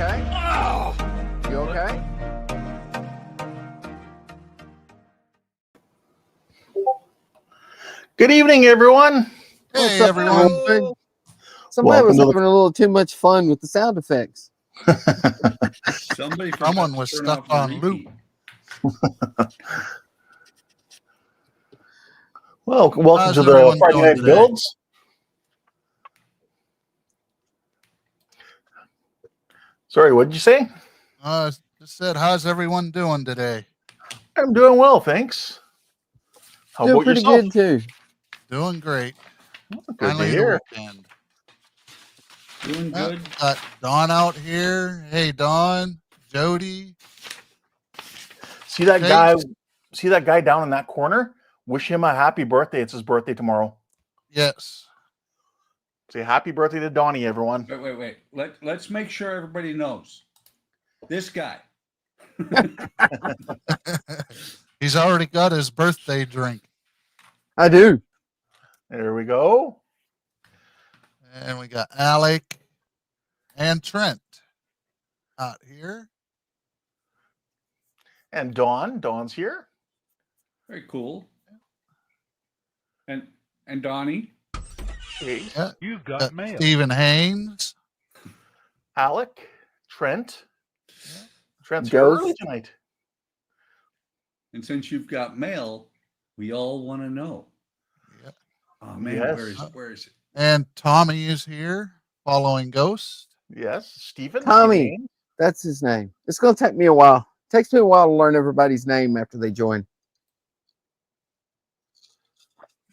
okay? Oh. You okay? Good evening, everyone. Hey, What's up, everyone. Somebody was Welcome to having a little too much fun with the sound effects. Someone was stuck on loop. Well, welcome How's to the everyone Friday doing Night today? Builds. Sorry, what did you say? Just said, how's everyone doing today? I'm doing well, thanks. How Doing about pretty yourself? good too. Doing great. Good Finally to the hear. weekend. Doing good. Got Don out here. Hey, Don, Jody. See that Chase. guy? See that guy down in that corner? Wish him a happy birthday. It's his birthday tomorrow. Yes. Say happy birthday to Donnie, everyone. Wait. Let's make sure everybody knows. This guy. He's already got his birthday drink. I do. There we go. And we got Alec and Trent out here. And Dawn's here. Very cool. And Donnie. Hey, Yeah. You've got mail. Stephen Haynes. Alec, Trent. Trent's Ghost. here early tonight. And since you've got mail, we all want to know. Yep. Oh man, Yes. where is it? And Tommy is here following Ghost. Yes, Stephen. Tommy. Stephen. That's his name. It's going to take me a while. It takes me a while to learn everybody's name after they join.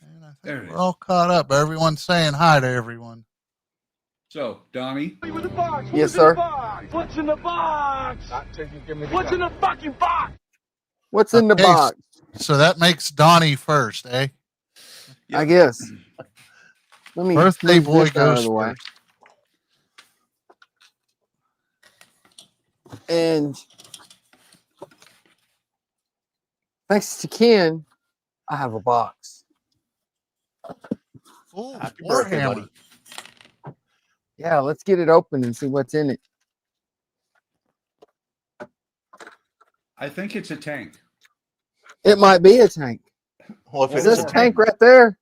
And I There think it we're is. all caught up. Everyone's saying hi to everyone. So, Donnie, Yes, sir. What's in the box? What's in the fucking box? What's in the Okay, box? So that makes Donnie first, eh? I guess. Let me Birthday move boy this out of goes the way. And thanks to Ken, I have a box. Oh, Happy birthday, buddy. Warhammer. Yeah, let's get it open and see what's in it. I think it's a tank. It might be a tank. Well, if Is it is this a a tank tank, right there?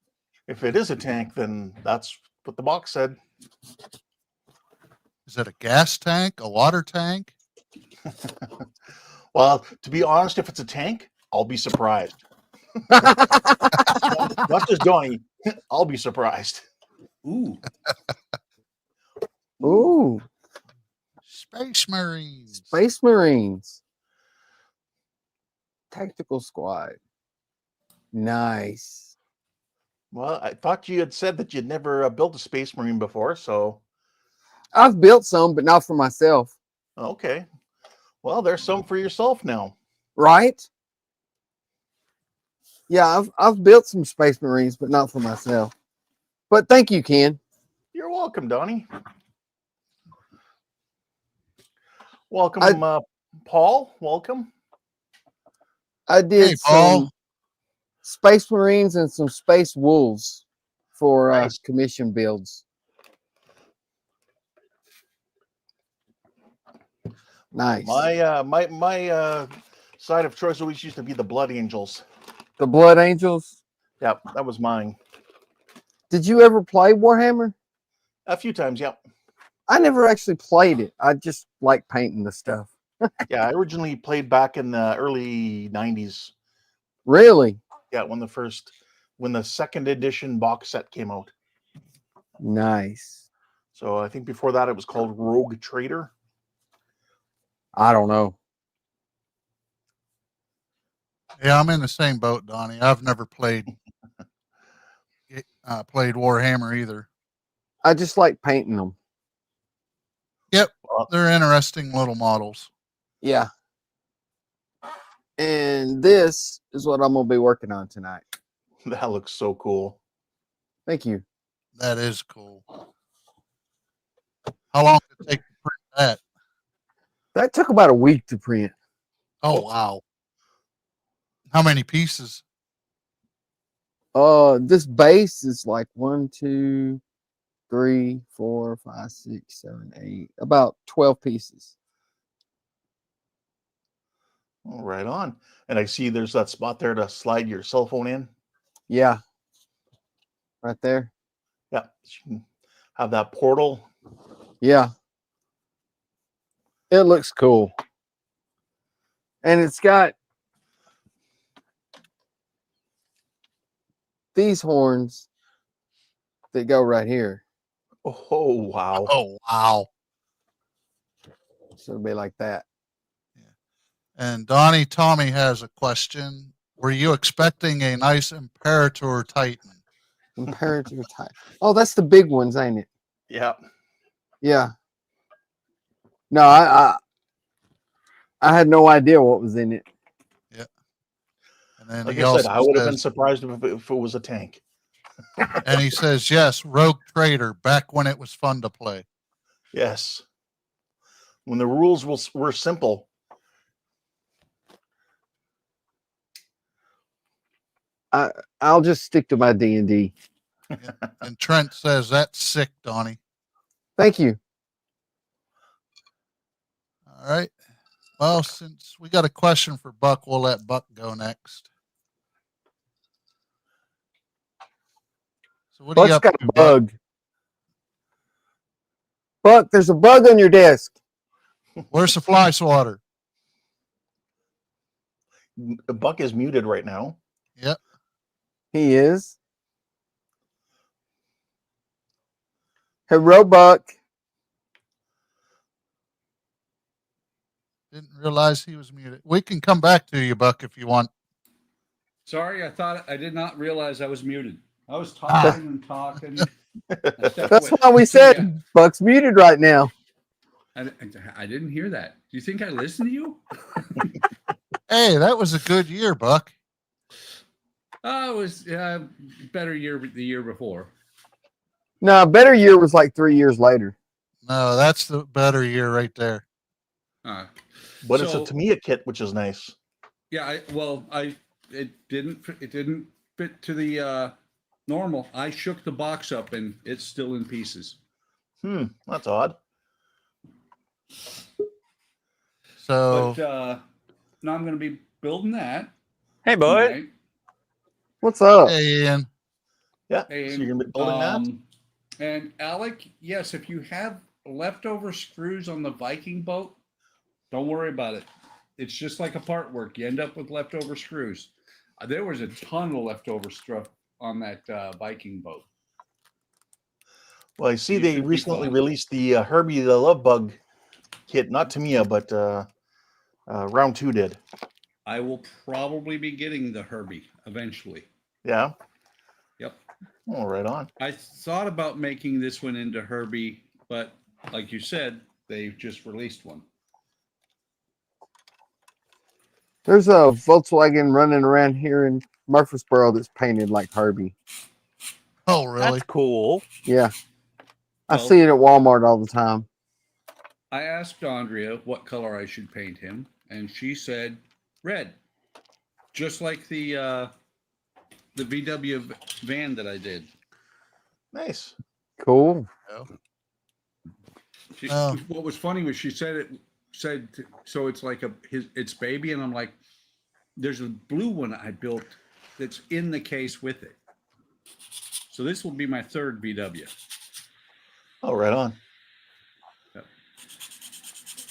if it is a tank, then that's what the box said. Is it a gas tank? A water tank? Well, to be honest, if it's a tank, I'll be surprised. Not just Donnie, I'll be surprised. Ooh. Ooh, Space Marines. Space Marines. Tactical squad. Nice. Well, I thought you had said that you'd never built a Space Marine before, so I've built some, but not for myself. okay. Well, there's some for yourself now. Right? Yeah, I've built some Space Marines, but not for myself. But thank you, Ken. You're welcome, Donnie. Welcome, Paul. Welcome. I did Hey, Paul. some Space Marines and some Space Wolves for Nice. commission builds. Nice. My side of choice always used to be the Blood Angels. The Blood Angels. Yep, that was mine. Did you ever play Warhammer? A few times, yep. I never actually played it. I just like painting the stuff. Yeah, I originally played back in the early 90s. Really? Yeah, when the second edition box set came out. Nice. So I think before that it was called Rogue Trader. I don't know. Yeah, I'm in the same boat, Donnie. I've never played Warhammer either. I just like painting them. Yep, they're interesting little models. Yeah. And this is what I'm going to be working on tonight. That looks so cool. Thank you. That is cool. How long did it take to print that? That took about a week to print. Oh, wow. How many pieces? This base is like 1, 2, 3, 4, 5, 6, 7, 8. About 12 pieces. Oh, right on. And I see there's that spot there to slide your cell phone in. Yeah. Right there. Yeah. So you can have that portal. Yeah. It looks cool. And it's got these horns that go right here. Oh, wow. Oh, wow. So it'll be like that. And Donnie Tommy has a question. Were you expecting a nice Imperator Titan? Imperator type. Oh, that's the big ones, ain't it? Yeah. Yeah. No, I had no idea what was in it. Yeah. And then Like he I also said, I would have been says, surprised if it was a tank. and he says, yes, Rogue Trader, back when it was fun to play. Yes. When the rules were simple. I'll just stick to my D&D. And Trent says, that's sick, Donnie. Thank you. All right. Well, since we got a question for Buck, we'll let Buck go next. So what are you Buck's up got to, a Buck? bug. Buck, there's a bug on your desk. Where's the fly swatter? Buck is muted right now. Yep. He is. Hello, Buck. Didn't realize he was muted. We can come back to you, Buck, if you want. Sorry, I did not realize I was muted. I was talking and talking. I stepped That's away. why we said Yeah. Buck's muted right now. I didn't hear that. Do you think I listened to you? Hey, that was a good year, Buck. It was better year the year before. No, Better Year was like 3 years later. No, that's the better year right there. But it's So- a Tamiya kit, which is nice. Yeah, it didn't fit to the normal. I shook the box up and it's still in pieces. That's odd. So But now I'm going to be building that. Hey, boy. tonight. What's up? hey, Ian. Yeah. And, So you're gonna be building that? And Alec, yes, if you have leftover screws on the Viking boat, don't worry about it. It's just like a part work. You end up with leftover screws. There was a ton of leftover stuff on that Viking boat. Well, I see You they should be recently fine. released the Herbie the Love Bug kit, not Tamiya, but Round 2 did. I will probably be getting the Herbie eventually. Yeah. Yep. Oh, right on. I thought about making this one into Herbie, but like you said, they've just released one. There's a Volkswagen running around here in Murfreesboro that's painted like Herbie. Oh, really? That's cool. Yeah. I Well- see it at Walmart all the time. I asked Andrea what color I should paint him, and she said red, just like the VW van that I did. Nice. Cool. She, Oh. What was funny was she said so it's like its baby, and I'm like, there's a blue one I built that's in the case with it. So this will be my third VW. Oh, right on.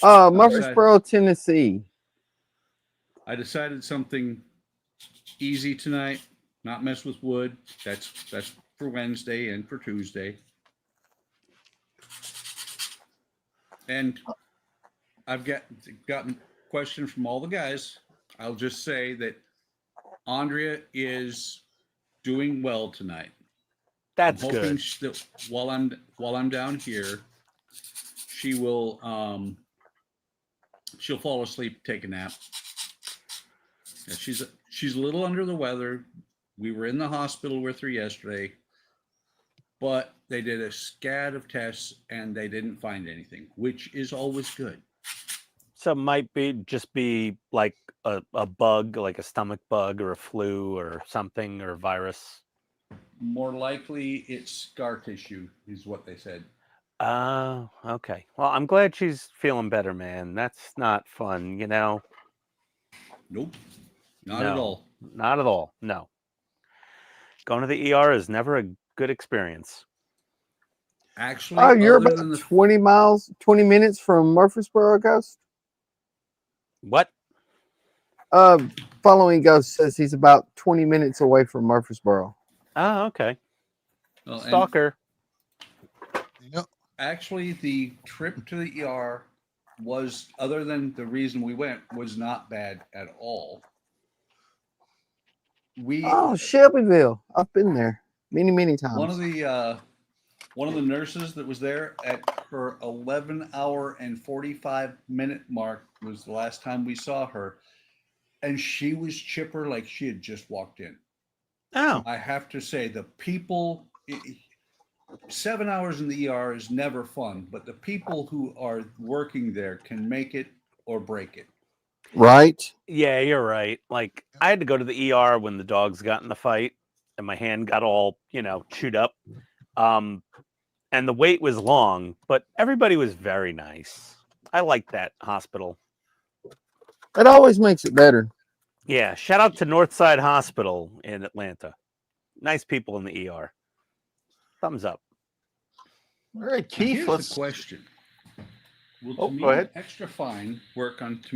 Murfreesboro, Tennessee. I decided something easy tonight, not mess with wood. That's for Wednesday and for Tuesday. And I've gotten questions from all the guys. I'll just say that Andrea is doing well tonight. That's I'm hoping good. that while I'm down here, she will she'll fall asleep, take a nap. Yeah, she's a little under the weather. We were in the hospital with her yesterday, but they did a scat of tests and they didn't find anything, which is always good. So it might just be like a bug, like a stomach bug or a flu or something or a virus. more likely it's scar tissue, is what they said. Okay. Well, I'm glad she's feeling better, man. That's not fun, you know? Nope, not at No, all. Not at all. No. Going to the ER is never a good experience. Actually, Oh, you're other about than the 20 minutes from Murfreesboro, Ghost? What? Following Ghost says he's about 20 minutes away from Murfreesboro. Oh, okay. well, and Stalker. Yep. actually, the trip to the ER was, other than the reason we went, was not bad at all. We Oh, Shelbyville. I've been there many times. one of the nurses that was there at her 11-hour and 45-minute mark was the last time we saw her, and she was chipper like she had just walked in. Oh, I have to say, the people, 7 hours in the ER is never fun, but the people who are working there can make it or break it. Right? yeah, you're right. Like, I had to go to the ER when the dogs got in the fight and my hand got all, chewed up. And the wait was long, but everybody was very nice. I like that hospital. It always makes it better. Yeah, shout out to Northside Hospital in Atlanta. Nice people in the ER. Thumbs up. All right, Now, Keith, here's let's. the question: will Oh, go Tamiya ahead. Extra Fine work on a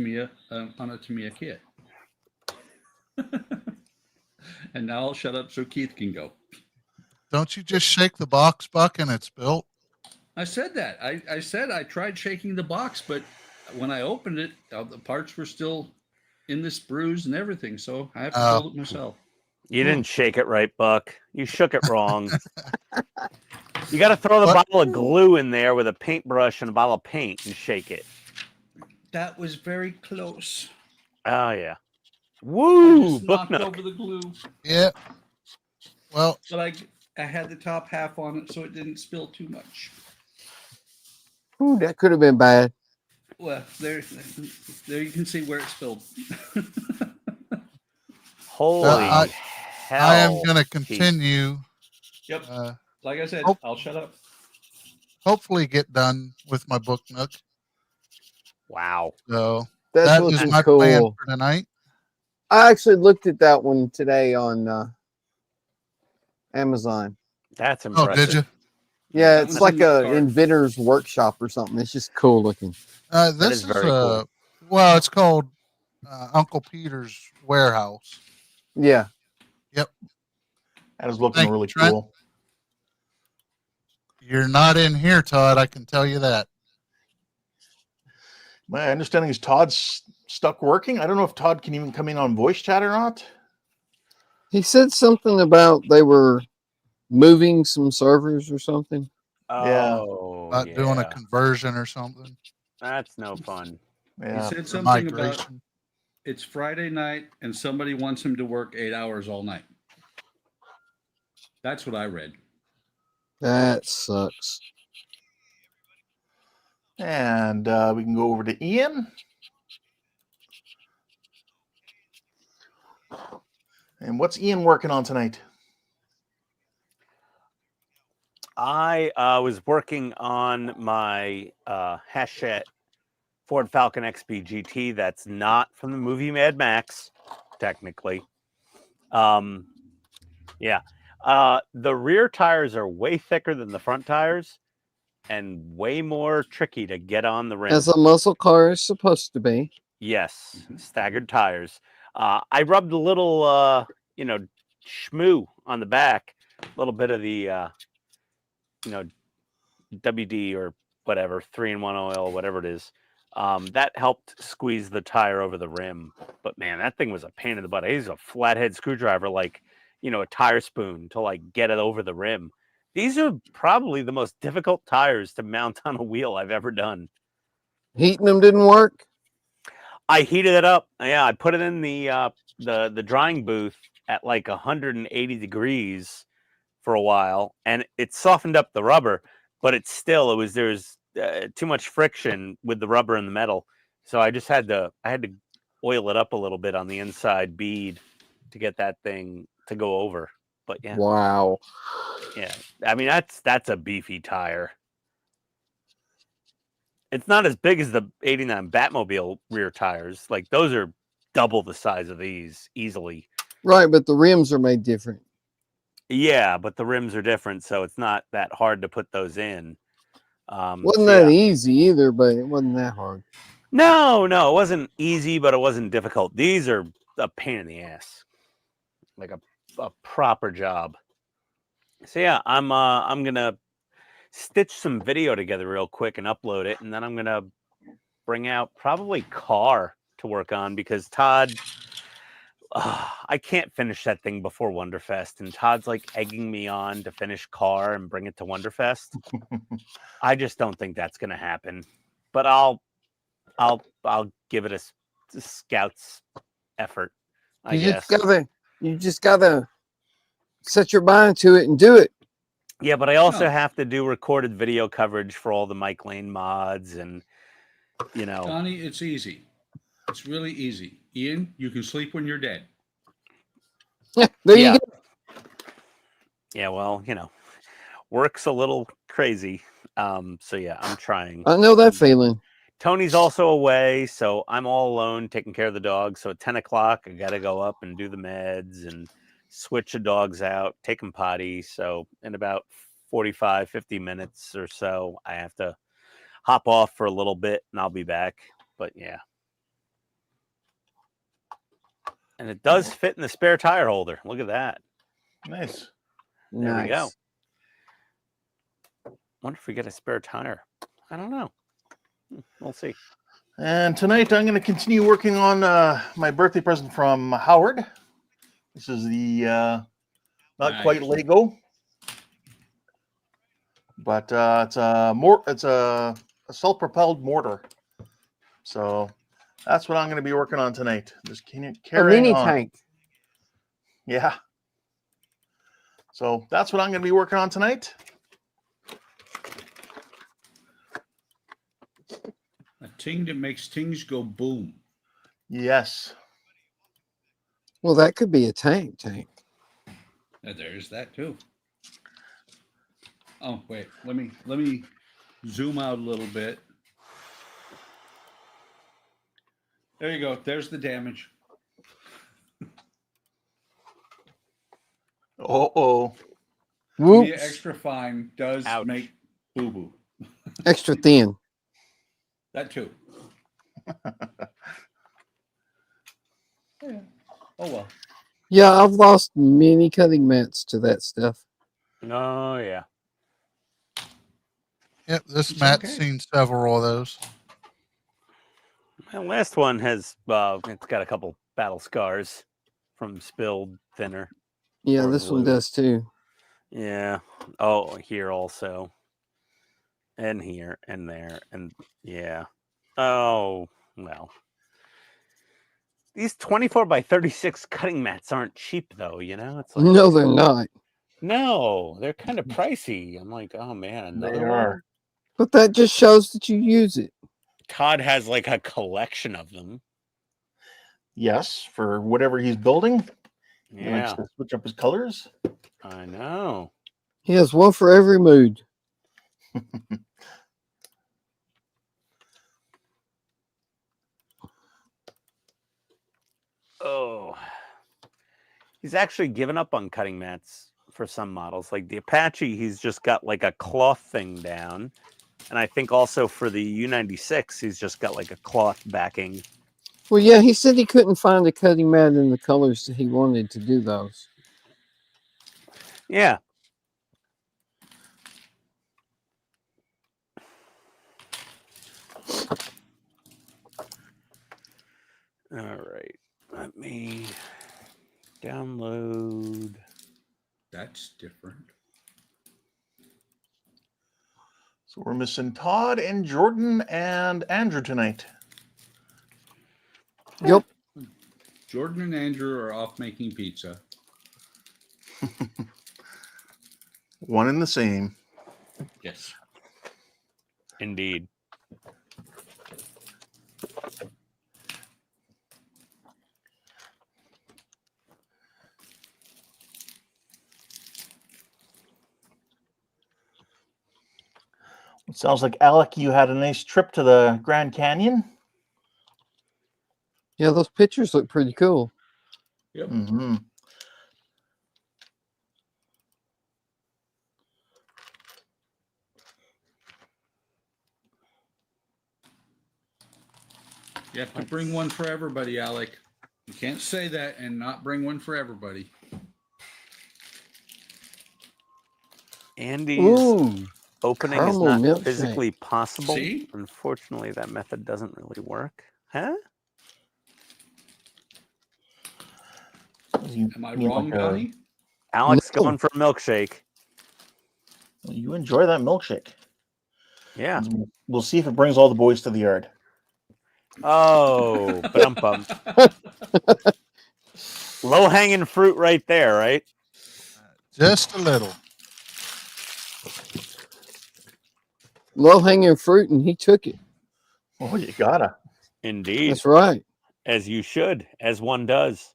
Tamiya kit? And now I'll shut up so Keith can go. Don't you just shake the box, Buck, and it's built? I said that. I said I tried shaking the box, but when I opened it, the parts were still in this bruise and everything. So I have to Oh. build it myself. You didn't shake it right, Buck. You shook it wrong. You got to throw the What? bottle of glue in there with a paintbrush and a bottle of paint and shake it. That was very close. Oh, yeah. I Woo! just Book knocked nook. over the glue, Yeah. Well, but I had the top half on it, so it didn't spill too much. Ooh, that could have been bad. Well, there you can see where it spilled. Holy I hell. am going to Keith. continue. Yep. Like I said, Oh. I'll shut up. Hopefully, get done with my book nook. Wow. So That's that is looking my plan cool. for tonight. I actually looked at that one today on Amazon. That's Oh, impressive. did you? Yeah, That it's one's like in my a cart. inventor's workshop or something. It's just cool looking. This is very cool. Well, it's called Uncle Peter's Warehouse. Yeah. Yep. That is looking Thank you, really Trent. cool. You're not in here, Todd. I can tell you that. My understanding is Todd's stuck working. I don't know if Todd can even come in on voice chat or not. He said something about they were moving some servers or something. Yeah. Oh, About doing a yeah. conversion or something. That's no fun. He Yeah. said Or something about migration. it's Friday night and somebody wants him to work 8 hours all night. That's what I read. That sucks. And we can go over to Ian. And what's Ian working on tonight? I was working on my Hachette Ford Falcon XB GT. That's not from the movie Mad Max, technically. Yeah. The rear tires are way thicker than the front tires and way more tricky to get on the rim. As a muscle car is supposed to be. Yes, staggered tires. I rubbed a little, schmoo on the back, a little bit of the, WD or whatever, 3-in-1 oil, whatever it is. That helped squeeze the tire over the rim. But man, that thing was a pain in the butt. I used a flathead screwdriver, like, a tire spoon to like get it over the rim. These are probably the most difficult tires to mount on a wheel I've ever done. Heating them didn't work. I heated it up. Yeah, I put it in the drying booth at like 180 degrees for a while, and it softened up the rubber. But there's too much friction with the rubber and the metal, so I had to oil it up a little bit on the inside bead to get that thing to go over. But yeah, Wow. yeah. I mean, that's a beefy tire. It's not as big as the 89 Batmobile rear tires. Like those are double the size of these easily. Right, but the rims are made different. Yeah, but the rims are different, so it's not that hard to put those in. Wasn't So that yeah. easy either, but it wasn't that hard. No, it wasn't easy, but it wasn't difficult. These are a pain in the ass, like a proper job. So yeah, I'm gonna stitch some video together real quick and upload it, and then I'm gonna bring out probably Car to work on because Todd, I can't finish that thing before Wonderfest, and Todd's like egging me on to finish Car and bring it to Wonderfest. I just don't think that's gonna happen, but I'll give it a scout's effort, I guess. You just gotta set your mind to it and do it. Yeah, but I also No. have to do recorded video coverage for all the Mike Lane mods, and you know, Donnie, it's easy. It's really easy. Ian, you can sleep when you're dead. There yeah, you go. yeah. Well, work's a little crazy. So yeah, I'm trying. I know that feeling. Tony's also away, so I'm all alone taking care of the dog. So at 10 o'clock, I got to go up and do the meds and switch the dogs out, take them potty. So in about 45, 50 minutes or so, I have to hop off for a little bit and I'll be back. But yeah. And it does fit in the spare tire holder. Look at that. Nice. There we go. Nice. Wonder if we get a spare tire. I don't know. We'll see. And tonight I'm going to continue working on my birthday present from Howard. This is the not quite Lego, but it's a self-propelled mortar. So that's what I'm going to be working on tonight. Just A carrying mini on. tank. Yeah. So that's what I'm going to be working on tonight. A ting that makes things go boom. Yes. Well, that could be a tank. And there's that too. Oh wait, let me zoom out a little bit. There you go. There's the damage. Oh. Whoops. The extra fine does Ouch. make boo boo. Extra thin. That too. Yeah. Oh well. Yeah, I've lost many cutting mats to that stuff. Oh, yeah. Yep, this It's Matt's okay. seen several of those. My last one has, it's got a couple battle scars from spilled thinner. Yeah, Or this one glue. does too. Yeah. Oh, here also. And here and there. And yeah. Oh, well. These 24 by 36 cutting mats aren't cheap, though, It's like, No, they're not. no, they're kind of pricey. I'm like, oh, man, another They one? are. But that just shows that you use it. Todd has like a collection of them. Yes, for whatever he's building. He likes Yeah, to switch up his colors. I know. He has one for every mood. Oh, he's actually given up on cutting mats for some models. Like the Apache, he's just got like a cloth thing down. And I think also for the U96, he's just got like a cloth backing. Well, yeah, he said he couldn't find a cutting mat in the colors that he wanted to do those. Yeah. All right. Let me download. That's different. So we're missing Todd and Jordan and Andrew tonight. Yep. Jordan and Andrew are off making pizza. One and the same. Yes. Indeed. It sounds like, Alec, you had a nice trip to the Grand Canyon. Yeah, those pictures look pretty cool. Yep. Mm-hmm. You have to bring one for everybody, Alec. You can't say that and not bring one for everybody. Andy's Ooh, opening is caramel not milkshake. physically possible. See? Unfortunately, that method doesn't really work. Huh? Am I wrong, Donnie? Alex No. going for a milkshake. You enjoy that milkshake. Yeah. We'll see if it brings all the boys to the yard. Oh, but I'm bummed. Low hanging fruit right there, right? Just a little. Low hanging fruit, and he took it. Oh, you gotta. Indeed. That's right. As you should, as one does.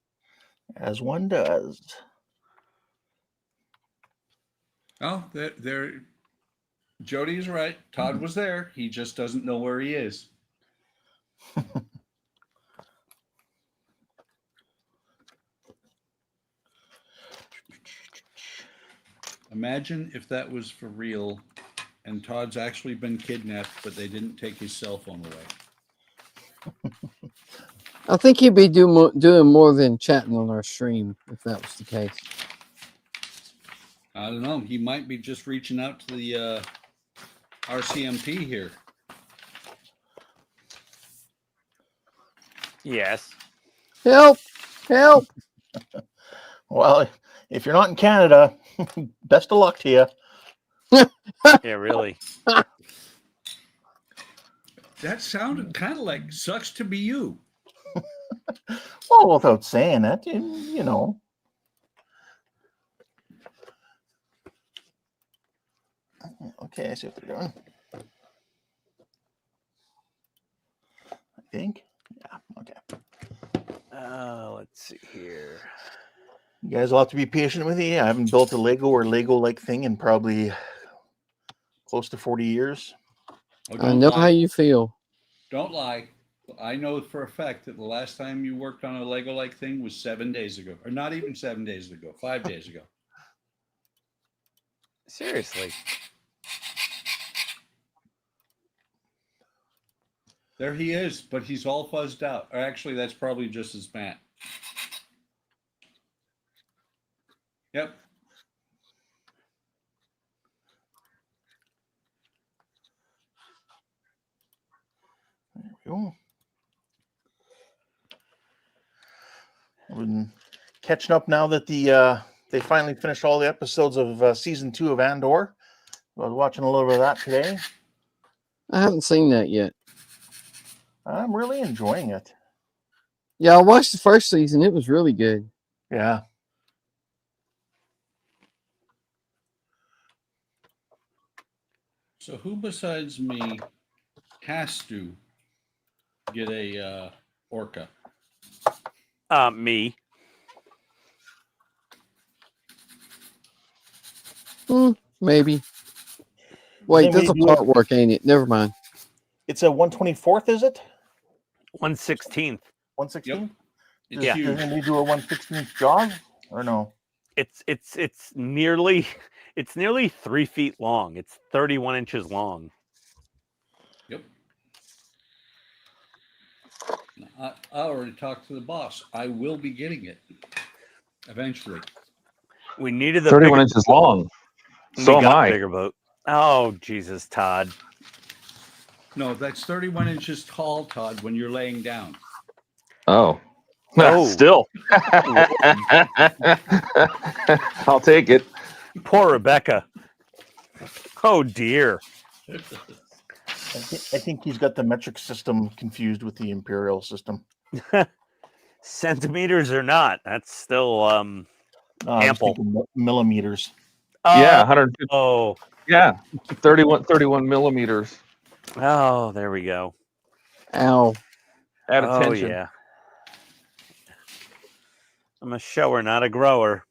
As one does. Oh, there. Jody's right. Todd was there. He just doesn't know where he is. Imagine if that was for real and Todd's actually been kidnapped, but they didn't take his cell phone away. I think he'd be doing more than chatting on our stream if that was the case. I don't know. He might be just reaching out to the RCMP here. Yes. Help! Help! Well, if you're not in Canada, best of luck to you. Yeah, really. That sounded kind of like sucks to be you. Well, without saying it, you know. Okay, I see what they're doing. I think. Yeah, okay. Let's see here. You guys will have to be patient with me. I haven't built a Lego or Lego-like thing in probably close to 40 years. Oh, I know how you feel. Don't lie. I know for a fact that the last time you worked on a Lego-like thing was 7 days ago. Or not even 7 days ago. 5 days ago. Seriously. There he is, but he's all fuzzed out. Or actually, that's probably just his mat. Yep. There we go. I've been catching up now that they finally finished all the episodes of season 2 of Andor. I was watching a little bit of that today. I haven't seen that yet. I'm really enjoying it. Yeah, I watched the first season. It was really good. Yeah. So who besides me has to get a orca? Me. Maybe. Wait, there's a part work, ain't it? Never mind. It's a 1/24th, is it? 1/16. 1/16? It's Yeah. huge. Doesn't he do a 1/16th jog or no? It's nearly 3 feet long. It's 31 inches long. Yep. I already talked to the boss. I will be getting it eventually. We needed the 31 bigger, inches long. we So am got a I. bigger boat. Oh, Jesus, Todd. No, that's 31 inches tall, Todd, when you're laying down. Oh. Oh. Still. I'll take it. Poor Rebecca. Oh, dear. I think he's got the metric system confused with the imperial system. Centimeters or not, that's still I was ample. thinking millimeters. Yeah, 150. Oh, Yeah, 31 millimeters. oh, there we go. Ow. Add Oh, attention. yeah. I'm a shower, not a grower.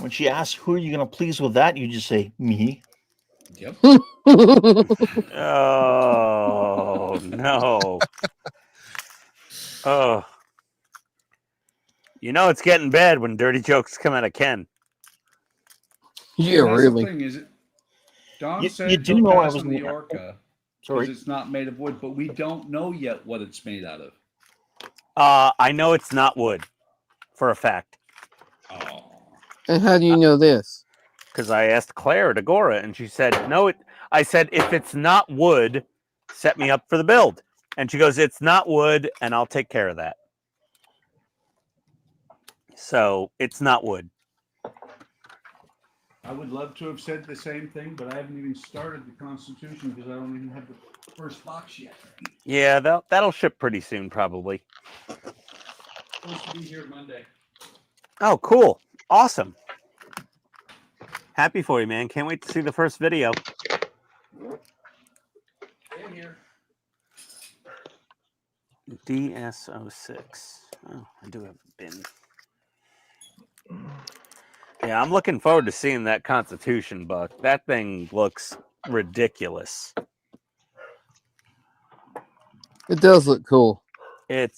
When she asks who are you going to please with that, you just say me. Yep. Oh no. Oh. You know it's getting bad when dirty jokes come out of Ken. Yeah, That's really. the thing is, Don You said do he'll know I pass was on the in the- Orca Sorry. because it's not made of wood, but we don't know yet what it's made out of. I know it's not wood for a fact Oh. And how do you know this? because I asked Claire at Agora and she said, no, I said, if it's not wood, set me up for the build. And she goes, it's not wood and I'll take care of that. So it's not wood. I would love to have said the same thing, but I haven't even started the Constitution because I don't even have the first box yet. Yeah, that'll ship pretty soon, probably. Supposed to be here Monday. Oh, cool. Awesome. Happy for you, man. Can't wait to see the first video. Stay here. DS06. Oh, I do have a bin. Yeah, I'm looking forward to seeing that Constitution, Buck. That thing looks ridiculous. It does look cool. It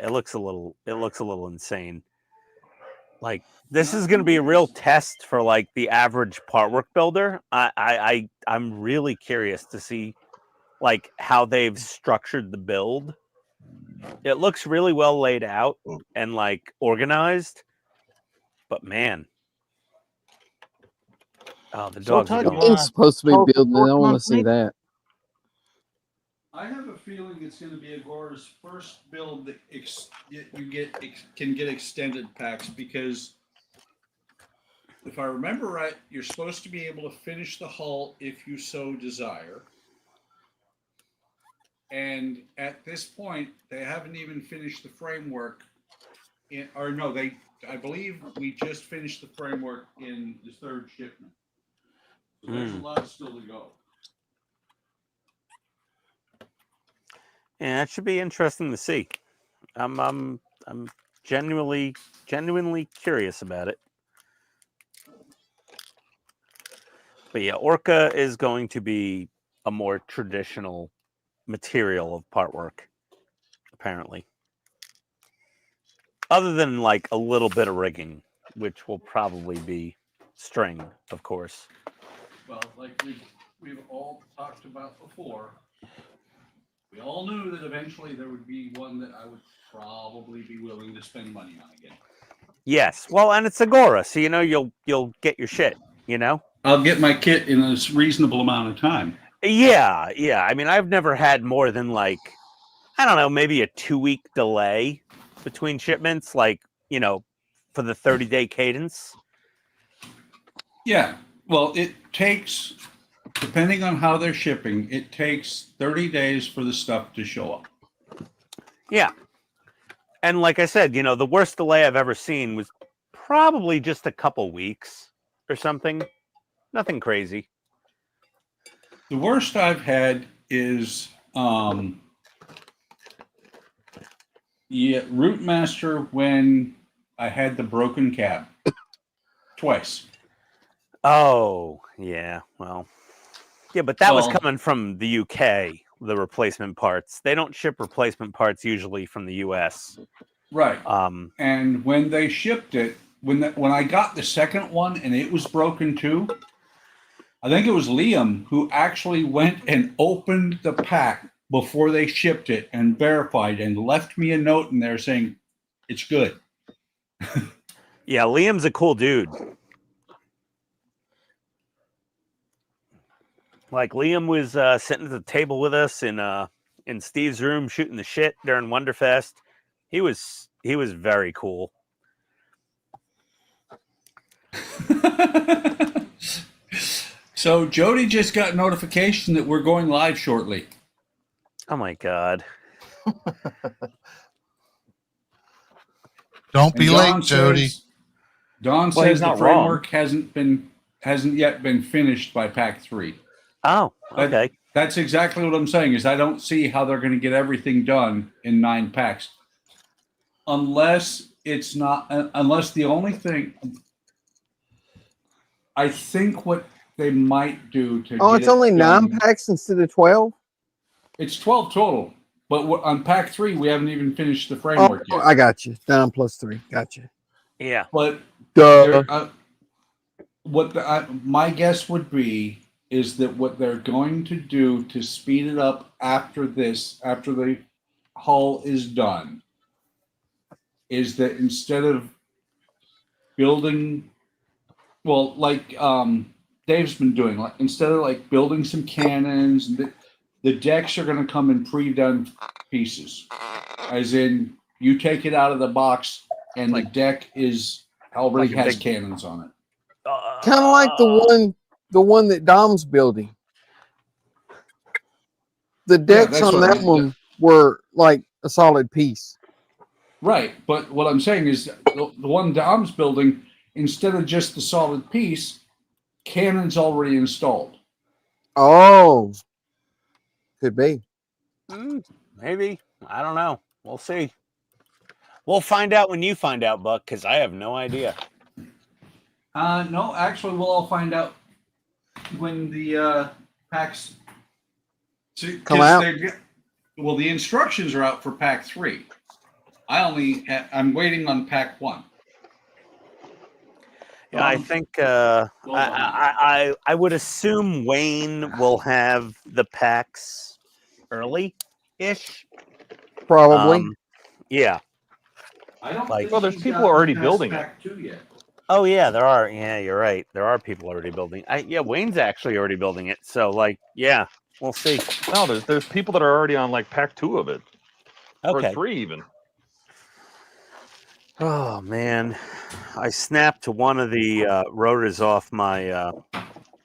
looks a little insane. Like this is going to be a real test for like the average part work builder. I'm really curious to see like how they've structured the build. It looks really well laid out and like organized, but man, oh, the dogs are Todd, going. It's supposed to be building. I don't want to see that. I have a feeling it's going to be Agora's first build that can get extended packs because if I remember right, you're supposed to be able to finish the hull if you so desire. And at this point, they haven't even finished the framework. I believe we just finished the framework in the third shipment. So there's a lot still to go. Yeah, that should be interesting to see. I'm genuinely curious about it. But yeah, Orca is going to be a more traditional material of part work, apparently. Other than like a little bit of rigging, which will probably be string, of course. Well, like we've all talked about before, we all knew that eventually there would be one that I would probably be willing to spend money on again. Yes, well, and it's Agora, so you know you'll get your shit. You know, I'll get my kit in a reasonable amount of time. Yeah. I mean, I've never had more than like, I don't know, maybe a 2-week delay between shipments, like, you know, for the 30-day cadence. Yeah. Well, it takes, depending on how they're shipping, it takes 30 days for the stuff to show up. Yeah. And like I said, you know, the worst delay I've ever seen was probably just a couple weeks or something. Nothing crazy. The worst I've had is Rootmaster when I had the broken cab twice. Oh, yeah. Well, yeah, but that was Well- coming from the UK, the replacement parts. They don't ship replacement parts usually from the US. Right. And when they shipped it, when I got the second one and it was broken too, I think it was Liam who actually went and opened the pack before they shipped it and verified and left me a note in there saying it's good. Yeah, Liam's a cool dude. Like Liam was sitting at the table with us in Steve's room shooting the shit during Wonderfest. He was very cool. So Jody just got notification that we're going live shortly. Oh my god. Don't be And late, Don Jody. Don Well, he's says the not wrong. framework hasn't yet been finished by pack 3. Oh, But okay. that's exactly what I'm saying is I don't see how they're going to get everything done in 9 packs. Unless the only thing I think what they might do to Oh, get it's it only 9 done- packs instead of 12. It's 12 total, but on pack 3 we haven't even finished the Oh, framework yet. I got you. 9 plus 3. Gotcha. Yeah. But Duh. my guess would be is that what they're going to do to speed it up after the hull is done, is that instead of building, well, like Dave's been doing, like instead of like building some cannons, the decks are going to come in pre-done pieces, as in you take it out of the box and the deck is already Like a has big- cannons on it. Kind of like the one that Dom's building. The decks that's on what I that meant. one were like a solid piece. Right, but what I'm saying is the one Dom's building, instead of just the solid piece, cannons already installed. Oh, could be. Maybe. I don't know. We'll see. We'll find out when you find out, Buck, because I have no idea. No, actually, we'll all find out when the packs Come out. Well, the instructions are out for pack 3. I'm waiting on pack 1. Yeah, I think I would assume Wayne will have the packs early-ish. Probably. Yeah. I don't Like- think Well, there's he's people gotten already past building it. pack 2 yet. Oh yeah, there are. Yeah, you're right. There are people already building. Yeah, Wayne's actually already building it. So like, yeah, we'll see. No, there's people that are already on like pack 2 of it, Okay. or 3 even. Oh man, I snapped one of the rotors off my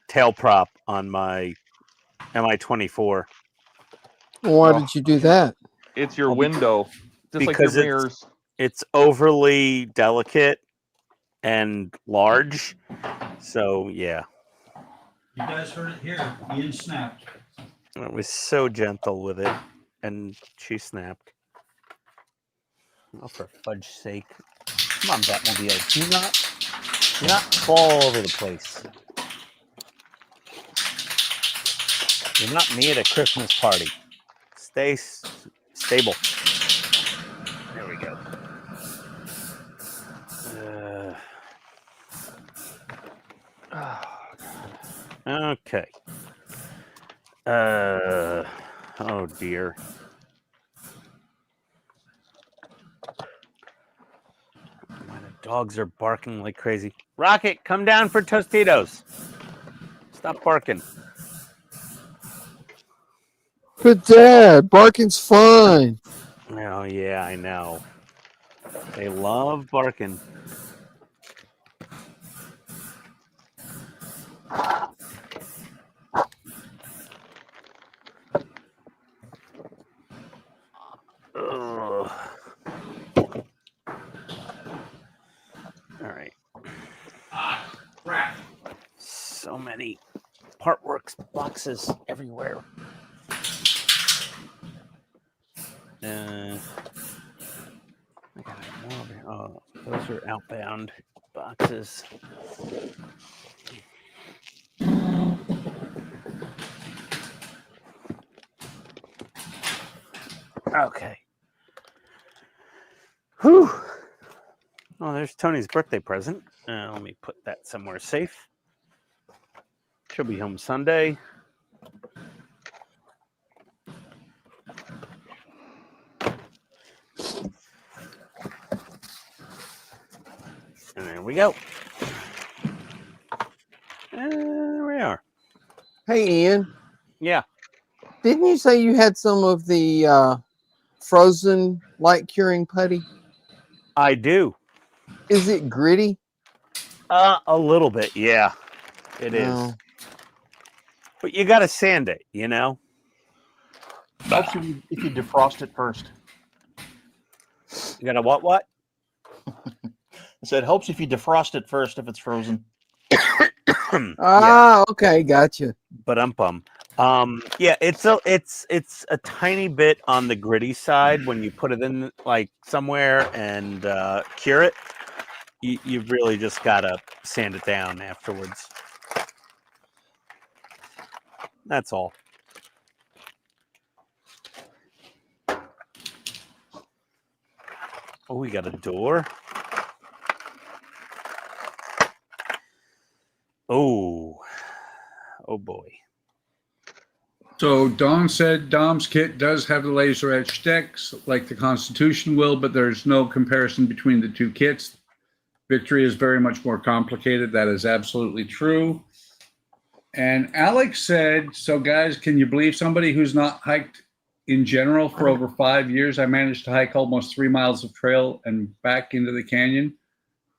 tail prop on my Mi-24 Why did you do that? It's your window, just like your because it's- mirrors. it's overly delicate and large. So yeah, You guys heard it here. Ian snapped. I was so gentle with it, and she snapped. Oh, for fudge's sake! Come on, Batmobile. Do not fall over the place. You're not me at a Christmas party. Stay stable. There we go. Okay. Oh dear. My dogs are barking like crazy. Rocket, come down for Tostitos. Stop barking. But Dad, barking's fun. Oh yeah, I know. They love barking. Ugh. All right. Crap. So many Partworks boxes everywhere. I got more over here. Oh, those are outbound boxes. Okay. Whew. Oh, there's Tony's birthday present. Let me put that somewhere safe. She'll be home Sunday. And there we go. And there we are. Hey, Ian, Yeah. didn't you say you had some of the frozen light curing putty? I do. Is it gritty? A little bit, yeah. It is. No. But you got to sand it, you know? Helps if you defrost it first. You got to what? I said, helps if you defrost it first if it's frozen. Ah, okay, gotcha. But yeah, it's a tiny bit on the gritty side when you put it in like somewhere and cure it. you really just gotta sand it down afterwards. That's all. Oh, we got a door. Oh boy. So Don said Dom's kit does have the laser etched decks like the Constitution will, but there's no comparison between the two kits. Victory is very much more complicated. That is absolutely true. And Alex said, so guys, can you believe somebody who's not hiked in general for over 5 years? I managed to hike almost 3 miles of trail and back into the canyon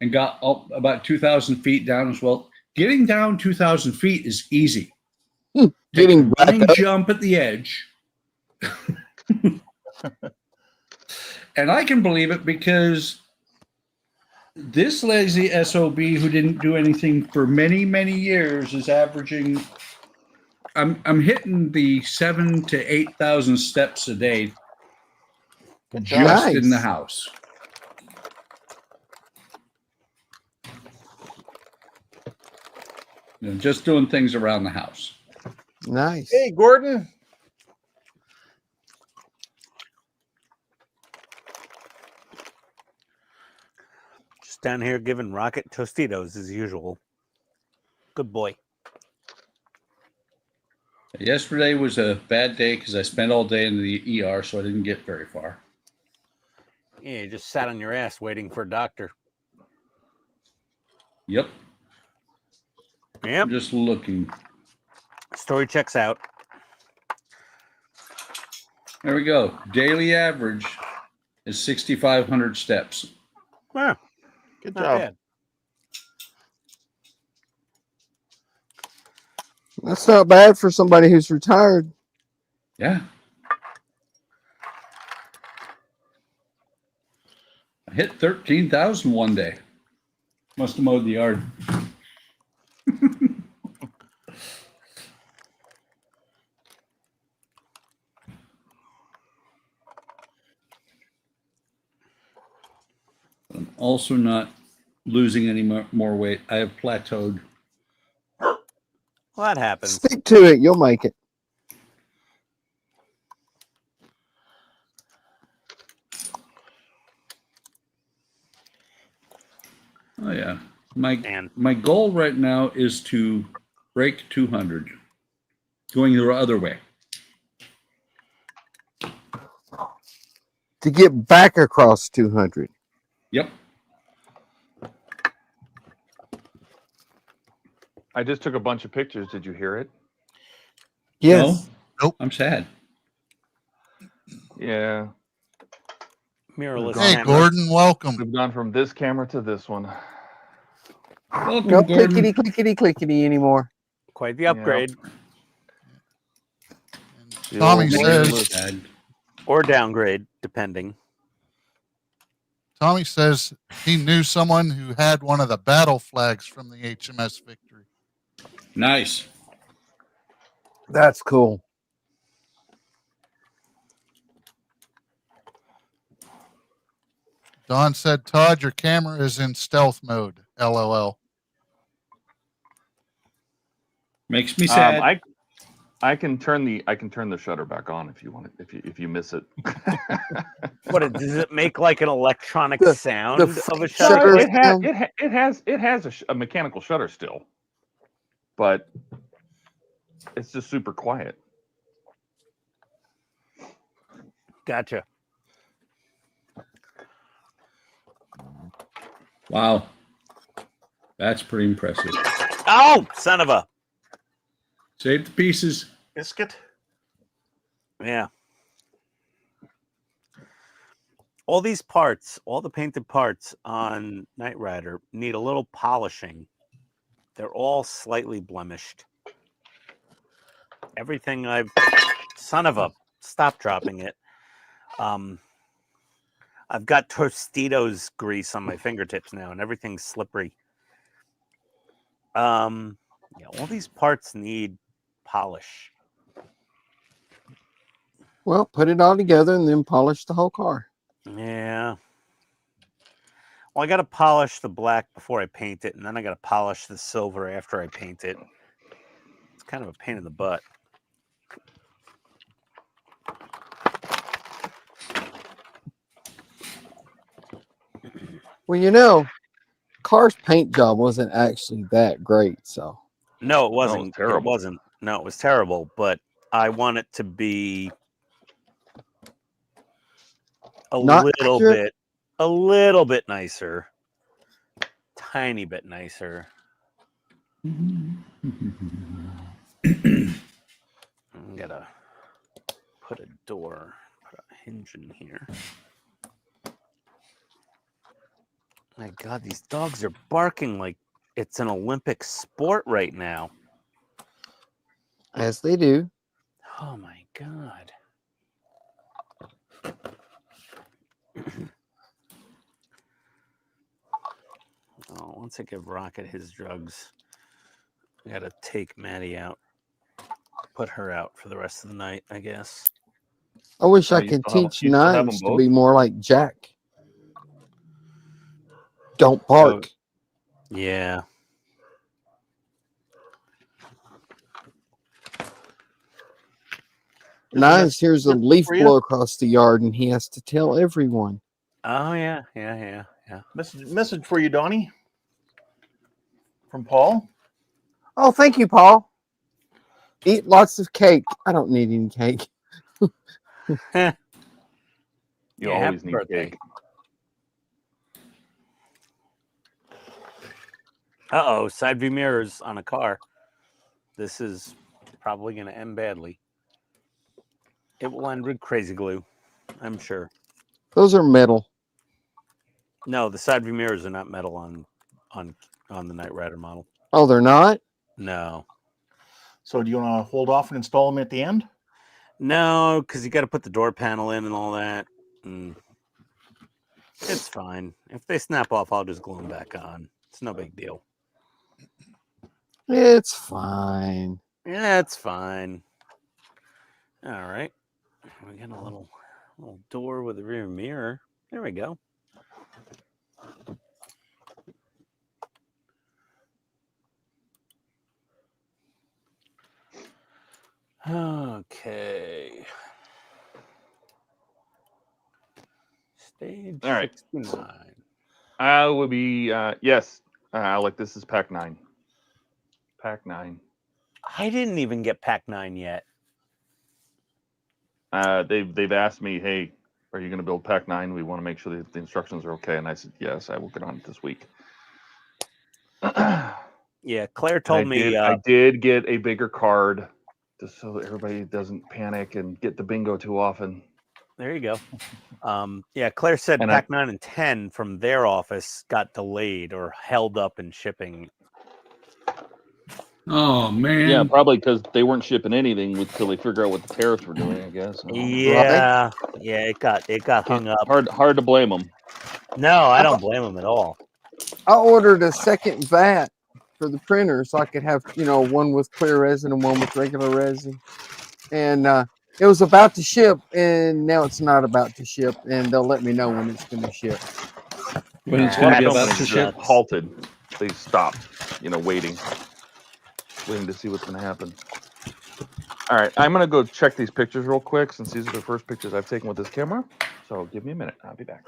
and got up about 2,000 feet down as well. Getting down 2,000 feet is easy. Getting back running up. jump at the edge. And I can believe it because this lazy SOB who didn't do anything for many, many years is averaging, I'm hitting the 7,000 to 8,000 steps a day just in the house. You know, just doing things around the house. Nice. Hey, Gordon. Just down here giving Rocket Tostitos as usual. Good boy. Yesterday was a bad day because I spent all day in the ER, so I didn't get very far. Yeah, you just sat on your ass waiting for a doctor. Yep. Yep. I'm just looking. Story checks out. There we go. Daily average is 6,500 steps. Yeah, Good not job. bad. That's not bad for somebody who's retired. Yeah. I hit 13,000 one day. Must have mowed the yard. I'm also not losing any more weight. I have plateaued. Well, that happens. Stick to it. You'll make it. Oh yeah. My goal right now is to break 200. Going the other way. To get back across 200. Yep. I just took a bunch of pictures. Did you hear it? Yes. No? Nope. I'm sad. Yeah. Mirrorless Hey, camera. Gordon, welcome. We've gone from this camera to this one. Welcome, No Gordon. clickety clickety clickety anymore. Quite the upgrade. The Tommy old says, Sad. Or downgrade, depending. Tommy says he knew someone who had one of the battle flags from the HMS Victory. Nice. That's cool. Don said, Todd, your camera is in stealth mode. LOL. Makes me sad. I can turn the shutter back on if you want it, if you miss it. What does it make like an electronic The- sound the of a shutter shutter? It has a mechanical shutter still, but it's just super quiet. Gotcha. Wow. That's pretty impressive. Oh, son of a. Save the pieces. Biscuit. Yeah. All these parts, all the painted parts on Knight Rider need a little polishing. They're all slightly blemished. Everything son of a, stop dropping it. I've got Tostitos grease on my fingertips now and everything's slippery. Yeah, all these parts need polish. Well, put it all together and then polish the whole car. Yeah. Well, I got to polish the black before I paint it, and then I got to polish the silver after I paint it. It's kind of a pain in the butt. Well, you know, Car's paint job wasn't actually that great, so. No, it wasn't. It terrible. wasn't. No, it was terrible. But I want it to be a Not little accurate? bit nicer, tiny bit nicer. I'm gonna put a door, put a hinge in here. My God, these dogs are barking like it's an Olympic sport right now. As they do. Oh my God. Oh, once I give Rocket his drugs, I gotta take Maddie out, put her out for the rest of the night, I guess. I wish Oh, I you could still have- teach you still have Nines them to be both? more like Jack. Don't bark. Yeah. Nines hears a message leaf for you? blow across the yard and he has to tell everyone. Oh yeah. Message for you, Donnie. From Paul. Oh, thank you, Paul. Eat lots of cake. I don't need any cake. You Yeah, always happy need birthday. cake. Uh-oh, side view mirrors on a car. This is probably going to end badly. It will end with crazy glue, I'm sure. Those are metal. No, the side view mirrors are not metal on the Knight Rider model. Oh, they're not? No. So do you want to hold off and install them at the end? No, because you got to put the door panel in and all that. And it's fine. If they snap off, I'll just glue them back on. It's no big deal. It's fine. Yeah, it's fine. All right. We got a little door with a rear mirror. There we go. Okay. Stage All right. 69. I would be yes, Alec. This is pack 9. Pack 9. I didn't even get pack 9 yet. They've asked me, hey, are you going to build pack 9? We want to make sure that the instructions are okay. And I said, yes, I will get on it this week. Yeah, Claire told me. I did get a bigger card just so that everybody doesn't panic and get the bingo too often. There you go. Yeah, Claire said And pack 9 and 10 from their office got delayed or held up in shipping. Oh man. Yeah, probably because they weren't shipping anything until they figure out what the tariffs were doing, I guess. Yeah, yeah, it got hung up. Hard to blame them. No, I don't blame them at all. I ordered a second vat for the printer so I could have, one with clear resin and one with regular resin. And it was about to ship, and now it's not about to ship, and they'll let me know when it's going to ship. When it's A lot going of to be about companies to just ship. halted. They stopped, waiting to see what's going to happen. All right, I'm going to go check these pictures real quick since these are the first pictures I've taken with this camera. So give me a minute. I'll be back.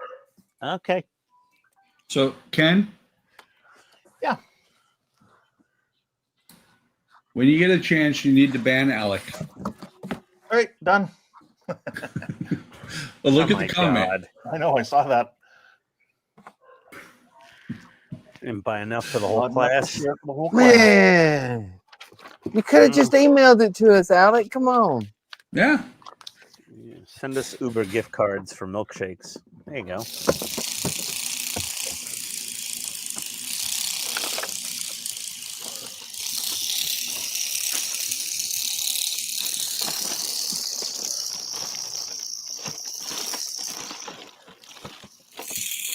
Okay. So Ken? Yeah. When you get a chance, you need to ban Alec. All right, done. Well, look Oh at my the comment. God. I know, I saw that. Didn't buy enough for the whole Not enough to class. share for the whole class. Man, you could have just emailed it to us, Alec. Come on. Yeah. Yeah, send us Uber gift cards for milkshakes. There you go.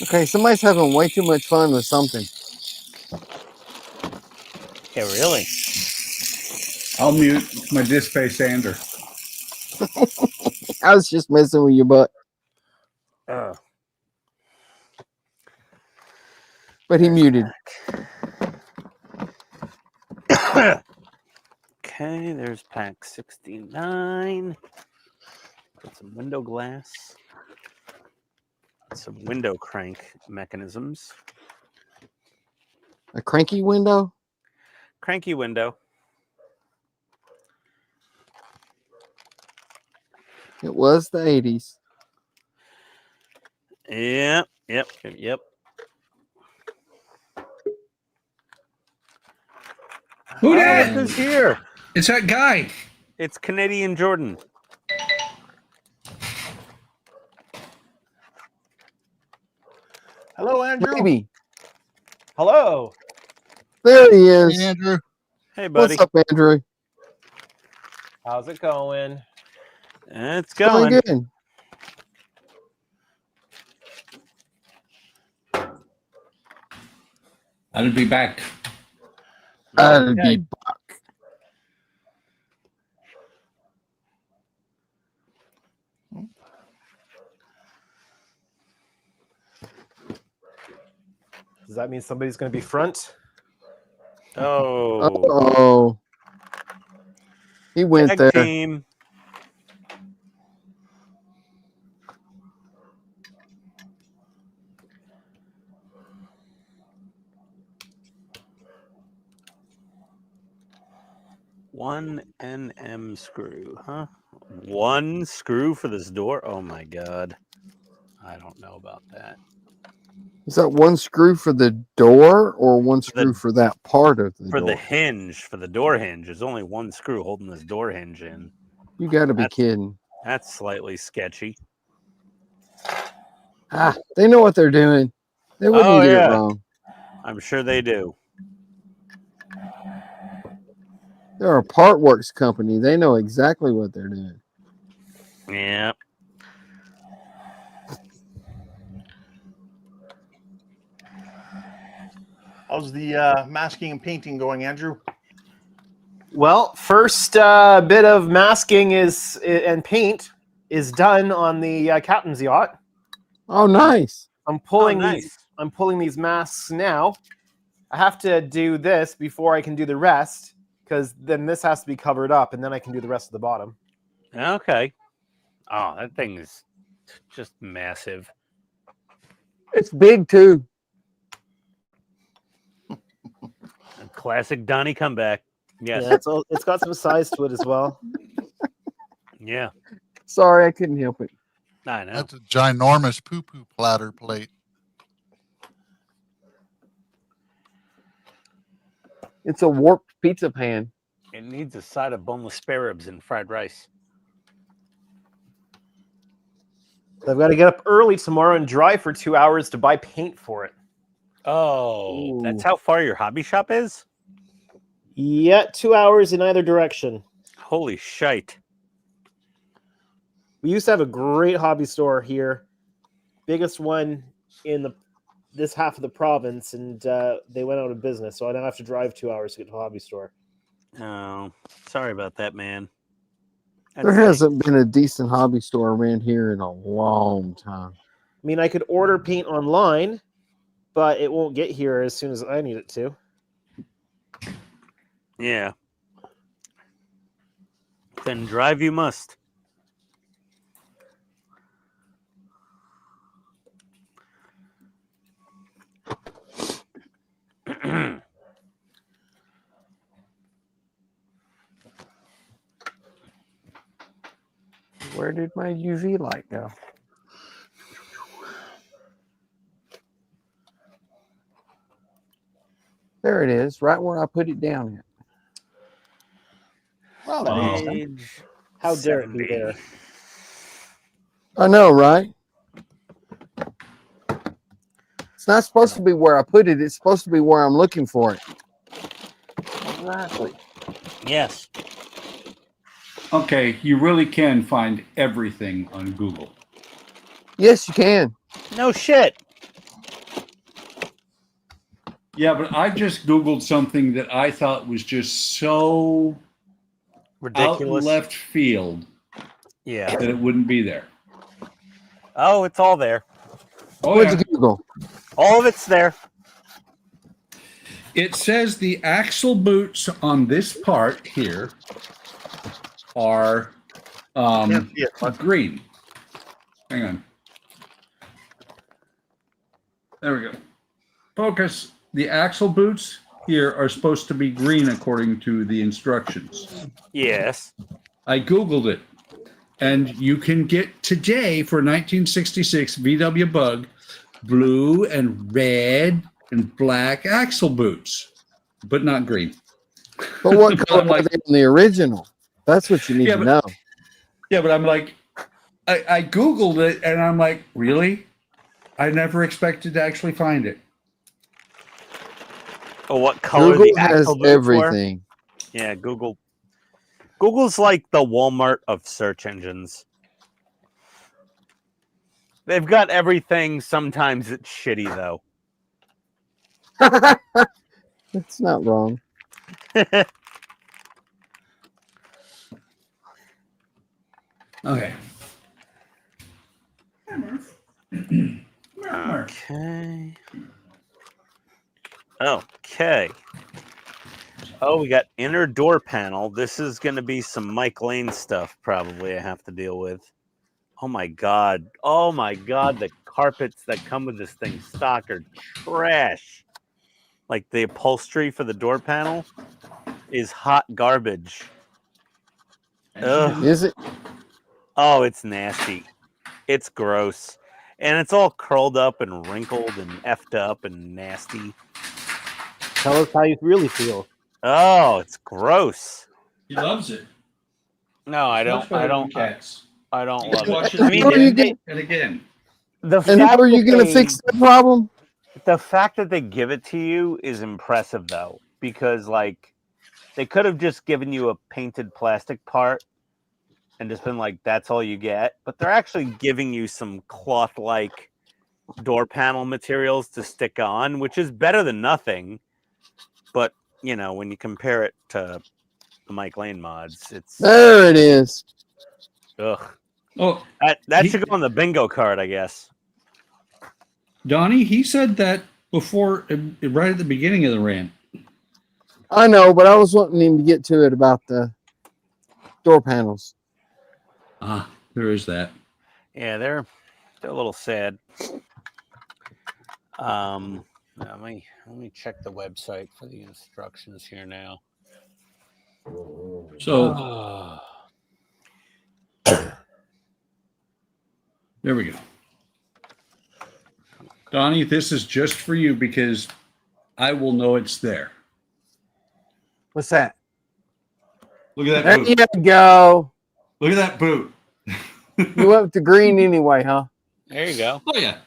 Okay, somebody's having way too much fun with something. Yeah, really? I'll mute my display sander. I was just messing with your butt. But he muted. Okay, there's pack 69. Got some window glass. Some window crank mechanisms. A cranky window? Cranky window. It was the 80s. Yep. Who Look dat? who's here. It's that guy. It's Canadian Jordan. Hello, Andrew. Maybe. Hello. There he is. Hey, Andrew. Hey, buddy. What's up, Andrew? How's it going? It's Going going. good. I'll be back. I'll Okay. be back. Does that mean somebody's going to be front? Oh. Uh-oh. He went Tag there. team. One NM screw, huh? One screw for this door? Oh my god. I don't know about that. Is that one screw for the door or one screw for that part of the For door? the hinge, for the door hinge, there's only one screw holding this door hinge in. You got to be That's- kidding. That's slightly sketchy. Ah, they know what they're doing. They wouldn't Oh, get yeah. it wrong. I'm sure they do. They're a part works company. They know exactly what they're doing. Yeah. How's the masking and painting going, Andrew? Well, first bit of masking and paint is done on the captain's yacht. Oh, nice. I'm pulling nice. these. I'm pulling these masks now. I have to do this before I can do the rest, because then this has to be covered up, and then I can do the rest of the bottom. Okay. Oh, that thing is just massive. It's big, too. A classic Donnie comeback. Yes. Yeah, it's got some size to it as well. Yeah. Sorry, I couldn't help it. I know. That's a ginormous poo-poo platter plate. It's a warped pizza pan. It needs a side of boneless spare ribs and fried rice. I've got to get up early tomorrow and drive for 2 hours to buy paint for it. Oh, that's Ooh. how far your hobby shop is? Yeah, 2 hours in either direction. Holy shite. We used to have a great hobby store here, biggest one in this half of the province, and they went out of business. So I now have to drive 2 hours to get to a hobby store. Oh, sorry about that, man. There hasn't been a decent hobby store around here in a long time. I mean, I could order paint online, but it won't get here as soon as I need it to. Yeah. Then drive you must. Where did my UV light go? There it is, right where I put it down at. Well, Page How dare it be 70. there? I know, right? It's not supposed to be where I put it. It's supposed to be where I'm looking for it. Exactly. Yes. Okay, you really can find everything on Google. Yes, you can. No shit. Yeah, but I just Googled something that I thought was just so out in Ridiculous. left field Yeah. that it wouldn't be there. Oh, it's all there. Oh, What'd yeah. you Google? All of it's there. It says the axle boots on this part here are green. Hang on. There we go. Focus. The axle boots here are supposed to be green according to the instructions. Yes. I Googled it. And you can get today for 1966 VW Bug blue and red and black axle boots, but not green. But what But color I'm are like- they in the original? That's what you need Yeah, to but- know. Yeah, but I'm like, I Googled it and I'm like, really? I never expected to actually find it. Oh, what color Google the has axle boots were? everything. Yeah, Google. Google's like the Walmart of search engines. They've got everything. Sometimes it's shitty though. That's not wrong. Okay. Okay. Okay. Oh, we got inner door panel. This is going to be some Mike Lane stuff, probably, I have to deal with. Oh my God. Oh my God. The carpets that come with this thing stock are trash. Like the upholstery for the door panel is hot garbage. Ugh. Is it? Oh, it's nasty. It's gross. And it's all curled up and wrinkled and effed up and nasty. Tell us how you really feel. Oh, it's gross. He loves it. No, I don't. Much better I than don't. cats. I don't You love watch it. it I mean, How are you they- and again. the And fact how are you that going to they- fix the problem? The fact that they give it to you is impressive, though, because like they could have just given you a painted plastic part and just been like, "That's all you get." But they're actually giving you some cloth-like door panel materials to stick on, which is better than nothing. But you know, when you compare it to the Mike Lane mods, it's There it is. ugh. Oh, That He- should go on the bingo card, I guess. Donnie, he said that before, right at the beginning of the rant. I know, but I was wanting him to get to it about the door panels. Ah, there is that. Yeah, they're a little sad. Let me check the website for the instructions here now. So there we go. Donnie, this is just for you because I will know it's there. What's that? Look at that There boot. you go. Look at that boot. You went with the green anyway, huh? There you go. Oh, yeah.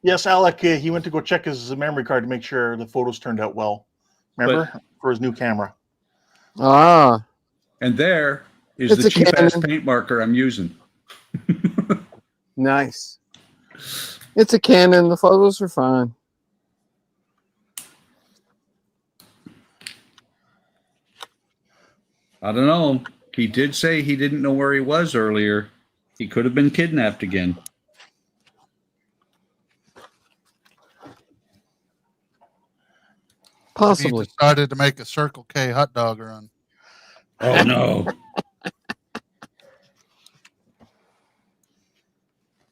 Yes, Alec, he went to go check his memory card to make sure the photos turned out well. Remember? For his new camera. Ah, And there is It's the a cheap-ass Canon. paint marker I'm using. nice. It's a Canon. The photos are fine. I don't know. He did say he didn't know where he was earlier. He could have been kidnapped again. He Possibly. decided to make a Circle K hot dog run. Oh, no.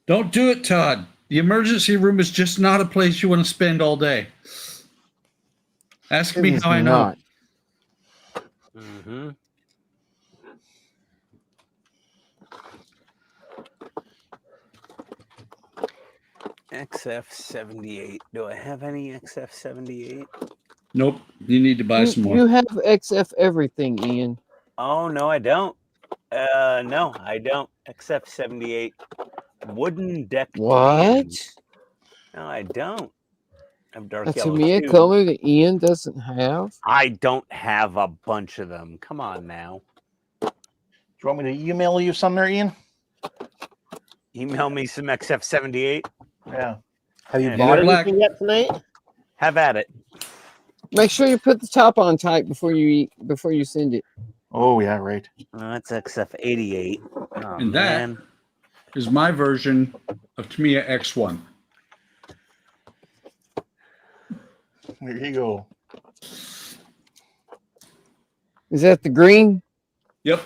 Don't do it, Todd. The emergency room is just not a place you want to spend all day. Ask It me is how I know. not. Mm-hmm. XF78. Do I have any XF78? Nope. You need to buy some more. You have XF everything, Ian. Oh no, I don't. No, I don't. XF78 wooden deck. What? tans. No, I don't. I'm dark That's a yellow. Mia too. color that Ian doesn't have. I don't have a bunch of them. Come on now. Do you want me to email you some there, Ian? Email me some XF78. Yeah. Have you Yeah. bought They're black. anything yet tonight? Have at it. Make sure you put the top on tight before you eat, before you send it. Oh, yeah, right. That's XF88. Oh, And that- man. Is my version of Tamiya X1. There you go. Is that the green? Yep.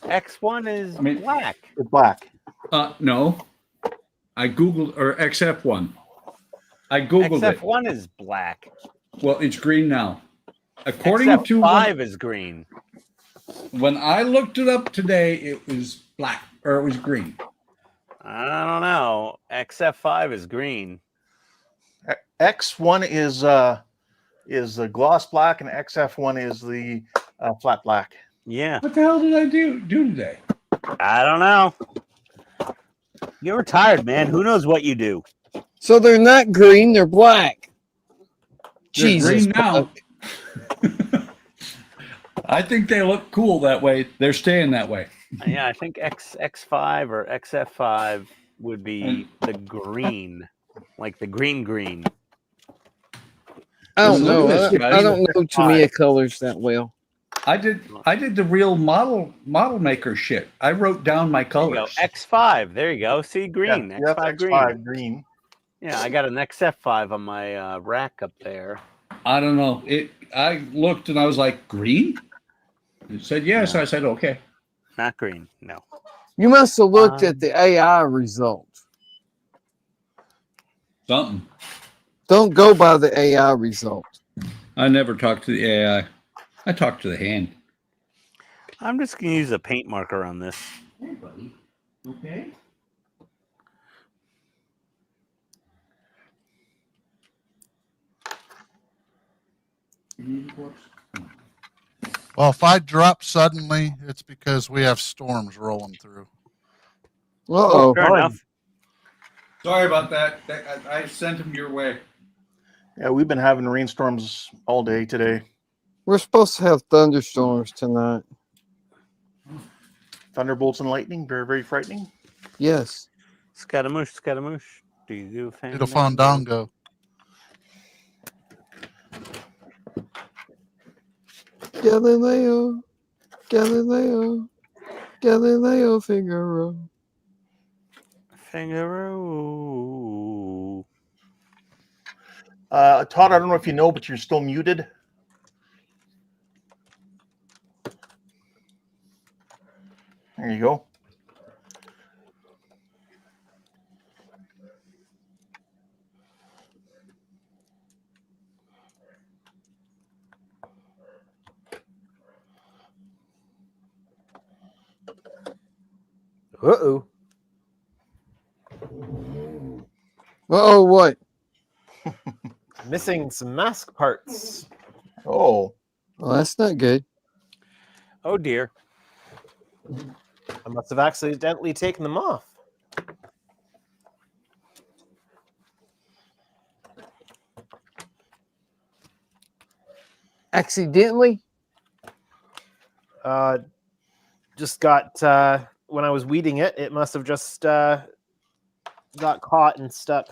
X1 is I mean- black. It's black. No. I Googled, or XF1. I Googled it. XF1 is black. Well, it's green now. According to XF5 is green. when I looked it up today, it was black, or it was green. I don't know. XF5 is green. X1 is the gloss black, and XF1 is the flat black. Yeah. What the hell did I do today? I don't know. You're retired, man. Who knows what you do? So they're not green, they're black. They're Jesus. green now. I think they look cool that way. They're staying that way. Yeah, I think X5 or XF5 would be the green, like the green. I don't Look know. at this, I don't know Tamiya colors that well. I did the real model maker shit. I wrote down my There you go. colors. X5. There you go. See, green. Yeah, X5 green. X5 green. Yeah, I got an XF5 on my rack up there. I don't know. I looked and I was like, green? It said yes. I said, okay. Not green. No. You must have looked at the AI result. Something. Don't go by the AI result. I never talked to the AI. I talked to the hand. I'm just going to use a paint marker on this. Hey, buddy. Okay. Well, if I drop suddenly, it's because we have storms rolling through. Uh-oh. Fair enough. Sorry about that. I sent him your way. Yeah, we've been having rainstorms all day today. We're supposed to have thunderstorms tonight. Thunderbolts and lightning, very, very frightening. Yes. Scaramouche, Scaramouche. Do you do Little fandango. Galileo, Galileo, Galileo Figaro. Figaro. Todd, I don't know if you know, but you're still muted. There you go. Uh-oh. Uh-oh, what? Missing some mask parts. Oh, Well, that's not good. Oh, dear. I must have accidentally taken them off. Accidentally? Just got, when I was weeding it, it must have just got caught and stuck.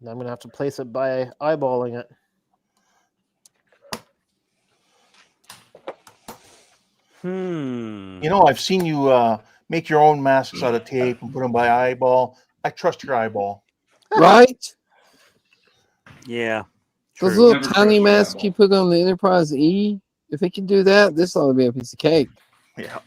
And I'm going to have to place it by eyeballing it. you know, I've seen you make your own masks out of tape and put them by eyeball. I trust your eyeball. Right? Yeah. Those True. little Never tiny trust masks that you put on the Enterprise E, if it can do that, this ought to be a piece of cake. Yeah.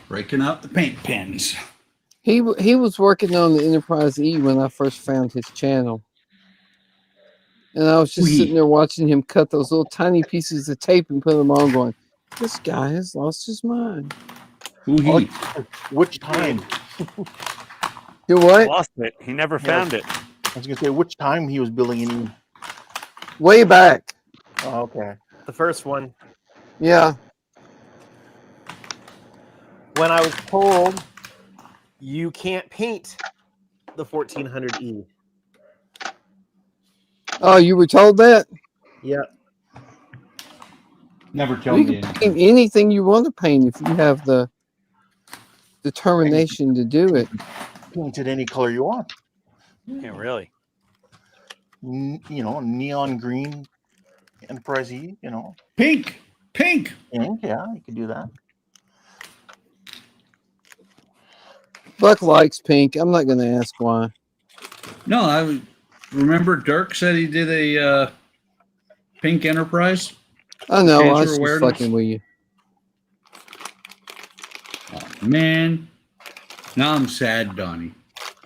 Breaking out the paint pens. He was working on the Enterprise E when I first found his channel. And I was just Wee. sitting there watching him cut those little tiny pieces of tape and put them on going, this guy has lost his mind. Who he? Which time? Do what? Lost it. He never found it. I was going to say, which time he was building any. Way back. Oh, okay. The first one, Yeah. when I was told you can't paint the 1400E. Oh, you were told that? Yeah. Never tell You me. can paint anything you want to paint if you have the determination to do it. Paint it any color you want. Yeah, really. you know, neon green Enterprise E, you know. Pink. Pink, yeah, you could do that. Buck likes pink. I'm not going to ask why. No, I remember Dirk said he did a pink Enterprise. I know. I Cancer was just awareness. fucking with you. Oh, man. Now I'm sad, Donnie.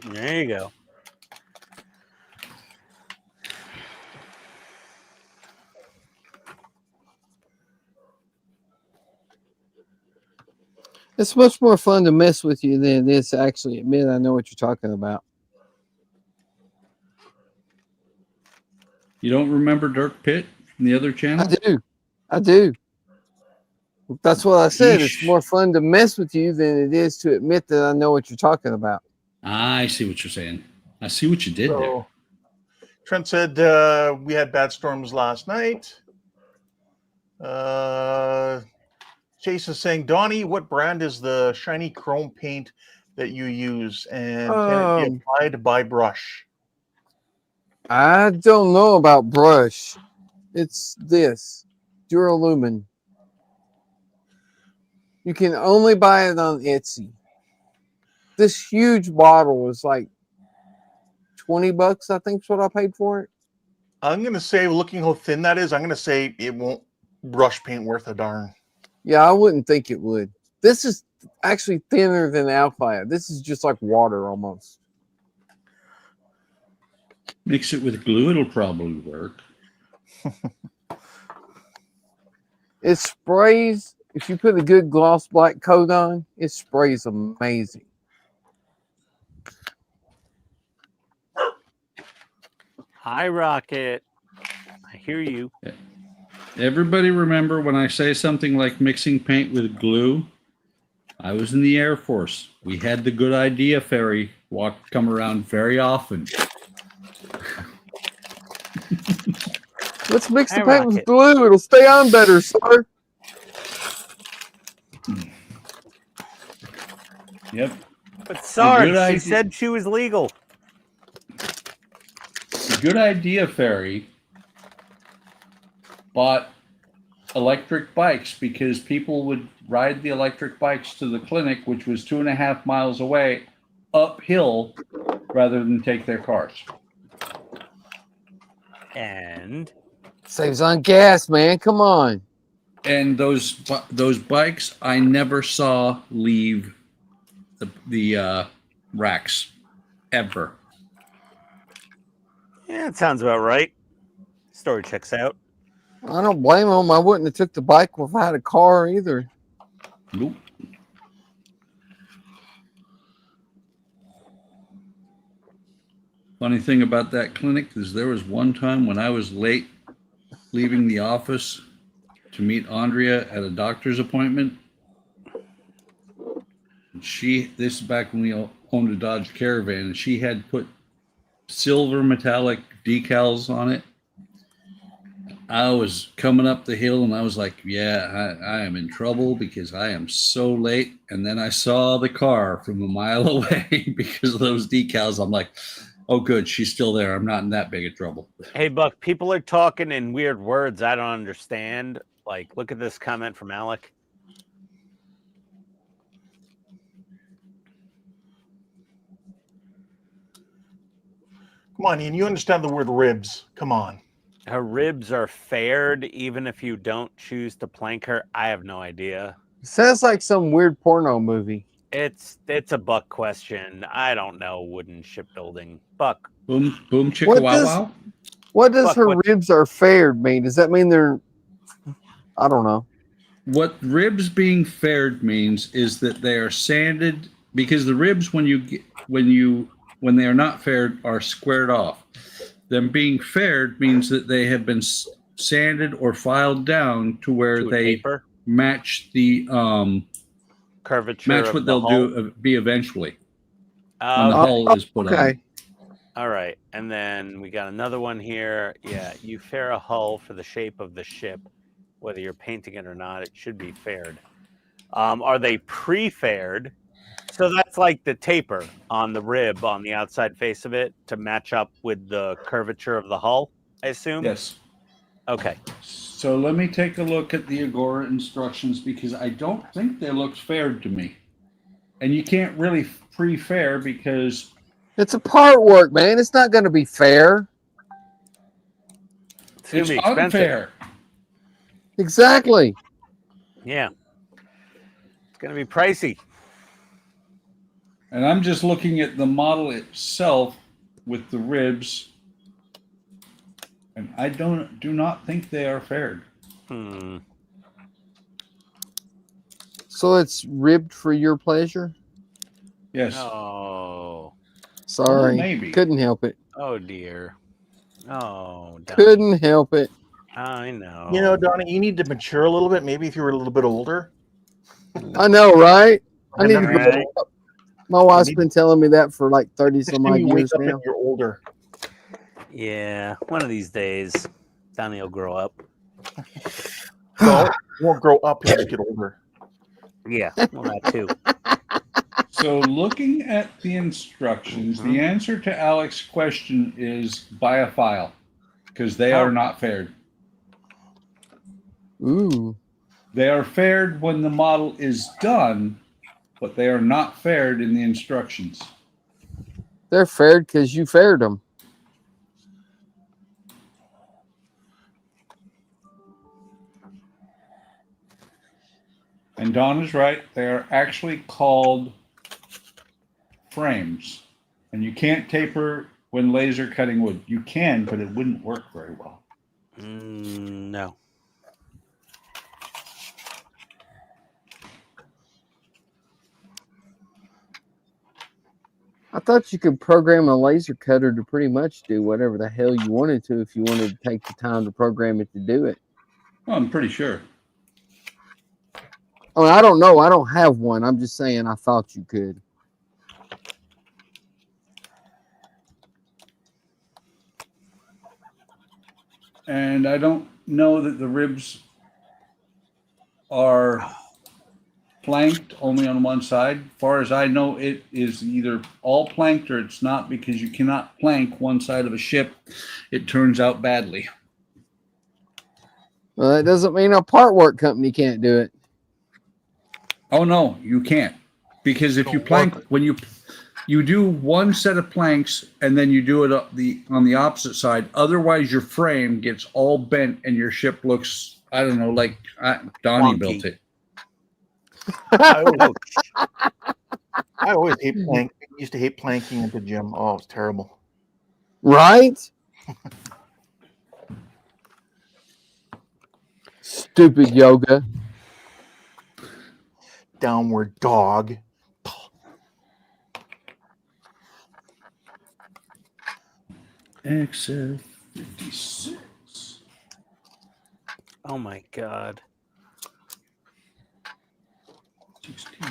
There you go. It's much more fun to mess with you than it is to actually admit I know what you're talking about. You don't remember Dirk Pitt from the other channel? I do. That's what I said. It's Yeesh. more fun to mess with you than it is to admit that I know what you're talking about. I see what you're saying. I see what you did there. So, Trent said we had bad storms last night. Chase is saying, Donnie, what brand is the shiny chrome paint that you use? And can it be applied by brush? I don't know about brush. It's this Duralumin. You can only buy it on Etsy. This huge bottle is like $20, I think is what I paid for it. I'm going to say, looking how thin that is, I'm going to say it won't brush paint worth a darn. Yeah, I wouldn't think it would. This is actually thinner than Alpha. This is just like water almost. Mix it with glue, it'll probably work. It sprays. If you put a good gloss black coat on, it sprays amazing. Hi, Rocket. I hear you. Everybody remember when I say something like mixing paint with glue? I was in the Air Force. We had the good idea ferry come around very often. Let's mix the Hi, paint with Rocket. glue. It'll stay on better, sir. Yep. But Sarge, good she idea. said she was legal. The good idea ferry bought electric bikes because people would ride the electric bikes to the clinic, which was 2.5 miles away, uphill, rather than take their cars. And Saves on gas, man. Come on. And those bikes, I never saw leave the racks ever. yeah, it sounds about right. Story checks out. I don't blame them. I wouldn't have took the bike if I had a car either. Nope. Funny thing about that clinic is there was one time when I was late leaving the office to meet Andrea at a doctor's appointment. This is back when we owned a Dodge Caravan, and she had put silver metallic decals on it. I was coming up the hill and I was like, yeah, I am in trouble because I am so late. And then I saw the car from a mile away because of those decals. I'm like, oh, good. She's still there. I'm not in that big of trouble. Hey, Buck, people are talking in weird words I don't understand. Like, look at this comment from Alec. Come on, Ian, you understand the word ribs. Come on. Her ribs are fared even if you don't choose to plank her. I have no idea. Sounds like some weird porno movie. It's a Buck question. I don't know wooden shipbuilding. Buck. Boom, boom, chicka, wow, wow. What does Buck, her what- ribs are fared mean? Does that mean they're... I don't know. What ribs being fared means is that they are sanded, because the ribs when they are not fared are squared off. Them being fared means that they have been sanded or filed down to where they taper? match the Curvature match of what the they'll hull? be eventually when the hull is put on. All right. And then we got another one here. Yeah, you fare a hull for the shape of the ship. Whether you're painting it or not, it should be fared. Are they pre-fared? So that's like the taper on the rib on the outside face of it to match up with the curvature of the hull, I assume? Yes. Okay. So let me take a look at the Agora instructions because I don't think they looked fair to me. And you can't really pre-fair because It's a part work, man. It's not going to be fair. It's going it's to be expensive. unfair. Exactly. Yeah. It's going to be pricey. And I'm just looking at the model itself with the ribs, and I do not think they are faired. Hmm. So it's ribbed for your pleasure? Yes. Oh. Sorry. Maybe. Couldn't help it. Oh, dear. Oh, Donnie. Couldn't help it. I know. You know, Donnie, you need to mature a little bit. Maybe if you were a little bit older. I know, right? I need to Remember, grow Right. up. My wife's Maybe- been telling me that for like 30 next some time odd you wake years up now. and you're older. Yeah. One of these days, Donnie will grow up. No, you won't grow up, you'll just get older. Yeah. Well, that too. So looking at the instructions, the answer to Alex's question is buy a file because they are not faired. Ooh. They are faired when the model is done, but they are not faired in the instructions. They're faired because you faired them. And Don is right. They are actually called frames. And you can't taper when laser cutting wood. You can, but it wouldn't work very well. No. I thought you could program a laser cutter to pretty much do whatever the hell you wanted to if you wanted to take the time to program it to do it. Well, I'm pretty sure. Oh, I don't know. I don't have one. I'm just saying I thought you could. And I don't know that the ribs are planked only on one side. As far as I know, it is either all planked or it's not because you cannot plank one side of a ship. It turns out badly. Well, that doesn't mean a part work company can't do it. Oh no, you can't. Because if you plank when you do one set of planks and then you do it on the opposite side, otherwise your frame gets all bent and your ship looks, I don't know, like Donnie Wonky. built it. I always used to hate planking at the gym. Oh, it's terrible. Right? Stupid yoga. Downward dog. XF56. Oh, my God. 16.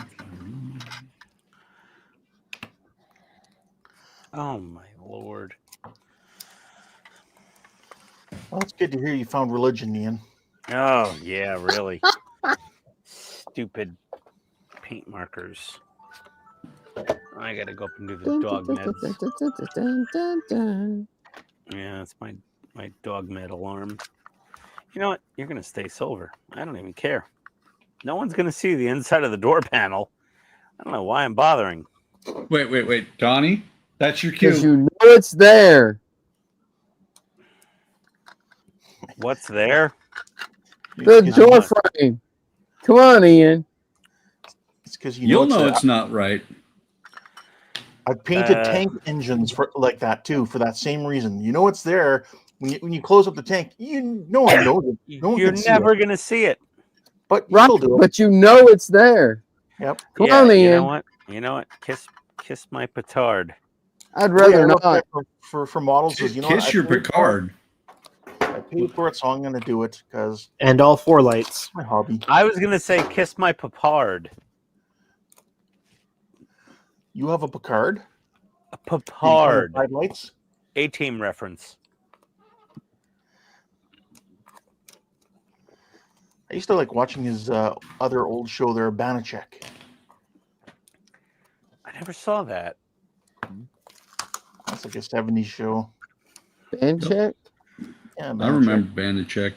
Oh, my Lord. Well, it's good to hear you found religion, Ian. Oh, yeah, really. Stupid paint markers. I gotta go up and do the dog meds. Yeah, that's my dog med alarm. You know what? You're gonna stay silver. I don't even care. No one's gonna see the inside of the door panel. I don't know why I'm bothering. Wait. Donnie, that's your Because cue. you know it's there. What's there? The It's door frame. Come on, Ian. because You'll know there. it's not right. I painted tank engines for like that too, for that same reason. You know it's there when you close up the tank. No one knows it. No one You're can see never it, gonna see it. but you Right, still do it. but you know it's there. Yep. Come Yeah, on, you Ian. know what? You know what? Kiss my petard. I'd Yeah, rather I looked not. at for models. Kiss, You know, what? kiss your Picard. I paid for it, so I'm going to do it because And all four lights. it's my hobby. I was gonna say kiss my papard. You have a Picard? A papard. 5 lights? A-team reference. I used to like watching his other old show there, Banachek. never saw that. That's like a 70s show. Band check? Yeah, I remember Banachek.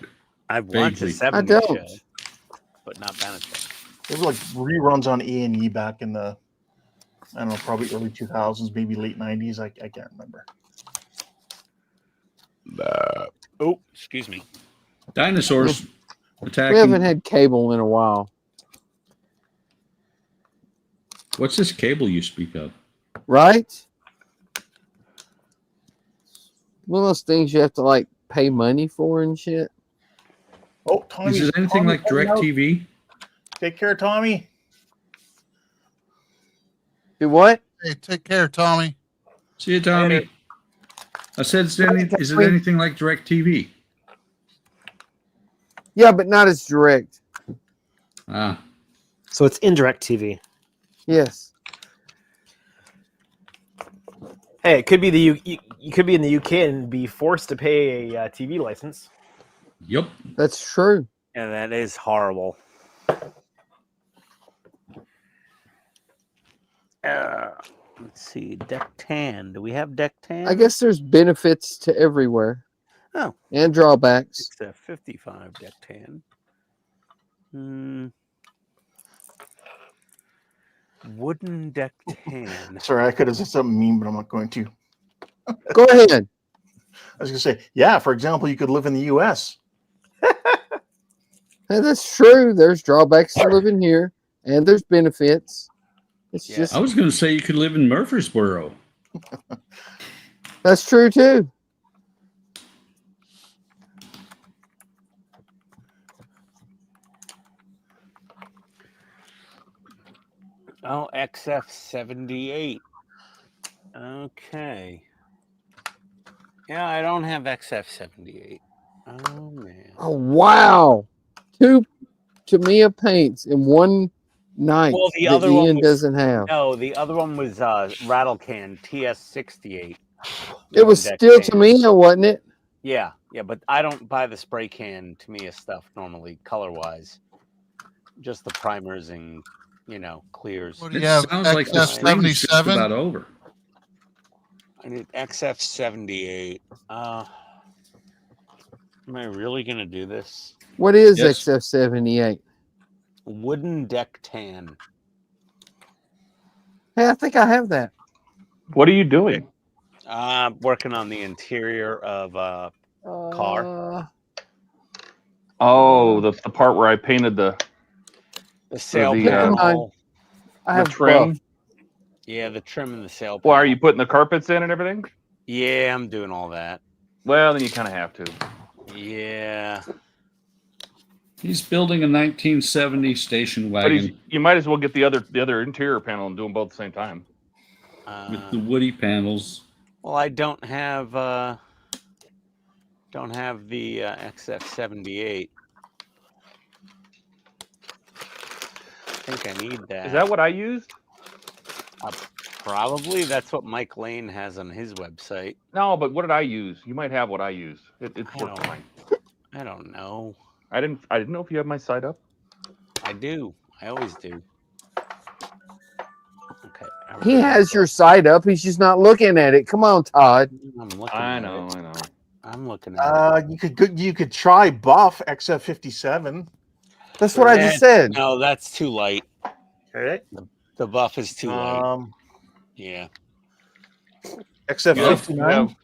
I've watched a Vaguely. I 70s don't. show, but not Banachek. It was like reruns on A&E back in the, I don't know, probably early 2000s, maybe late 90s. I can't remember. Oh, excuse me. Dinosaurs We attacking. haven't had cable in a while. What's this cable you speak of? Right? One of those things you have to like pay money for and shit. Oh, Tommy. Is it anything like DirecTV? Take care, Tommy. Do what? Hey, take care, Tommy. See you, Tommy. Later. I said, is it anything like DirecTV? Yeah, but not as direct. Ah, So it's indirect TV. Yes. Hey, it could be you could be in the UK and be forced to pay a TV license. yep. That's true. Yeah, that is horrible. Let's see. Deck tan. Do we have deck tan? I guess there's benefits to everywhere. Oh. And drawbacks. It's a 55 deck tan. Wooden deck tan. Sorry, I could have said something mean, but I'm not going to. Go ahead. I was going to say, yeah, for example, you could live in the U.S. Hey, that's true. There's drawbacks to living here, and there's benefits. It's Yeah. just I was going to say you could live in Murfreesboro. that's true too. Oh, XF78. Okay. Yeah, I don't have XF78. Oh, man. Oh wow. 2 Tamiya paints in one night Well, the that other one Ian was- doesn't have. No, the other one was Rattlecan TS68. It was Deck still tan. Tamiya, wasn't it? Yeah, but I don't buy the spray can Tamiya stuff normally, color-wise. Just the primers and, clears. What do It you have? sounds like the spring is just XF77? about over. I need XF78. Am I really going to do this? What is Yes. XF78? Wooden deck tan. Hey, I think I have that. What are you doing? Working on the interior of Car. Oh, the part where I painted the sail the, panel. I have trim. buff. Yeah, the trim and the sail panel. Well, are you putting the carpets in and everything? Yeah, I'm doing all that. Well, then you kind of have to. Yeah. He's building a 1970 station But wagon you might as well get the other interior panel and do them both at the same time. with the woody panels. Well, I don't have the XF78. I think I need that. Is that what I used? Probably. That's what Mike Lane has on his website. No, but what did I use? You might have what I used. It's I worked don't- fine. I don't know. I didn't know if you have my site up. I do. I always do. Okay. He has your site up. He's just not looking at it. Come on, Todd. I'm looking I at know. it. I'm looking at it. You could try Buff XF57. That's what I just said. No, that's too light. Okay. The buff is too light. Yeah. XF59.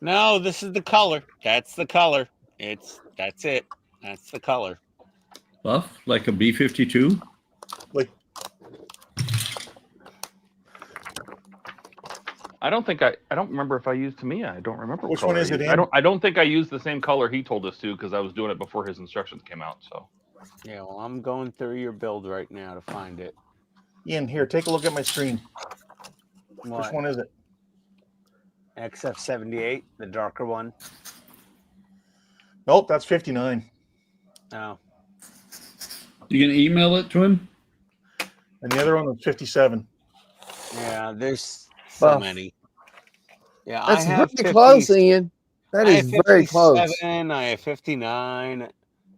No, this is the color. That's the color. That's it. That's the color. Buff, like a B-52? Like, I don't remember if I used Tamiya. I don't remember Which what one color is I it used. in? I don't think I used the same color he told us to because I was doing it before his instructions came out. So Yeah, well, I'm going through your build right now to find it. Ian, here, take a look at my screen. Which What? one is it? XF78, the darker one. Nope, that's 59. Oh. You gonna email it to him? And the other one was 57. Yeah, there's so Buff. many. Yeah, That's I have very close, Ian. That I is have very close. 57, I have 59,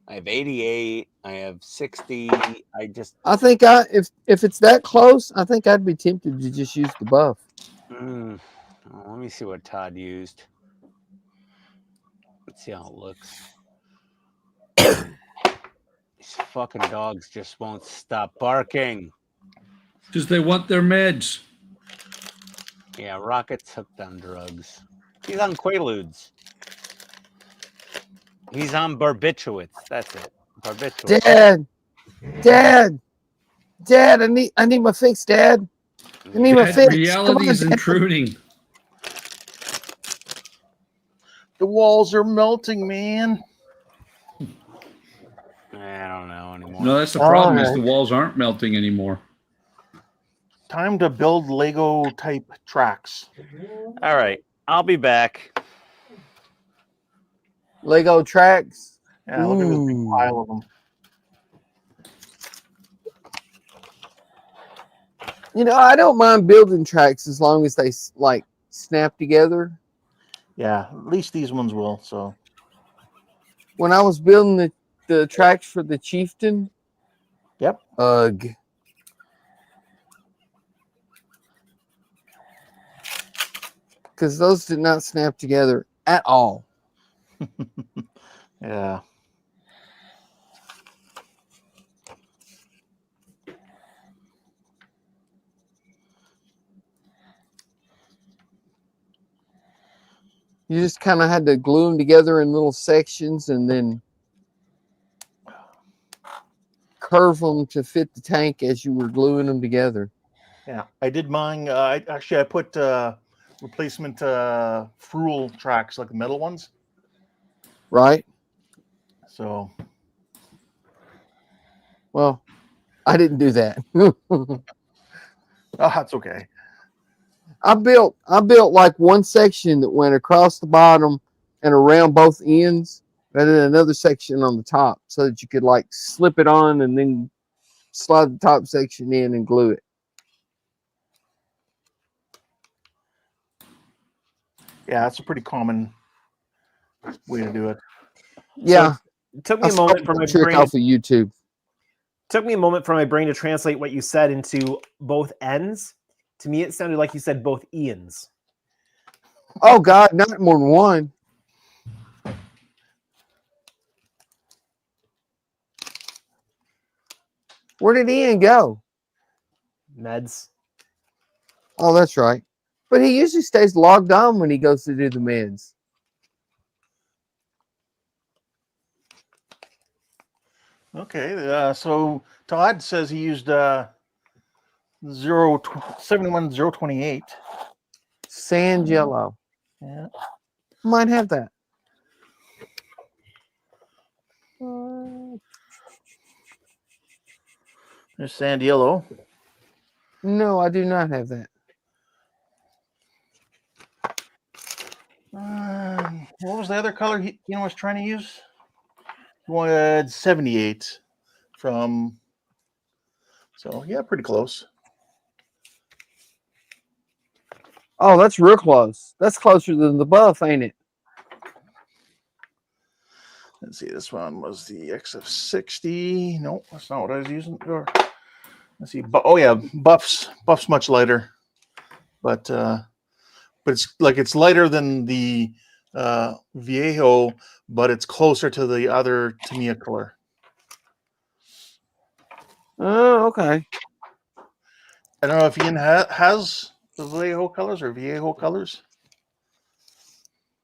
I have 88, I have 60. I just I think if it's that close, I think I'd be tempted to just use the buff. oh, let me see what Todd used. Let's see how it looks. These fucking dogs just won't stop barking. Because they want their meds. Yeah, Rocket's hooked on drugs. He's on Quaaludes. He's on barbiturates. That's it. Barbiturates. Dad, I need my fix, Dad. I need my Dad, fix. reality is intruding. The walls are melting, man. I don't know anymore. No, that's the problem. Is Alright. the walls aren't melting anymore. Time to build Lego type tracks. All right, I'll be back. Lego tracks. Yeah, look at this big Ooh. pile of them. You know, I don't mind building tracks as long as they like snap together. Yeah, at least these ones will. So When I was building the tracks for the Chieftain, yep. Ugh. Because those did not snap together at all. Yeah. You just kind of had to glue them together in little sections and then curve them to fit the tank as you were gluing them together. Yeah, I did mine. I put replacement Fruel tracks, like the metal ones. Right? So, well, I didn't do that. oh, that's okay. I built like one section that went across the bottom and around both ends, and then another section on the top, so that you could like slip it on and then slide the top section in and glue it. Yeah, that's a pretty common way to do it. Yeah, It took me a moment for my trick brain. off of YouTube. Took me a moment for my brain to translate what you said into both ends. To me, it sounded like you said both Ians. Oh God, not more than one. Where did Ian go? Meds. Oh, that's right. But he usually stays logged on when he goes to do the meds. Okay, so Todd says he used 71028. Sand yellow. Yeah. Might have that. There's sand yellow. No, I do not have that. What was the other color he was trying to use? He wanted 78 from. So yeah, pretty close. Oh, that's real close. That's closer than the buff, ain't it? Let's see. This one was the XF60. No, that's not what I was using. Or, let's see. Oh yeah, Buff's much lighter, but it's lighter than the Viejo, but it's closer to the other Tamiya color. Oh, okay. I don't know if Ian has the Viejo colors.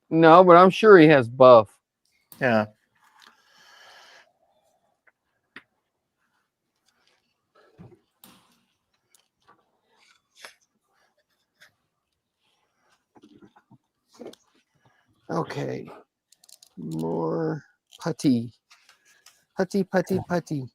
No, but I'm sure he has buff. Yeah. Okay. More putty. Putty, putty, putty.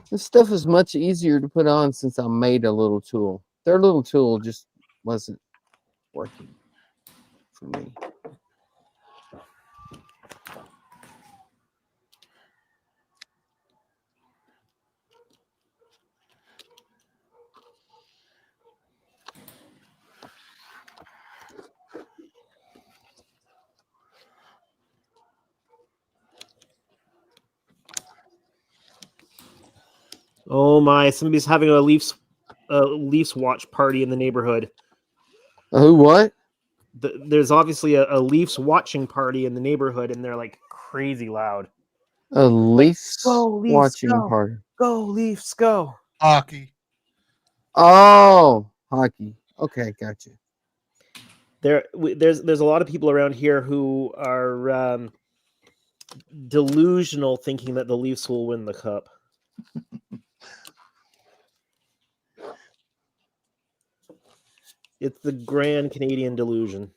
This stuff is much easier to put on since I made a little tool. Their little tool just wasn't working for me. Oh my! Somebody's having a Leafs watch party in the neighborhood. Who? What? There's obviously a Leafs watching party in the neighborhood, and they're like crazy loud. A Leafs Go, Leafs, watching go. party. Go Leafs, go! Hockey. Oh, hockey. Okay, gotcha. There's a lot of people around here who are delusional, thinking that the Leafs will win the cup. It's the grand Canadian delusion.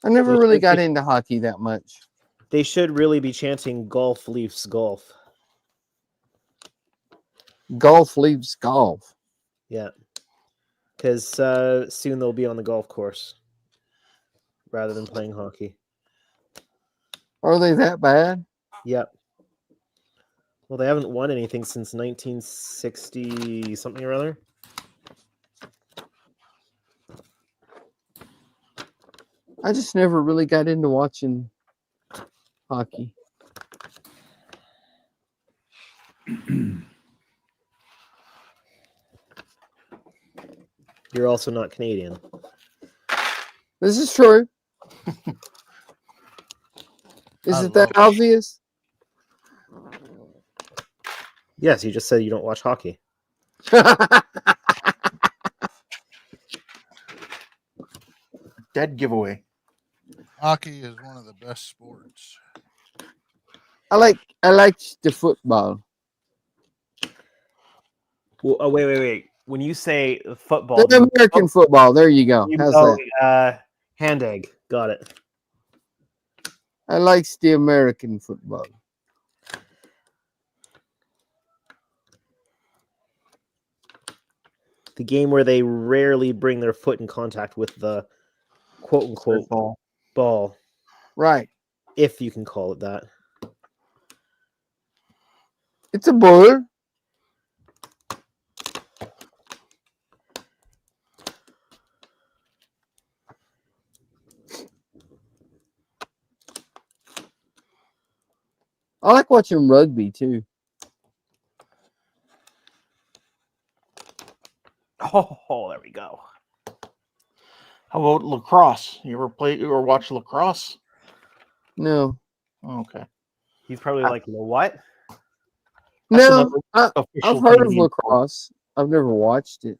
I never They really should got be- into hockey that much. They should really be chanting "Golf, Leafs, golf." Golf leaves golf. Yeah, because soon they'll be on the golf course rather than playing hockey. Are they that bad? Yep. Well, they haven't won anything since 1960 something or other. I just never really got into watching hockey. You're also not Canadian. This is true. Is I it that love- obvious? Yes, you just said you don't watch hockey. Dead giveaway. Hockey is one of the best sports. I like the football. Well, oh, wait. When you say football, The American football. There you go. you How's know, that? hand egg. Got it. I like the American football. The game where they rarely bring their foot in contact with the quote unquote ball, Right. if you can call it that. It's a ball. I like watching rugby too. Oh, there we go. How about lacrosse? You ever play or watch lacrosse? No. Okay. He's probably like, you know what? That's No, another I've official heard of Canadian lacrosse. I've never watched it.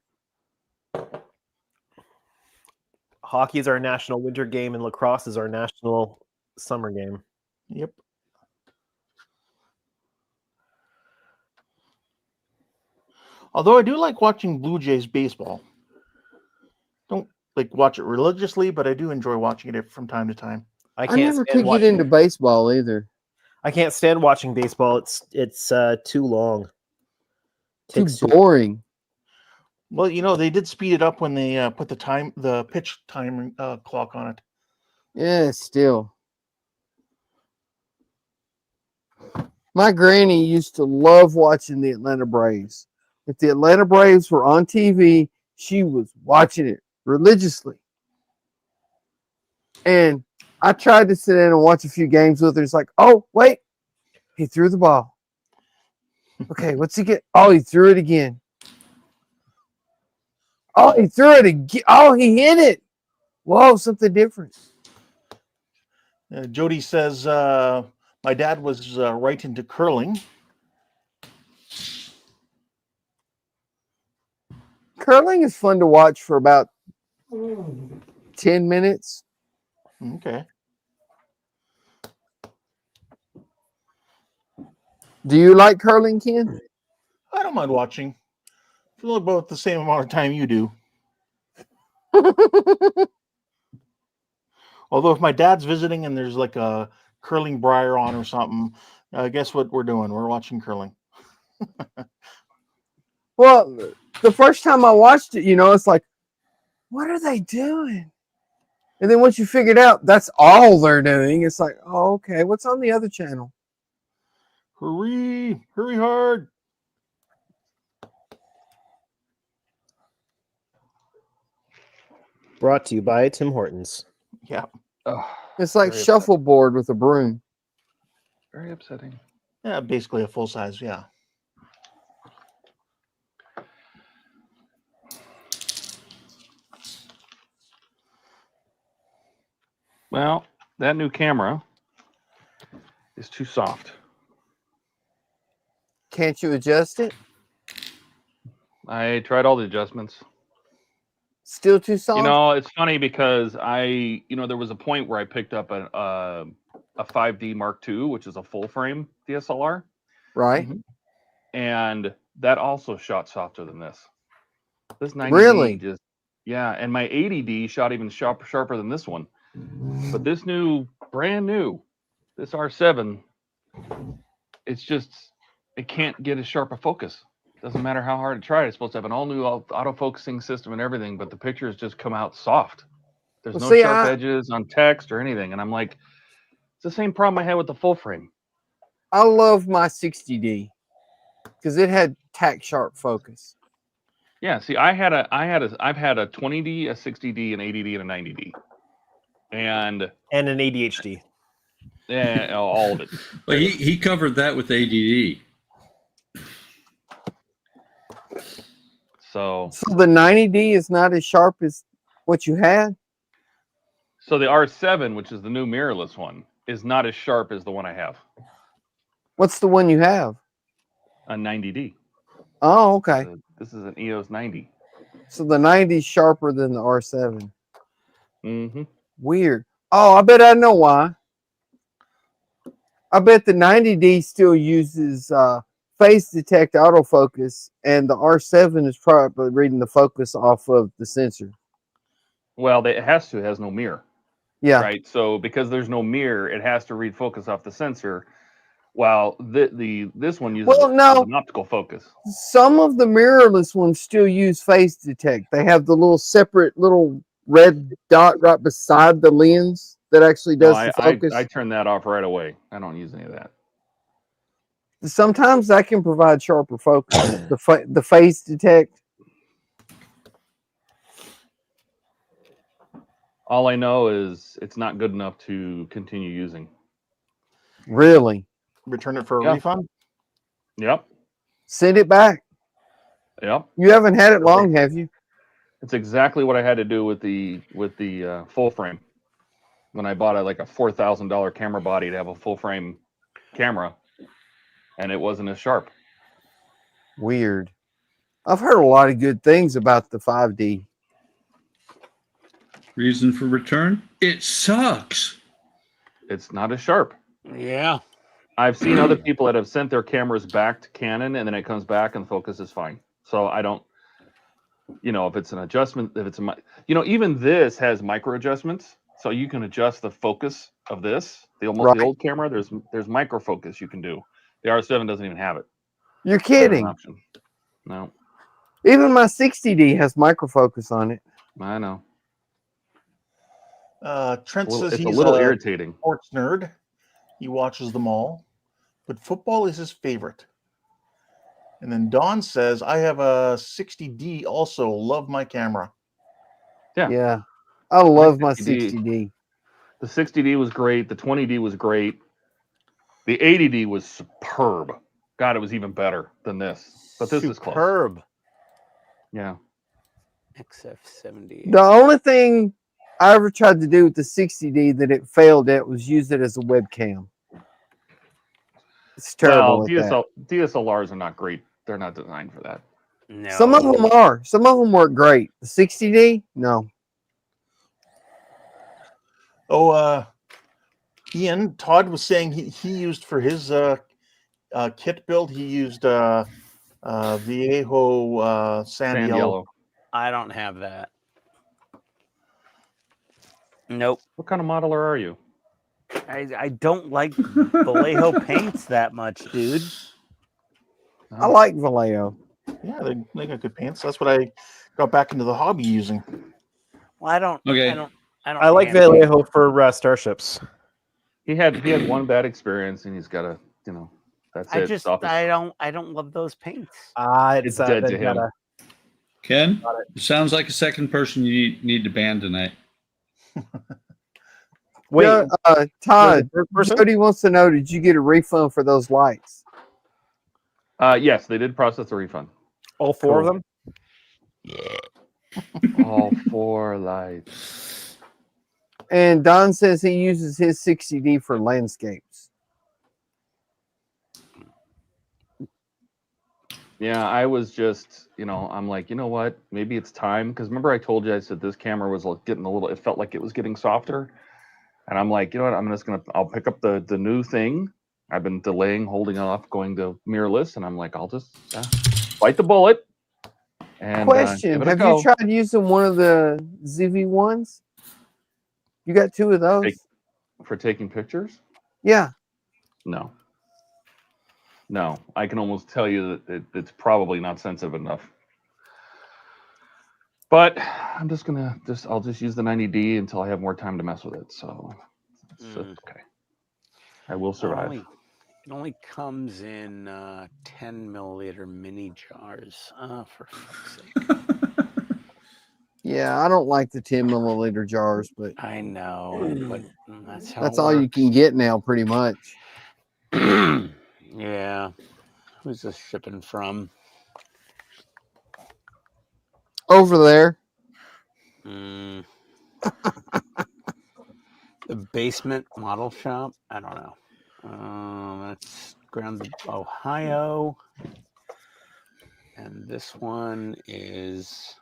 Hockey is our national winter game, and lacrosse is our national summer game. Yep. Although I do like watching Blue Jays baseball. Don't like watch it religiously, but I do enjoy watching it from time to time. I never could get into baseball either. I can't stand watching baseball. It's too long. Too boring. Well, you know, they did speed it up when they put the pitch time clock on it. Yeah, still. My granny used to love watching the Atlanta Braves. If the Atlanta Braves were on TV, she was watching it religiously. And I tried to sit in and watch a few games with her. It's like, oh, wait, he threw the ball. Okay, what's he get? Oh, he threw it again. Oh, he threw it again. Oh, he hit it. Whoa, something different. Jody says, my dad was right into curling. Curling is fun to watch for about 10 minutes. Okay. Do you like curling, Ken? I don't mind watching. For about the same amount of time you do. Although if my dad's visiting and there's like a curling briar on or something, guess what we're doing? We're watching curling. Well, the first time I watched it, it's like, what are they doing? And then once you figured out that's all they're doing, it's like, oh, okay, what's on the other channel? Hurry hard. Brought to you by Tim Hortons. Yeah. Ugh, It's like very upsetting. shuffleboard with a broom. Very upsetting. Yeah, basically a full size. Yeah. Well, that new camera is too soft. Can't you adjust it? I tried all the adjustments. Still too soft? You know, it's funny because there was a point where I picked up a 5D Mark II, which is a full frame DSLR, right. and that also shot softer than this. This 90D Really? just, yeah, and my 80D shot even sharper than this one. But this brand new, this R7, it's just, it can't get as sharp a focus. Doesn't matter how hard I try. It's supposed to have an all-new auto-focusing system and everything, but the pictures just come out soft. There's no sharp edges on text or anything. And I'm like, it's the same problem I had with the full frame. I love my 60D because it had tack sharp focus. Yeah, see, I've had a 20D, a 60D, an 80D, and a 90D. And an ADHD. Yeah, all of it. But he covered that with ADD. So the 90D is not as sharp as what you had? So the R7, which is the new mirrorless one, is not as sharp as the one I have. What's the one you have? A 90D. Oh, okay. This is an EOS 90. So the 90 is sharper than the R7. Mm-hmm. Weird. Oh, I bet I know why. I bet the 90D still uses face detect autofocus, and the R7 is probably reading the focus off of the sensor. Well, it has to. It has no mirror. Yeah. Right. So because there's no mirror, it has to read focus off the sensor. While this one uses an optical focus. Some of the mirrorless ones still use face detect. They have the little separate little red dot right beside the lens that actually does the focus. I turn that off right away. I don't use any of that. Sometimes that can provide sharper focus. the face detect. All I know is it's not good enough to continue using. Really? Return it for a refund? Yep. Send it back. Yep. You haven't had it long, have you? It's exactly what I had to do with the full frame. When I bought a $4,000 camera body to have a full frame camera, and it wasn't as sharp. Weird. I've heard a lot of good things about the 5D. Reason for return? It sucks. It's not as sharp. Yeah. I've seen other people that have sent their cameras back to Canon, and then it comes back and focus is fine. So I don't, if it's an adjustment, if it's even this has micro adjustments, so you can adjust the focus of this. The old camera, there's micro focus you can do. The R7 doesn't even have it. You're kidding? Option. No. Even my 60D has micro focus on it. I know. Trent says it's he's a little irritating. Sports nerd. He watches them all, but football is his favorite. And then Don says, I have a 60D also. Love my camera. Yeah. I love my 60D. The 60D was great. The 20D was great. The 80D was superb. God, it was even better than this. But this is close. Superb. Yeah. XF70. The only thing I ever tried to do with the 60D that it failed at was use it as a webcam. It's terrible. Well, DSLRs are not great. They're not designed for that. No. Some of them are. Some of them work great. The 60D, no. Oh, Ian, Todd was saying he used for his kit build, he used Viejo sand yellow. I don't have that. Nope. What kind of modeler are you? I don't like Vallejo paints that much, dude. I like Vallejo. Yeah, they got good paints. That's what I got back into the hobby using. Well, I don't. Okay. I like Vallejo for Starships. He had one bad experience, and he's got to, that's it. I don't love those paints. It's dead to him. Ken, it sounds like a second person you need to ban tonight. Wait, Yeah, Todd, third person? Jody wants to know, did you get a refund for those lights? Yes, they did process the refund. All four of Cool. them? All 4 lights. And Don says he uses his 60D for landscapes. Yeah, I was just, I'm like, you know what? Maybe it's time. Because remember I told you, I said this camera was getting a little, it felt like it was getting softer. And I'm like, you know what? I'll pick up the new thing. I've been delaying, holding off, going to mirrorless. And I'm like, I'll just bite the bullet. And Question, give it a have go. you tried using one of the ZV ones? You got 2 of those? For taking pictures? Yeah. No. No, I can almost tell you that it's probably not sensitive enough. But I'm just gonna I'll just use the 90D until I have more time to mess with it. So it's okay. I will survive. It only comes in 10 milliliter mini jars. For fuck's sake. Yeah, I don't like the 10 milliliter jars, but I know, but that's all you can get now, pretty much. Yeah. Who's this shipping from? Over there. The basement model shop? I don't know. That's Ground Ohio. And this one is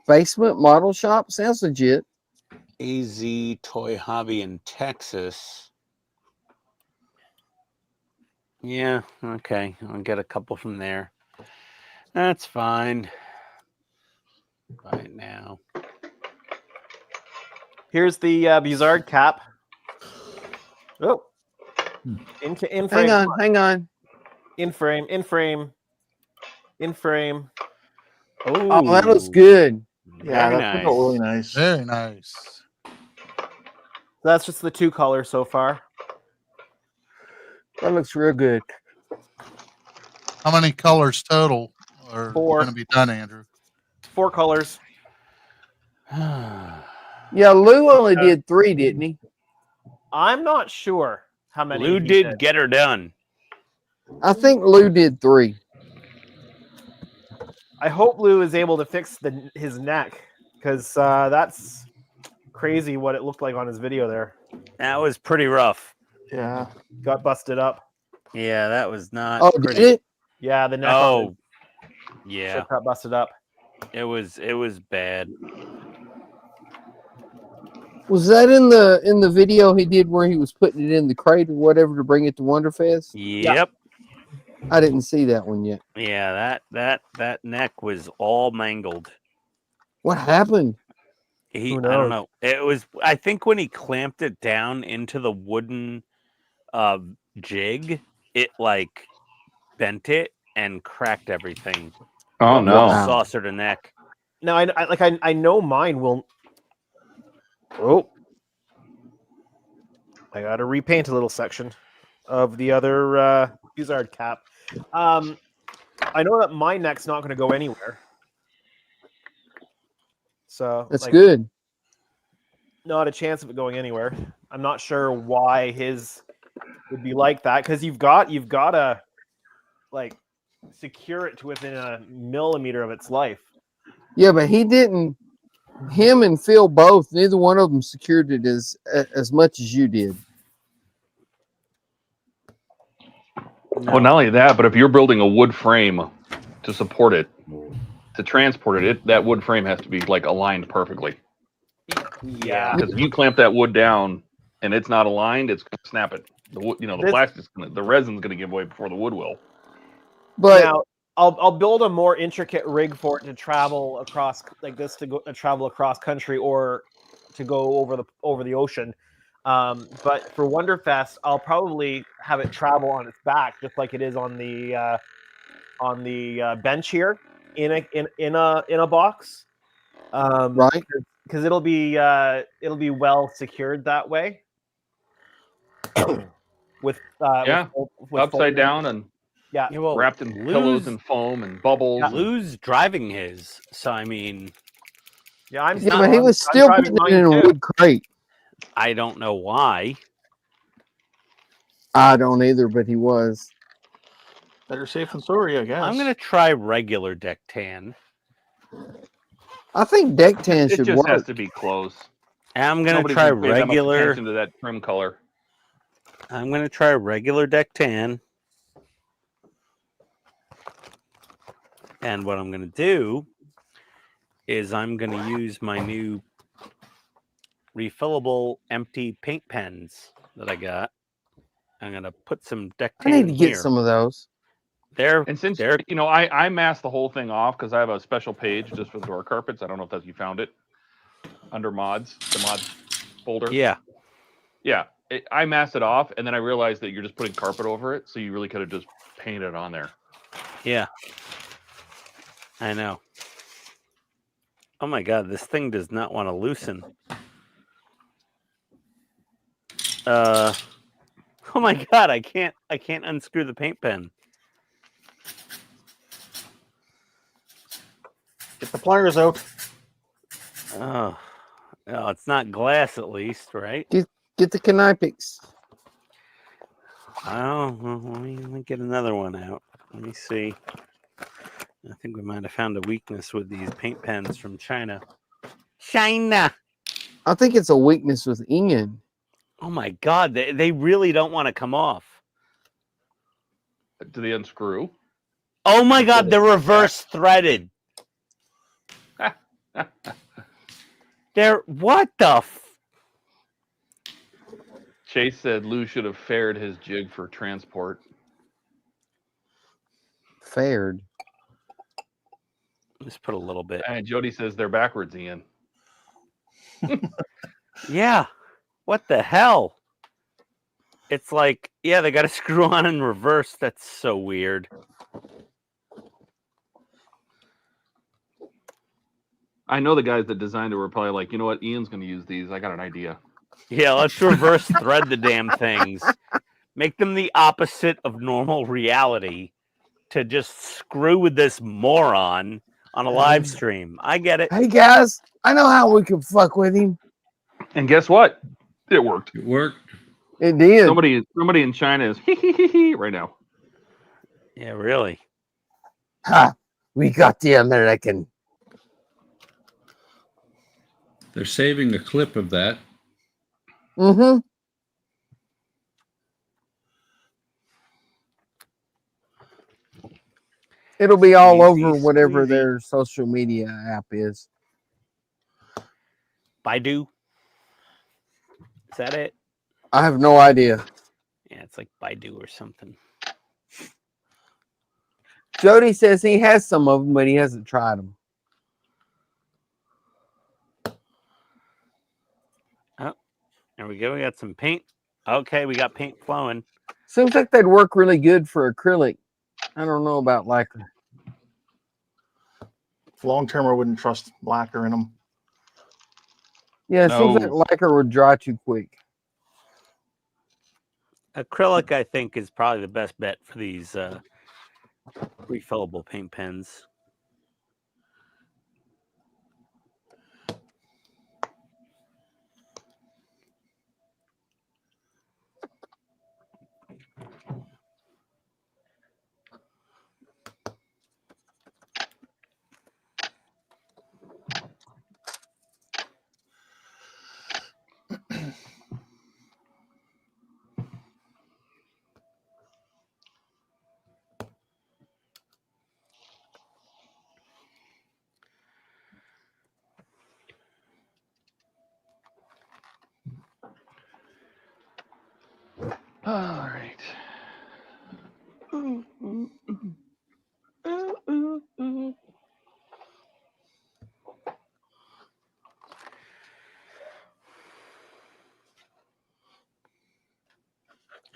Basement model shop? Sounds legit. AZ Toy Hobby in Texas. Yeah, okay. I'll get a couple from there. That's fine. Right now. Here's the Bizarre cap. Oh. In frame. Hang on. In frame. Oh, that looks good. Yeah, Very that turned nice. out really nice. Very nice. That's just the 2 colors so far. That looks real good. How many colors total are 4. going to be done, Andrew? 4 colors. Yeah, Lou only did 3, didn't he? I'm not sure how many. Lou he did get her done. I think Lou did 3. I hope Lou is able to fix his neck, because that's crazy what it looked like on his video there. That was pretty rough. Yeah. Got busted up. Yeah, that was not Oh, pretty. did it? Yeah, the neck. Oh, yeah. Got busted up. It was bad. Was that in the video he did where he was putting it in the crate or whatever to bring it to Wonderfest? Yep. I didn't see that one yet. Yeah, that neck was all mangled. What happened? I don't know. It was, I think, when he clamped it down into the wooden jig, it like bent it and cracked everything. Oh no! Saucered a neck. No, I know mine will. Oh, I got to repaint a little section of the other Bizarre cap. I know that my neck's not going to go anywhere. So That's good. Not a chance of it going anywhere. I'm not sure why his would be like that, because you've got to like secure it to within a millimeter of its life. Yeah, but he didn't. Him and Phil both. Neither one of them secured it as much as you did. No. Well, not only that, but if you're building a wood frame to support it, to transport it, that wood frame has to be like aligned perfectly. Yeah. Because if you clamp that wood down and it's not aligned, it's going to snap it. The wood, the plastic's the resin's going to give way before the wood will. But now, I'll build a more intricate rig for it to travel across like this, to travel across country or to go over the ocean. But for Wonderfest, I'll probably have it travel on its back, just like it is on the bench here in a box. Right, because it'll be well secured that way. with upside down and well, wrapped in pillows and foam and bubbles. Lou's driving his, so I mean, yeah, but he was still putting it in a wood crate. I don't know why. I don't either, but he was. Better safe than sorry, I guess. I'm gonna try regular deck tan. I think deck tan It should just has work. to be close. I'm gonna Nobody's try gonna pay that much regular. attention to that trim color. I'm gonna try regular deck tan. And what I'm gonna do is I'm gonna use my new refillable empty paint pens that I got. I'm gonna put some deck I tan need to get here. some of those. And since you know, I masked the whole thing off because I have a special page just for the door carpets. I don't know if you found it under mods, the mods folder. Yeah. Yeah. I masked it off, and then I realized that you're just putting carpet over it, so you really could have just painted it on there. Yeah. I know. Oh my god, this thing does not want to loosen. Oh my god, I can't unscrew the paint pen. Get the pliers out. Oh, no, it's not glass at least, right? Get the Knipex. Oh, well, let me get another one out. Let me see. I think we might have found a weakness with these paint pens from China. China! I think it's a weakness with Ian. Oh my god, they really don't want to come off. Do they unscrew? Oh my god, they're reverse threaded. They're what the Chase said Lou should have fared his jig for transport. Fared. Just put a little bit. And Jody says they're backwards, Ian. Yeah. What the hell? It's like, yeah, they got to screw on in reverse. That's so weird. I know the guys that designed it were probably like, you know what, Ian's going to use these. I got an idea. Yeah, let's reverse thread the damn things. Make them the opposite of normal reality to just screw with this moron on a live stream. I get it. Hey guys, I know how we can fuck with him. And guess what? It worked. It worked. It did. Somebody in China is right now. Yeah, really. Ha! We got the American. They're saving a clip of that. Mm-hmm. It'll be all over whatever their social media app is. Baidu. Is that it? I have no idea. Yeah, it's like Baidu or something. Jody says he has some of them, but he hasn't tried them. Oh, there we go. We got some paint. Okay, we got paint flowing. Seems like they'd work really good for acrylic. I don't know about lacquer. Long term, I wouldn't trust lacquer in them. Yeah, it seems like lacquer would dry too quick. Acrylic, I think, is probably the best bet for these refillable paint pens. All right.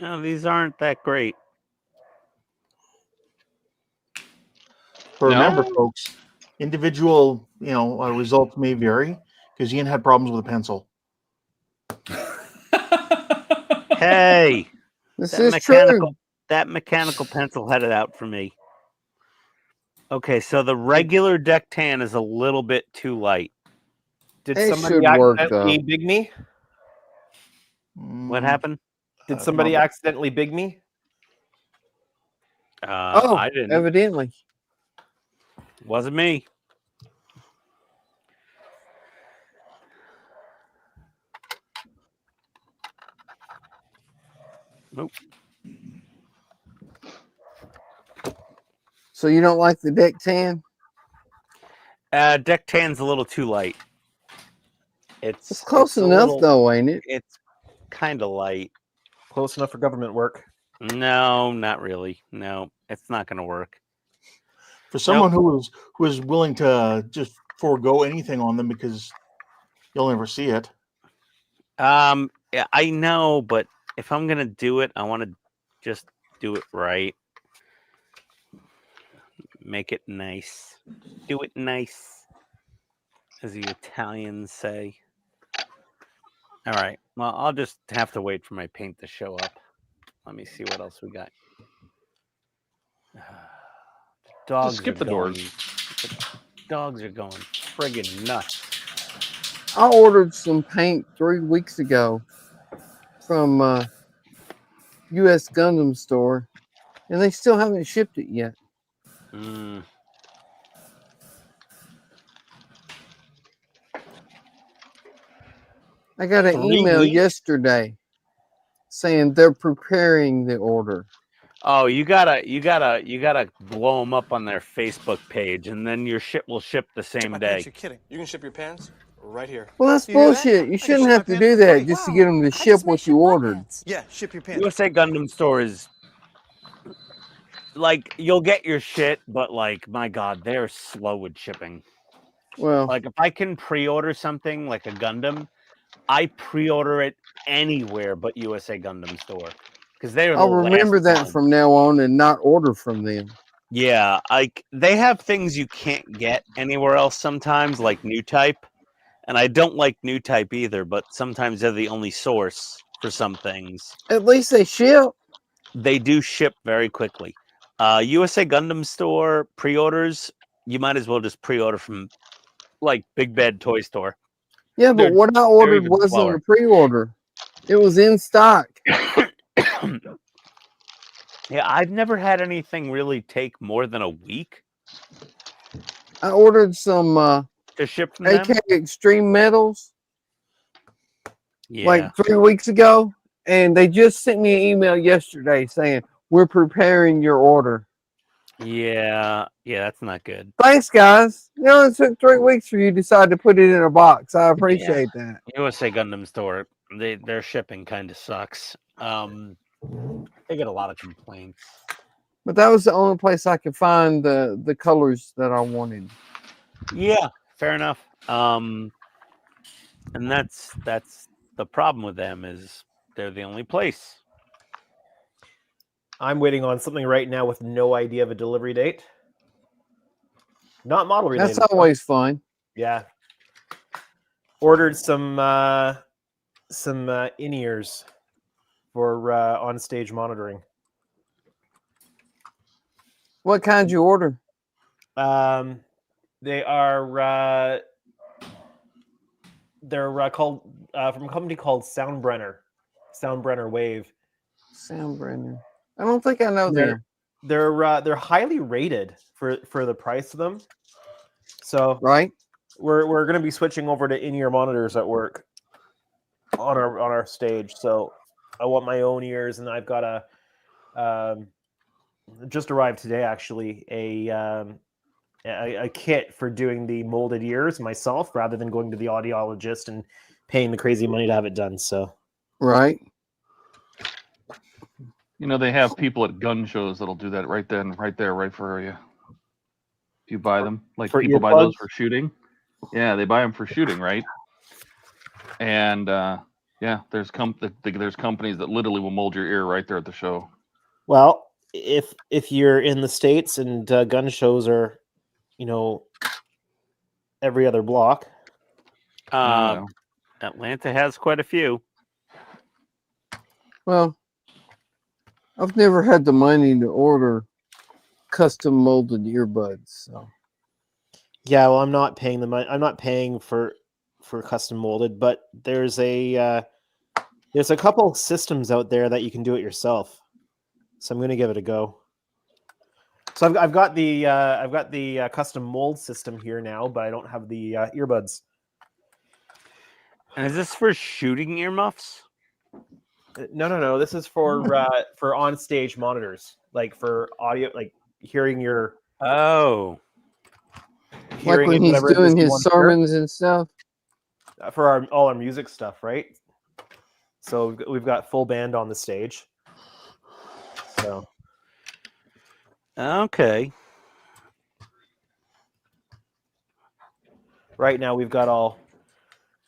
No, these aren't that great. But remember, folks, individual, results may vary because Ian had problems with a pencil. Hey, this is true. That mechanical pencil had it out for me. Okay, so the regular deck tan is a little bit too light. Did It somebody should work, accidentally though. big me? What happened? Did somebody accidentally big me? Oh, I didn't. evidently. Wasn't me. Nope. So you don't like the deck tan? Deck tan's a little too light. It's close enough, though, ain't it? It's kind of light. Close enough for government work. No, not really. No, it's not going to work. For someone who is willing to just forego anything on them because you'll never see it. Yeah, I know, but if I'm going to do it, I want to just do it right. Make it nice. Do it nice, as the Italians say. All right. Well, I'll just have to wait for my paint to show up. Let me see what else we got. Dogs skip are the going, doors. Dogs are going friggin' nuts. I ordered some paint 3 weeks ago from U.S. Gundam store, and they still haven't shipped it yet. I got an 3 email weeks? yesterday saying they're preparing the order. Oh, you gotta blow them up on their Facebook page, and then your shit will ship the same day. You're kidding. You can ship your pants right here. Well, that's You hear that? bullshit. You I can shouldn't ship have my to pants do for that free. just to Wow. get them to ship what you ordered. Yeah, ship your pants. USA Gundam store is like, you'll get your shit, but like, my God, they're slow with shipping. Well, Like, if I can pre-order something like a Gundam, I pre-order it anywhere but USA Gundam store because they're the I'll remember last that one. from now on and not order from them. Yeah, like they have things you can't get anywhere else sometimes, like New Type, and I don't like New Type either. But sometimes they're the only source for some things. At least they ship. They do ship very quickly. USA Gundam store pre-orders, you might as well just pre-order from like Big Bad Toy Store. Yeah, but what I ordered even wasn't slower. a pre-order. It was in stock. Yeah, I've never had anything really take more than a week I ordered some to ship from AK them. Extreme Metals Yeah, like 3 weeks ago, and they just sent me an email yesterday saying, we're preparing your order. yeah, that's not good. Thanks, guys. You know, it took 3 weeks for you to decide to put it in a box. I appreciate that. USA Gundam store, their shipping kind of sucks. They get a lot of complaints. But that was the only place I could find the colors that I wanted. Yeah, fair enough. And that's the problem with them is they're the only place. I'm waiting on something right now with no idea of a delivery date. Not model related. That's always fun. Yeah. Ordered some in-ears for on-stage monitoring. What kind you order? They are they're called from a company called Soundbrenner Wave. Soundbrenner. I don't think I know them. They're highly rated for the price of them. So right, we're going to be switching over to in-ear monitors at work on our stage. So I want my own ears, and I've got a just arrived today actually a kit for doing the molded ears myself rather than going to the audiologist and paying the crazy money to have it done. So right. You know, they have people at gun shows that'll do that right then, right there, right for you. If you buy them, like for people buy those earplugs? for shooting. Yeah, they buy them for shooting, right? And yeah, there's companies that literally will mold your ear right there at the show. Well, if you're in the States and gun shows are, every other block. Atlanta has quite a few. Well, I've never had the money to order custom molded earbuds. So. Yeah, well, I'm not paying the money. I'm not paying for custom molded, but there's a There's a couple systems out there that you can do it yourself, so I'm going to give it a go. So I've got the custom mold system here now, but I don't have the earbuds. And is this for shooting earmuffs? No. This is for on-stage monitors, like for audio, like hearing your Oh, Like when he's doing his sermons and stuff. For all our music stuff, right? So we've got full band on the stage. So okay. Right now we've got all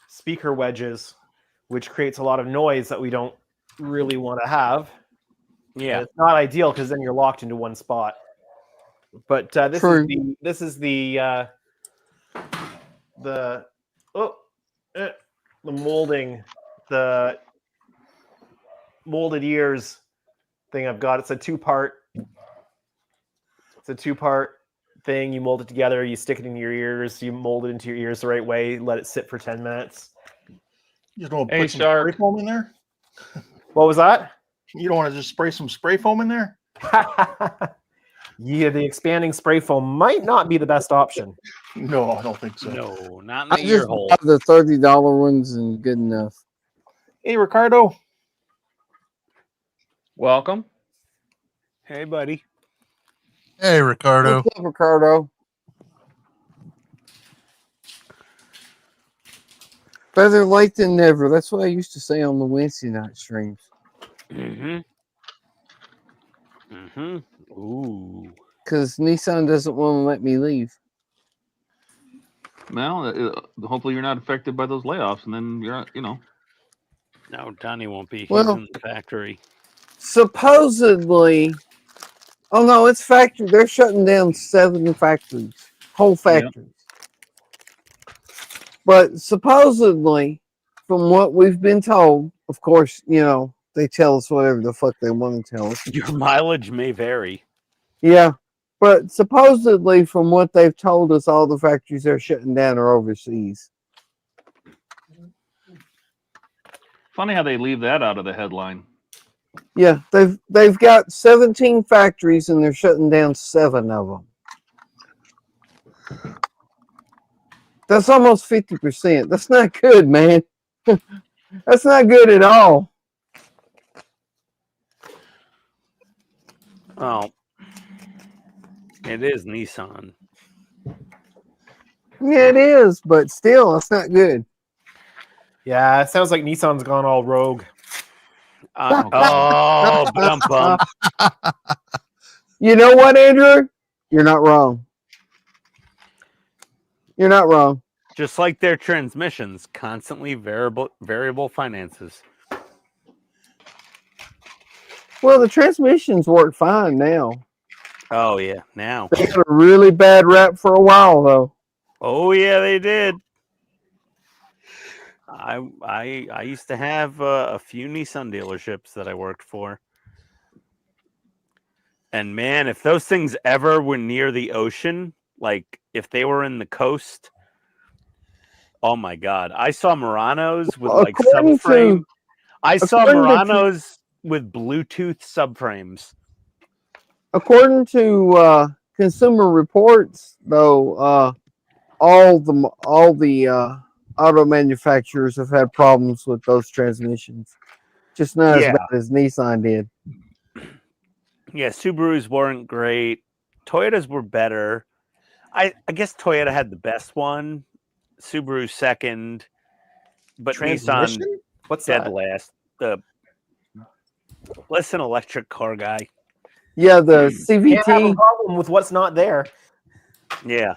speaker wedges, which creates a lot of noise that we don't really want to have. Yeah, and it's not ideal because then you're locked into one spot. But this is the molding, the molded ears thing I've got. It's a two-part thing. You mold it together, you stick it in your ears, you mold it into your ears the right way, let it sit for 10 minutes. You don't put some spray foam in there? What was that? You don't want to just spray some spray foam in there? Yeah, the expanding spray foam might not be the best option. No, I don't think so. No, not in I the just ear hole. bought the $30 ones and good enough. Hey, Ricardo. Welcome. Hey, buddy. Hey, Ricardo. What's up, Ricardo? Better late than never. That's what I used to say on the Wednesday night streams. Mm-hmm. Mm-hmm. Ooh. Because Nissan doesn't want to let me leave. Well, hopefully you're not affected by those layoffs, and then you're not, No, Donnie won't be. He's Well- in the factory. Supposedly, oh no, it's factory. They're shutting down 7 factories, whole factories. But supposedly, from what we've been told, of course, they tell us whatever the fuck they want to tell us. Your mileage may vary. Yeah, but supposedly, from what they've told us, all the factories they're shutting down are overseas. funny how they leave that out of the headline. Yeah, they've got 17 factories and they're shutting down 7 of them. That's almost 50%. That's not good, man. That's not good at all. Oh, it is Nissan. Yeah, it is, but still, that's not good. Yeah, it sounds like Nissan's gone all rogue. Oh, bump. You know what, Andrew? You're not wrong. You're not wrong. Just like their transmissions, constantly variable finances. Well, the transmissions work fine now. Oh yeah, now. They had a really bad rap for a while, though. Oh yeah, they did. I used to have a few Nissan dealerships that I worked for, and man, if those things ever were near the ocean, like if they were in the coast, oh my god, I saw Muranos with like subframe. I saw Muranos with Bluetooth subframes. According to Consumer Reports, though, all the auto manufacturers have had problems with those transmissions. Just not as bad as Nissan did. Yeah, Subarus weren't great. Toyotas were better. I guess Toyota had the best one. Subaru second. But Nissan What's dead that? last. Listen, electric car guy. Yeah, the Can't have a CVT. problem with what's not there. Yeah.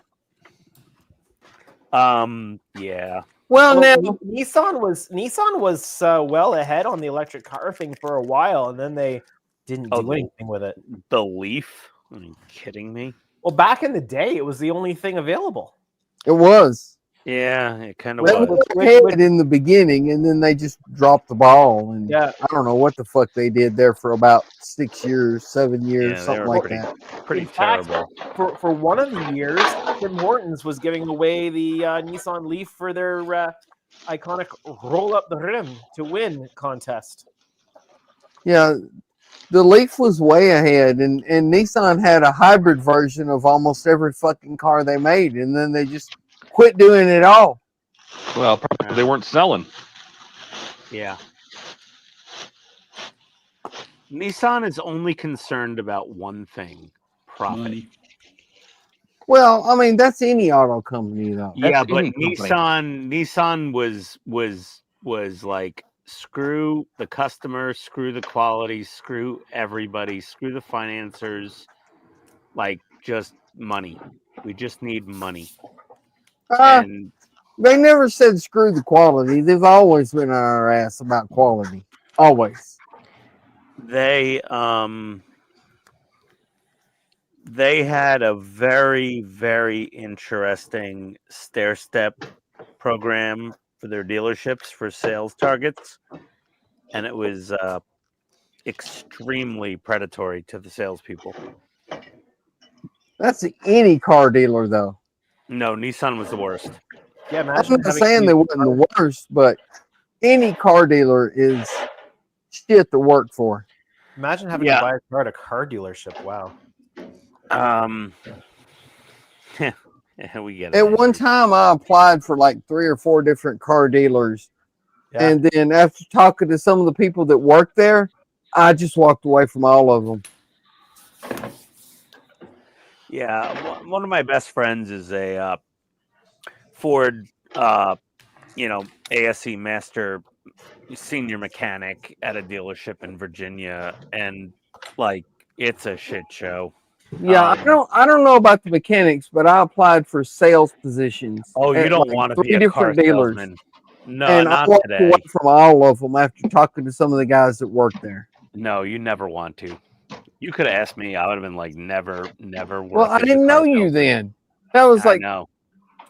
Yeah. Well, now Nissan was well ahead on the electric car thing for a while, and then they didn't do anything with it. The Leaf? Are you kidding me? Well, back in the day, it was the only thing available. it was. Yeah, it kind of They was. were ahead in the beginning, and then they just dropped the ball. And Yeah. I don't know what the fuck they did there for about 6 years, 7 years, Yeah, they something were like pretty, that. pretty In fact, terrible. For one of the years, Tim Hortons was giving away the Nissan Leaf for their iconic roll up the rim to win contest. Yeah, the Leaf was way ahead, and Nissan had a hybrid version of almost every fucking car they made, and then they just quit doing it all. Well, probably 'cause they weren't selling. Yeah. Nissan is only concerned about one thing: profit. Money. Well, I mean, that's any auto company, though. Yeah, That's but any company. Nissan was like, screw the customer, screw the quality, screw everybody, screw the financiers, like just money. We just need money. And They never said screw the quality. They've always been on our ass about quality. Always. they had a very, very interesting stair-step program for their dealerships for sales targets, and it was extremely predatory to the salespeople. That's any car dealer, though. No, Nissan was the worst. Yeah, I'm imagine not having saying to they weren't the worst, but any car dealer is shit to work for. imagine having Yeah. to buy a car at a car dealership. Wow. We get it. At one time, I applied for like 3 or 4 different car dealers. Yeah. And then after talking to some of the people that work there, I just walked away from all of them. Yeah, one of my best friends is a Ford, ASE master senior mechanic at a dealership in Virginia, and like it's a shit show. Yeah, I don't know about the mechanics, but I applied for sales positions. Oh, you at, don't like, want to 3 be a car different dealers. salesman. No, And I not walked today. away from all of them after talking to some of the guys that work there. No, you never want to. You could have asked me. I would have been like, never work. Well, I as a didn't car know you salesman. then. That was I like know.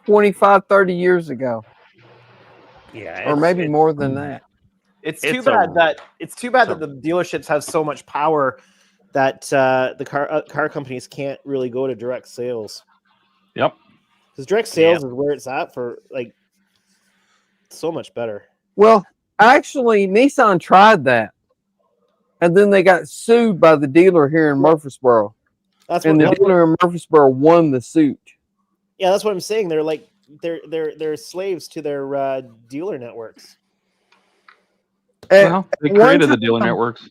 25, 30 years ago. Yeah, Or maybe more than that. It's too It's a- bad that the dealerships have so much power that the car companies can't really go to direct sales. Yep. Because direct sales is where it's at for like so much better. Well, actually, Nissan tried that. And then they got sued by the dealer here in Murfreesboro. That's and what, the dealer in Murfreesboro won the suit. Yeah, that's what I'm saying. They're like they're slaves to their dealer networks. Well, they at one created the dealer time- networks.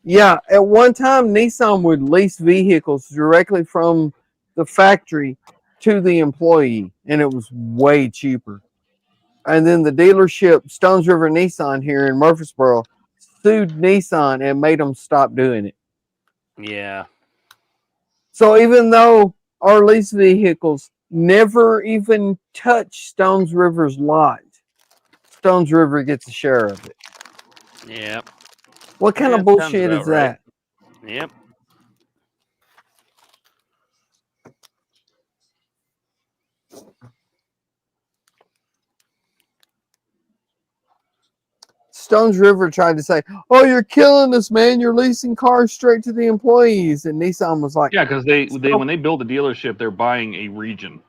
Yeah, at one time, Nissan would lease vehicles directly from the factory to the employee, and it was way cheaper. And then the dealership, Stones River Nissan here in Murfreesboro, sued Nissan and made them stop doing it. Yeah. So even though our lease vehicles never even touch Stones River's lot, Stones River gets a share of it. Yep. What kind Yeah, of sounds bullshit about is right. that? Yep. Stones River tried to say, "Oh, you're killing us, man! You're leasing cars straight to the employees," and Nissan was like, Yeah, because they when they build a dealership, they're buying a region.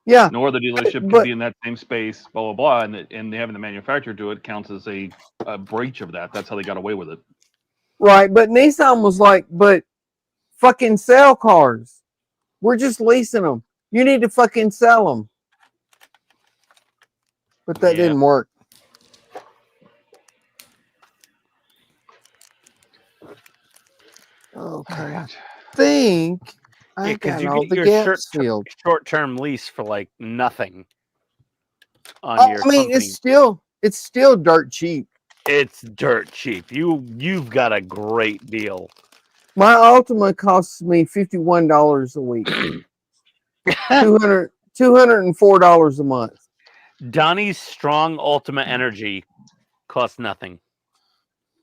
"Yeah, No other dealership but- could be in that same space. Blah blah blah, and having the manufacturer do it counts as a breach of that. That's how they got away with it. right." But Nissan was like, "But fucking sell cars. We're just leasing them. You need to fucking sell them." But that didn't work. Okay, I think I Because got you all get the your gaps filled. short-term lease for like nothing on Oh, your I mean, company. it's still dirt cheap. It's dirt cheap. You've got a great deal. My Ultima costs me $51 a week. $204 a month. Donnie's strong Ultima Energy costs nothing.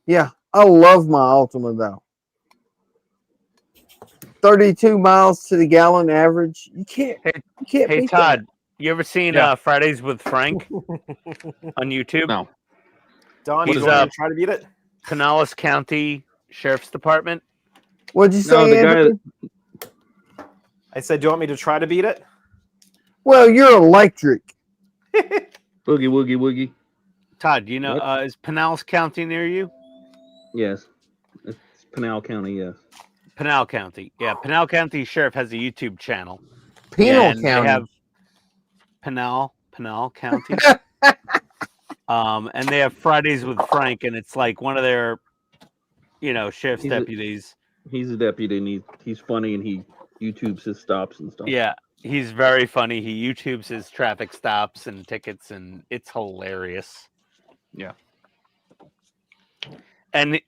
Yeah, I love my Ultima though. 32 miles to the gallon average. You can't Hey beat Todd, you ever seen Yeah. Fridays with Frank on YouTube? No. Don, He's you want to try to beat it? Pinellas County Sheriff's Department. that. What'd you say, No, the guy Anthony? I said, do you want me to try to beat it? Well, you're electric. Boogie woogie woogie. Todd, you know, What? is Pinellas County near you? Yes. It's Pinal County, yes. Pinal County. Yeah, Pinal County Sheriff has a YouTube channel. Penal And County. they have Pinal County. And they have Fridays with Frank, and it's like one of their, you know, sheriff's deputies. He's a deputy, and he's funny, and he YouTubes his stops and stuff. Yeah, he's very funny. He YouTubes his traffic stops and tickets, and it's hilarious. Yeah. And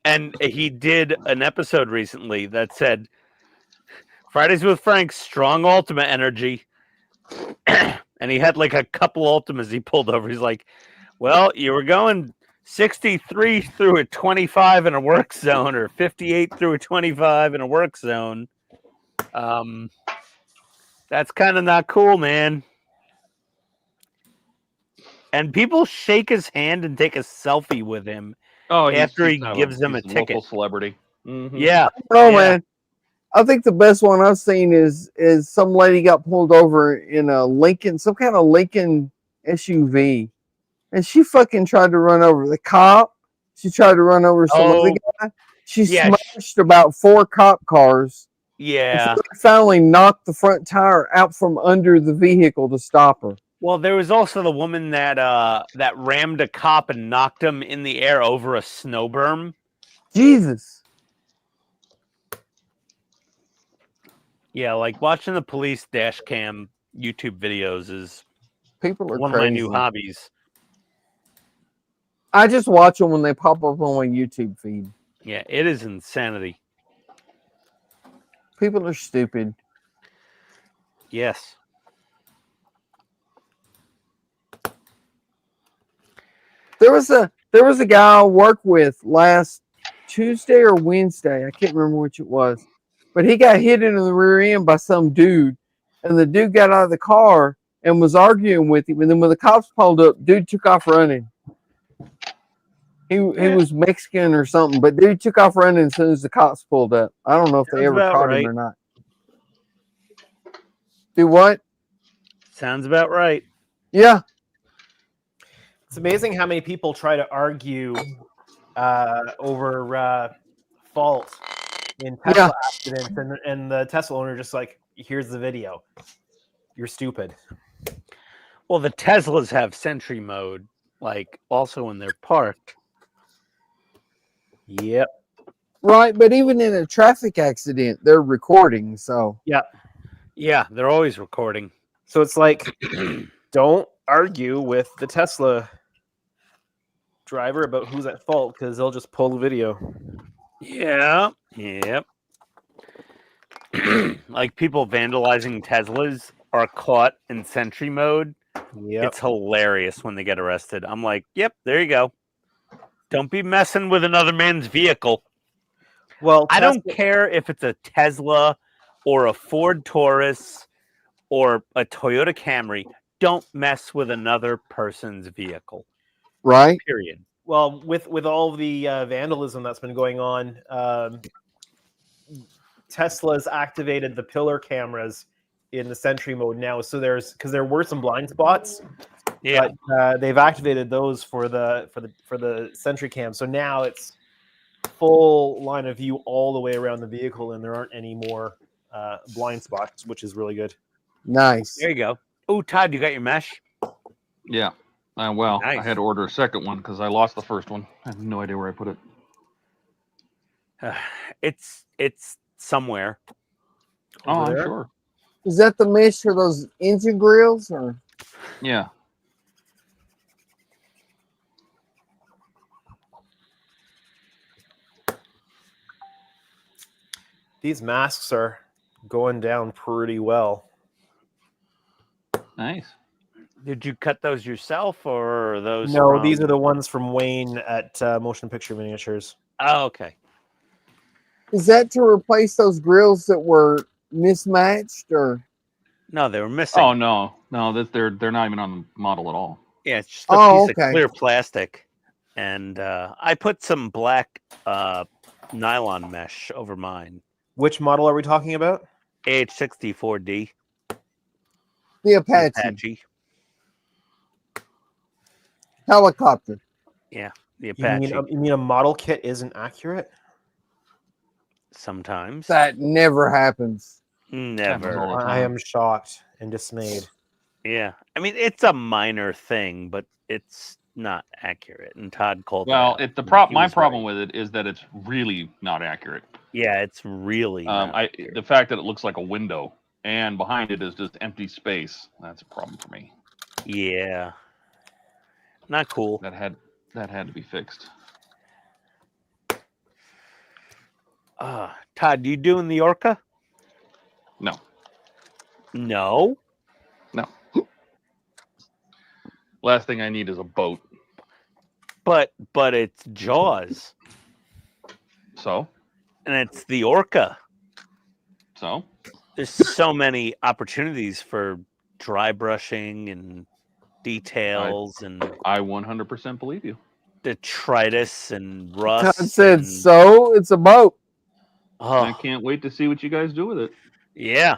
he did an episode recently that said, Fridays with Frank, strong Ultima energy. And he had like a couple Ultimas he pulled over. He's like, well, you were going 63 through a 25 in a work zone, or 58 through a 25 in a work zone. That's kind of not cool, man. And people shake his hand and take a selfie with him after he gives them a ticket. Local celebrity. Mm-hmm. Yeah. Oh man, I think the best one I've seen is some lady got pulled over in a Lincoln, some kind of Lincoln SUV, and she fucking tried to run over the cop. She tried to run over some other guy. She smashed about 4 cop cars. Yeah. They finally knocked the front tire out from under the vehicle to stop her. Well, there was also the woman that that rammed a cop and knocked him in the air over a snow berm. Jesus. Yeah, like watching the police dash cam YouTube videos is People are one crazy. of my new hobbies. I just watch them when they pop up on my YouTube feed. Yeah, it is insanity. People are stupid. Yes. There was a guy I worked with last Tuesday or Wednesday. I can't remember which it was. But he got hit in the rear end by some dude. And the dude got out of the car and was arguing with him. And then when the cops pulled up, dude took off running. He was Mexican or something, but dude took off running as soon as the cops pulled up. I don't know if they ever caught him or not. Do what? Sounds about right. Yeah. It's amazing how many people try to argue over fault in Tesla accidents, and the Tesla owner just like, here's the video. You're stupid. Well, the Teslas have Sentry mode, like also when they're parked. Yep. Right, but even in a traffic accident, they're recording. So yeah, they're always recording. So it's like, don't argue with the Tesla driver about who's at fault, because they'll just pull the video. Yeah. Yep. Like people vandalizing Teslas are caught in Sentry mode. Yep. It's hilarious when they get arrested. I'm like, yep, there you go. Don't be messing with another man's vehicle. Well, I don't care if it's a Tesla or a Ford Taurus or a Toyota Camry. Don't mess with another person's vehicle. Right. Period. Well, with all the vandalism that's been going on, Tesla's activated the pillar cameras in the Sentry mode now. So because there were some blind spots, but they've activated those for the Sentry cam. So now it's full line of view all the way around the vehicle, and there aren't any more blind spots, which is really good. Nice. There you go. Oh, Todd, you got your mesh? Yeah. Well, Nice. I had to order a second one because I lost the first one. I have no idea where I put it. It's somewhere. Oh, I'm there? sure. Is that the mesh for those engine grills, or? Yeah. These masks are going down pretty well. Nice. Did you cut those yourself, or are those? No, these are the ones from Wayne at Motion Picture Miniatures. Oh, okay. Is that to replace those grills that were mismatched, or? No, they were missing. Oh no, they're not even on the model at all. Yeah, it's just a piece of clear plastic, and I put some black nylon mesh over mine. Which model are we talking about? AH-64D. The Apache. Helicopter. Yeah, the You Apache. mean a model kit isn't accurate? Sometimes. That never happens. Never. all the I time. am shocked and dismayed. Yeah. I mean, it's a minor thing, but it's not accurate. And Todd called Well, it out. my problem with it is that it's really not accurate. Yeah, it's really not the fact that it looks like a window and behind it is just empty space. That's a problem for me. Yeah. Not cool. That had to be fixed. Todd, you doing the Orca? No. No? No. Last thing I need is a boat. But it's Jaws. So? And it's the Orca. So? There's so many opportunities for dry brushing and details and I 100% believe you. detritus and Todd rust. said, and, so it's a boat. I oh, can't wait to see what you guys do with it. yeah.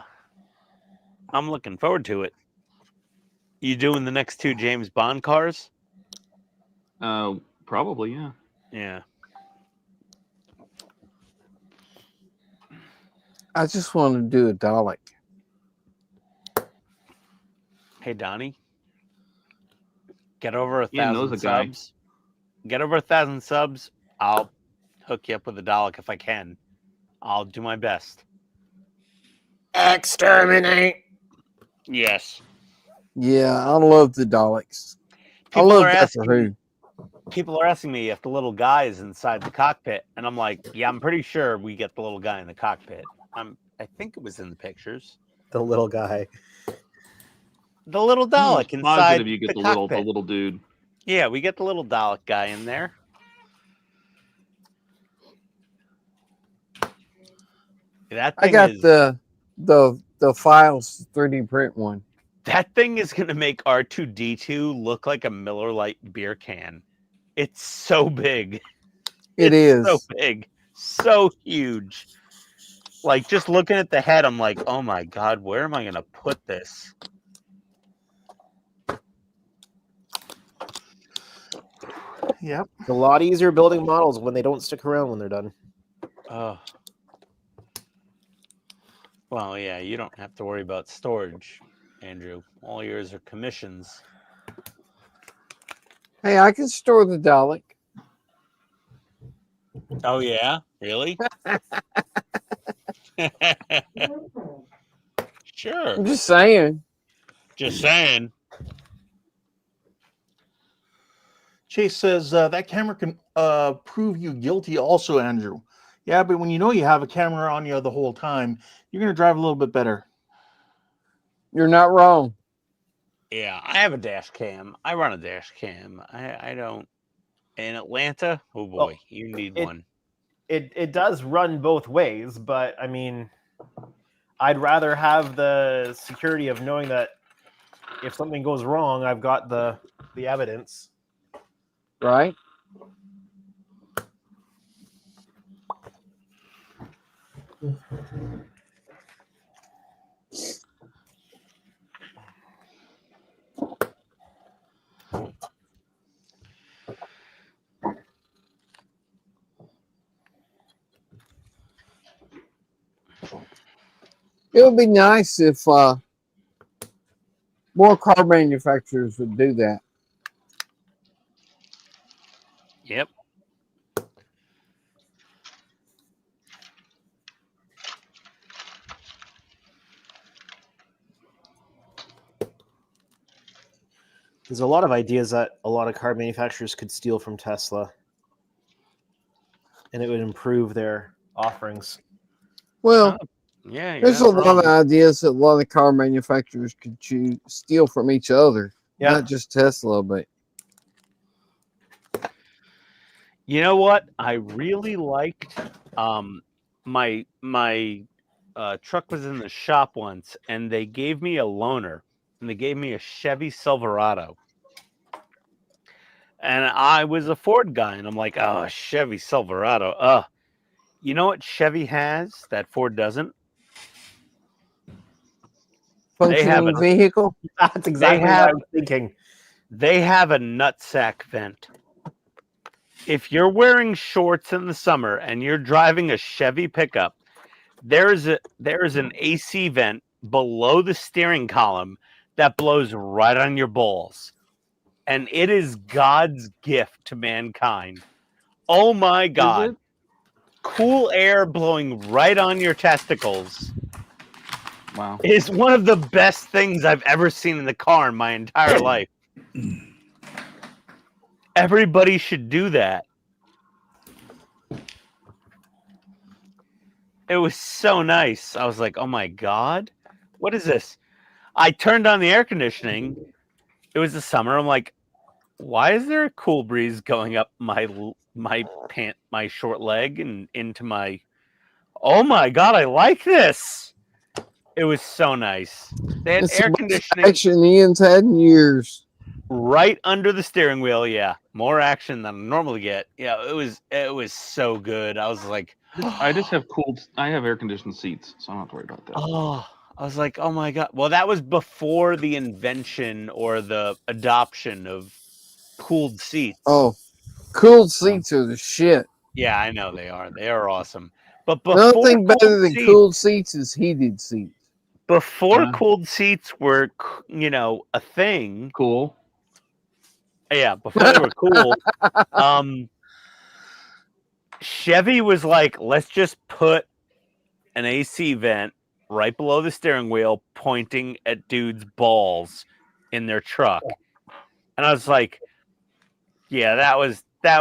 I'm looking forward to it. You doing the next 2 James Bond cars? Probably, yeah. Yeah. I just want to do a Dalek. Hey, Donnie. Get over Ian knows 1,000 a guy. subs. Get over 1,000 subs. I'll hook you up with a Dalek if I can. I'll do my best. Exterminate. Yes. Yeah, I love the Daleks. People I love are Doctor asking. Who. People are asking me if the little guy is inside the cockpit, and I'm like, yeah, I'm pretty sure we get the little guy in the cockpit. I think it was in the pictures. The little guy. The little Dalek inside Positive you get the the cockpit. little dude. Yeah, we get the little Dalek guy in there. That I thing got is, the files 3D print one. that thing is gonna make R2D2 look like a Miller Lite beer can. It's so big. It It's is. so big, so huge. Like just looking at the head, I'm like, oh my god, where am I gonna put this? Yep. It's a lot easier building models when they don't stick around when they're done. Oh. Well, yeah, you don't have to worry about storage, Andrew. All yours are commissions. Hey, I can store the Dalek. Oh yeah, really? Sure. I'm just saying. Just saying. Chase says that camera can prove you guilty also, Andrew. Yeah, but when you know you have a camera on you the whole time, you're going to drive a little bit better. You're not wrong. Yeah, I have a dash cam. I run a dash cam. I don't. In Atlanta, oh boy, Well, you need it- one. It does run both ways, but I mean, I'd rather have the security of knowing that if something goes wrong, I've got the evidence. Right? It would be nice if more car manufacturers would do that. Yep. There's a lot of ideas that a lot of car manufacturers could steal from Tesla, and it would improve their offerings. Well, Yeah, you're there's a not lot wrong. of ideas that a lot of car manufacturers could steal from each other. Yeah. Not just Tesla, but You know what? I really liked my truck was in the shop once, and they gave me a loaner, and they gave me a Chevy Silverado. And I was a Ford guy, and I'm like, oh, Chevy Silverado. You know what Chevy has that Ford doesn't? They have functioning vehicle. That's exactly what have- I was thinking. They have a nutsack vent. If you're wearing shorts in the summer and you're driving a Chevy pickup, there's an AC vent below the steering column that blows right on your balls. And it is God's gift to mankind. Oh my God. it? Cool air blowing right on your testicles Wow. is one of the best things I've ever seen in the car in my entire life. Everybody should do that. It was so nice. I was like, oh my God, what is this? I turned on the air conditioning. It was the summer. I'm like, why is there a cool breeze going up my short leg and into my, oh my God, I like this. It was so nice. They had It's air the most conditioning action Ian's had in years. right under the steering wheel. Yeah, more action than I normally get. Yeah, it was so good. I was like, I just have I have air conditioned seats, so I don't have to worry about that. oh, I was like, oh my God. Well, that was before the invention or the adoption of cooled seats. Oh, cooled seats are the shit. Yeah, I know they are. They are awesome. But Another before thing better cooled than seats, cooled seats is heated seats. before Yeah. cooled seats were, a thing. Cool. Yeah, before they were cool. Chevy was like, let's just put an AC vent right below the steering wheel, pointing at dudes' balls in their truck. And I was like, yeah, that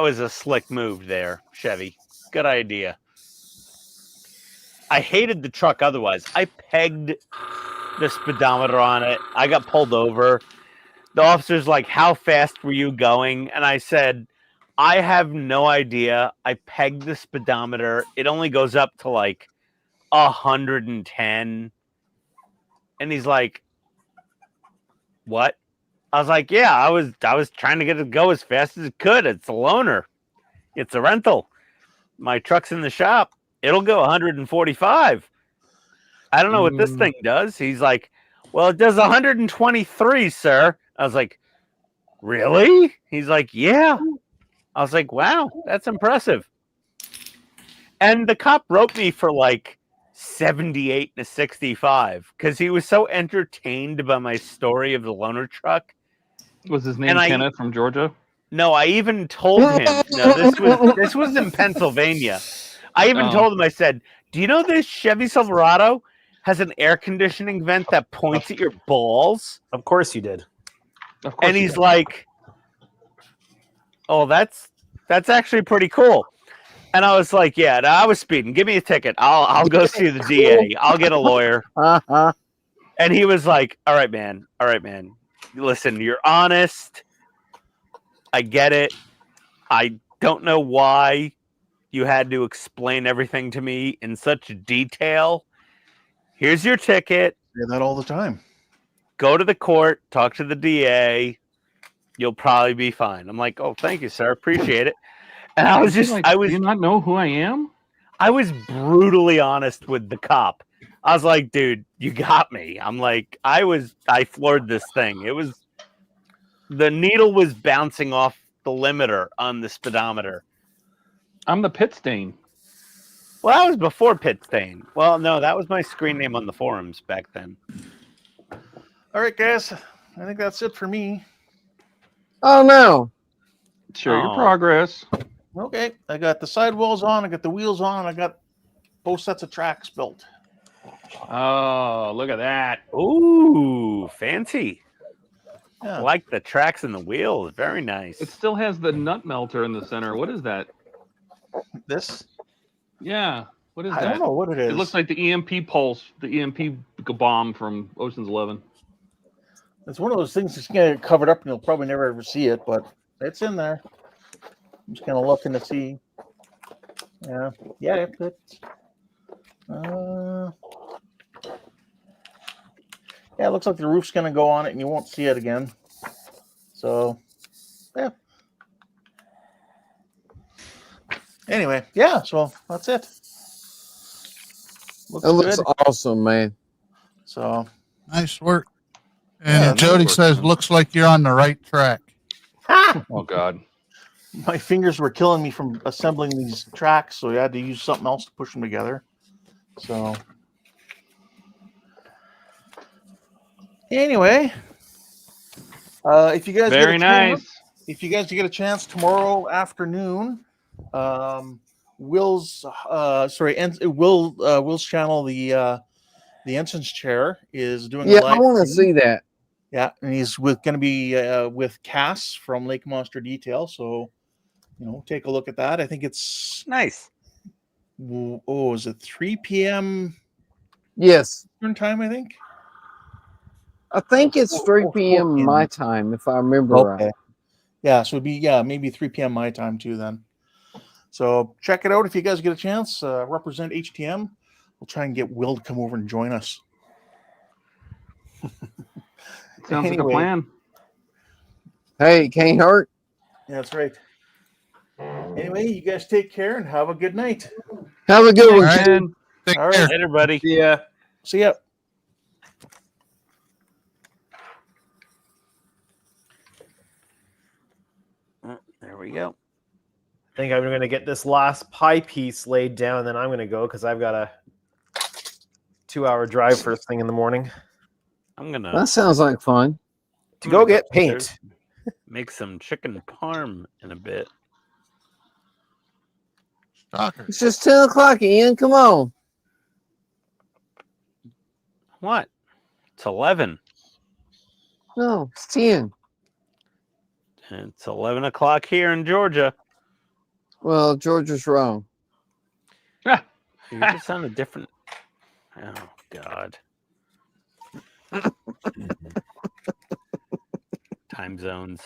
was a slick move there, Chevy. Good idea. I hated the truck otherwise. I pegged the speedometer on it. I got pulled over. The officer's like, how fast were you going? And I said, I have no idea. I pegged the speedometer. It only goes up to like 110. And he's like, what? I was like, yeah, I was trying to get it to go as fast as it could. It's a loaner. It's a rental. My truck's in the shop. It'll go 145. I don't know what this thing does. He's like, well, it does 123, sir. I was like, really? He's like, yeah. I was like, wow, that's impressive. And the cop wrote me for like 78 and a 65 because he was so entertained by my story of the loaner truck. Was his name Kenneth from Georgia? No, I even told him. No, this was in Pennsylvania. I even told him. I said, "Do you know this Chevy Silverado has an air conditioning vent that points at your balls?" Of course you did. Of course. And he's like, "Oh, that's actually pretty cool." And I was like, "Yeah, no, I was speeding. Give me a ticket. I'll go see the DA. I'll get a lawyer." And he was like, "All right, man. All right, man. Listen, you're honest. I get it. I don't know why you had to explain everything to me in such detail. Here's your ticket. I say that all the time. Go to the court, talk to the DA. You'll probably be fine." I'm like, "Oh, thank you, sir. Appreciate it." And I was just, do you not know who I am? I was brutally honest with the cop. I was like, "Dude, you got me." I'm like, I floored this thing. The needle was bouncing off the limiter on the speedometer. I'm the PITSTAIN. Well, that was before PITSTAIN. Well, no, that was my screen name on the forums back then. All right, guys. I think that's it for me. Oh no. Share your progress. Okay. I got the sidewalls on. I got the wheels on. I got both sets of tracks built. Oh, look at that. Ooh, fancy. Yeah. I like the tracks and the wheels. Very nice. It still has the nut melter in the center. What is that? This? Yeah. What is I that? don't know what it is. It looks like the EMP pulse, the EMP bomb from Ocean's 11. It's one of those things that's going to get covered up and you'll probably never ever see it, but it's in there. I'm just kind of looking to see. Yeah. Yeah, it's good. Yeah, it looks like the roof's going to go on it and you won't see it again. So, yeah. Anyway, yeah, so that's it. That looks awesome, man. So Nice work. And Yeah, Jody works, says, man. looks like you're on the right track. Oh God. My fingers were killing me from assembling these tracks, so I had to use something else to push them together. So anyway, if you guys get Very a chance, nice. if you guys get a chance tomorrow afternoon, Will's channel, the ensign's chair is doing Yeah, a I live want to stream. see that. Yeah, and he's going to be with Cass from Lake Monster Detail. So, take a look at that. I think it's Nice. is it 3 p.m. Yes, Eastern time? I think. I think it's 3 4 p.m. my time, if I remember Okay. right. Yeah, so it'd be maybe 3 p.m. my time too then. So check it out if you guys get a chance. Represent HTM. We'll try and get Will to come over and join us. Sounds like a Anyway. plan. Hey, it can't hurt. Yeah, that's right. Anyway, you guys take care and have a good night. Have a good All one. right. kid. Take All care. right. Later, buddy. Yeah. See ya. There we go. I think I'm going to get this last pie piece laid down, then I'm going to go because I've got a 2-hour drive first thing in the morning I'm gonna That sounds like fun. to go get upstairs, paint. make some chicken parm in a bit. Stalker. It's just 10 o'clock, Ian. Come on. What? It's 11. No, it's 10. It's 11 o'clock here in Georgia. Well, Georgia's wrong. You just sounded different. Oh God. Time zones.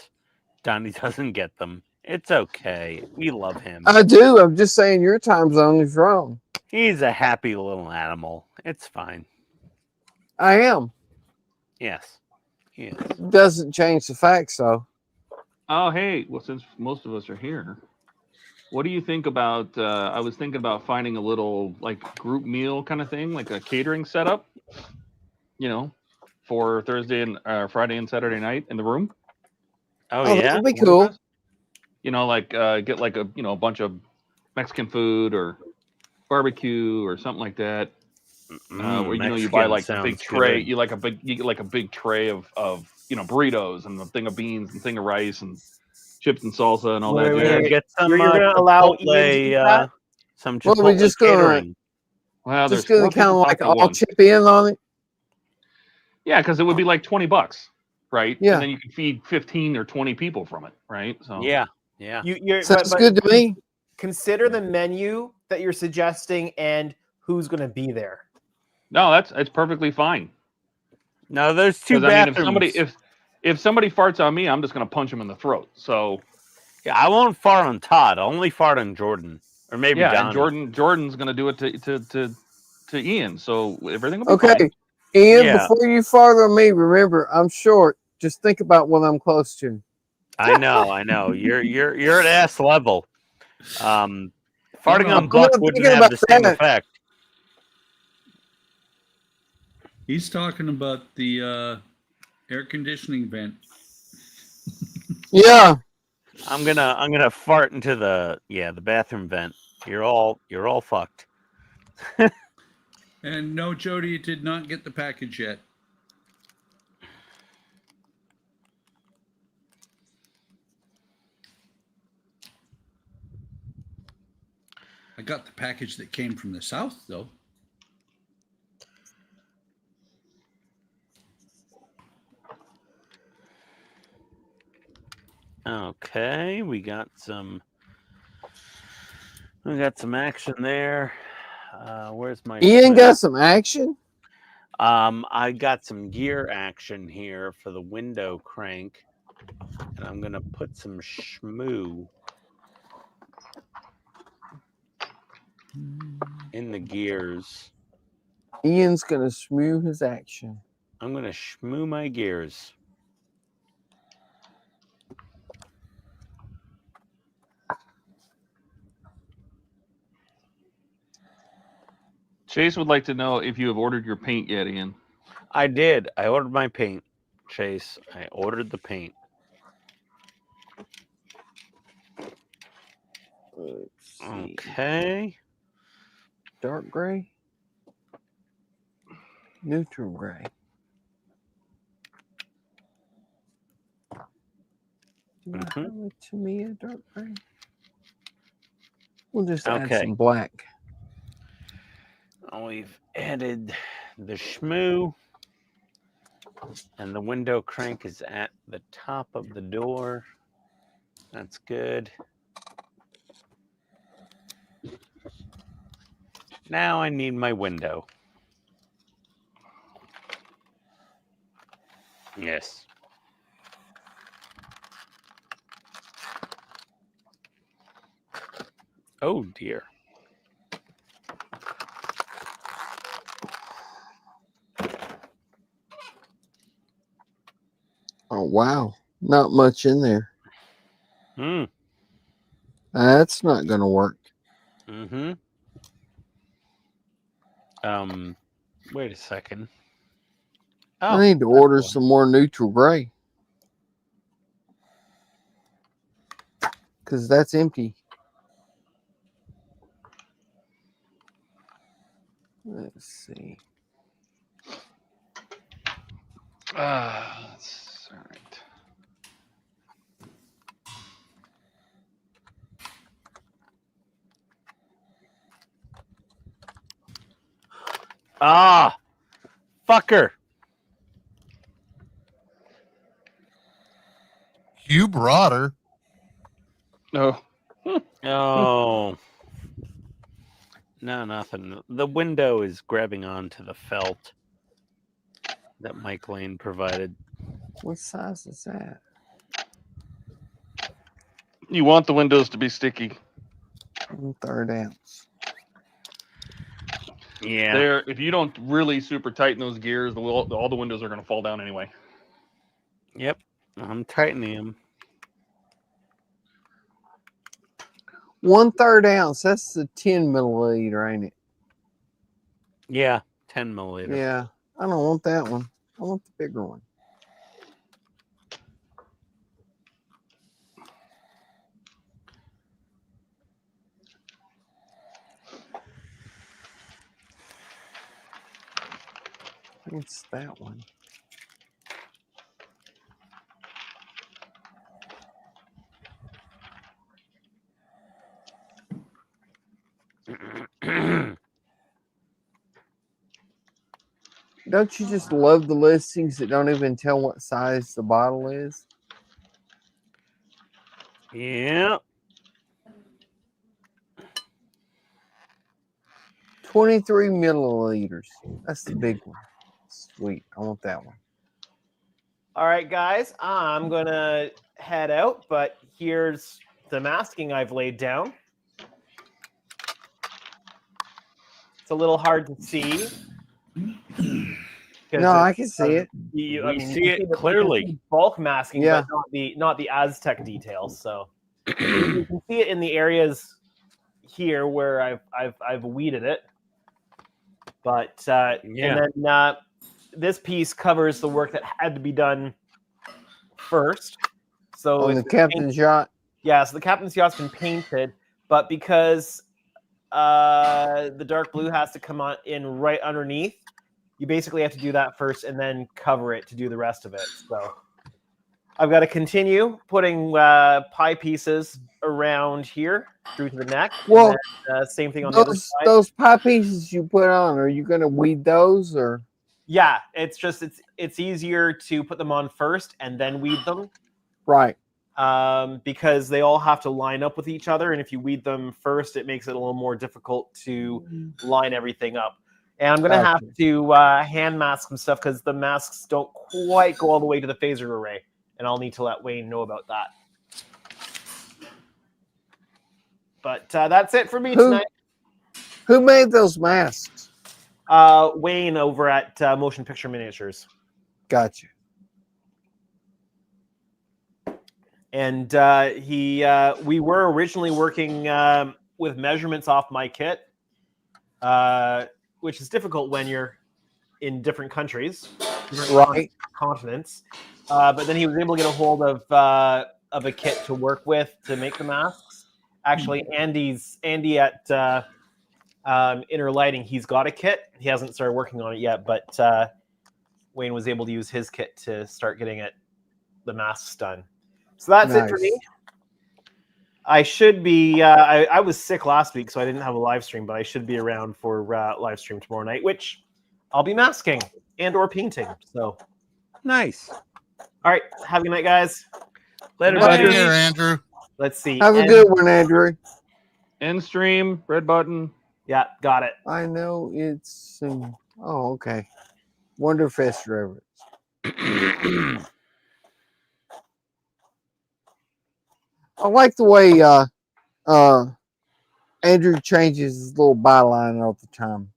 Donnie doesn't get them. It's okay. We love him. I do. I'm just saying your time zone is wrong. He's a happy little animal. It's fine. I am. Yes. He is. Doesn't change the facts, though. Oh, hey. Well, since most of us are here, what do you think about? I was thinking about finding a little like group meal kind of thing, like a catering setup. For Thursday and Friday and Saturday night in the room. Oh, Oh, yeah. that'd be cool. Get like a bunch of Mexican food or barbecue or something like that. Where you buy Mexican like a big sounds tray, good. you get like a big tray of burritos and a thing of beans and a thing of rice and chips and salsa and all that. Wait, jazz. wait. Get some You're going to allow Ian to eat Chipotle, that? some Well, Chipotle we just gonna- catering. Well, Just there's gonna 4 people kind of like at all once. chip in on it. Yeah, because it would be like $20, right? Yeah. And then you can feed 15 or 20 people from it, right? So Yeah. Yeah. Sounds good to me. Consider the menu that you're suggesting and who's going to be there. No, it's perfectly fine. No, there's 2 Because bathrooms. if somebody farts on me, I'm just gonna punch him in the throat. So Yeah, I won't fart on Todd. I'll only fart on Jordan. Or maybe yeah, Donnie. and Jordan's gonna do it to Ian. So everything will be Okay. fine. Ian, Yeah. before you fart on me, remember, I'm short. Just think about what I'm close to. I know. You're at ass level. Farting no. on Buck I'm wouldn't thinking have the about same that. effect. He's talking about the air conditioning vent. Yeah. I'm gonna fart into the bathroom vent. You're all fucked. And no, Jody did not get the package yet. I got the package that came from the south, though. Okay, we got some action there. Where's my Ian got some action? I got some gear action here for the window crank, and I'm gonna put some schmoo in the gears. Ian's going to smooth his action. I'm gonna schmoo my gears. Chase would like to know if you have ordered your paint yet, Ian. I did. I ordered my paint. Chase. I ordered the paint. Let's see. Okay. Dark gray. Neutral gray. Do I have a Tamiya dark gray? We'll just add Okay. some black. We've added the shmoo. And the window crank is at the top of the door. That's good. Now I need my window. Yes. Oh dear. Oh, wow. Not much in there. Hmm. That's not going to work. Mm-hmm. Wait a second. Oh, I need to order some more neutral gray. Because that's empty. Let's see. That's all right. Ah, fucker. You brought her. No. Oh. No, nothing. The window is grabbing onto the felt that Mike Lane provided. What size is that? You want the windows to be sticky. 1/3 ounce. Yeah. There, if you don't really super tighten those gears, all the windows are going to fall down anyway. Yep. I'm tightening them. 1/3 ounce. That's the 10 milliliter, ain't it? Yeah. 10 milliliter. Yeah. I don't want that one. I want the bigger one. It's that one. Don't you just love the listings that don't even tell what size the bottle is? Yeah. 23 milliliters. That's the big one. Sweet. I want that one. All right, guys, I'm going to head out, but here's the masking I've laid down. It's a little hard to see. No, I can see it. We see it clearly. Bulk masking, Yeah. but not the Aztec details. So you can see it in the areas here where I've weeded it. But Yeah. and then this piece covers the work that had to be done first. So On the captain's yacht. Yeah, so the captain's yacht's been painted, but because the dark blue has to come on in right underneath, you basically have to do that first and then cover it to do the rest of it. So I've got to continue putting pie pieces around here through to the neck. Well, same thing on the other side. Those pie pieces you put on, are you going to weed those or? Yeah, it's just it's easier to put them on first and then weed them. Right. Because they all have to line up with each other, and if you weed them first, it makes it a little more difficult to line everything up. And I'm going to have to hand mask some stuff because the masks don't quite go all the way to the phaser array, and I'll need to let Wayne know about that. But that's it for me tonight. Who made those masks? Wayne over at Motion Picture Miniatures. Gotcha. And we were originally working with measurements off my kit, which is difficult when you're in different countries. Right. continents. But then he was able to get a hold of a kit to work with to make the masks. Actually, Andy at Inner Lighting, he's got a kit. He hasn't started working on it yet, but Wayne was able to use his kit to start getting the masks done. So that's it for me. I should be. I was sick last week, so I didn't have a live stream, but I should be around for live stream tomorrow night, which I'll be masking and or painting. So nice. All right, have a good night, guys. Later, Right buddy. here, Andrew. Let's see. Have a good one, Andrew. End stream, red button. Yeah, got it. I know it's. Oh, okay. Wonderfest Reverence. I like the way Andrew changes his little byline all the time.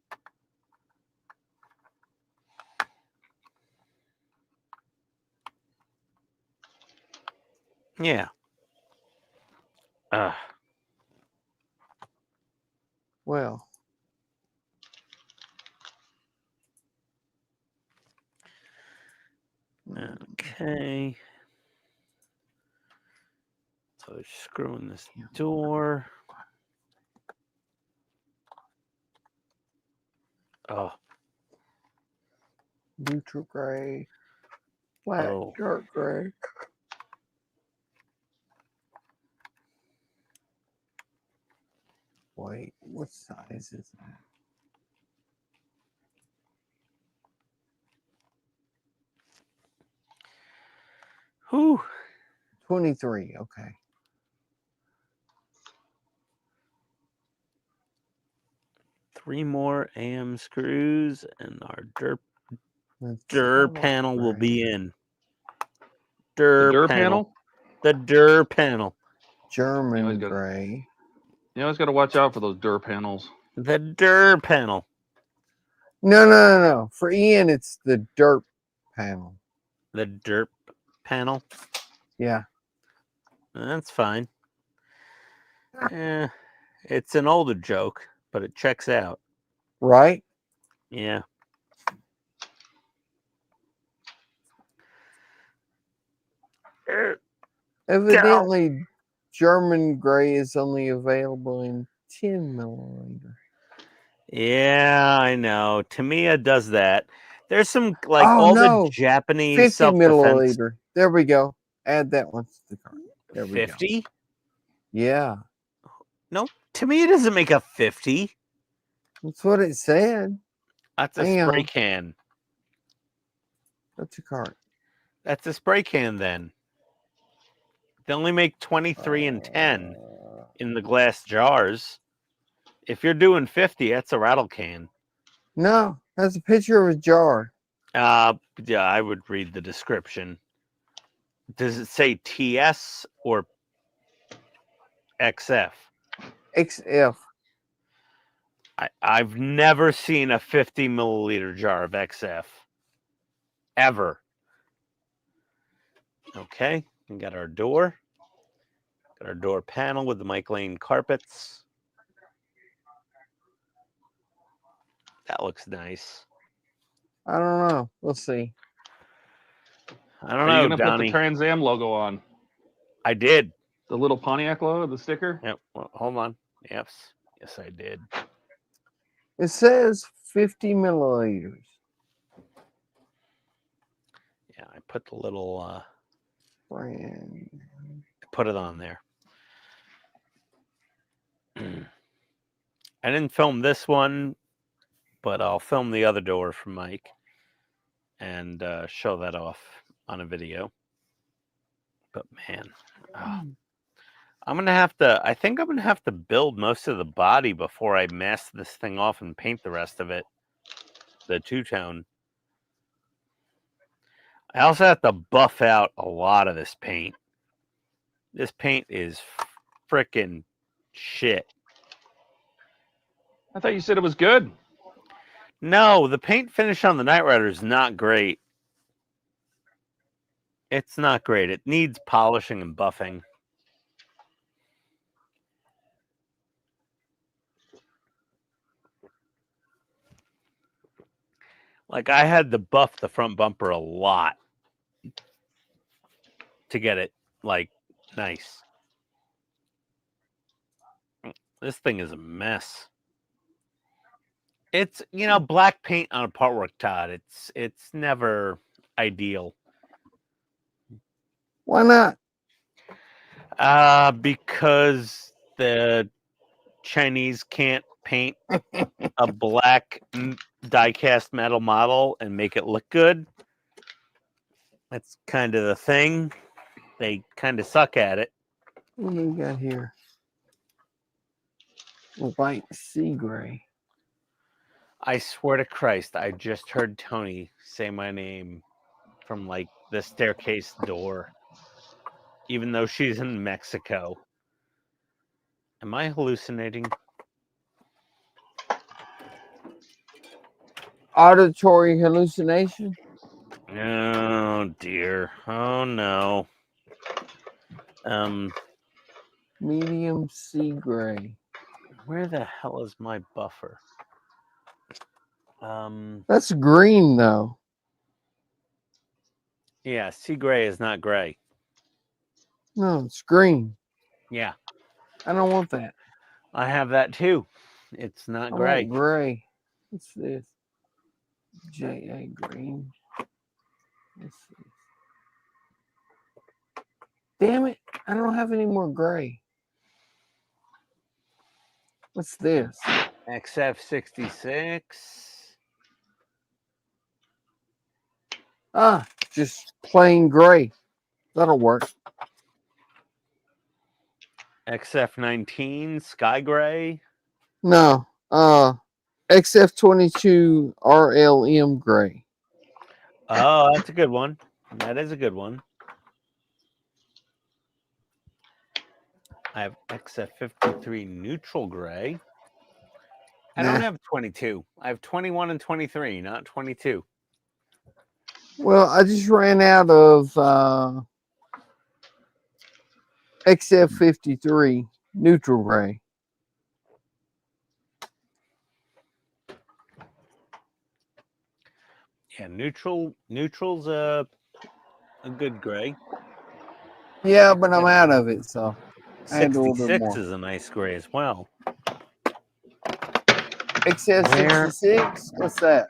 Yeah. Well. Okay. So screwing this door. Oh. Neutral gray. Flat, dark gray. Wait, what size is that? Whew. 23, okay. Three more AM screws and our DIR panel will be in. DIR panel? The DIR panel. German gray. You always got to watch out for those DIR panels. The DIR panel. No. For Ian, it's the dirt panel. The DIR panel? Yeah. That's fine. It's an older joke, but it checks out. Right? Yeah. Evidently, German gray is only available in 10 milliliter. Yeah, I know. Tamiya does that. There's some the Japanese 50 self-defense. milliliter. There we go. Add that one to the cart. There we 50? go. Yeah. No, Tamiya doesn't make a 50. That's what it said. That's a spray can. That's a cart. That's a spray can then. They only make 23 and 10 in the glass jars. If you're doing 50, that's a rattle can. No, that's a picture of a jar. Yeah, I would read the description. Does it say TS or XF? XF. I've never seen a 50 milliliter jar of XF. Ever. Okay, we got our door. Got our door panel with the Mike Lane carpets. That looks nice. I don't know. We'll see. I don't Are know, you gonna Donnie. put the Trans Am logo on? I did. The little Pontiac logo, the sticker? Yep. Well, hold on. Yes, I did. It says 50 milliliters. Yeah, I put the little Brand. put it on there. I didn't film this one, but I'll film the other door for Mike and show that off on a video. But man, I think I'm gonna have to build most of the body before I mask this thing off and paint the rest of it. The two-tone. I also have to buff out a lot of this paint. This paint is freaking shit. I thought you said it was good. No, the paint finish on the Knight Rider is not great. It's not great. It needs polishing and buffing. Like I had to buff the front bumper a lot to get it like nice. This thing is a mess. It's, you know, black paint on a part work, Todd. It's never ideal. Why not? Because the Chinese can't paint a black die-cast metal model and make it look good. That's kind of the thing. They kind of suck at it. What do we got here? White sea gray. I swear to Christ, I just heard Tony say my name from like the staircase door, even though she's in Mexico. Am I hallucinating? Auditory hallucination? Oh dear. Oh no. Medium sea gray. Where the hell is my buffer? That's green though. Yeah, sea gray is not gray. No, it's green. Yeah, I don't want that. I have that too. It's not I gray. want gray. What's this? JA green. What's this? Damn it. I don't have any more gray. What's this? XF66. Ah, just plain gray. That'll work. XF19 sky gray. No. XF22 RLM gray. Oh, that's a good one. That is a good one. I have XF53 neutral gray. I don't have 22. I have 21 and 23, not 22. Well, I just ran out of XF53 neutral gray. Yeah, neutral's a good gray. Yeah, but I'm out of it, so I had to order 66 more. is a nice gray as well. XF66? What's that?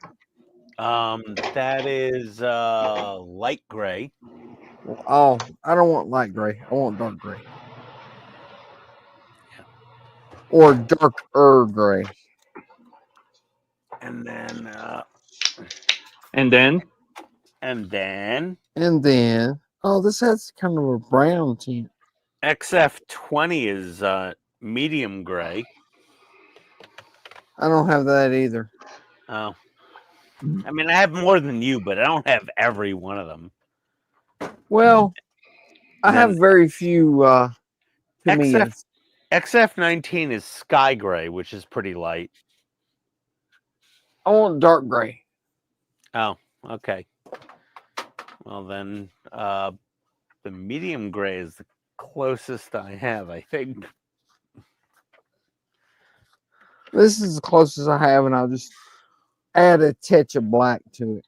That is light gray. Oh, I don't want light gray. I want dark gray. Or darker gray. And then oh, this has kind of a brown tint. XF20 is medium gray. I don't have that either. Oh. I mean, I have more than you, but I don't have every one of them. Well, I have very few XF19 is sky gray, which is pretty light. I want dark gray. Oh, okay. Well, then the medium gray is the closest I have, I think. This is the closest I have, and I'll just add a touch of black to it.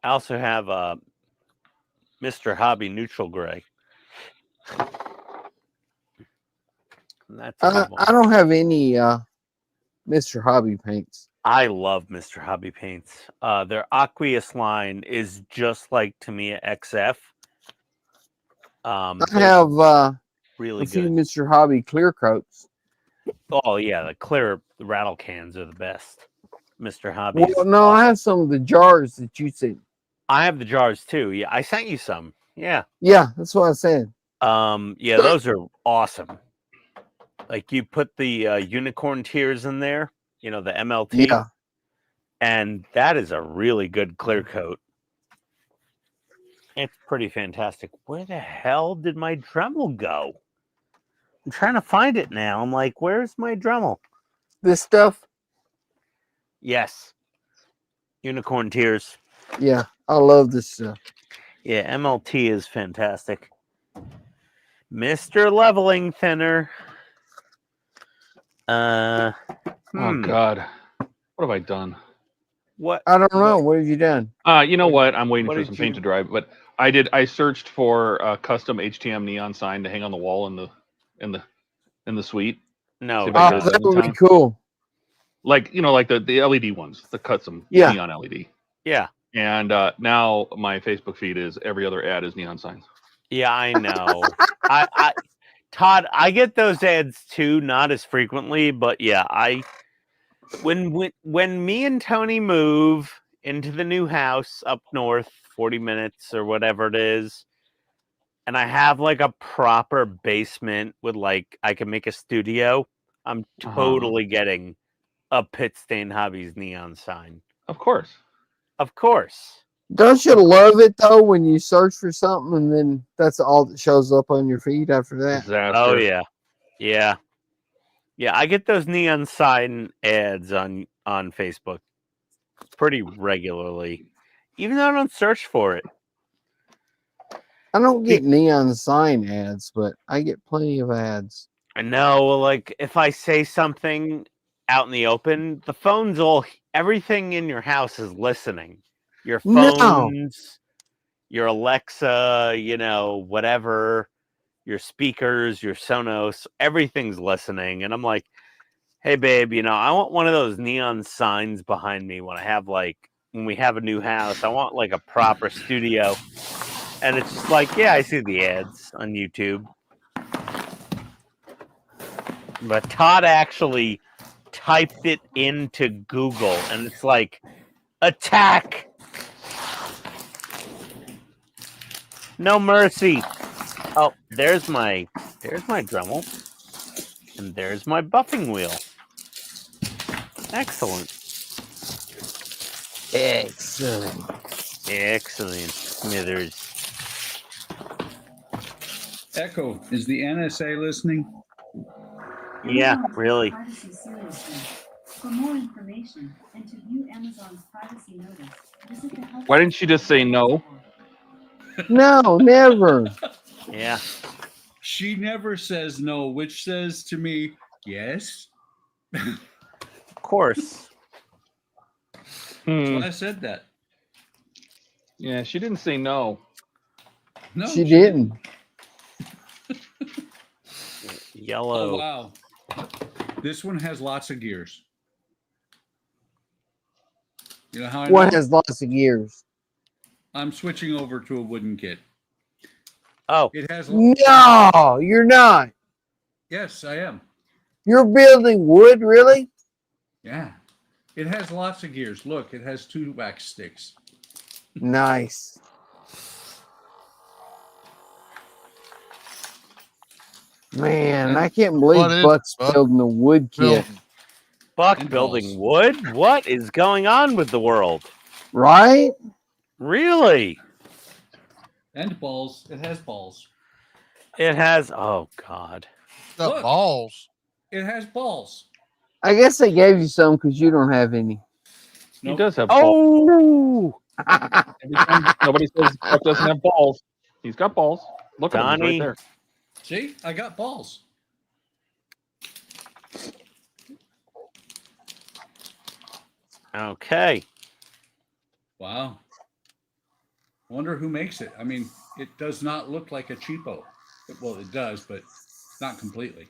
I also have Mr. Hobby neutral gray. That's I don't have any Mr. Hobby paints. I love Mr. Hobby paints. Their Aqueous line is just like Tamiya XF. I have really a few good. Mr. Hobby clear coats. Oh yeah, the clear rattle cans are the best. Mr. Hobby. Well, no, I have some of the jars that you sent. I have the jars too. Yeah, I sent you some. Yeah. Yeah, that's what I said. Yeah, those are awesome. Like you put the unicorn tears in there, you know, the MLT. Yeah. And that is a really good clear coat. It's pretty fantastic. Where the hell did my Dremel go? I'm trying to find it now. I'm like, where's my Dremel? This stuff? Yes. Unicorn tears. Yeah, I love this stuff. Yeah, MLT is fantastic. Mr. Leveling Thinner. Oh God, what have I done? What? I don't know. What have you done? You know what? I'm waiting what for did some paint you- to dry, but I searched for a custom HTM neon sign to hang on the wall in the suite. No, See if I Oh, can get that those in would be town. cool. Like like the LED ones, the custom Yeah. neon LED. yeah, And now my Facebook feed is every other ad is neon signs. yeah, I know. Todd, I get those ads too, not as frequently, but yeah, when me and Tony move into the new house up north, 40 minutes or whatever it is, and I have like a proper basement with like I can make a studio, I'm totally getting a PITSTAIN Hobbies neon sign. Of course. Of course. Don't you love it though when you search for something and then that's all that shows up on your feed after that? Disaster. Oh yeah. Yeah. Yeah, I get those neon sign ads on Facebook pretty regularly. Even though I don't search for it. I don't get neon sign ads, but I get plenty of ads. I know, like if I say something out in the open, the phone's everything in your house is listening. Your No. phones, your Alexa, whatever, your speakers, your Sonos, everything's listening. And I'm like, hey babe, I want one of those neon signs behind me when we have a new house. I want like a proper studio. And it's just like, yeah, I see the ads on YouTube. But Todd actually typed it into Google, and it's like, attack! No mercy. Oh, there's my Dremel, and there's my buffing wheel. Excellent. Excellent, Smithers. Echo, is the NSA listening? Yeah, really. For more information and to view Amazon's privacy notice, visit the help. Why didn't she just say no? No, never. Yeah. She never says no, which says to me, yes. Of course. That's why I said that. Yeah, she didn't say no. No, she didn't. Yellow. Oh, wow. This one has lots of gears. You know how I One know? has lots of gears. I'm switching over to a wooden kit. Oh. It has. No, you're not. Yes, I am. You're building wood, really? Yeah. It has lots of gears. Look, it has 2 wax sticks. Nice. Man, I can't believe What is Buck's Buck building a wood kit. building? Buck And building balls. wood? What is going on with the world? Right? Really? And balls. It has balls. It has. Oh God. Got Look. balls. It has balls. I guess they gave you some because you don't have any. He Nope. does have balls. Oh, Every time nobody says Buck doesn't have balls. He's got balls. Look at him, he's Donnie. right there. See, I got balls. okay. Wow. Wonder who makes it. I mean, it does not look like a cheapo. Well, it does, but not completely.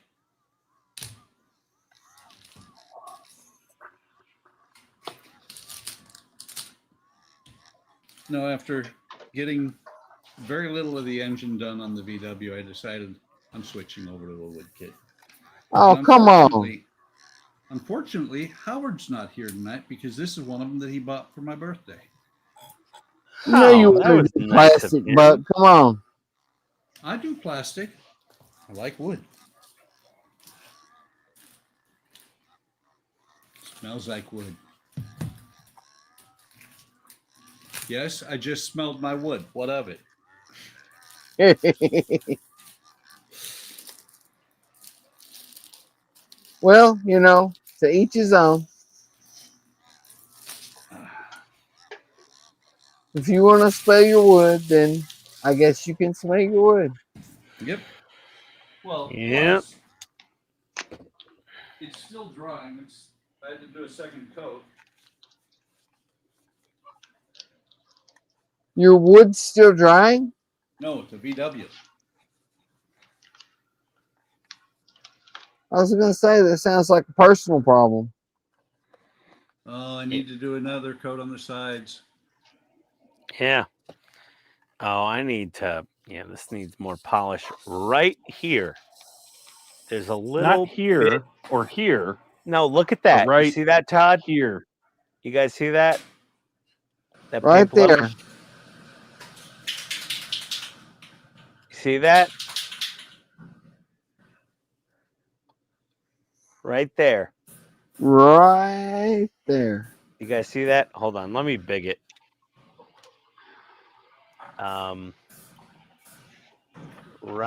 No, after getting very little of the engine done on the VW, I decided I'm switching over to a wood kit. Oh, And come on. Unfortunately, Howard's not here tonight because this is one of them that he bought for my birthday. You know you Oh, that wanted was to do nice of plastic, him. Buck. Come on. I do plastic. I like wood. Smells like wood. Yes, I just smelled my wood. What of it? Well, to each his own. If you want to smell your wood, then I guess you can smell your wood. Yep. Well, Yep. plus, it's still drying. I had to do a second coat. Your wood's still drying? No, it's a VW. I was going to say, that sounds like a personal problem. Oh, I need to do another coat on the sides. Yeah. Oh, I need to. Yeah, this needs more polish right here. There's a little Not here bit. or here. No, look at but that. Right You see that, Todd? here. You guys see that? That Right paint there. blemish? See that? Right there. Right there. You guys see that? Hold on. Let me big it. Right.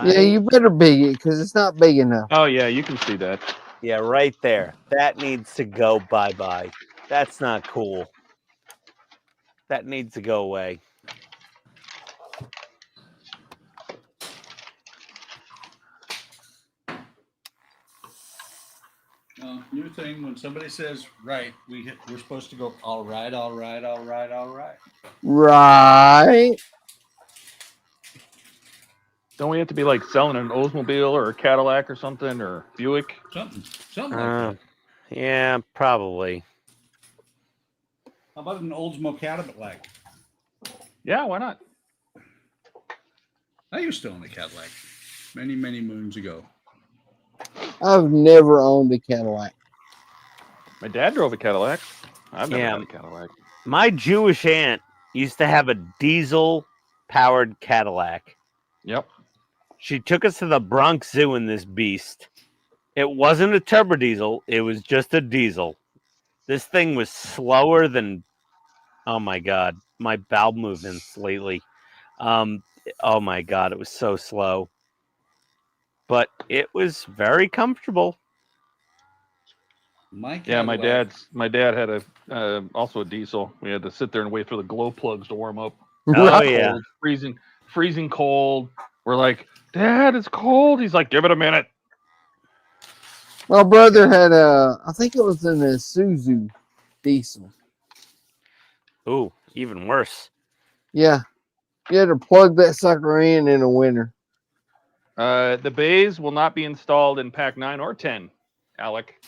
Yeah, you better big it because it's not big enough. Oh yeah, you can see that. Yeah, right there. That needs to go bye-bye. That's not cool. That needs to go away. New thing, when somebody says right, we're supposed to go, all right, all right, all right, all right. Right. Don't we have to be like selling an Oldsmobile or a Cadillac or something or Buick? Something like that. Yeah, probably. How about an Oldsmobile Cadillac? Yeah, why not? I used to own a Cadillac many, many moons ago. I've never owned a Cadillac. My dad drove a Cadillac. I've never Yeah. had a Cadillac. My Jewish aunt used to have a diesel-powered Cadillac. Yep. She took us to the Bronx Zoo in this beast. It wasn't a turbo diesel. It was just a diesel. This thing was slower than, oh my God, my bowel movements lately. Oh my God, it was so slow. But it was very comfortable. Yeah, my dad had a also a diesel. We had to sit there and wait for the glow plugs to warm up. Oh yeah, cold, freezing cold. We're like, Dad, it's cold. He's like, give it a minute. My brother had I think it was an Isuzu diesel. Ooh, even worse. Yeah. You had to plug that sucker in the winter. The bays will not be installed in pack 9 or 10, Alec.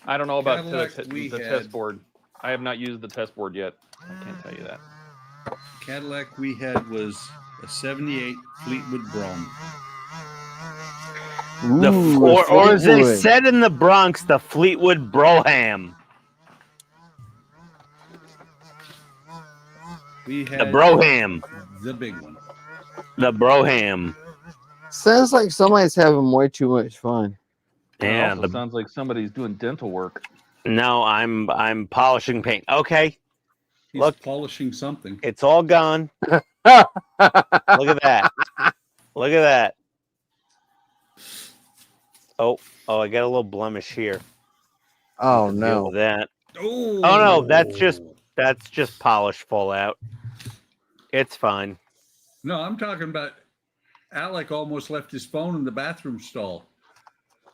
I don't know about the test board. I have not used the test board yet. I can't tell you that. Cadillac we had was a 78 Fleetwood Brougham. Or as they said in the Bronx, the Fleetwood Brougham. We had the Brougham. The big one. The Brougham. Sounds like somebody's having way too much fun. Yeah, It also sounds like somebody's doing dental work. No, I'm polishing paint. Okay. He's polishing something. It's all gone. Look at that. Look at that. Oh, I got a little blemish here. Oh Deal no. with that. Oh no, that's just polish fallout. It's fine. No, I'm talking about Alec almost left his phone in the bathroom stall.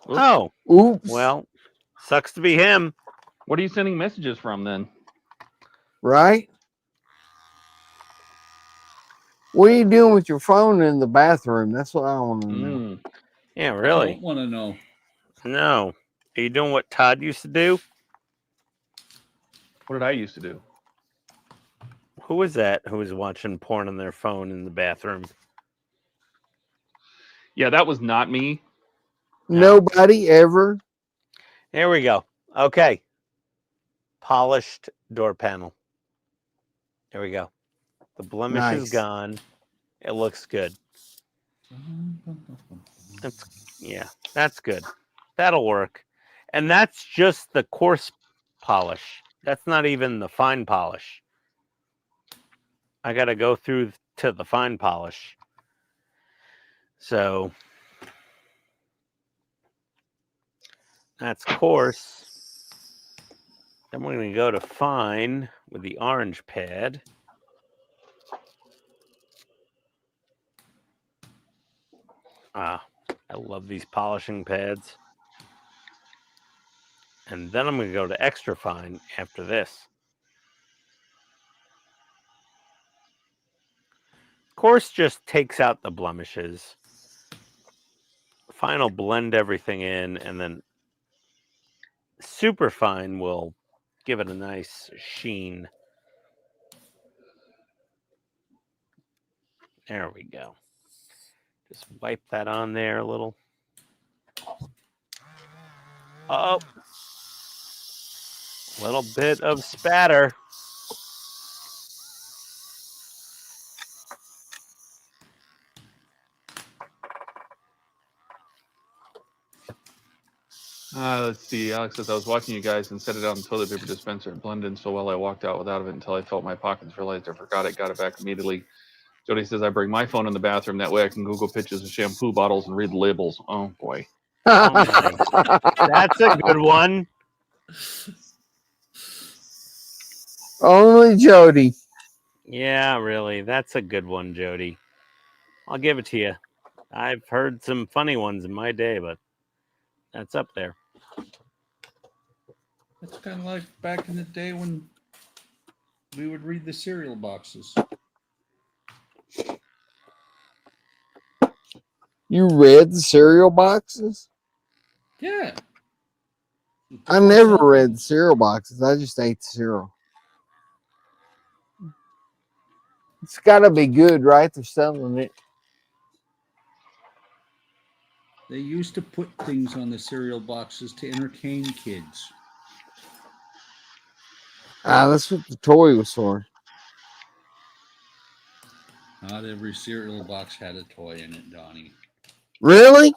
Oh. Oops. Well, sucks to be him. What are you sending messages from then? Right? What are you doing with your phone in the bathroom? That's what I want to know. Yeah, I really. don't want to know. No. Are you doing what Todd used to do? What did I used to do? Who was that who was watching porn on their phone in the bathroom? Yeah, that was not me. Nobody ever. Here we go. Okay. Polished door panel. There we go. The blemish is gone. It looks good. That's good. That'll work. And that's just the coarse polish. That's not even the fine polish. I got to go through to the fine polish. So that's coarse. Then we're going to go to fine with the orange pad. I love these polishing pads. And then I'm going to go to extra fine after this. Coarse just takes out the blemishes. Fine will blend everything in, and then super fine will give it a nice sheen. There we go. Just wipe that on there a little. Oh, little bit of spatter. Let's see. Alex says, I was watching you guys and set it on the toilet paper dispenser. It blended in so well I walked out without it until I felt my pockets, realized I forgot it, got it back immediately. Jody says, I bring my phone in the bathroom. That way I can Google pictures of shampoo bottles and read the labels. Oh, boy. Oh my. That's a good one. Only Jody. Yeah, really. That's a good one, Jody. I'll give it to you. I've heard some funny ones in my day, but that's up there. That's kind of like back in the day when we would read the cereal boxes. You read the cereal boxes? Yeah. I never read the cereal boxes. I just ate the cereal. It's got to be good, right? They're selling it. They used to put things on the cereal boxes to entertain kids. That's what the toy was for. Not every cereal box had a toy in it, Donnie. Really?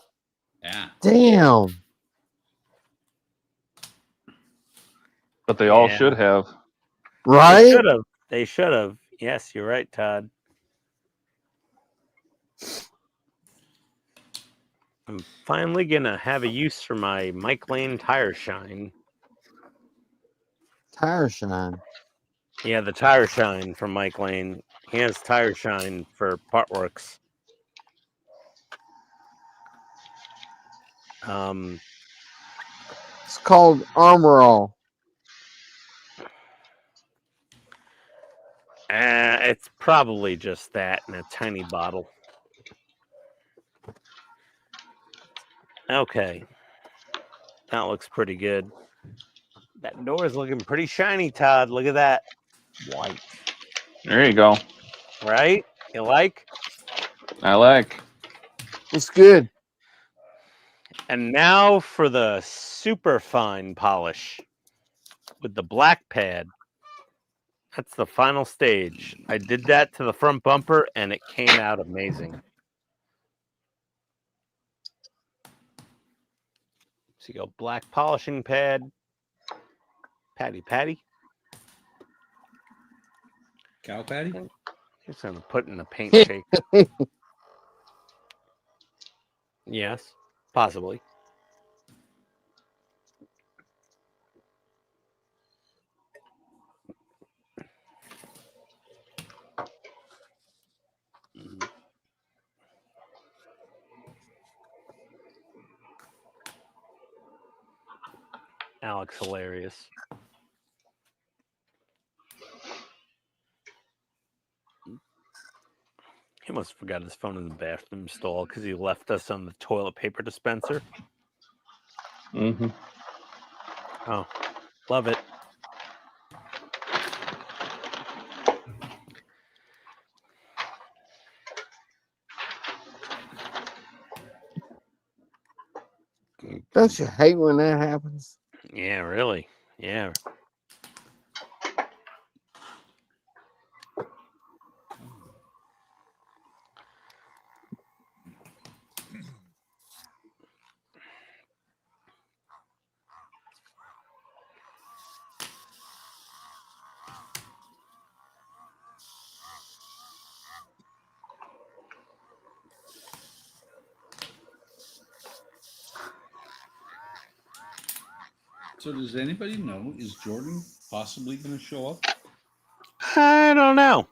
Yeah. Damn. But they all should have. Right? They should have. They should have. Yes, you're right, Todd. I'm finally going to have a use for my Mike Lane tire shine. Tire shine. Yeah, the tire shine from Mike Lane. He has tire shine for Partworks. It's called Armor All. It's probably just that in a tiny bottle. Okay. That looks pretty good. That door is looking pretty shiny, Todd. Look at that. White. There you go. Right? You like? I like. It's good. And now for the super fine polish with the black pad. That's the final stage. I did that to the front bumper and it came out amazing. So you go black polishing pad, patty. Cow patty? Just gonna put in a paint shake. Yes, possibly. Alex, hilarious. He must have forgot his phone in the bathroom stall because he left us on the toilet paper dispenser. Mm-hmm. Oh, love it. Don't you hate when that happens? Yeah, really. Yeah. So does anybody know, is Jordan possibly going to show up? I don't know.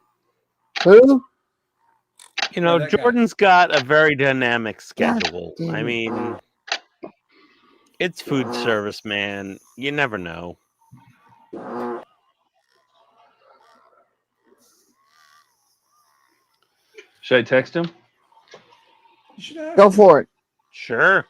Who? You know, that guy. Jordan's got a very dynamic schedule. I mean, it's food service, man. You never know. Should I text him? You should ask Go him. for it. Sure.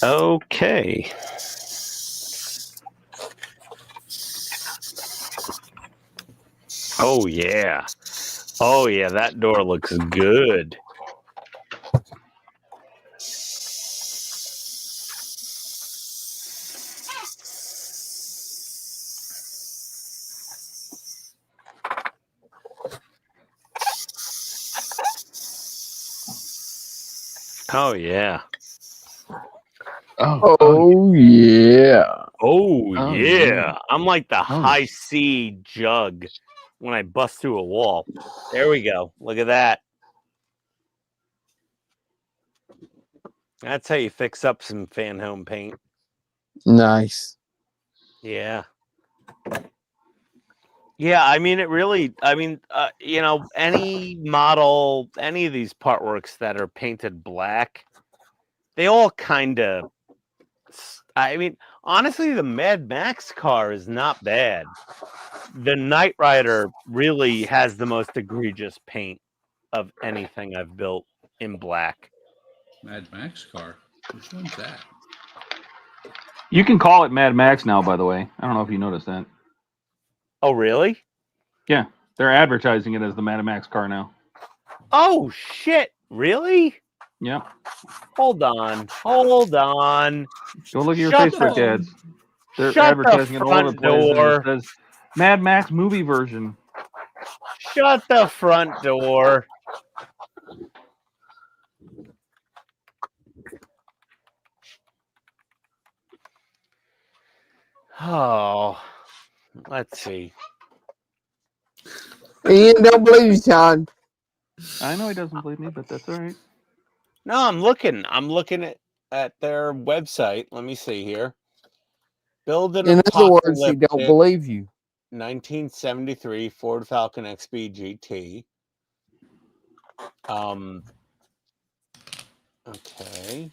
Okay. Oh yeah. Oh yeah, that door looks good. Oh yeah. Oh yeah. Oh Oh, yeah. yeah. I'm like the Oh. high C jug when I bust through a wall. There we go. Look at that. That's how you fix up some fan home paint. Nice. Yeah. Yeah, I mean, it really, I mean, you know, any model, any of these part works that are painted black, they all kind of, I mean, honestly, the Mad Max car is not bad. The Knight Rider really has the most egregious paint of anything I've built in black. Mad Max car. Which one's that? You can call it Mad Max now, by the way. I don't know if you noticed that. Oh, really? Yeah, they're advertising it as the Mad Max car now. Oh, shit. Really? Yep. Hold on. Hold on. Go look at your Shut Facebook the- ads. They're Shut advertising the it all over front the place. And door. it says Mad Max movie version. Shut the front door. Oh, let's see. Ian, don't believe you, Sean. I know he doesn't believe me, but that's all right. No, I'm looking. I'm looking at their website. Let me see here. Build an In other words, he don't apocalyptic believe you. 1973 Ford Falcon XB GT. Okay.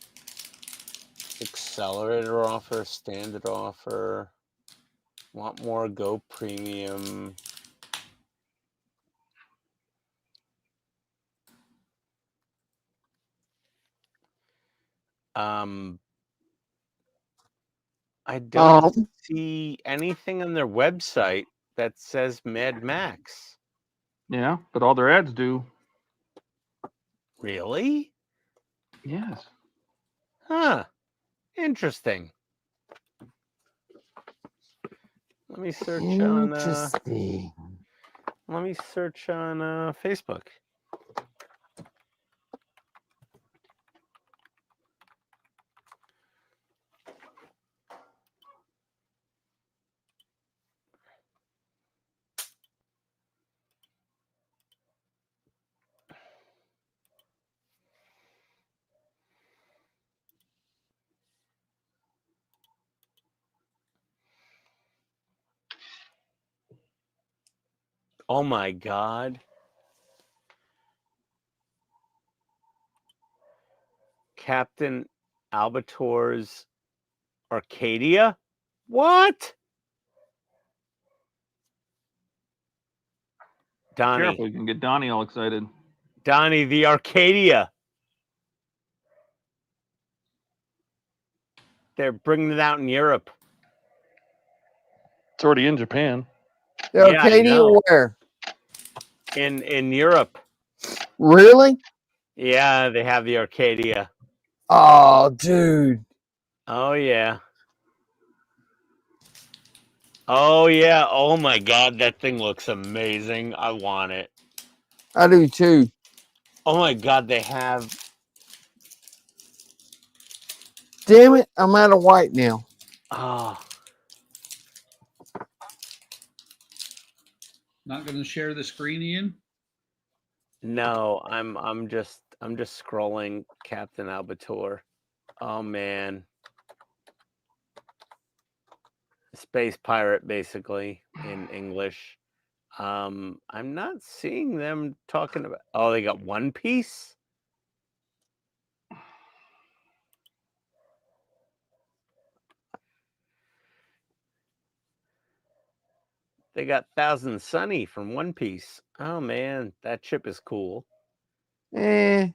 Accelerator offer, standard offer. Want more? Go premium. I don't see anything on their website that says Mad Max. Yeah, but all their ads do. Really? Yes. Huh. Interesting. Let me search on Interesting. let me search on Facebook. Oh my God. Captain Albator's Arcadia? What? Donnie. Careful, you can get Donnie all excited. Donnie, the Arcadia. They're bringing it out in Europe. It's already in Japan. The Yeah, I Arcadia know. where? In Europe. Really? Yeah, they have the Arcadia. Oh, dude. Oh yeah. Oh yeah. Oh my God, that thing looks amazing. I want it. I do too. Oh my God, they have. Damn it, I'm out of white now. Oh, Not going to share the screen, Ian? no, I'm just I'm just scrolling Captain Albator. Oh man. Space pirate basically in English. I'm not seeing them talking about. Oh, they got One Piece. They got Thousand Sunny from One Piece. Oh man, that chip is cool. I'd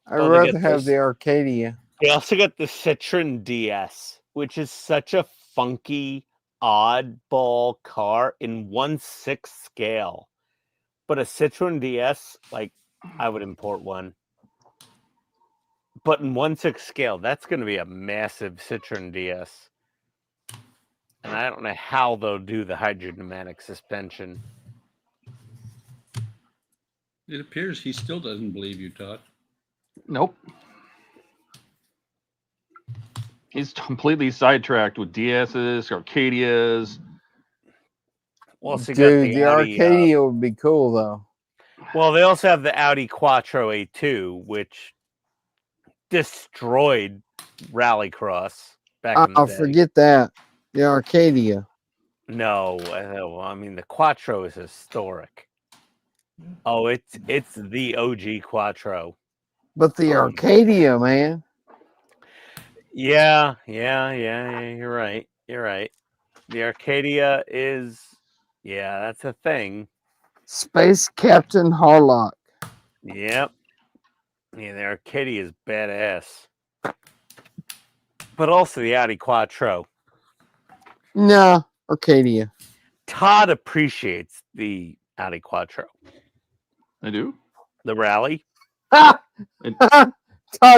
Oh, they rather got have this. the Arcadia. They also got the Citroen DS, which is such a funky, oddball car in 1/6 scale. But a Citroen DS, like, I would import one. But in 1/6 scale, that's going to be a massive Citroen DS. And I don't know how they'll do the hydrodynamic suspension. It appears he still doesn't believe you, Todd. Nope. He's completely sidetracked with DSs, Arcadias. Well, so you got Dude, the Audi, Arcadia would be cool though. well, they also have the Audi Quattro A2, which destroyed Rallycross back in the day. Forget that. The Arcadia. No, well, I mean the Quattro is historic. Oh, it's the OG Quattro. But the Arcadia, man. Yeah, you're right. You're right. The Arcadia is, yeah, that's a thing. Space Captain Harlock. Yep. Yeah, the Arcadia is badass. But also the Audi Quattro. No, Arcadia. Todd appreciates the Audi Quattro. I do. The Rally. Todd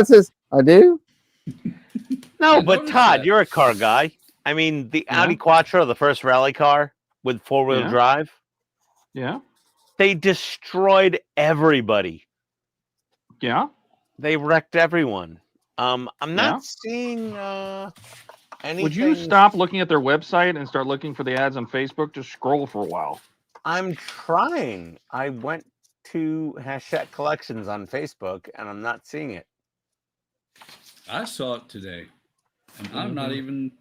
says, I do? No, but Todd, you're a car guy. I mean, the Audi Quattro, the first rally car with four-wheel drive. Yeah. They destroyed everybody. Yeah. They wrecked everyone. I'm not seeing anything. Would you stop looking at their website and start looking for the ads on Facebook? Just scroll for a while. I'm trying. I went to Hachette Collections on Facebook, and I'm not seeing it. I saw it today, and I'm not even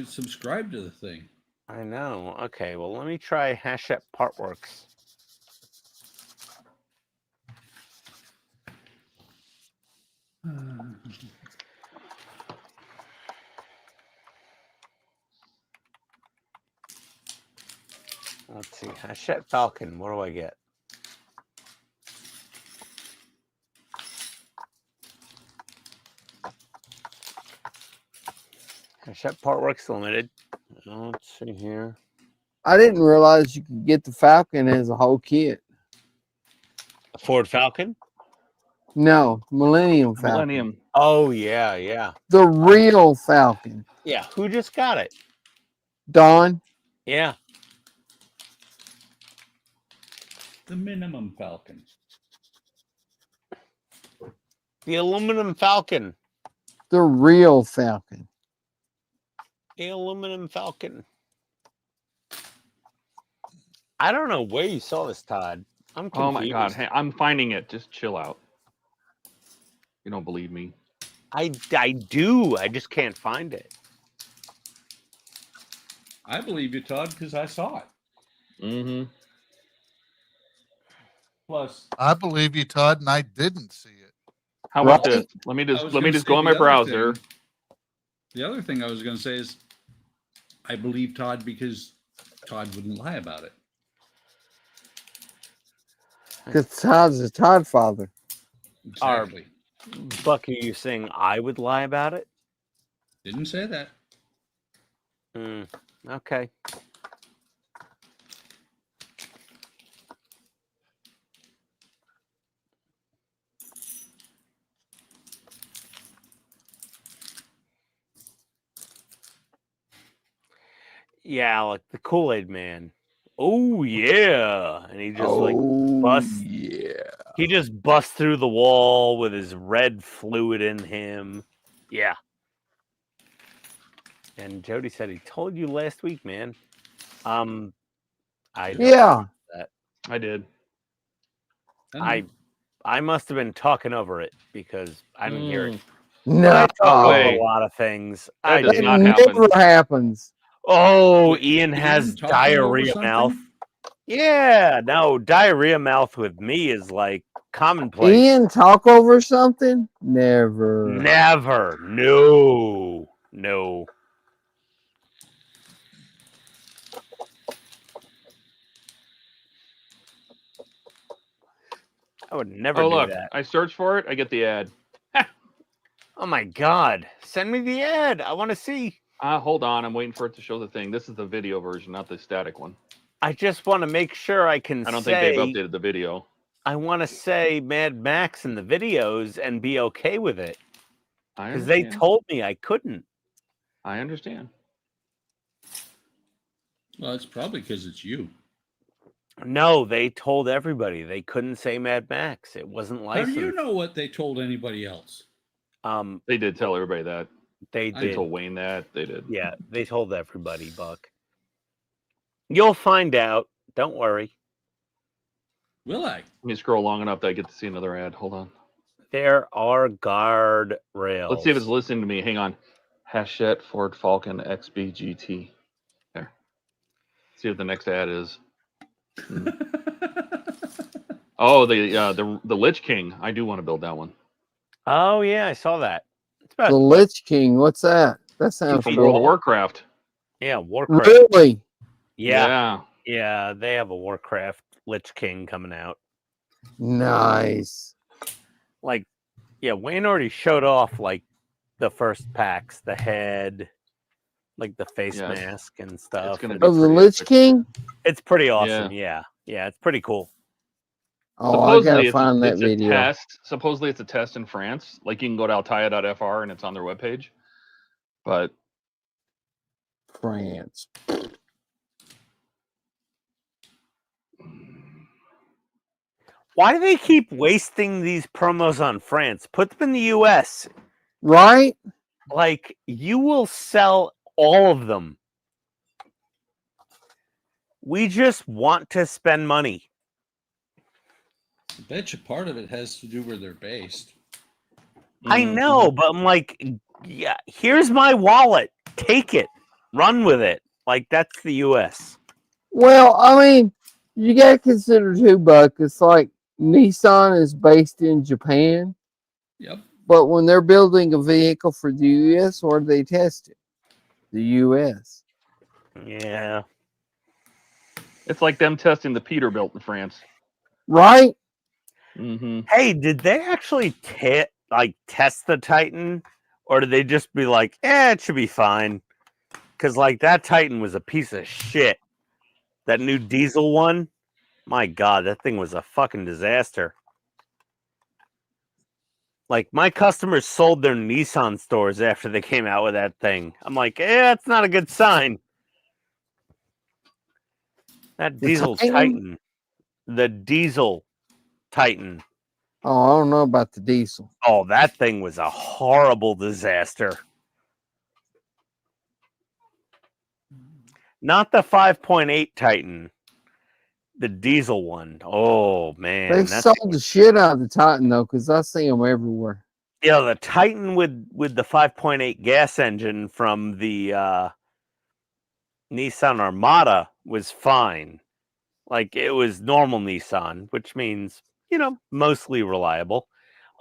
subscribed to the thing. I know. Okay, well, let me try Hachette Partworks. Let's see. Hachette Falcon. What do I get? Hachette Partworks Limited. Let's see here. I didn't realize you could get the Falcon as a whole kit. A Ford Falcon? No, Millennium Falcon. Millennium. Oh, yeah. The real Falcon. Yeah, who just got it? Don. Yeah. The minimum Falcon. The aluminum Falcon. The real Falcon. The aluminum Falcon. I don't know where you saw this, Todd. I'm confused. Oh my God. Hey, I'm finding it. Just chill out. You don't believe me. I do. I just can't find it. I believe you, Todd, because I saw it. Mm-hmm. Plus, I believe you, Todd, and I didn't see it. How about this? Let me just go on my browser. The other thing I was going to say is, I believe Todd because Todd wouldn't lie about it. Because Todd's a Todd father. Exactly. Buck, are you saying I would lie about it? Didn't say that. Okay. Yeah, like the Kool-Aid Man. Oh yeah, and he just busts. Yeah. He just busts through the wall with his red fluid in him. Yeah. And Jody said he told you last week, man. I don't know that. I did. I must have been talking over it because I didn't hear it. No, But I talk over way. a lot of things. That does that not happen. never happens. Oh, Wait, Ian has Ian talking over diarrhea something? mouth. Yeah, no, diarrhea mouth with me is like commonplace. Ian talk over something? Never. Never. No. No. I would never Oh do look, that. I search for it, I get the ad. Oh my god. Send me the ad. I want to see. Hold on, I'm waiting for it to show the thing. This is the video version, not the static one. I just want to make sure I can I don't say think they've updated the video. I want to say Mad Max in the videos and be okay with it. I Because they understand. told me I couldn't. I understand. Well, it's probably because it's you. No, they told everybody they couldn't say Mad Max. It wasn't How licensed. do you know what they told anybody else? They did tell everybody that. They They did. told Wayne that. They did. Yeah, they told everybody, Buck. You'll find out. Don't worry. Will I? Let me scroll long enough that I get to see another ad. Hold on. There are guard rails. Let's see if it's listening to me. Hang on. Hachette Ford Falcon XB GT. There. See what the next ad is. Oh, the Lich King. I do want to build that one. Oh yeah, I saw that. It's about The Lich King. What's that? That sounds From cool. World of Warcraft. Yeah, Warcraft. Really? Yeah. Yeah, they have a Warcraft Lich King coming out. Nice. Like, yeah, Wayne already showed off like the first packs, the head, like the face Yes. mask and stuff. gonna and be Of the pretty Lich epic. King? it's pretty awesome. Yeah. Yeah, it's pretty cool. Oh, I Supposedly gotta find that it's video. a test. Supposedly it's a test in France. Like you can go to altaya.fr and it's on their webpage. But France. Why do they keep wasting these promos on France? Put them in the US. Right? Like, you will sell all of them. We just want to spend money. I bet you part of it has to do where they're based. I know, but I'm like, yeah, here's my wallet. Take it. Run with it. Like, that's the US. Well, I mean, you gotta consider too, Buck. It's like Nissan is based in Japan, Yep. but when they're building a vehicle for the US, where do they test it? The US. Yeah. it's like them testing the Peterbilt in France. Right? Mm-hmm. Hey, did they actually test the Titan, or did they just be like, it should be fine? Because like that Titan was a piece of shit. That new diesel one, my God, that thing was a fucking disaster. Like my customers sold their Nissan stores after they came out with that thing. I'm like, that's not a good sign. That The diesel Titan? Titan, the diesel Titan. Oh, I don't know about the diesel. Oh, that thing was a horrible disaster. Not the 5.8 Titan, the diesel one. Oh man, They've that sold thing the was- shit out of the Titan though, because I see them everywhere. Yeah, the Titan with the 5.8 gas engine from the Nissan Armada was fine. Like it was normal Nissan, which means, mostly reliable.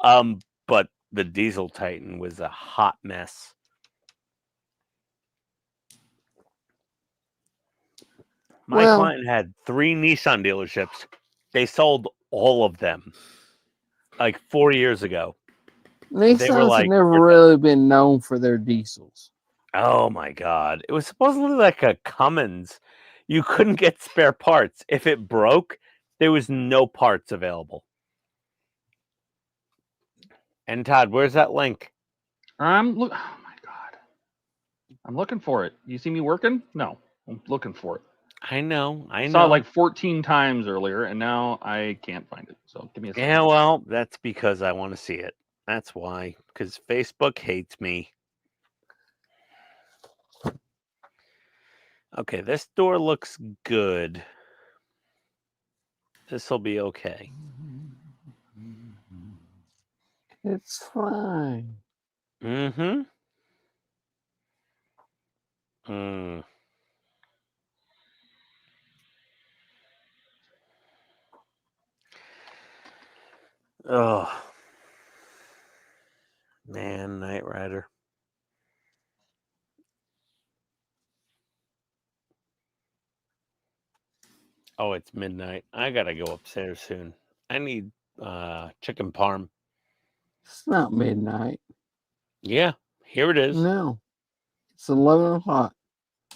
But the diesel Titan was a hot mess. My Well- client had 3 Nissan dealerships. They sold all of them like 4 years ago. Nissan's like, never "We're really been known for their diesels. Oh my God. It was supposedly like a Cummins. You couldn't get spare parts. If it broke, there was no parts available. And Todd, where's that link? Oh my God. I'm looking for it. You see me working? No, I'm looking for it. I know. I saw it like 14 times earlier, and now I can't find it. So give me a second. Yeah, well, that's because I want to see it. That's why. Because Facebook hates me. Okay, this door looks good. This will be okay. It's fine. Mm-hmm. Mm. Oh. Man, Knight Rider. Oh, it's midnight. I gotta go upstairs soon. I need chicken parm. It's not midnight. Yeah, here it is. No. It's 11 o'clock.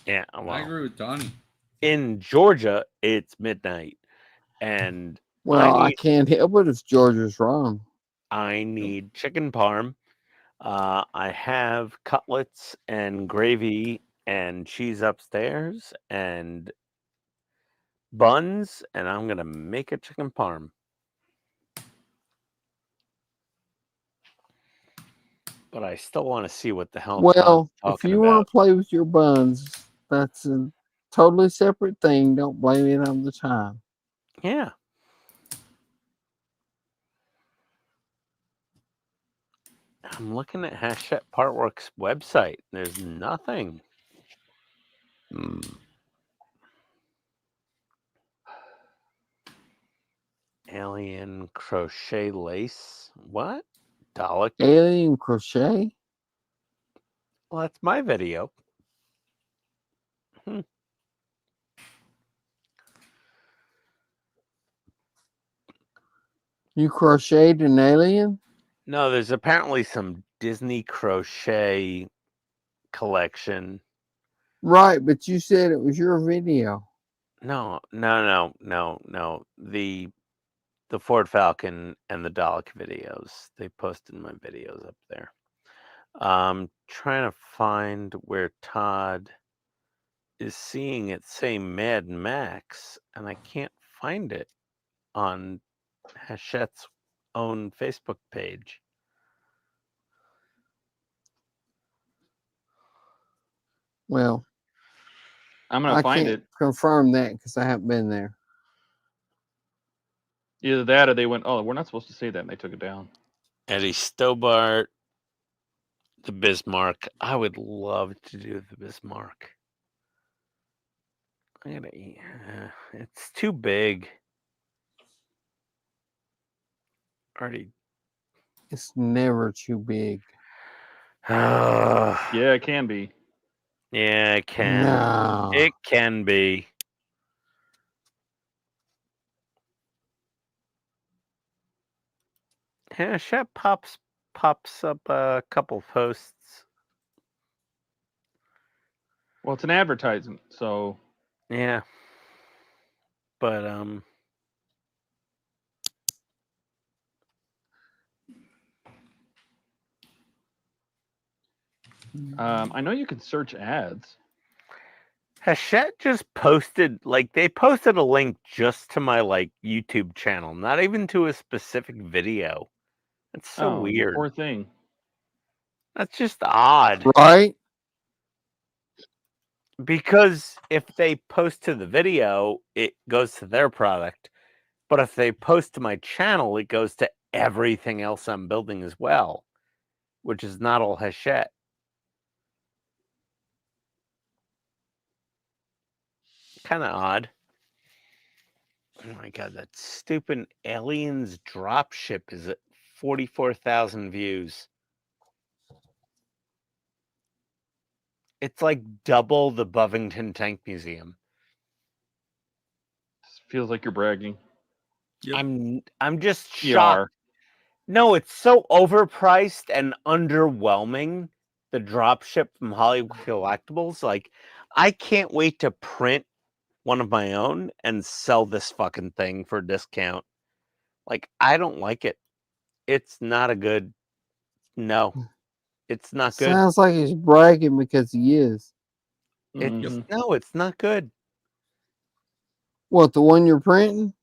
Yeah, I well, agree with Donnie. in Georgia, it's midnight, and Well, I need can't help it if Georgia's wrong. I need chicken parm. I have cutlets and gravy and cheese upstairs and buns, and I'm gonna make a chicken parm. But I still want to see what the hell Todd's Well, if talking you want about. to play with your buns, that's a totally separate thing. Don't blame it on the time. Yeah. I'm looking at Hachette Partworks website. There's nothing. Alien crochet lace. What? Dalek. Alien crochet? Well, that's my video. You crocheted an alien? No, there's apparently some Disney crochet collection. Right, but you said it was your video. No. The Ford Falcon and the Dalek videos. They posted my videos up there. Trying to find where Todd is seeing it say Mad Max, and I can't find it on Hachette's own Facebook page. Well, I'm gonna I find can't it. confirm that because I haven't been there. Either that or they went, oh, we're not supposed to say that, and they took it down. Eddie Stobart, the Bismarck. I would love to do the Bismarck. I gotta eat. It's too big. Already. It's never too big. Yeah, it can be. Yeah, it can. No. It can be. Hachette pops up a couple posts. Well, it's an advertisement, so Yeah. But I know you can search ads. Hachette just posted, like, they posted a link just to my, like, YouTube channel, not even to a specific video. That's so Oh, weird. poor thing. That's just odd. Right? Because if they post to the video, it goes to their product. But if they post to my channel, it goes to everything else I'm building as well, which is not all Hachette. Kind of odd. Oh my god, that stupid Aliens dropship is at 44,000 views. It's like double the Bovington Tank Museum. Feels like you're bragging. I'm just You shocked. are. No, it's so overpriced and underwhelming. The dropship from Hollywood Collectibles. Like, I can't wait to print one of my own and sell this fucking thing for a discount. Like, I don't like it. It's not a good. No, it's not good. Sounds like he's bragging because he is. No, it's not good. What, the one you're printing?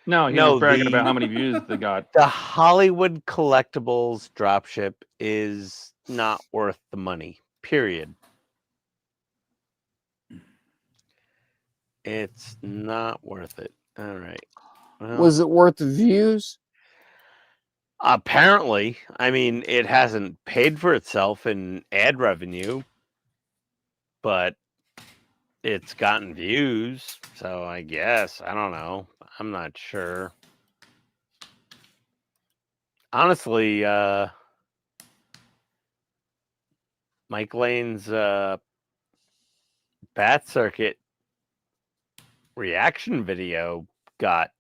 No, he was bragging about how many views they got. The Hollywood Collectibles dropship is not worth the money. Period. It's not worth it. All right. Well, Was it worth the views? apparently, I mean, it hasn't paid for itself in ad revenue, but it's gotten views. So I guess I don't know. I'm not sure. Honestly, Mike Lane's Bat Circuit reaction video got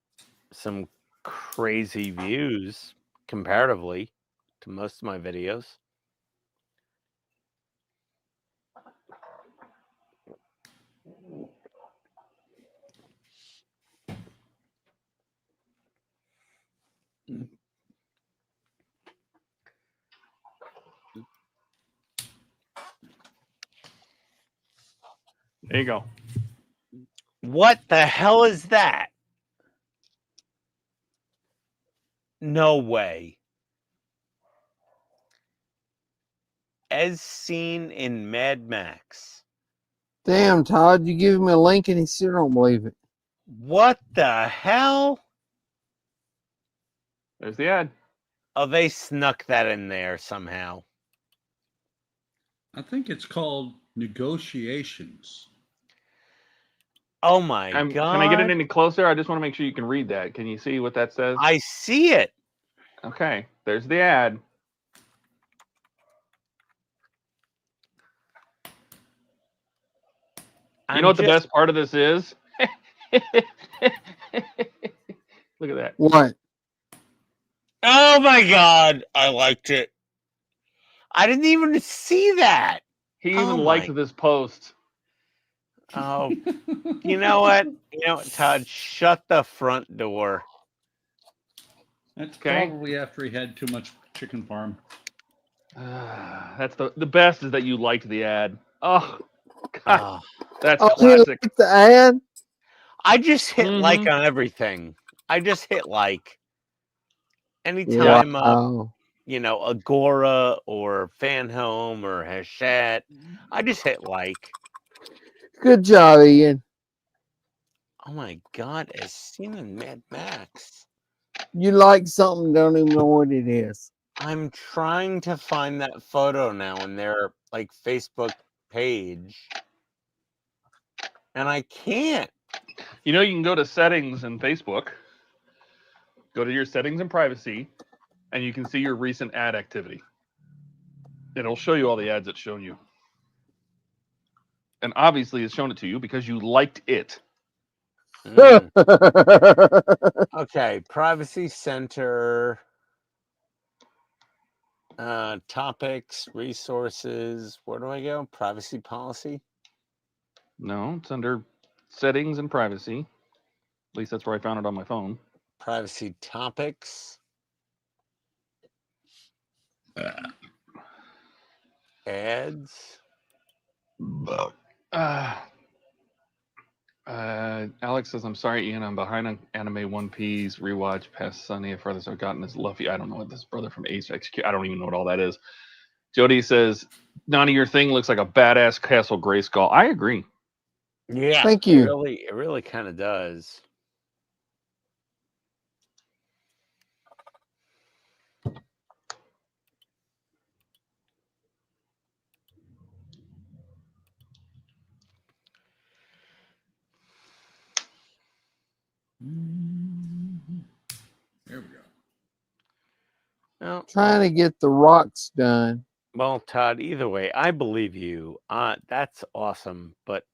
some crazy views comparatively to most of my videos. There you go. What the hell is that? No way. As seen in Mad Max. Damn, Todd, you give him a link and he still don't believe it. What the hell? There's the ad. Oh, they snuck that in there somehow. I think it's called negotiations. Oh my God. Can I get it any closer? I just want to make sure you can read that. Can you see what that says? I see it. Okay, there's the ad. You know what the best part of this is? Look at that. What? Oh my God. I liked it. I didn't even see that. He even liked this post. Oh, you know what? You know what, Todd? Shut the front door. That's Okay. probably after he had too much chicken farm. That's the best is that you liked the ad. Oh, God. That's Oh, classic. he liked the ad? I just hit like on everything. I just hit like. Anytime, Wow. you know, Agora or Fan Home or Hachette, I just hit like. Good job, Ian. Oh my God, as seen in Mad Max. You like something, don't even know what it is. I'm trying to find that photo now in their like Facebook page. And I can't. You know, you can go to settings in Facebook, go to your settings and privacy, and you can see your recent ad activity. It'll show you all the ads it's shown you. And obviously it's shown it to you because you liked it. Okay, privacy center, topics, resources. Where do I go? Privacy policy. No, it's under settings and privacy. At least that's where I found it on my phone. Privacy topics. Ads. Alex says, I'm sorry, Ian, I'm behind on Anime One Piece rewatch past Sunny. Farthest I've gotten is Luffy. I don't know what this brother from HXQ. I don't even know what all that is. Jody says, Nani, your thing looks like a badass Castle Grayskull. I agree. Yeah. Thank you. It really kind of does. There we go. Well, Trying to get the rocks done. well, Todd, either way, I believe you. That's awesome, but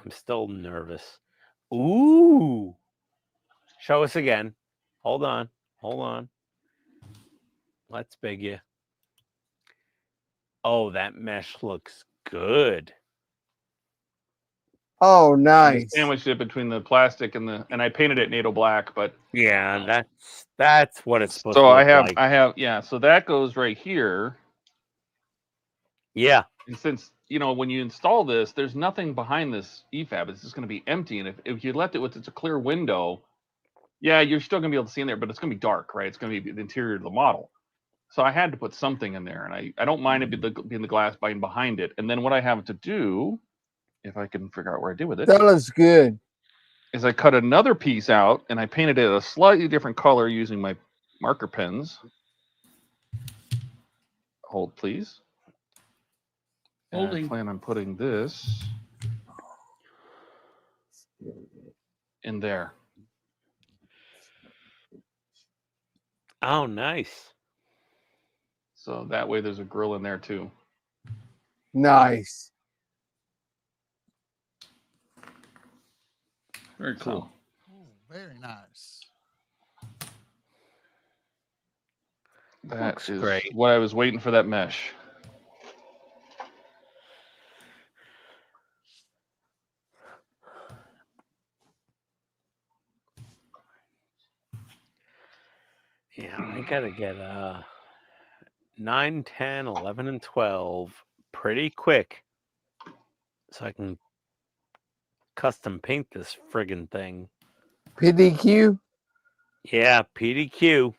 I'm still nervous. Ooh. Show us again. Hold on. Hold on. Let's big you. Oh, that mesh looks good. Oh, I nice. sandwiched it between the plastic and I painted it NATO black, but Yeah, that's what it's supposed to so look I like. have yeah, so that goes right here. Yeah. And since, you know, when you install this, there's nothing behind this EFAB. It's just going to be empty. And if you left it with it's a clear window, yeah, you're still going to be able to see in there, but it's going to be dark, right? It's going to be the interior of the model. So I had to put something in there, and I don't mind it being the glass behind it. And then what I have to do, if I can figure out where I did with it. That looks good. is I cut another piece out and I painted it a slightly different color using my marker pens. Hold, please. And I Holding. plan on putting this in there. Oh, nice. So that way there's a grill in there too. Nice. Very cool. Ooh, very nice. That Looks is great. what I was waiting for, that mesh. Yeah, I gotta get 9, 10, 11, and 12 pretty quick so I can custom paint this friggin' thing. PDQ. Yeah, PDQ.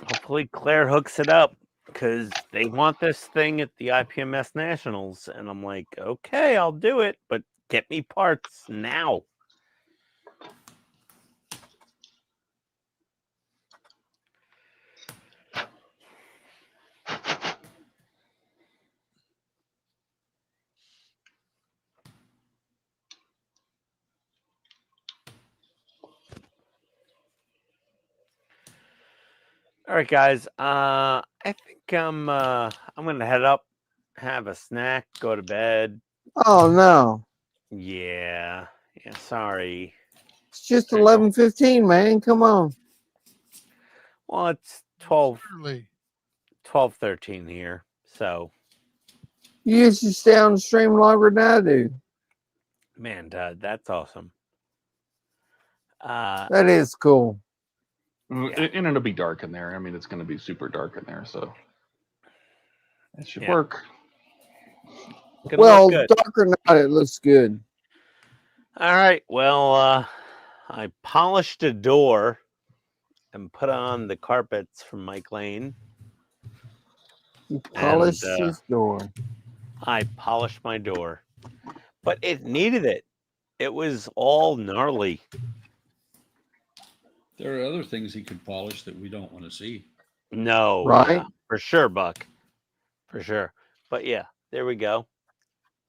Hopefully Claire hooks it up because they want this thing at the IPMS Nationals. And I'm like, okay, I'll do it, but get me parts now. All right, guys. I think I'm gonna head up, have a snack, go to bed. Oh no, Yeah. Sorry. it's just There you go. 11:15, man. Come on. Well, it's 12, Early. 12:13 here. So, You used to stay on the stream longer than I do. man, that's awesome. That is cool. Yeah. And it'll be dark in there. I mean, it's going to be super dark in there, so it should Yeah. work. Gonna Well, look good. dark or not, it looks good. All right. Well, I polished a door and put on the carpets from Mike Lane. He polished And, his door. I polished my door, but it needed it. It was all gnarly. There are other things he could polish that we don't want to see. No, Right? yeah, for sure, Buck, for sure. But yeah, there we go.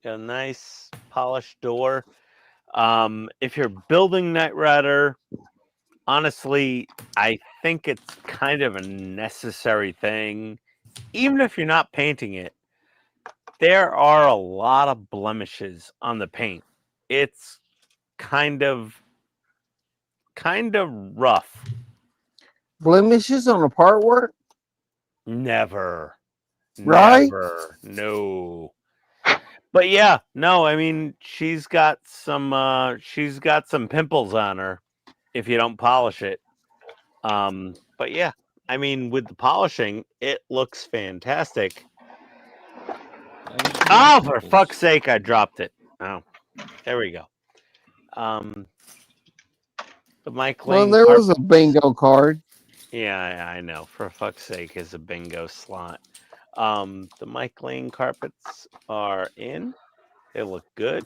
Got a nice polished door. If you're building Knight Rider, honestly, I think it's kind of a necessary thing. Even if you're not painting it, there are a lot of blemishes on the paint. It's kind of rough. Blemishes on the part work? Never. Right? Never. No. But yeah, no, I mean she's got some pimples on her if you don't polish it. But yeah, I mean with the polishing, it looks fantastic. Oh, for fuck's sake, I dropped it. Oh, there we go. The Mike Lane. Well, there was a bingo card. Yeah, I know. For fuck's sake, is a bingo slot. The Mike Lane carpets are in. They look good.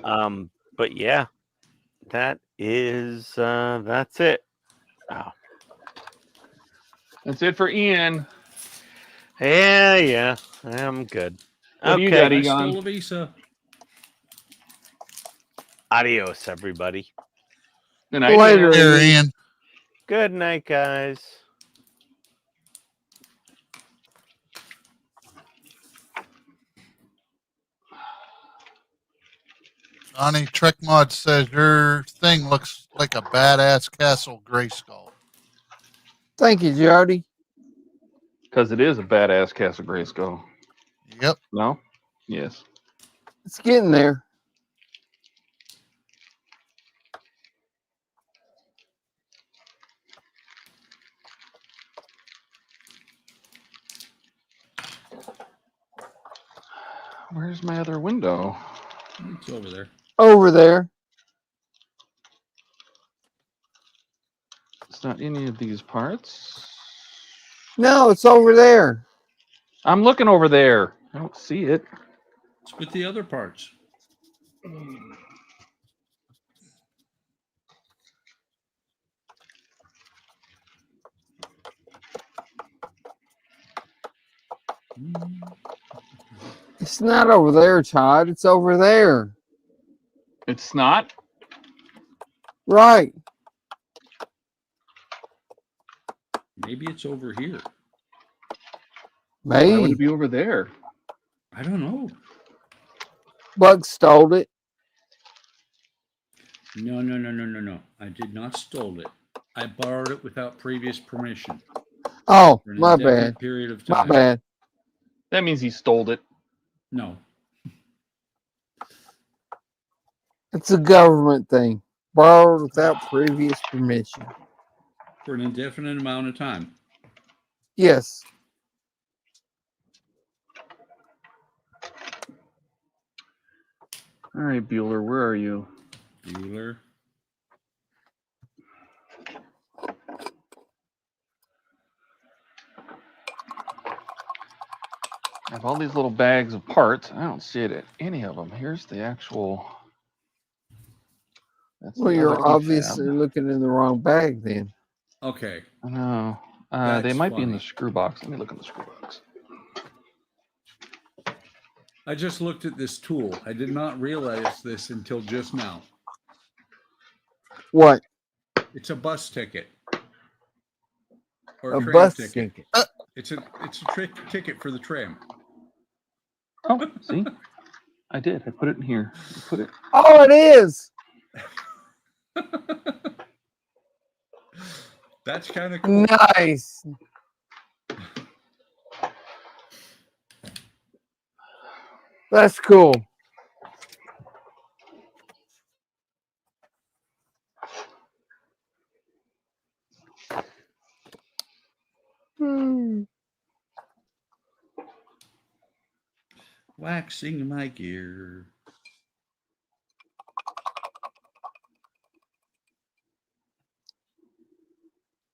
But yeah, that is that's it. Oh. That's it for Ian. Yeah, I'm good. What do you Okay. got, I Egon? stole a visa. Adios, everybody. Good night. Later, Here, Ian. Ian. Good night, guys. Donnie Trick Mod says your thing looks like a badass Castle Grayskull. Thank you, Jody. Because it is a badass Castle Grayskull. Yep. No? Yes. It's getting there. Where's my other window? It's over there. Over there. It's not any of these parts. No, it's over there. I'm looking over there. I don't see it. It's with the other parts. It's not over there, Todd. It's over there. It's not. Right. Maybe it's over here. Why would Maybe. it be over there? I don't know. Buck stole it. No. I did not stole it. I borrowed it without previous permission Oh, for an my indefinite bad. period of My time. bad. That means he stole it. No. It's a government thing. Borrowed without previous permission. For an indefinite amount of time. Yes. All right, Bueller, where are you? Bueller. I have all these little bags of parts. I don't see it at any of them. Here's the actual. That's Well, the you're other obviously EFAB. looking in the wrong bag then. Okay. I know. They That's might be in the funny. screw box. Let me look in the screw box. I just looked at this tool. I did not realize this until just now. What? It's a bus ticket. Or A tram bus ticket. ticket. It's a ticket for the tram. Oh, see? I did. I put it in here. I put it. Oh, it is. That's kind of cool. Nice. That's cool. Waxing my gear.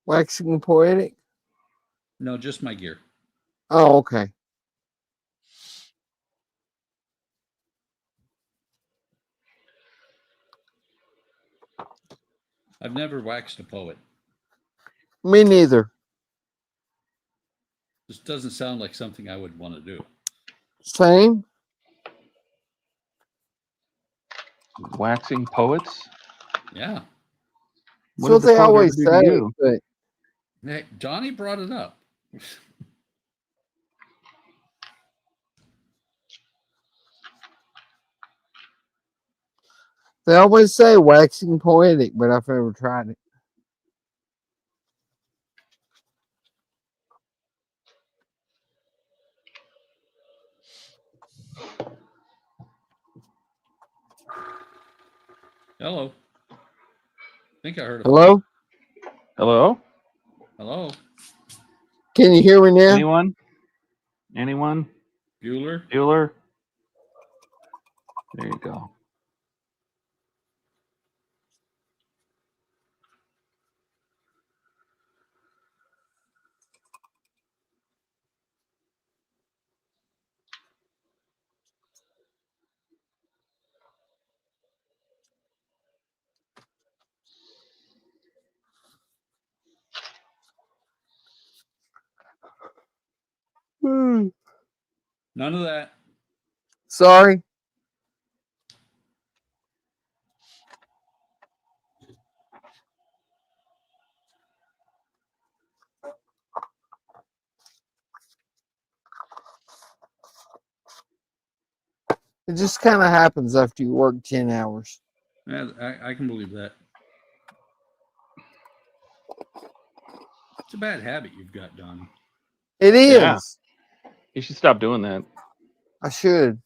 Waxing poetic. No, just my gear. Oh, okay. I've never waxed a poet. Me neither. This doesn't sound like something I would want to do. Same. Waxing poets? Yeah. What So did the they poet ever always do to say, you? but Hey, Donnie brought it up. they always say waxing poetic, but I've never tried it. Hello. I think I heard a Hello? Hello? Hello. Can you hear me now? Anyone? Anyone? Bueller. Bueller? There you go. None of that. Sorry. It just kind of happens after you work 10 hours. Yeah, I can believe that. It's a bad habit you've got, Donnie. It is. Yeah. You should stop doing that. I should.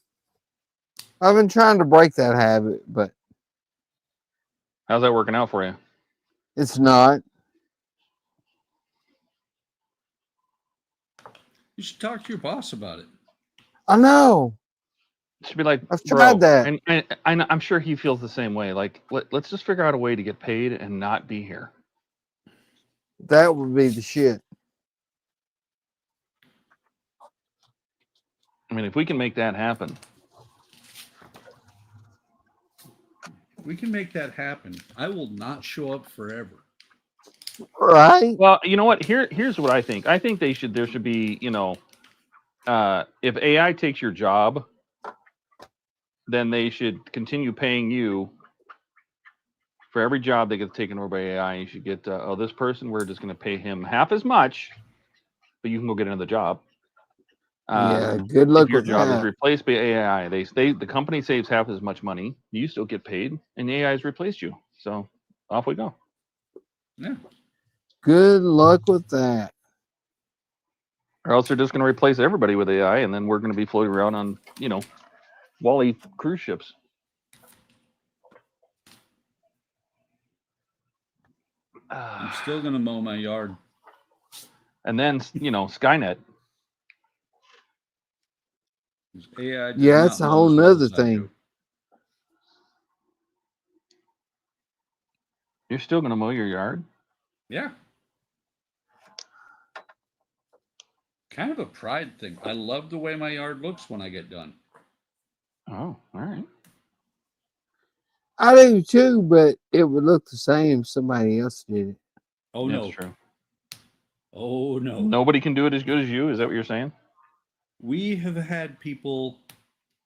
I've been trying to break that habit, but How's that working out for you? it's not. You should talk to your boss about it. I know. It should be like, I've bro, tried that. and I'm sure he feels the same way. Like, let's just figure out a way to get paid and not be here. That would be the shit. I mean, if we can make that happen, We can make that happen. I will not show up forever. Right? well, you know what? Here's what I think. I think there should be, if AI takes your job, then they should continue paying you for every job that gets taken over by AI. You should get, this person, we're just going to pay him half as much, but you can go get another job. Yeah, good If luck your with job is that. replaced by AI, the company saves half as much money. You still get paid, and the AI has replaced you. So off we go. Yeah. Good luck with that. Or else they're just going to replace everybody with AI, and then we're going to be floating around on, Wally cruise ships. I'm still gonna mow my yard. And then, Skynet. AI does Yeah, not that's a mow whole as well nother as I thing. do. You're still going to mow your yard? Yeah. Kind of a pride thing. I love the way my yard looks when I get done. Oh, all right. I do too, but it would look the same if somebody else did it. Oh That's no. true. Oh no. Nobody can do it as good as you. Is that what you're saying? We have had people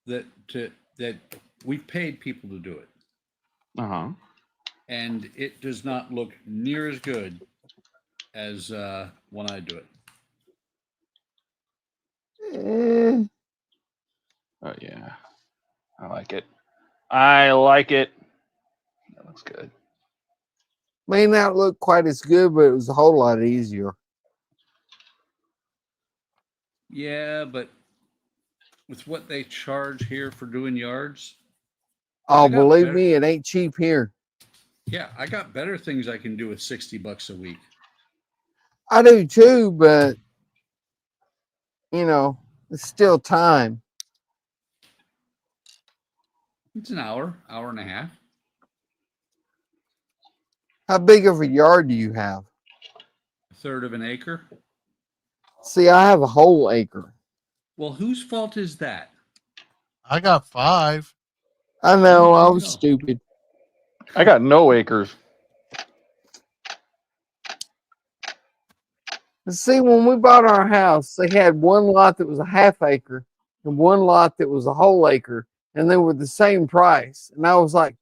that we've paid people to do it, Uh-huh. and it does not look near as good as when I do it. Eh, Oh, yeah. I like it. I like it. That looks good. may not look quite as good, but it was a whole lot easier. Yeah, but with what they charge here for doing yards, Oh, I got believe better- me, it ain't cheap here. yeah, I got better things I can do with $60 a week. I do too, but it's still time. It's an hour and a half. How big of a yard do you have? A third of an acre. See, I have a whole acre. Well, whose fault is that? I got 5. I know, I There you was go. stupid. I got no acres. See, when we bought our house, they had one lot that was a half acre and one lot that was a whole acre, and they were the same price. And I was like,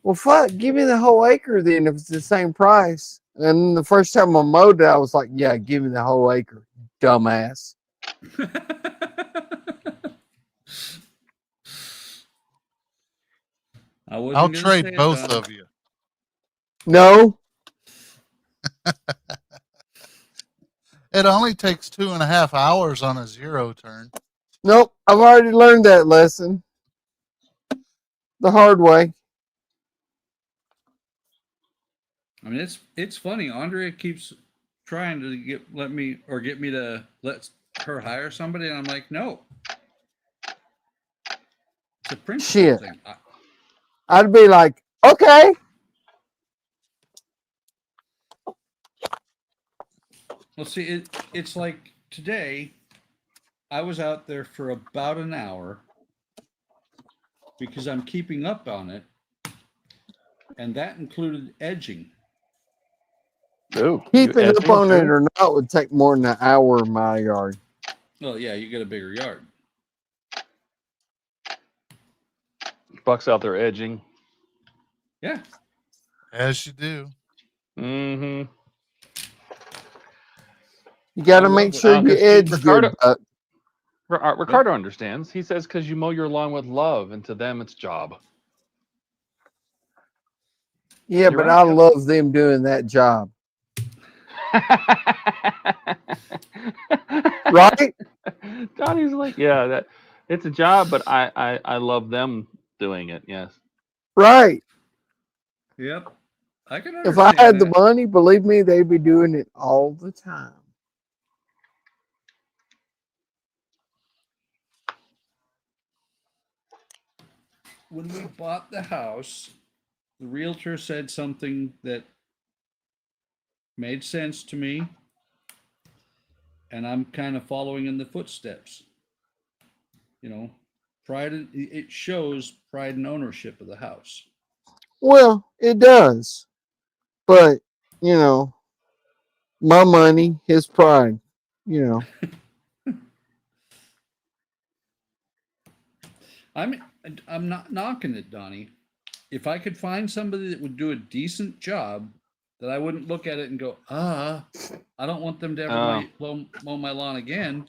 well, fuck, give me the whole acre then if it's the same price. And the first time I mowed it, I was like, yeah, give me the whole acre, dumbass. I wasn't I'll gonna say trade it, both Don. of you. No, It only takes 2.5 hours on a 0 turn. nope, I've already learned that lesson the hard way. I mean, it's funny. Andrea keeps trying to get me to let her hire somebody, and I'm like, no. It's a principle Shit. thing. I'd be like, okay. Well, see, it's like today, I was out there for about an hour because I'm keeping up on it, and that included edging. Ooh, Keeping up on it or not would take more than an hour in my yard. Well, yeah, you get a bigger yard. Buck's out there edging. Yeah. As you do. Mm-hmm. You got to I make love sure it. you 'Cause edge Ricardo- good. Buck. Ricardo understands. He says because you mow your lawn with love, and to them it's job. Yeah, You're but right, I yep. love them doing that job. Right? Donnie's like, yeah, that it's a job, but I love them doing it. Yes. Right. Yep. I can If I understand had the that. money, believe me, they'd be doing it all the time. When we bought the house, the realtor said something that made sense to me, and I'm kind of following in the footsteps. You know, it shows pride and ownership of the house. Well, it does. But, you know, my money, his pride, you know. I'm not knocking it, Donnie. If I could find somebody that would do a decent job, that I wouldn't look at it and go, I don't want them to ever mow my lawn again.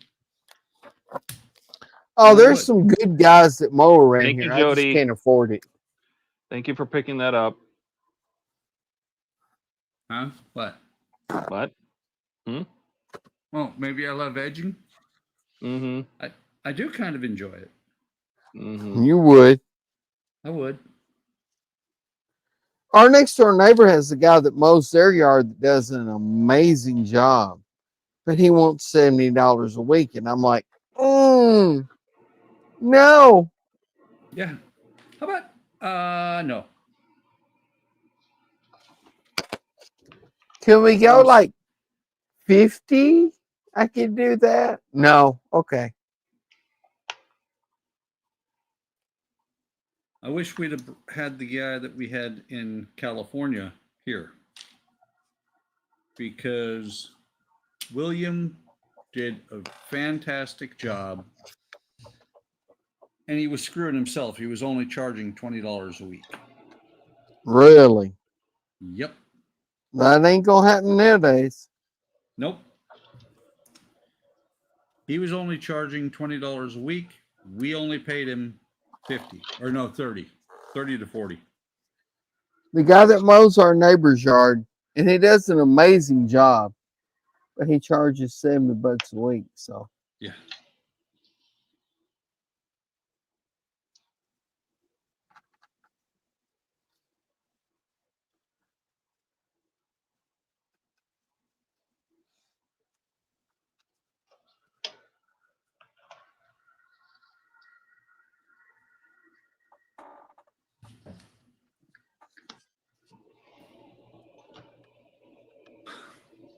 Oh, there's some good guys that mow around Thank here. you, I just Jody. can't afford it. Thank you for picking that up. Huh? What? What? Oh, maybe I love edging. Mm-hmm. I do kind of enjoy it. Mm-hmm. You would. I would. Our next door neighbor has a guy that mows their yard that does an amazing job, but he wants $70 a week, and I'm like, no. Yeah. How about no? Can we go like 50? I can do that. No. Okay. I wish we'd have had the guy that we had in California here, because William did a fantastic job, and he was screwing himself. He was only charging $20 a week. Really? Yep. That ain't gonna happen nowadays. Nope. He was only charging $20 a week. We only paid him 50 or no 30 to 40. The guy that mows our neighbor's yard, and he does an amazing job, but he charges $70 a week. So yeah.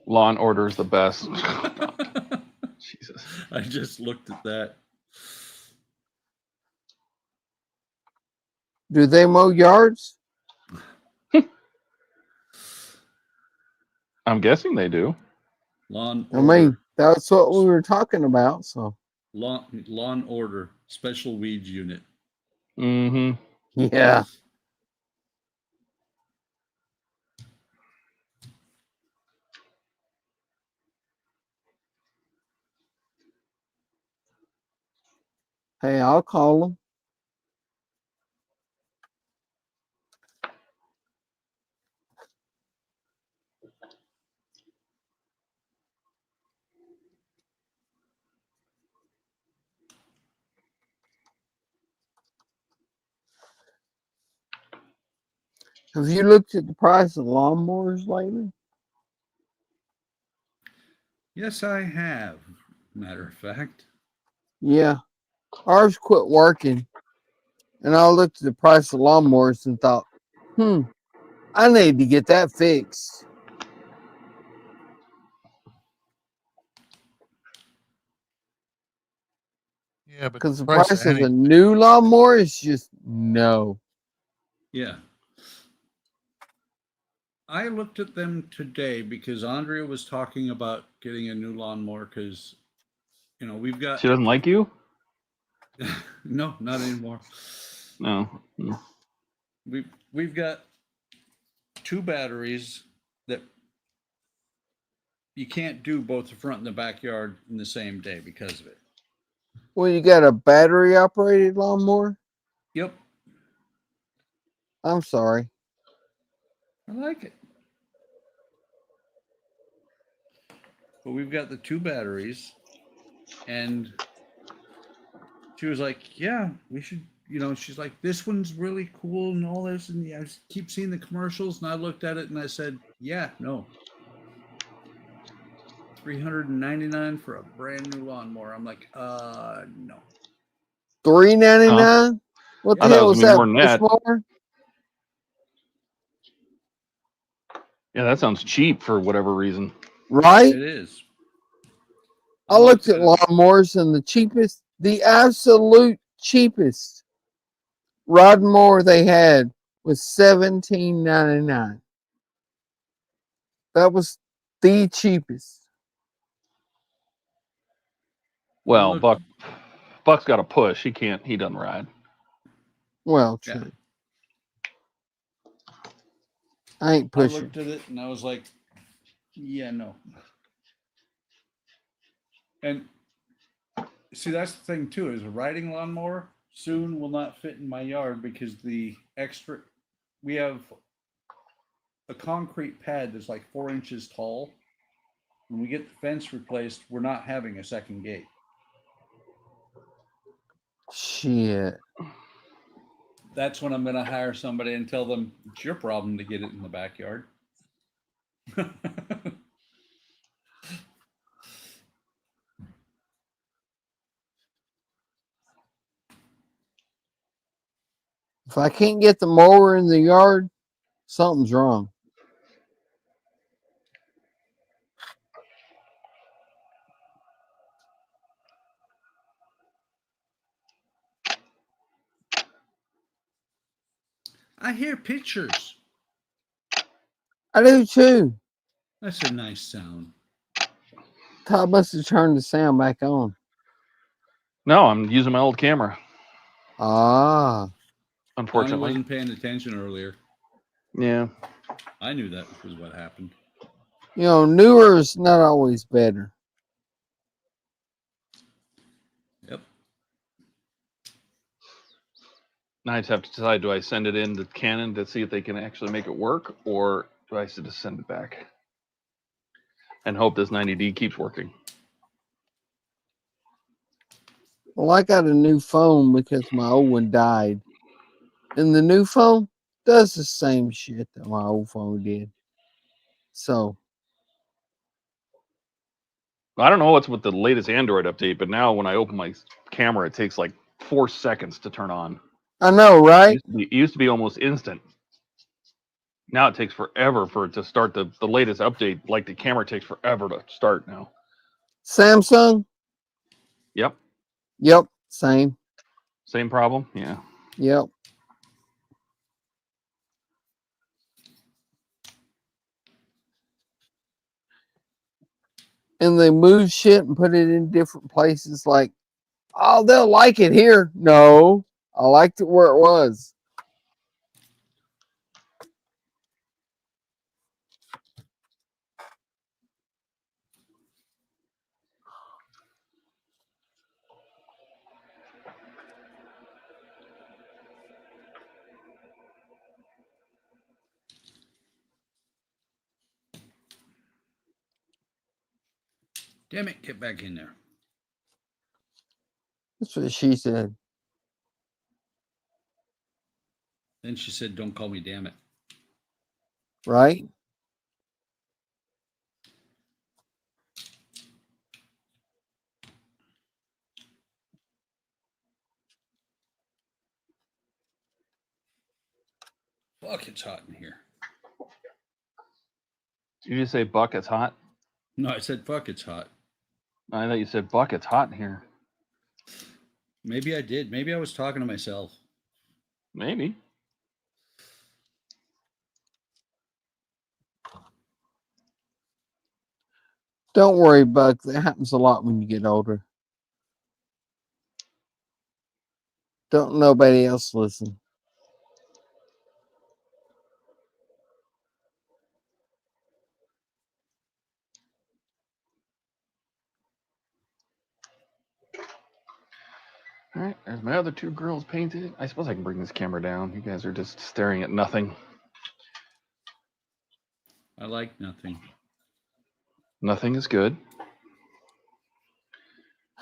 Law and Order is the best. Jesus. I just looked at that. do they mow yards? I'm guessing they do. Lawn I Order. mean, that's what we were talking about. So Lawn Order Special Weeds Unit. Mm-hmm. yeah. Hey, I'll call them. Have you looked at the price of lawnmowers lately? Yes, I have. Matter of fact. Yeah. Ours quit working. And I looked at the price of lawnmowers and thought, I need to get that fixed. Yeah, but Because the price price of of a new lawnmower is just no. Yeah. I looked at them today because Andrea was talking about getting a new lawnmower because, you know, we've got. She doesn't like you? No, not anymore. No. We've got 2 batteries that you can't do both the front and the backyard in the same day because of it. Well, you got a battery operated lawnmower? Yep. I'm sorry. I like it. But we've got the 2 batteries, and she was like, yeah, we should, you know, she's like, this one's really cool and all this. And I keep seeing the commercials, and I looked at it and I said, yeah, no. $399 for a brand new lawnmower. I'm like, no. $399? What the hell was that? More than that. Mower? Yeah, that sounds cheap for whatever reason. Right? It is. I looked at lawnmowers, and the cheapest The absolute cheapest rod and mower they had was $17.99. That was the cheapest. Well, Buck's got a push. He doesn't ride. Well, true. I ain't I pushing. looked at it and I was like, yeah, no. And see, that's the thing too, is a riding lawnmower soon will not fit in my yard because we have a concrete pad that's like 4 inches tall. When we get the fence replaced, we're not having a second gate. Shit. That's when I'm going to hire somebody and tell them it's your problem to get it in the backyard. If I can't get the mower in the yard, something's wrong. I hear pictures. I do too. That's a nice sound. Todd must have turned the sound back on. No, I'm using my old camera. Ah. Unfortunately. I wasn't paying attention earlier. Yeah. I knew that was what happened. You know, newer is not always better. Yep. Now I just have to decide, do I send it in to Canon to see if they can actually make it work, or do I just send it back and hope this 90D keeps working? Well, I got a new phone because my old one died. And the new phone does the same shit that my old phone did. So. I don't know what's with the latest Android update, but now when I open my camera, it takes like 4 seconds to turn on. I know, right? It used to be almost instant. Now it takes forever for it to start the latest update. Like the camera takes forever to start now. Samsung? Yep. Yep. Same. Same problem? Yeah. Yep. And they move shit and put it in different places like, oh, they'll like it here. No, I liked it where it was. Damn it, get back in there. That's what she said. Then she said, don't call me damn it. Right? Fuck, it's hot in here. Did you just say, Buck, it's hot? No, I said, fuck, it's hot. I thought you said, Buck, it's hot in here. Maybe I did. Maybe I was talking to myself. Maybe. Don't worry, Buck. That happens a lot when you get older. Don't nobody else listen. All right, there's my other 2 girls painted. I suppose I can bring this camera down. You guys are just staring at nothing. I like nothing. Nothing is good.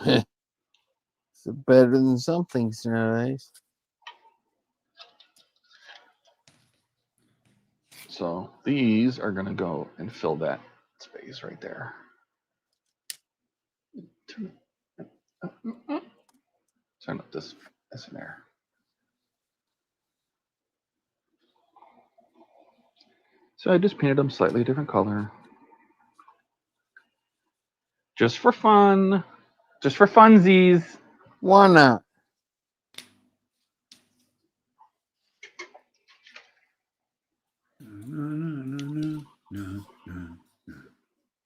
It's better than some things nowadays. So these are going to go and fill that space right there. Turn up this in there. So I just painted them slightly different color. Just for fun. Just for funsies. Why not?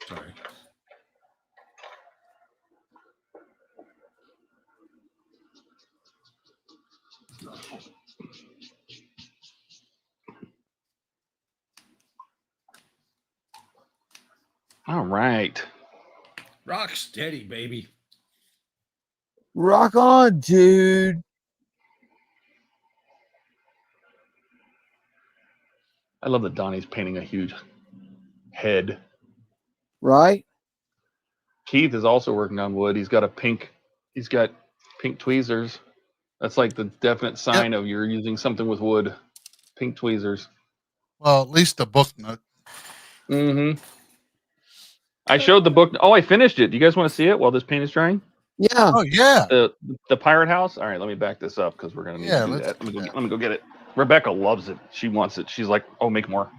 Sorry. All right. Rock steady, baby. Rock on, dude. I love that Donnie's painting a huge head. Right? Keith is also working on wood. He's got pink tweezers. That's like the definite sign of you're using something with wood. Pink tweezers. Well, at least the book note. Mm-hmm. I showed the book. Oh, I finished it. Do you guys want to see it while this paint is drying? Yeah. Oh yeah. The Pirate House. All right, let me back this up because we're gonna need to do that. Let me go get it. Rebecca loves it. She wants it. She's like, "Oh, make more."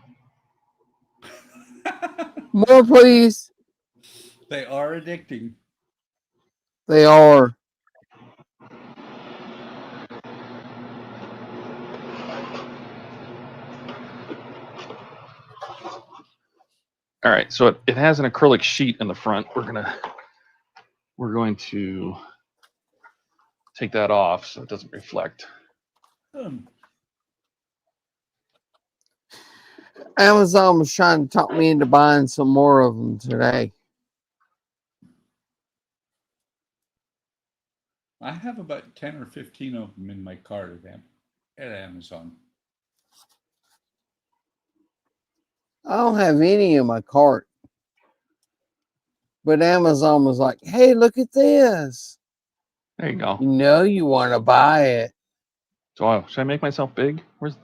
More, please. They are addicting. They are. All right, so it has an acrylic sheet in the front. We're going to take that off so it doesn't reflect. Amazon was trying to talk me into buying some more of them today. I have about 10 or 15 of them in my cart at Amazon. I don't have any in my cart. But Amazon was like, hey, look at this. There you go. You know you want to buy it. So should I make myself big?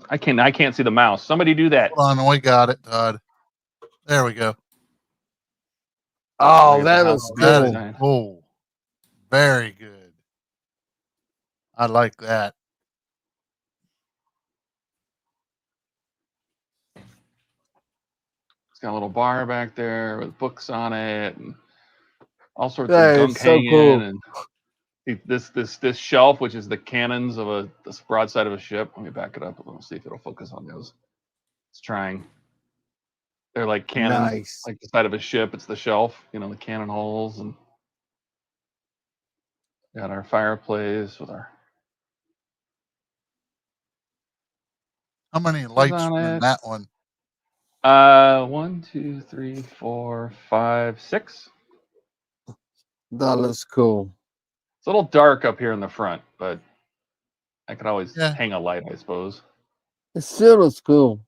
I can't see the mouse. Somebody do that. Hold on, we got it, Todd. There we go. Oh, that was That cool. is cool. Very good. I like that. It's got a little bar back there with books on it and all sorts That of is gunk so hanging. cool. And this shelf, which is the cannons of the broadside of a ship. Let me back it up. We'll see if it'll focus on those. It's trying. They're like cannons, Nice. like the side of a ship. It's the shelf, the cannon holes, and got our fireplace with our. How many lights on were in it. that one? 1, 2, 3, 4, 5, 6. That looks cool. It's a little dark up here in the front, but I could always Yeah. hang a light, I suppose. It still looks cool.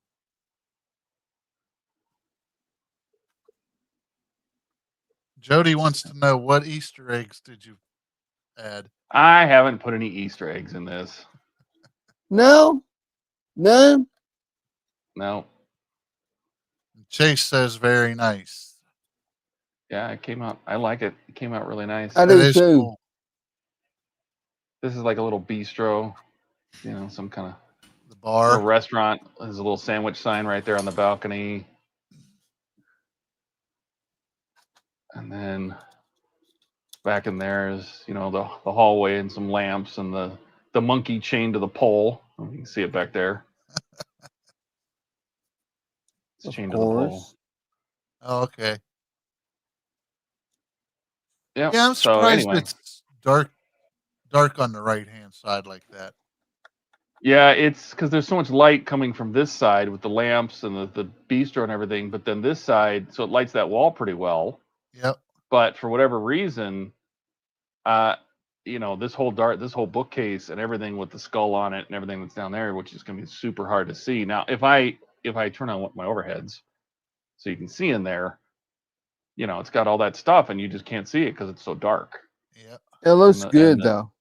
Jody wants to know, what Easter eggs did you add? I haven't put any Easter eggs in this. No? None? No. Chase says very nice. Yeah, it came out. I like it. It came out really nice. I do too. Cool. This is like a little bistro, some kind of the bar. A restaurant. There's a little sandwich sign right there on the balcony. And then back in there is, the hallway and some lamps and the monkey chained to the pole. You can see it back there. It's chained to the pole. Oh, okay. Yep. Yeah, I'm So surprised anyway. it's dark on the right hand side like that. Yeah, it's because there's so much light coming from this side with the lamps and the bistro and everything, but then this side, so it lights that wall pretty well. Yep. But for whatever reason, this whole bookcase and everything with the skull on it and everything that's down there, which is going to be super hard to see. Now, if I turn on my overheads, so you can see in there, it's got all that stuff, and you just can't see it because it's so dark. Yeah. It looks good though.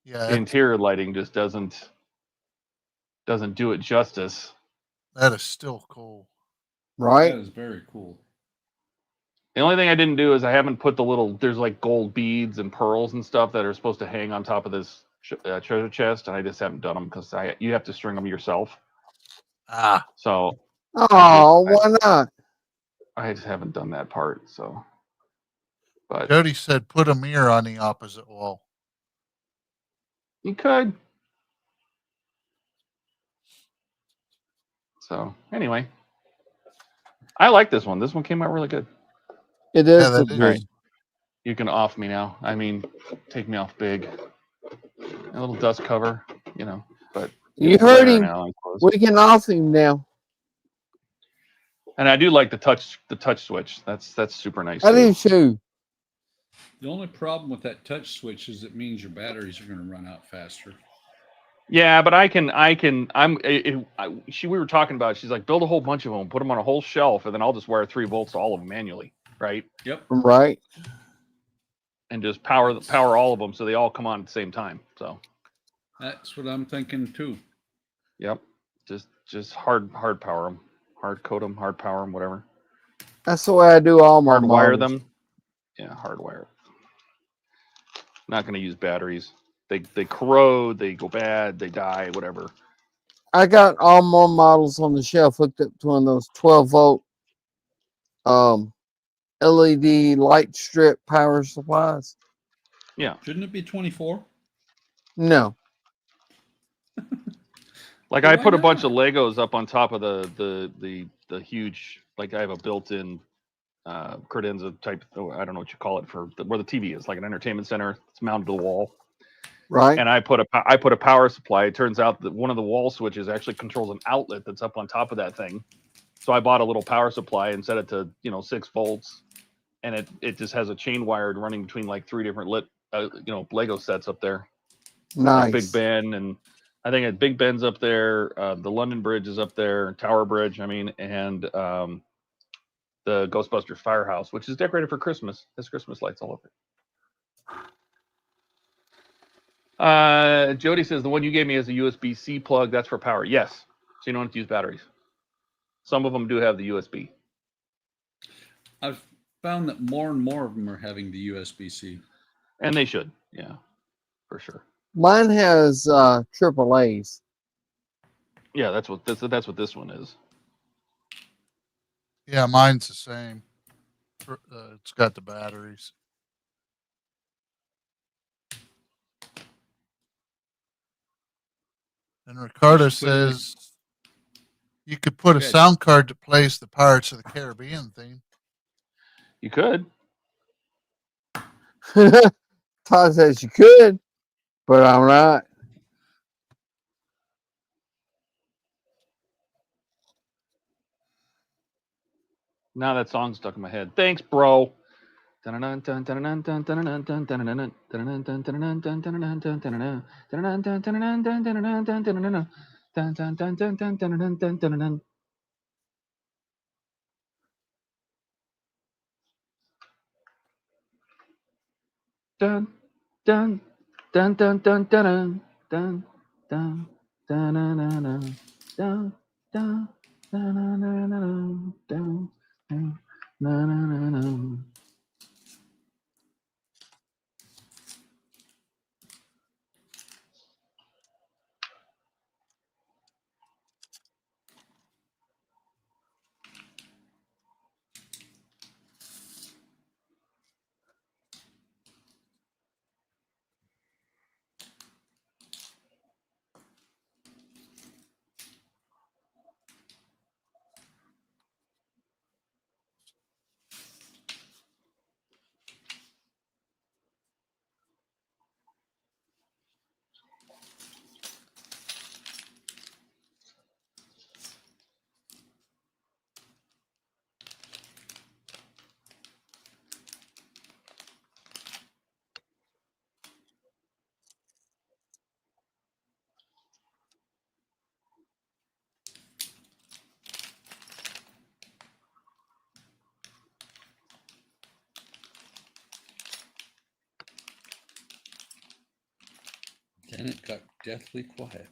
Yeah. The interior lighting just doesn't do it justice. That is still cool. Right? That is very cool. The only thing I didn't do is I haven't put there's like gold beads and pearls and stuff that are supposed to hang on top of this treasure chest, and I just haven't done them because you have to string them yourself. Ah. So. Oh, why not? I just haven't done that part, so. But Jody said put a mirror on the opposite wall. You could. So anyway, I like this one. This one came out really good. It does Yeah, that look is. good. You can off me now. I mean, take me off big. A little dust cover, you know. But You it's heard there him. now, I suppose. We can off him now. And I do like the touch switch. That's super nice. I too. do too. The only problem with that touch switch is it means your batteries are going to run out faster. Yeah, but we were talking about it. She's like, build a whole bunch of them, put them on a whole shelf, and then I'll just wire 3 volts to all of them manually, right? Yep. Right. And just power all of them so they all come on at the same time. So that's what I'm thinking too. Yep. Just hard power them, hard coat them, hard power them, whatever. That's the way I do all my Hardwire models. them. Yeah, hardwire. Not going to use batteries. They corrode, they go bad, they die, whatever. I got all my models on the shelf hooked up to one of those 12-volt LED light strip power supplies. Yeah. Shouldn't it be 24? No. Like Well, I why put a bunch not? of Legos up on top of the huge, like I have a built-in credenza type, I don't know what you call it, for where the TV is, like an entertainment center. It's mounted to the wall. Right. And I put a power supply. It turns out that one of the wall switches actually controls an outlet that's up on top of that thing. So I bought a little power supply and set it to 6 volts, and it just has a chain wired running between like 3 different Lego sets up there. Nice. Like Big Ben, and I think Big Ben's up there. The London Bridge is up there, Tower Bridge. I mean, and the Ghostbusters Firehouse, which is decorated for Christmas. There's Christmas lights all over it. Jody says the one you gave me is a USB-C plug. That's for power. Yes, so you don't have to use batteries. Some of them do have the USB. I've found that more and more of them are having the USB-C. And they should, yeah, for sure. Mine has AAA's. Yeah, that's what this one is. Yeah, mine's the same. It's got the batteries. And Ricardo says you could put a sound card to place the Pirates of the Caribbean theme. You could. Todd says you could, but I'm not. Now that song's stuck in my head. Thanks, bro. Dun dun dun dun dun dun dun dun dun dun dun dun dun. Then it got deathly quiet.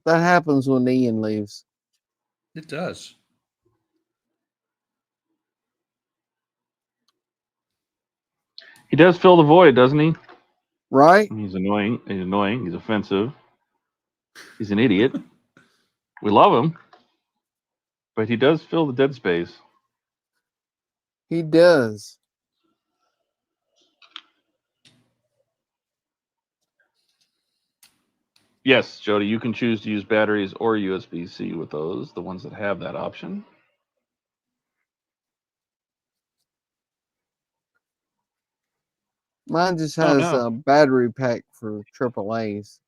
That happens when Ian leaves. It does. He does fill the void, doesn't he? Right? He's annoying. He's offensive. He's an idiot. We love him. But he does fill the dead space. He does. Yes, Jody, you can choose to use batteries or USB-C with those, the ones that have that option. Mine just Oh, has no. a battery pack for AAA's.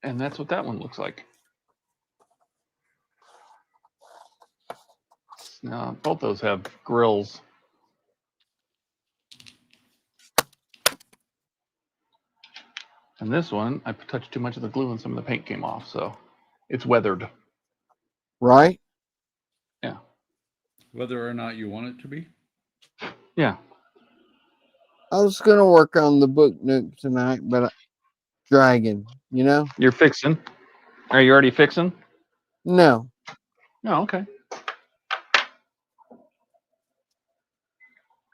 And that's what that one looks like. Now, both those have grills. And this one, I touched too much of the glue and some of the paint came off, so it's weathered. Right? Yeah. Whether or not you want it to be. Yeah. I was gonna work on the book nook tonight, but Dragon, you know? You're fixing? Are you already fixing? No. No, okay.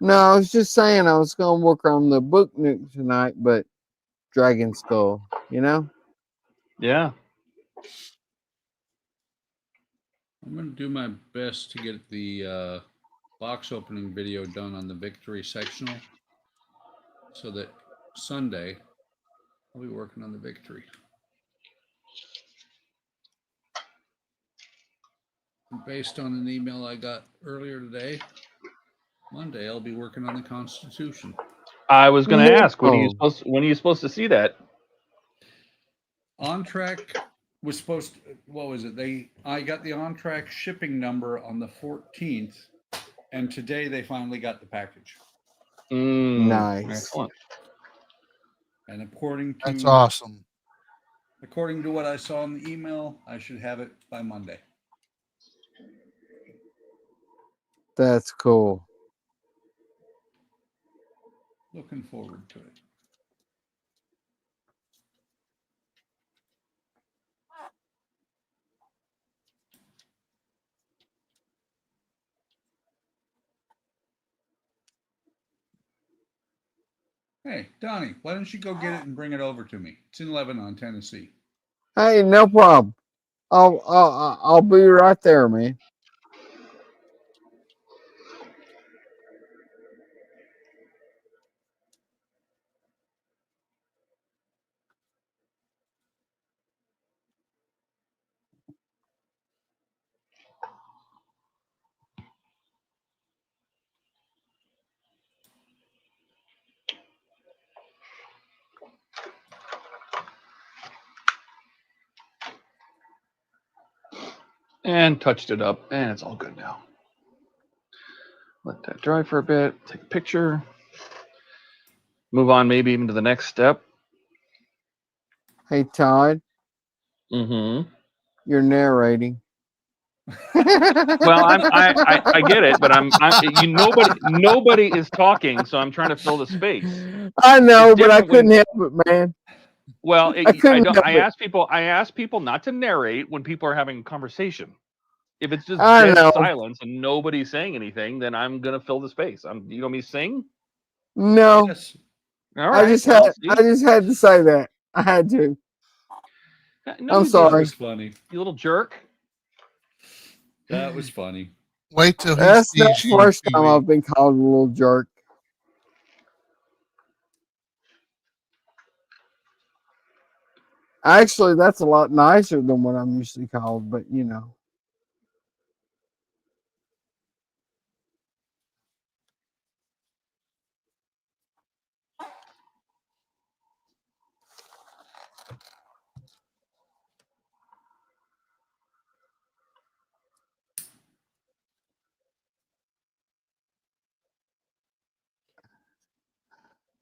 No, I was just saying I was gonna work on the book nook tonight, but Dragon Skull, you know? Yeah. I'm going to do my best to get the box opening video done on the Victory sectional so that Sunday I'll be working on the Victory. And based on an email I got earlier today, Monday I'll be working on the Constitution. I was going to ask, when Oh. are you supposed to see that? On Track was supposed to, what was it? I got the On Track shipping number on the 14th, and today they finally got the package. Nice. Excellent. And according to That's awesome. According to what I saw in the email, I should have it by Monday. That's cool. Looking forward to it. Hey, Donnie, why don't you go get it and bring it over to me? It's in Lebanon, Tennessee. Hey, no problem. I'll be right there, man. And touched it up, and it's all good now. Let that dry for a bit, take a picture, move on maybe even to the next step. Hey, Todd. Mm-hmm. You're narrating. Well, I get it, but nobody is talking, so I'm trying to fill the space. I know, It's but I different when- couldn't help it, man. Well, I couldn't help I it. ask people not to narrate when people are having a conversation. If it's just I dead know. silence and nobody's saying anything, then I'm gonna fill the space. You want me to sing? No. Yes. All right. I just had to say that. I had to. No, I'm sorry. That was funny. You little jerk. That was funny. Wait till he That's not sees the you, first time Chewie. I've been called a little jerk. Actually, that's a lot nicer than what I'm usually called, but you know.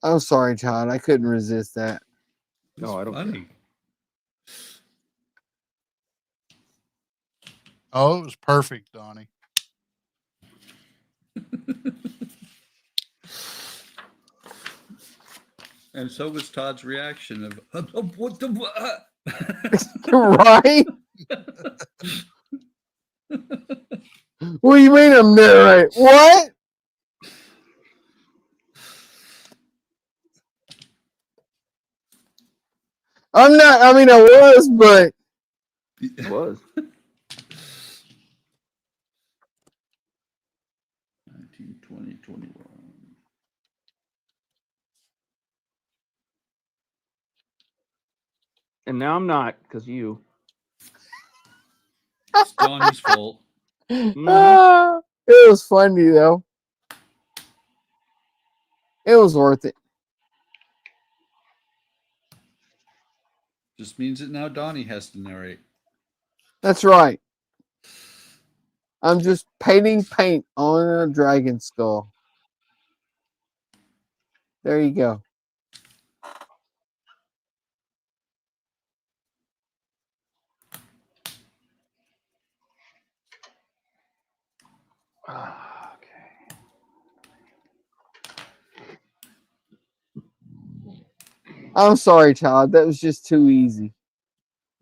I'm sorry, Todd. I couldn't resist that. No, I don't care. Funny. Oh, it was perfect, Donnie. And so was Todd's reaction of what the Right? What do you mean I'm narrating? What? I'm not. I mean, I was, but It was. 19, 20, 21. And now I'm not because you. It's Donnie's fault. It was funny though. It was worth it. Just means that now Donnie has to narrate. That's right. I'm just painting paint on a dragon skull. There you go. I'm sorry, Todd. That was just too easy.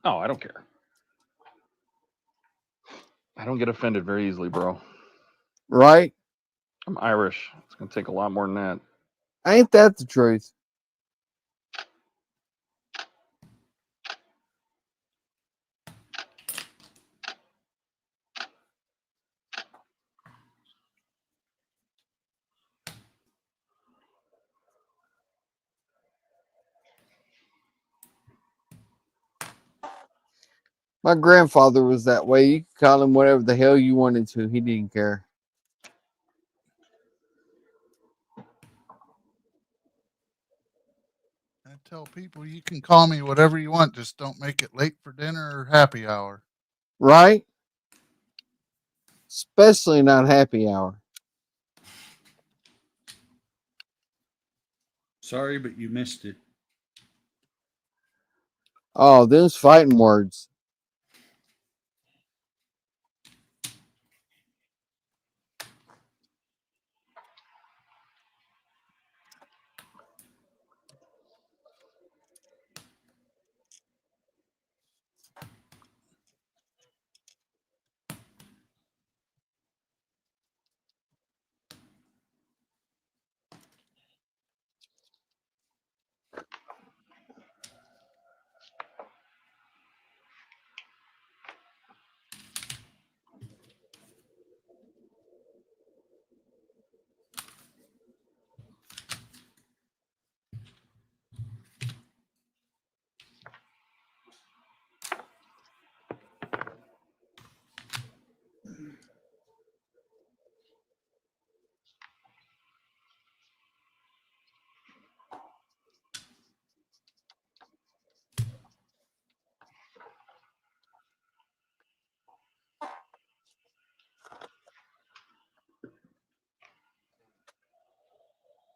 Oh, I don't care. I don't get offended very easily, bro. Right? I'm Irish. It's gonna take a lot more than that. Ain't that the truth? My grandfather was that way. You could call him whatever the hell you wanted to. He didn't care. I tell people you can call me whatever you want, just don't make it late for dinner or happy hour. Right? Especially not happy hour. Sorry, but you missed it. Oh, those fighting words.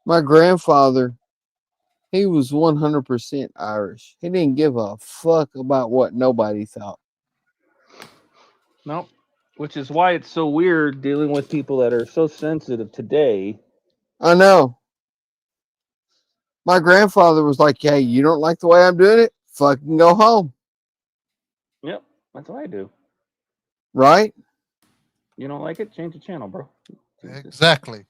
My grandfather, he was 100% Irish. He didn't give a fuck about what nobody thought. Nope. Which is why it's so weird dealing with people that are so sensitive today. I know. My grandfather was like, hey, you don't like the way I'm doing it? Fucking go home. Yep, that's what I do. Right? You don't like it? Change the channel, bro. Exactly.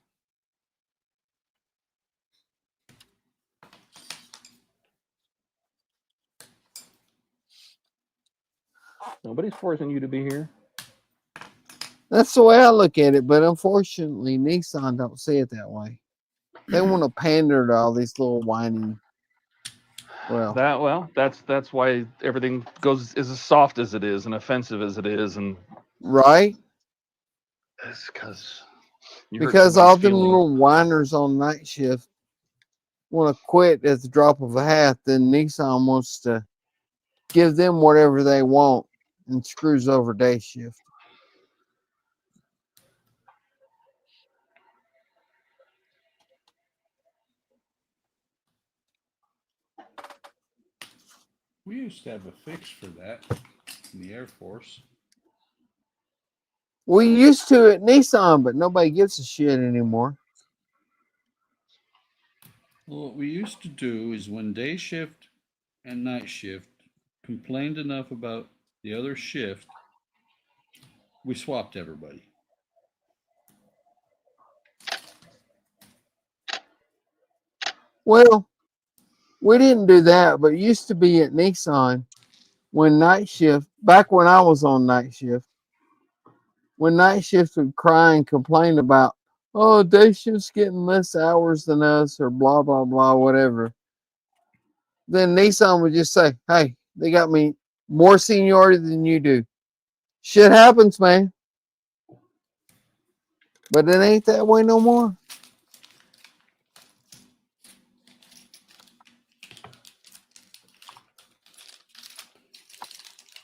Nobody's forcing you to be here. That's the way I look at it, but unfortunately, Nissan don't see it that way. They want to pander to all these little whiny. Well, that's why everything goes is as soft as it is and offensive as it is, and right? It's Because all them little whiners on night shift want to quit at the drop of a hat, then Nissan wants to give them whatever they want and screws over day shift. We used to have a fix for that in the Air Force. We used to at Nissan, but nobody gives a shit anymore. Well, what we used to do is when day shift and night shift complained enough about the other shift, we swapped everybody. Well, we didn't do that, but it used to be at Nissan when night shift, back when I was on night shift, when night shift would cry and complain about, oh, day shift's getting less hours than us or blah, blah, blah, whatever. Then Nissan would just say, hey, they got me more seniority than you do. Shit happens, man. But it ain't that way no more.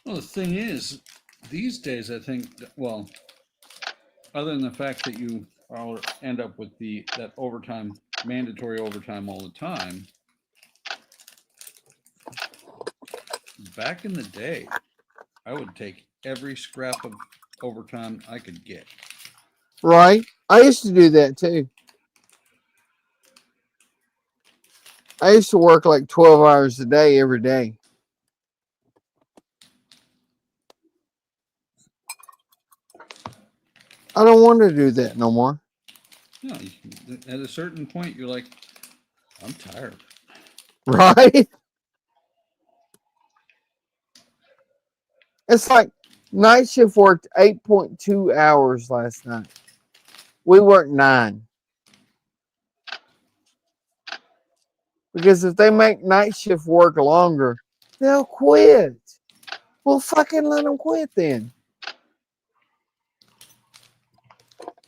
Well, the thing is, these days, I think, well, other than the fact that you all end up with that overtime, mandatory overtime all the time, back in the day, I would take every scrap of overtime I could get. Right? I used to do that too. I used to work like 12 hours a day every day. I don't want to do that no more. No, at a certain point, you're like, I'm tired. Right? It's like night shift worked 8.2 hours last night. We worked 9. Because if they make night shift work longer, they'll quit. Well, fucking let them quit then.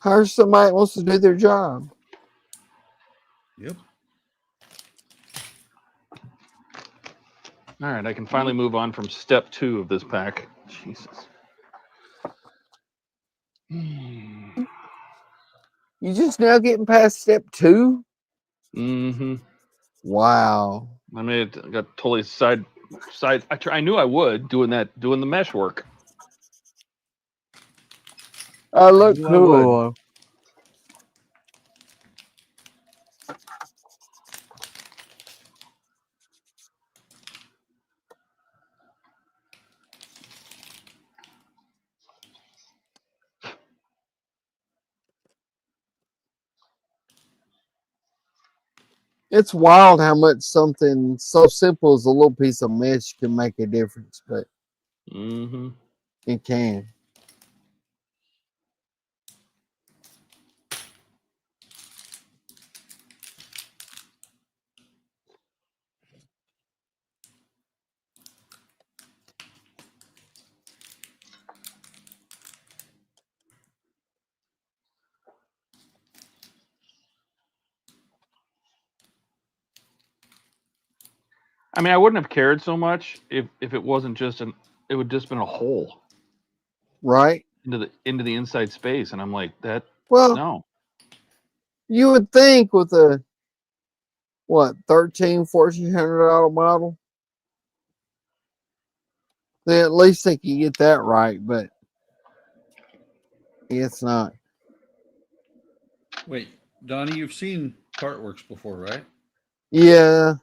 Hire somebody that wants to do their job. Yep. All right, I can finally move on from step 2 of this pack. Jesus. You just now getting past step 2? Mm-hmm. Wow. I mean, it got totally side. I knew I would doing the mesh work. I look knew I would. cool. It's wild how much something so simple as a little piece of mesh can make a difference, but Mm-hmm. it can. I mean, I wouldn't have cared so much if it wasn't just it would just been a hole Right? into the inside space, and I'm like, that Well, no. you would think with a what, $1,400 model, then at least they can get that right, but it's not. Wait, Donnie, you've seen Cartworks before, right? Yeah.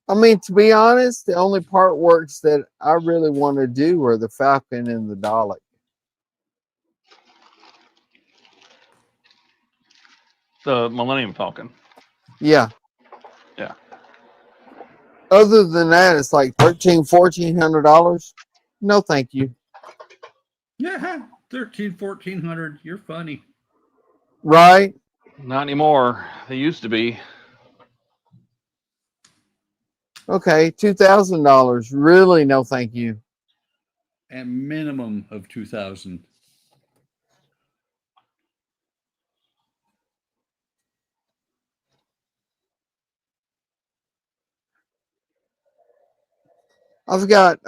I mean, to be honest, the only part works that I really want to do are the Falcon and the Dalek. The Millennium Falcon. Yeah. Yeah. Other than that, it's like $1,400. No, thank you. Yeah, 1,400. You're funny. Right? Not anymore. They used to be. Okay, $2,000. Really, no, thank you. A minimum of 2,000. I've got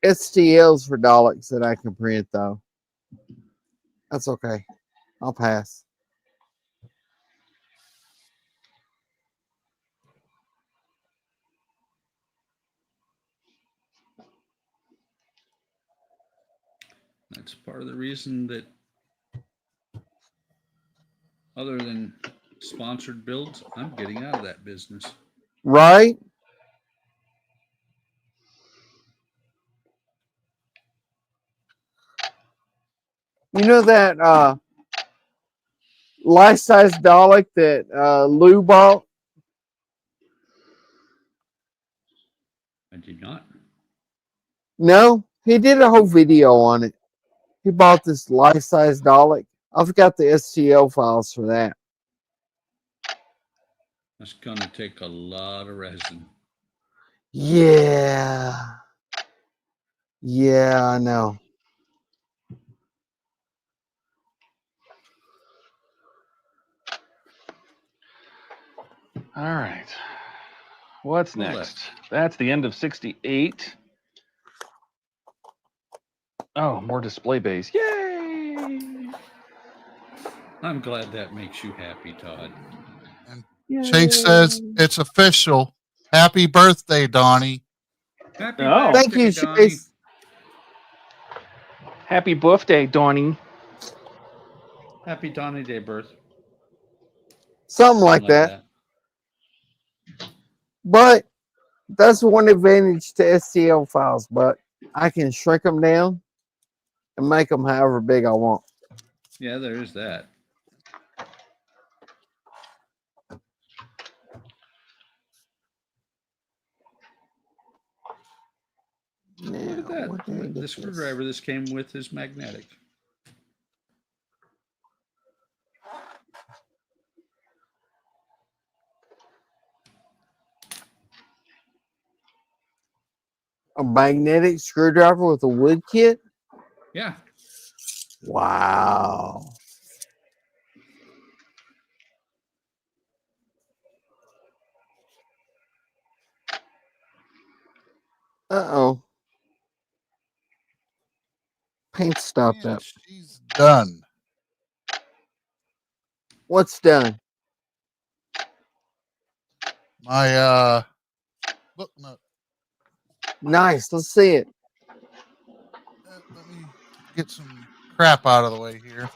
STLs for Daleks that I can print though. That's okay. I'll pass. That's part of the reason that, other than sponsored builds, I'm getting out of that business. Right? You know that life-size Dalek that Lou bought? I did not. No, he did a whole video on it. He bought this life-size Dalek. I've got the STL files for that. That's going to take a lot of resin. Yeah. Yeah, I know. All right. What's Well, next? That's the end of 68. Oh, more display base. Yay! I'm glad that makes you happy, Todd. And Chase says it's official. Happy birthday, Donnie. Happy Oh. Thank birthday, you, Donnie. Chase. Happy birthday, Donnie. Happy Donnie Day birth. Something like that. But that's one advantage to STL files, but I can shrink them down and make them however big I want. Yeah, there is that. Look at that. The screwdriver this came with is magnetic. A magnetic screwdriver with a wood kit? Yeah. Wow. Uh-oh. Paint stopped up. She's done. What's done? My book note. Nice. Let's see it. Let me get some crap out of the way here.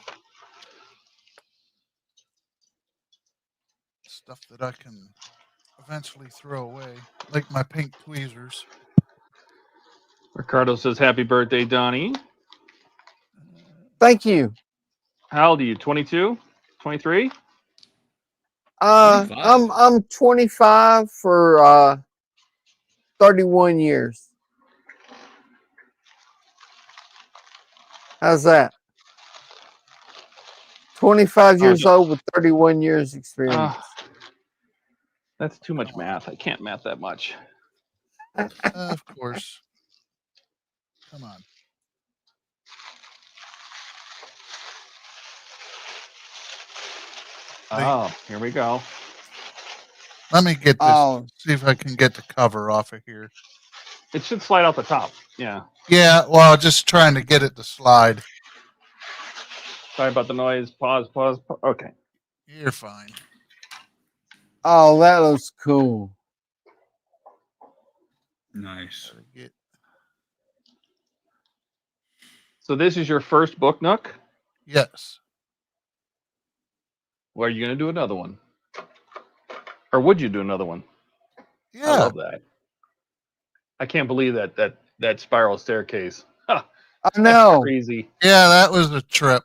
Stuff that I can eventually throw away, like my pink tweezers. Ricardo says, happy birthday, Donnie. Thank you. How old are you? 22? 23? I'm 25 for 31 years. How's that? 25 years old with 31 years experience. That's too much math. I can't math that much. Of course. Come on. Oh, here we go. Let me get this. See if I can get the cover off of here. It should slide out the top. Yeah. Yeah, well, just trying to get it to slide. Sorry about the noise. Pause. Okay. You're fine. Oh, that looks cool. Nice. So this is your first book nook? Yes. Well, are you going to do another one? Or would you do another one? Yeah. I love that. I can't believe that spiral staircase. Huh. I know. That's crazy. Yeah, that was a trip.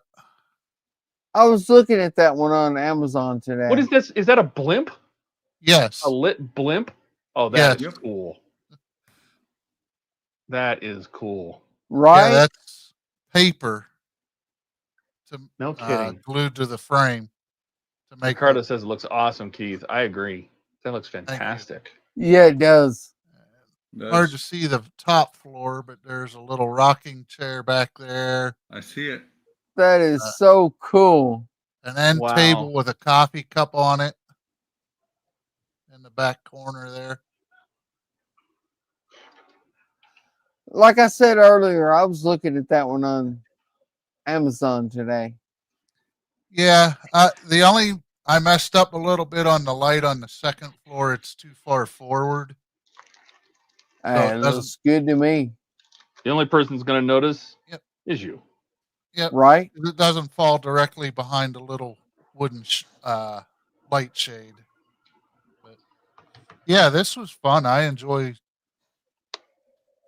I was looking at that one on Amazon today. What is this? Is that a blimp? Yes. A lit blimp? Oh, that is cool. That is cool. Right? Yeah, that's paper to No kidding. glued to the frame to make Ricardo says it looks awesome, Keith. I agree. That looks Thank fantastic. Yeah, it does. hard to see the top floor, but there's a little rocking chair back there. I see it. That is so cool. An end table with a coffee cup on it in the back corner there. Like I said earlier, I was looking at that one on Amazon today. Yeah, I messed up a little bit on the light on the second floor. It's too far forward. So Hey, it it doesn't. looks good to me. The only person who's going to notice Yep. is you. Yep. Right? It doesn't fall directly behind a little wooden light shade. But yeah, this was fun. I enjoy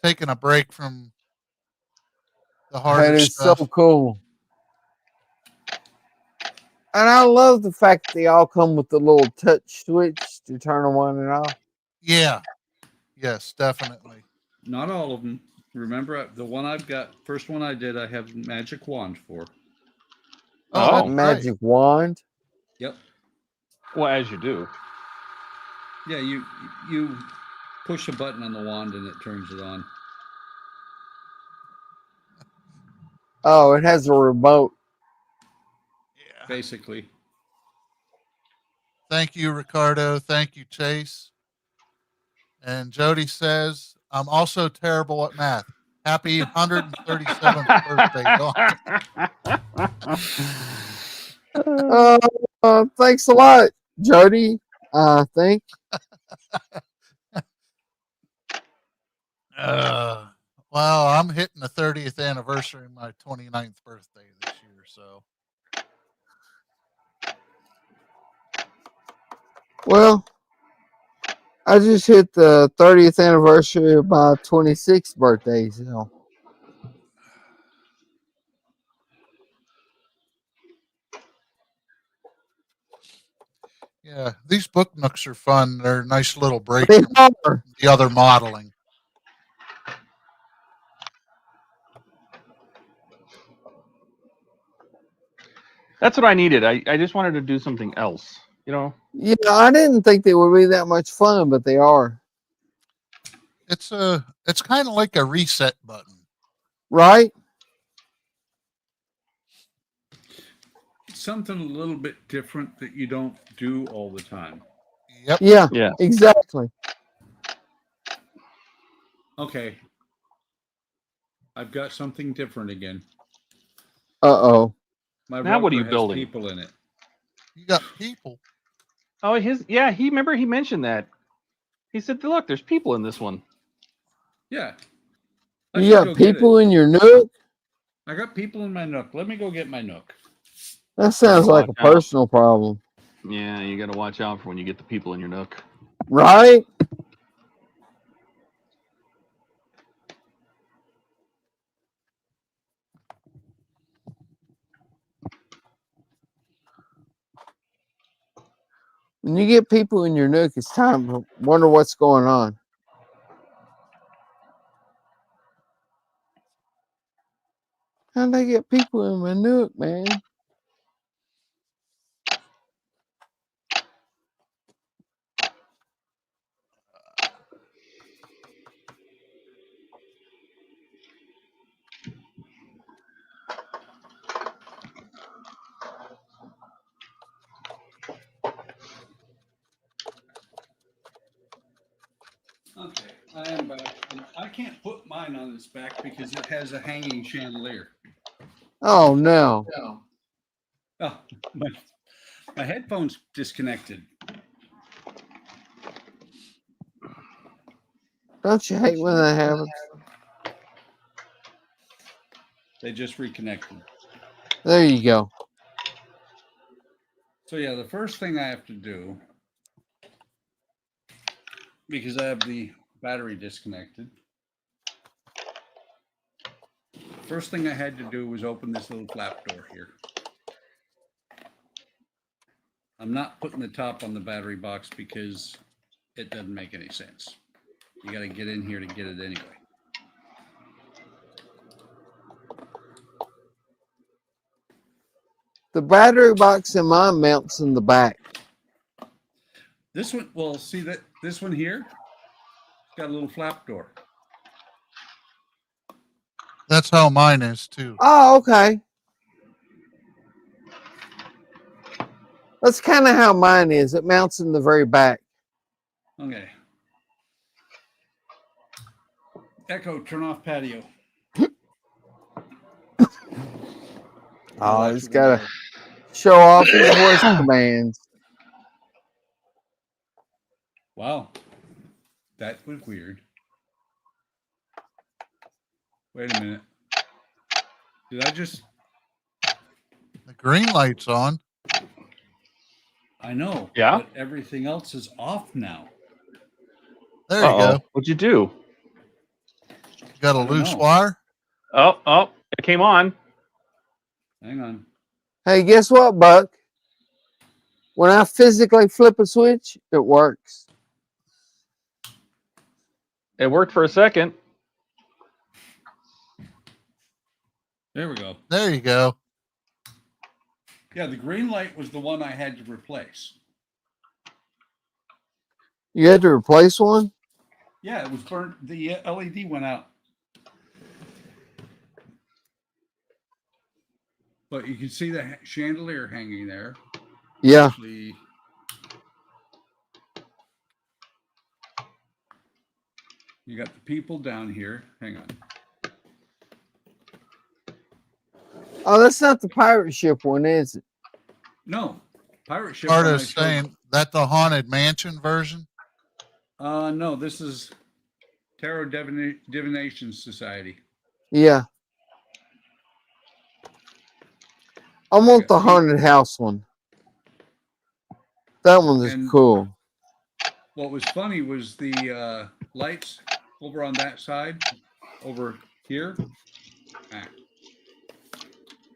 taking a break from the harder That is so stuff. cool. And I love the fact they all come with the little touch switch to turn them on and off. Yeah. Yes, definitely. Not all of them. Remember, the one I've got, first one I did, I have magic wand for. Oh, that's Magic wand. Yep. Well, as you do. Yeah, you push a button on the wand and it turns it on. Oh, it has a remote. Yeah. Basically. Thank you, Ricardo. Thank you, Chase. And Jody says, I'm also terrible at math. Happy 137th birthday, Dawn. Thanks a lot, Jody. I think. Well, I'm hitting the 30th anniversary of my 29th birthday this year, so. Well, I just hit the 30th anniversary of my 26th birthday. So. Yeah, these book nooks are fun. They're a nice little break They from are. the other modeling. That's what I needed. I just wanted to do something else, you know? Yeah, I didn't think they would be that much fun, but they are. It's kind of like a reset button. Right? Something a little bit different that you don't do all the time. Yep. Yeah. Exactly. Okay. I've got something different again. Uh-oh. My Now what are you rocker has building? people in it. You got people. Oh, he mentioned that. He said, look, there's people in this one. Yeah. You got people in your Nook? I got people in my Nook. Let me go get my Nook. That sounds like a personal problem. Yeah, you got to watch out for when you get the people in your Nook. Right? When you get people in your Nook, it's time to wonder what's going on. How'd I get people in my Nook, man? Okay, I am back. And I can't put mine on its back because it has a hanging chandelier. Oh, no. Oh, my headphones disconnected. Don't you hate when that happens? They just reconnected. There you go. So yeah, the first thing I have to do, because I have the battery disconnected, first thing I had to do was open this little flap door here. I'm not putting the top on the battery box because it doesn't make any sense. You got to get in here to get it anyway. The battery box in mine mounts in the back. This one, well, see that this one here, it's got a little flap door. That's how mine is too. Oh, okay. That's kind of how mine is. It mounts in the very back. Okay. Echo, turn off patio. Oh, he's got to show off his voice commands. Wow. That was weird. Wait a minute. Did I just... The green light's on. I know. Yeah? But everything else is off now. There you go. What'd you do? You got a I don't loose know. wire? Oh, it came on. Hang on. Hey, guess what, Buck? When I physically flip a switch, it works. It worked for a second. There we go. There you go. Yeah, the green light was the one I had to replace. You had to replace one? Yeah, it was burnt. The LED went out. But you can see the chandelier hanging there. Yeah. Actually, you got the people down here. Hang on. Oh, that's not the pirate ship one, is it? No. Pirate ship. Part one I of showed saying that the Haunted Mansion version? no, this is Tarot Divination Society. Yeah. I want the haunted house one. That one is And cool. what was funny was the lights over on that side, over here, back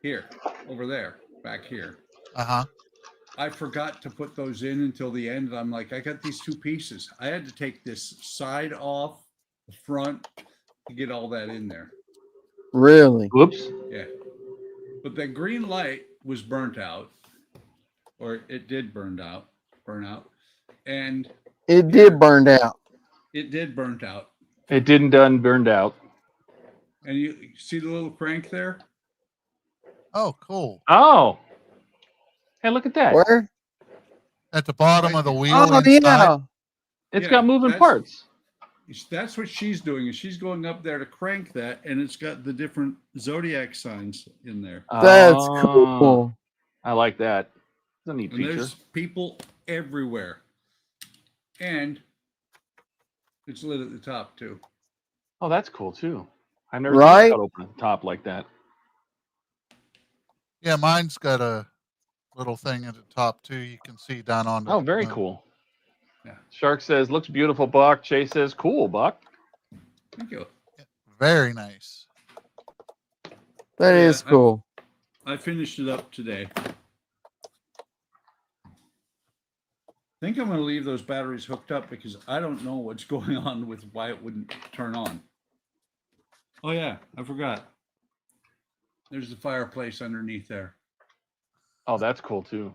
here, over there, back here. Uh-huh. I forgot to put those in until the end. I'm like, I got these two pieces. I had to take this side off the front to get all that in there. Really? Whoops. Yeah. But the green light was burnt out, or it did burn out. And It did burn out. it did burnt out. It didn't done burned out. And you see the little crank there? Oh, cool. Oh. Hey, look at that. Where? At the bottom of the wheel Oh, inside. yeah. It's Yeah, got moving parts. That's what she's doing. Is she's going up there to crank that, and it's got the different zodiac signs in there. That's cool. I like that. It's a neat And feature. there's people everywhere. And it's lit at the top too. Oh, that's cool too. I've never Right? seen it cut open at the top like that. Yeah, mine's got a little thing at the top too. You can see down on the Oh, very cool. Yeah. Shark says, looks beautiful, Buck. Chase says, cool, Buck. Thank you. Very nice. That is cool. I finished it up today. I think I'm going to leave those batteries hooked up because I don't know what's going on with why it wouldn't turn on. Oh yeah, I forgot. There's the fireplace underneath there. Oh, that's cool too.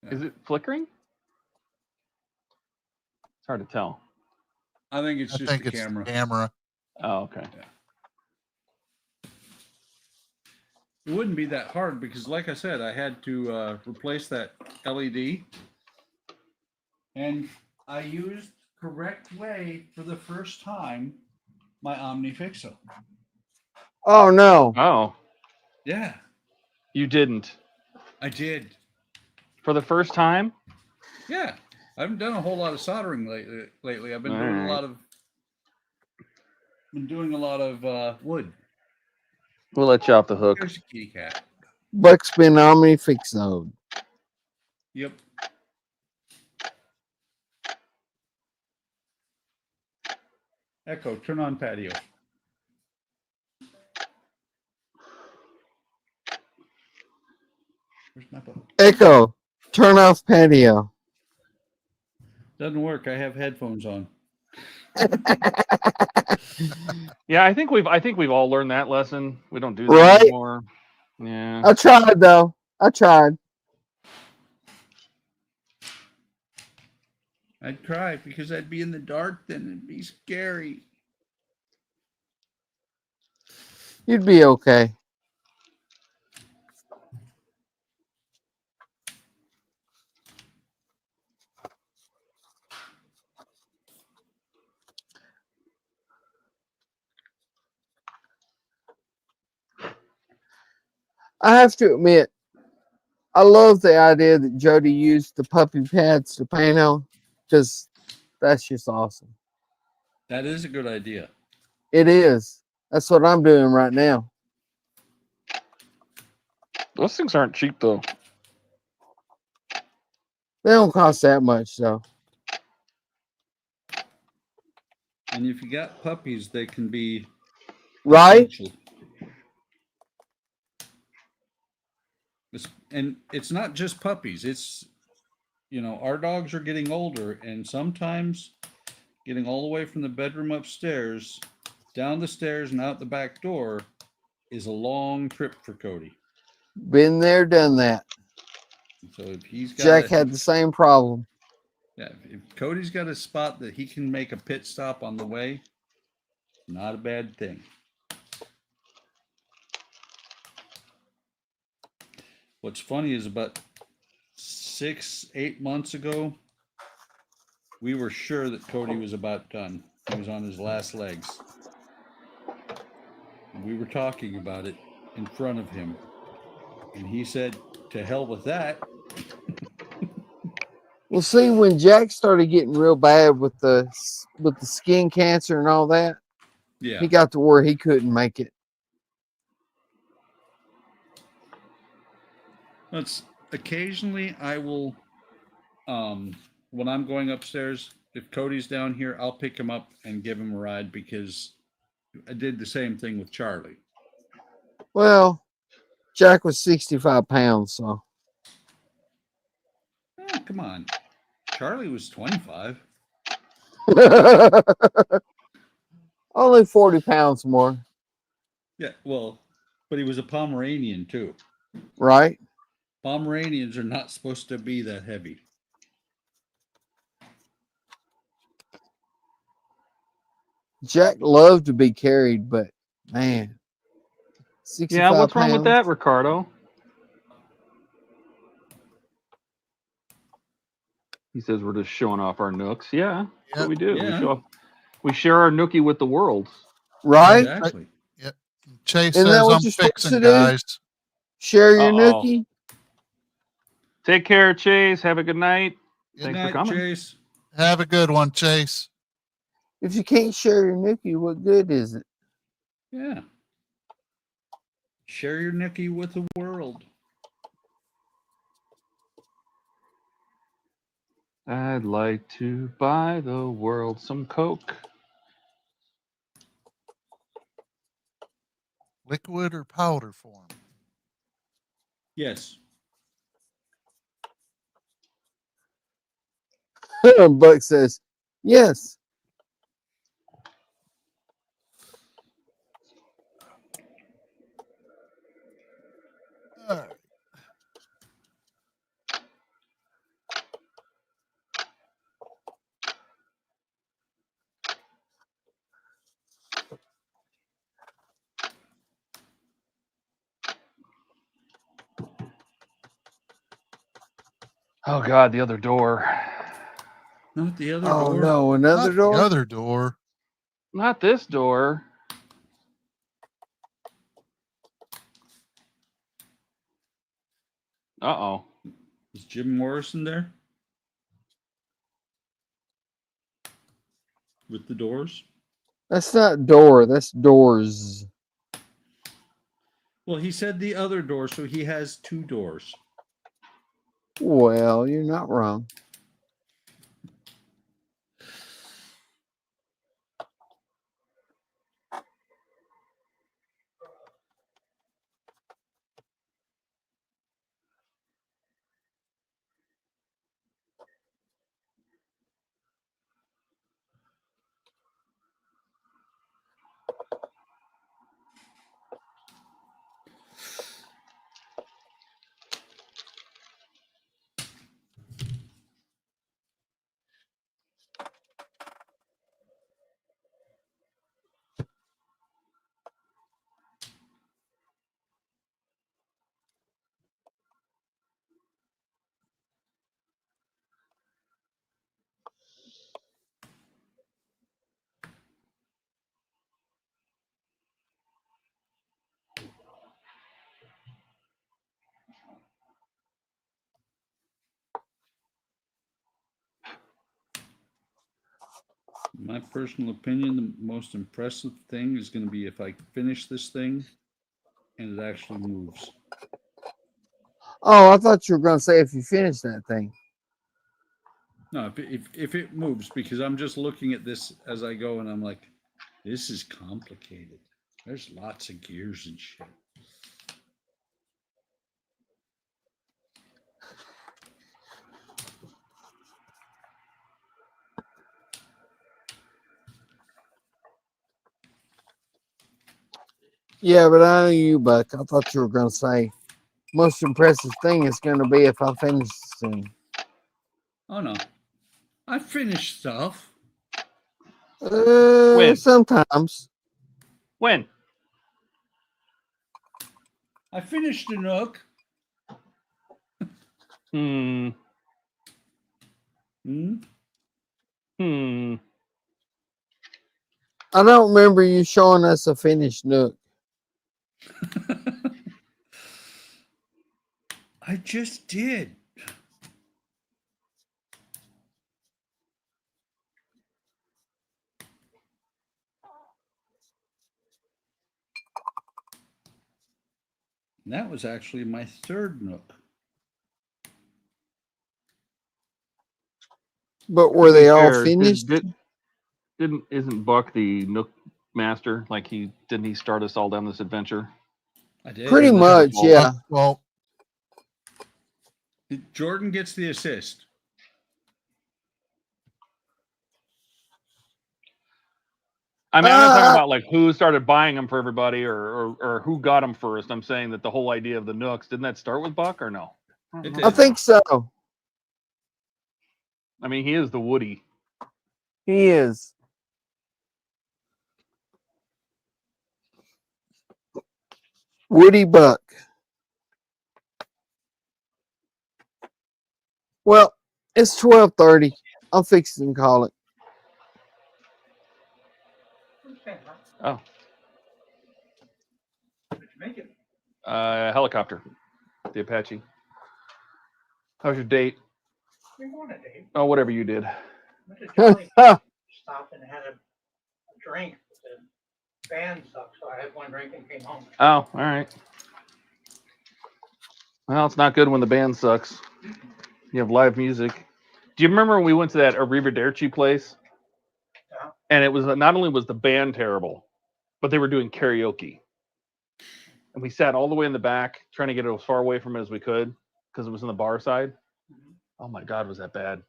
Yeah. Is it flickering? It's hard to tell. I think it's just the camera. Camera. Oh, okay. Yeah. It wouldn't be that hard because, like I said, I had to replace that LED, and I used correct way for the first time my OmniFixo. Oh, no. Oh, Yeah, you didn't. I did. For the first time? Yeah, I haven't done a whole lot of soldering lately. I've been doing Alright. a lot of wood. We'll let you off the hook. There's a kitty cat. Buck's been OmniFixoed. Yep. Echo, turn on patio. Where's my phone? Echo, turn off patio. Doesn't work. I have headphones on. Yeah, I think we've all learned that lesson. We don't do that Right? anymore. Yeah. I tried, though. I tried. I'd cry because I'd be in the dark then. It'd be scary. You'd be okay. I have to admit, I love the idea that Jody used the puppy pads to paint on, because that's just awesome. That is a good idea. It is. That's what I'm doing right now. Those things aren't cheap though. They don't cost that much, though. And if you got puppies, they can be Right? essential. And it's not just puppies. It's, you know, our dogs are getting older, and sometimes getting all the way from the bedroom upstairs, down the stairs and out the back door is a long trip for Cody. Been there, done that. So if he's got Jack had the same problem. Yeah, if Cody's got a spot that he can make a pit stop on the way, not a bad thing. What's funny is about 6-8 months ago, we were sure that Cody was about done. He was on his last legs. We were talking about it in front of him. And he said, to hell with that. Well, see, when Jack started getting real bad with the skin cancer and all that, Yeah. he got to where he couldn't make it. That's occasionally I will, when I'm going upstairs, if Cody's down here, I'll pick him up and give him a ride, because I did the same thing with Charlie. Well, Jack was 65 pounds, so. Oh, come on. Charlie was 25. Only 40 pounds more. Yeah, well, but he was a Pomeranian too. Right? Pomeranians are not supposed to be that heavy. Jack loved to be carried, but man, 65 Yeah, what's wrong with pounds. that, Ricardo? He says we're just showing off our nooks. Yeah, that's what we do. Yeah. We share our nookie with the world. Right? Exactly. Yep. Chase Isn't that says what I'm you're supposed fixing, to do? guys. Share your nookie? Take care, Chase. Have a good night. Good Thanks night, for coming. Chase. Have a good one, Chase. If you can't share your nookie, what good is it? Yeah. Share your nookie with the world. I'd like to buy the world some Coke. Liquid or powder form? Yes. Buck says, yes. All right. Oh God, the other door. Not the other Oh door. no, another Not door? the other door. Not this door. Uh-oh. Is Jim Morrison there? With the doors? That's not door, that's doors. Well, he said the other door, so he has two doors. Well, you're not wrong. My personal opinion, the most impressive thing is going to be if I finish this thing and it actually moves. Oh, I thought you were going to say if you finish that thing. No, if it moves, because I'm just looking at this as I go and I'm like, this is complicated. There's lots of gears and shit. Yeah, but I know you, Buck. I thought you were going to say most impressive thing is going to be if I finish this thing. Oh no, I finished stuff. When? Sometimes. When? I finished a Nook. Hmm. Hmm. Hmm. I don't remember you showing us a finished Nook. I just did. And that was actually my third Nook. But were they all finished? Isn't Buck the Nook master? Like didn't he start us all down this adventure? I did. Pretty much, yeah. Well, Jordan gets the assist. I mean, I'm not talking about like who started buying them for everybody or who got them first. I'm saying that the whole idea of the Nooks, didn't that start with Buck or no? I think so. I mean, he is the Woody. He is. Woody Buck. Well, it's 12:30. I'm fixing to call it. Oh. Did you make it? Helicopter. The Apache. How's your date? We won a date. Oh, whatever you did. Went to Johnny, stopped and had a drink. The band sucked, so I had one drink and came home. Oh, all right. Well, it's not good when the band sucks. You have live music. Do you remember when we went to that Arrivederci place? Yeah. And it was not only was the band terrible, but they were doing karaoke. And we sat all the way in the back, trying to get it as far away from it as we could, because it was in the bar side. Oh my God, was that bad?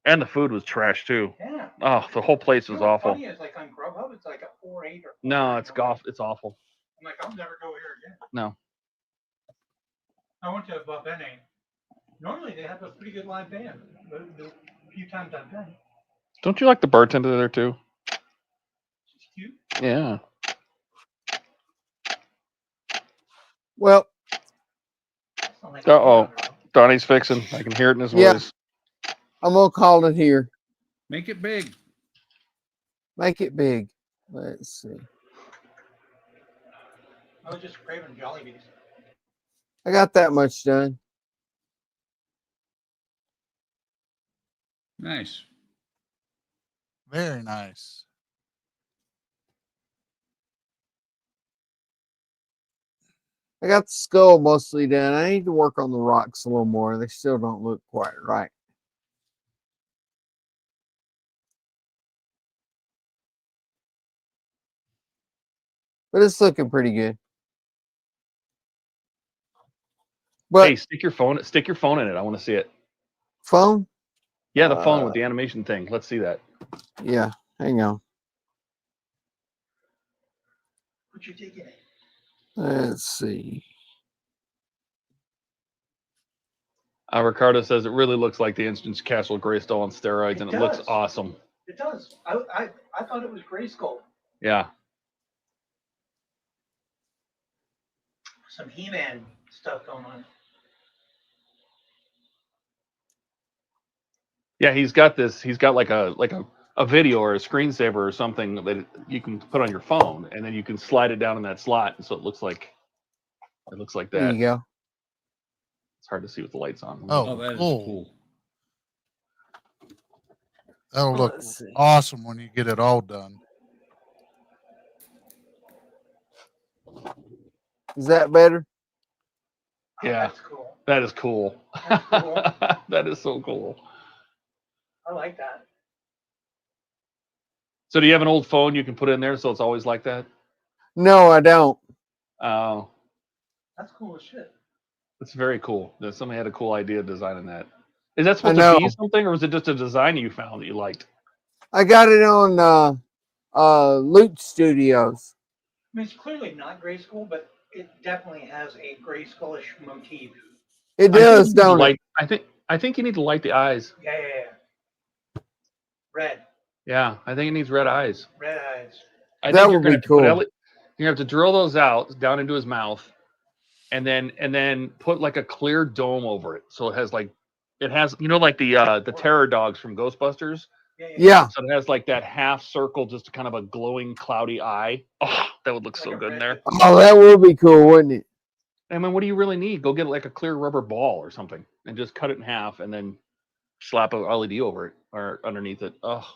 And the food was trash too. Yeah. Oh, the whole place was awful. Funny is, like on Grubhub, it's like a 4.8 or. No, it's golf. It's awful. I'm like, I'll never go here again. No. I went to Bene. Normally they have a pretty good live band. The few times I've been. Don't you like the bartender there too? She's cute. Yeah. Well. Uh-oh. Donnie's fixing. I can hear it in his voice. I'm going to call it here. Make it big. Make it big. Let's see. I was just craving Jollibees. I got that much done. Nice. Very nice. I got the skull mostly done. I need to work on the rocks a little more. They still don't look quite right. But it's looking pretty good. But hey, stick your phone in it. I want to see it. Phone? Yeah, the phone with the animation thing. Let's see that. Yeah, hang on. What you taking it? Let's see. Ricardo says it really looks like the Instant Castle Grayskull on steroids, and it looks awesome. It does. I thought it was Grayskull. Yeah. Some He-Man stuff going on. Yeah, he's got this. He's got like a video or a screensaver or something that you can put on your phone, and then you can slide it down in that slot, so it looks like that. There you go. It's hard to see with the lights on. Oh, that is cool. cool. That'll look Let's see. awesome when you get it all done. Is that better? Yeah, That's cool. that is cool. That's cool. That is so cool. I like that. So do you have an old phone you can put in there so it's always like that? No, I don't. Oh, That's cool as shit. that's very cool. That somebody had a cool idea designing that. Is that I supposed to know. be something, or was it just a design you found that you liked? I got it on Loot Studios. I mean, it's clearly not Grayskull, but it definitely has a Grayskullish motif. It does, don't it? I think you need to light the eyes. Yeah. Red. Yeah, I think it needs red eyes. Red eyes. I That think you're would gonna be have to put cool. you have to drill those out down into his mouth, and then put like a clear dome over it, so it has like like the terror dogs from Ghostbusters. Yeah. So it has like that half circle, just kind of a glowing, cloudy eye. Oh, that would look so good in there. Oh, that would be cool, wouldn't it? I mean, what do you really need? Go get like a clear rubber ball or something, and just cut it in half, and then slap a LED over it or underneath it. Oh,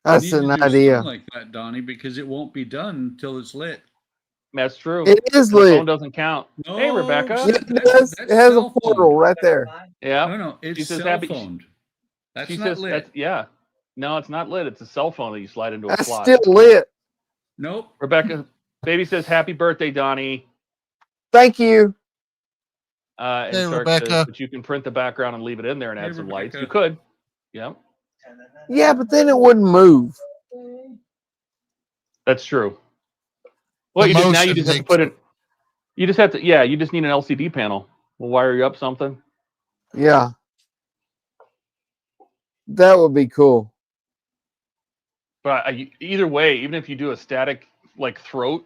That's You need an to do idea. something like that, Donnie, because it won't be done until it's lit. that's true. It is The lit. phone doesn't count. Hey, No, Rebecca. Yeah, it has a portal right there. Yeah. No, She it's says cell happy- phoned. That's She not says lit. that's yeah. No, it's not lit. It's a cell phone that you slide into a That's slot. still lit. Nope. Rebecca, baby says happy birthday, Donnie. Thank you. And Hey, Shark Rebecca. says that you can print the background and leave it in there and Hey, add some lights. Rebecca. You could. Yeah, Yeah, but then it wouldn't move. that's true. Well, The you just motion have to makes put it. You just have to. Yeah, you just need an LCD panel. We'll wire you up something. Yeah. That would be cool. But either way, even if you do a static like throat,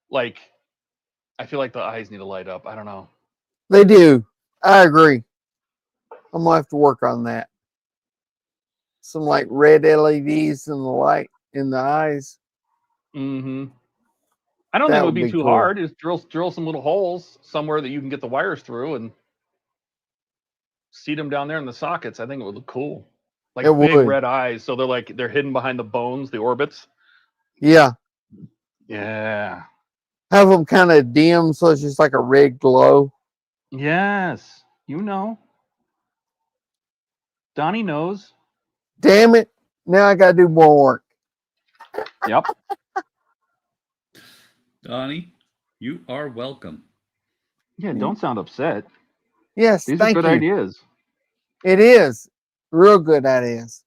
like I feel like the eyes need to light up. I don't know. They do. I agree. I'm gonna have to work on that. Some like red LEDs in the light in the eyes. Mm-hmm. I don't think That it would would be be too cool. hard. Just drill some little holes somewhere that you can get the wires through and seat them down there in the sockets. I think it would look cool. Like It big would. red eyes, so they're hidden behind the bones, the orbits. Yeah. Yeah. Have them kind of dim so it's just like a red glow. Yes. You know. Donnie knows. Damn it. Now I gotta do more work. Yep. Donnie, you are welcome. Yeah, don't sound upset. Yes, These thank are good you. ideas. It is. Real good ideas.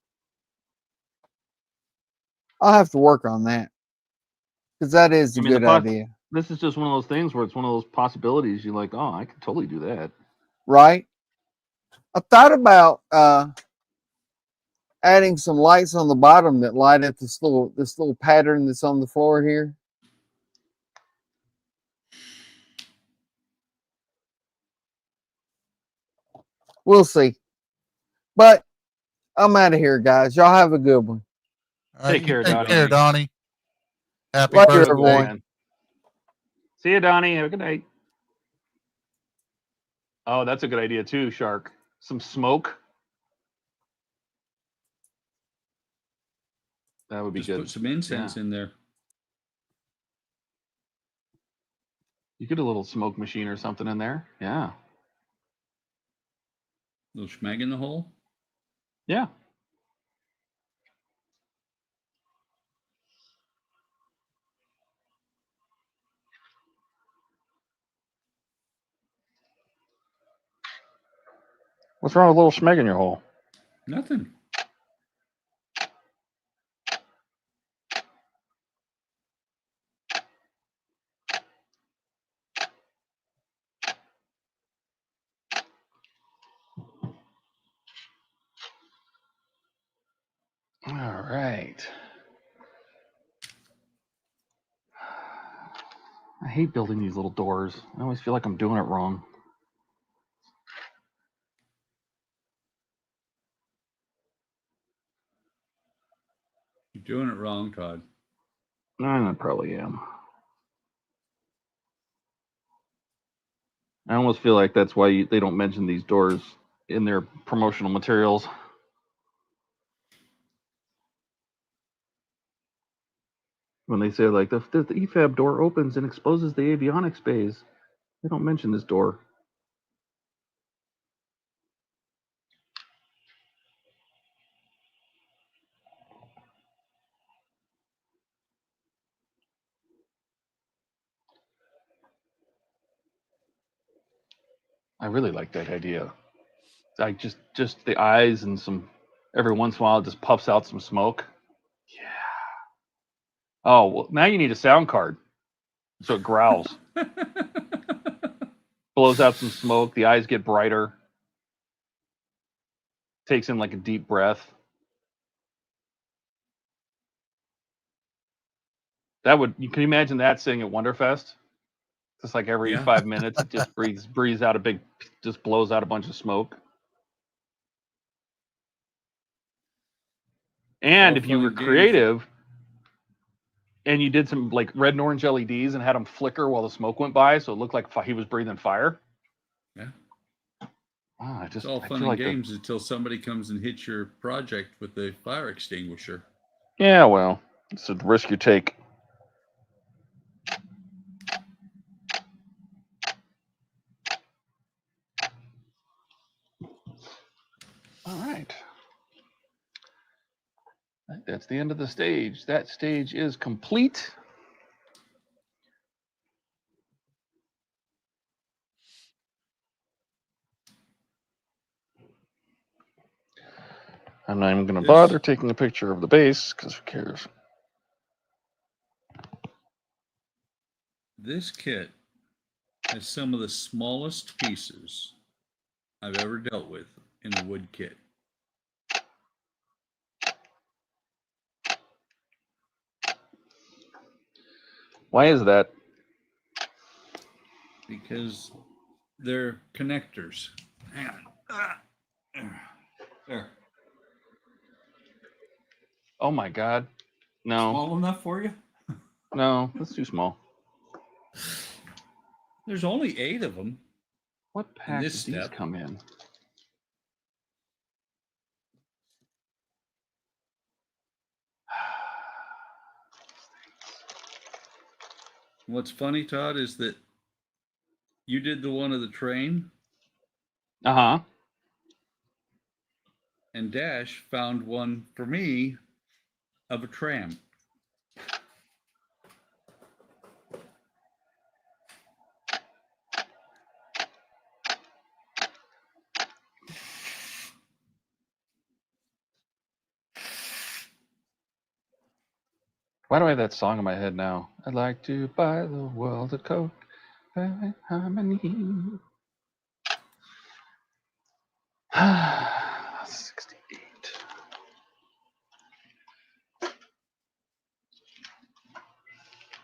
I'll have to work on that. Because that is a I mean, good idea. this is just one of those things where it's one of those possibilities. You're like, oh, I could totally do that. Right? I thought about adding some lights on the bottom that light up this little pattern that's on the floor here. We'll see. But I'm out of here, guys. Y'all have a good one. All right, Take care, take Donnie. care, Donnie. Happy Later, birthday. everyone. Man. See you, Donnie. Have a good night. Oh, that's a good idea too, Shark. Some smoke. That would be Just good. put some incense in there. You get a little smoke machine or something in there. Yeah. Little schmeg in the hole. Yeah. What's wrong with a little schmeg in your hole? Nothing. All right. I hate building these little doors. I always feel like I'm doing it wrong. You're doing it wrong, Todd. I probably am. I almost feel like that's why they don't mention these doors in their promotional materials. When they say like the EFAB door opens and exposes the avionics bays, they don't mention this door. I really like that idea. Like just the eyes and some every once in a while it just puffs out some smoke. Yeah. Oh well, now you need a sound card, so it growls, blows out some smoke. The eyes get brighter. Takes in like a deep breath. That would you can you imagine that sitting at Wonderfest? Just like every Yeah. 5 minutes, it just breathes out a big, just blows out a bunch of smoke. And All if you fun were and games. creative and you did some like red and orange LEDs and had them flicker while the smoke went by, so it looked like he was breathing fire. Yeah. Oh, It's all fun and games until somebody comes and hits your project with a fire extinguisher. Yeah, well, it's a risk you take. All right. That's the end of the stage. That stage is complete. I'm not even going to bother taking a picture of the base because who cares? This kit has some of the smallest pieces I've ever dealt with in a wood kit. Why is that? Because they're connectors. Hang on. There. Oh my God. No. Small enough for you? No, that's too small. There's only 8 of them. What pack did these come in? What's funny, Todd, is that you did the one of the train. Uh-huh. And Dash found one for me of a tram. Why do I have that song in my head now? I'd like to buy the world a Coke. Harmony. 68.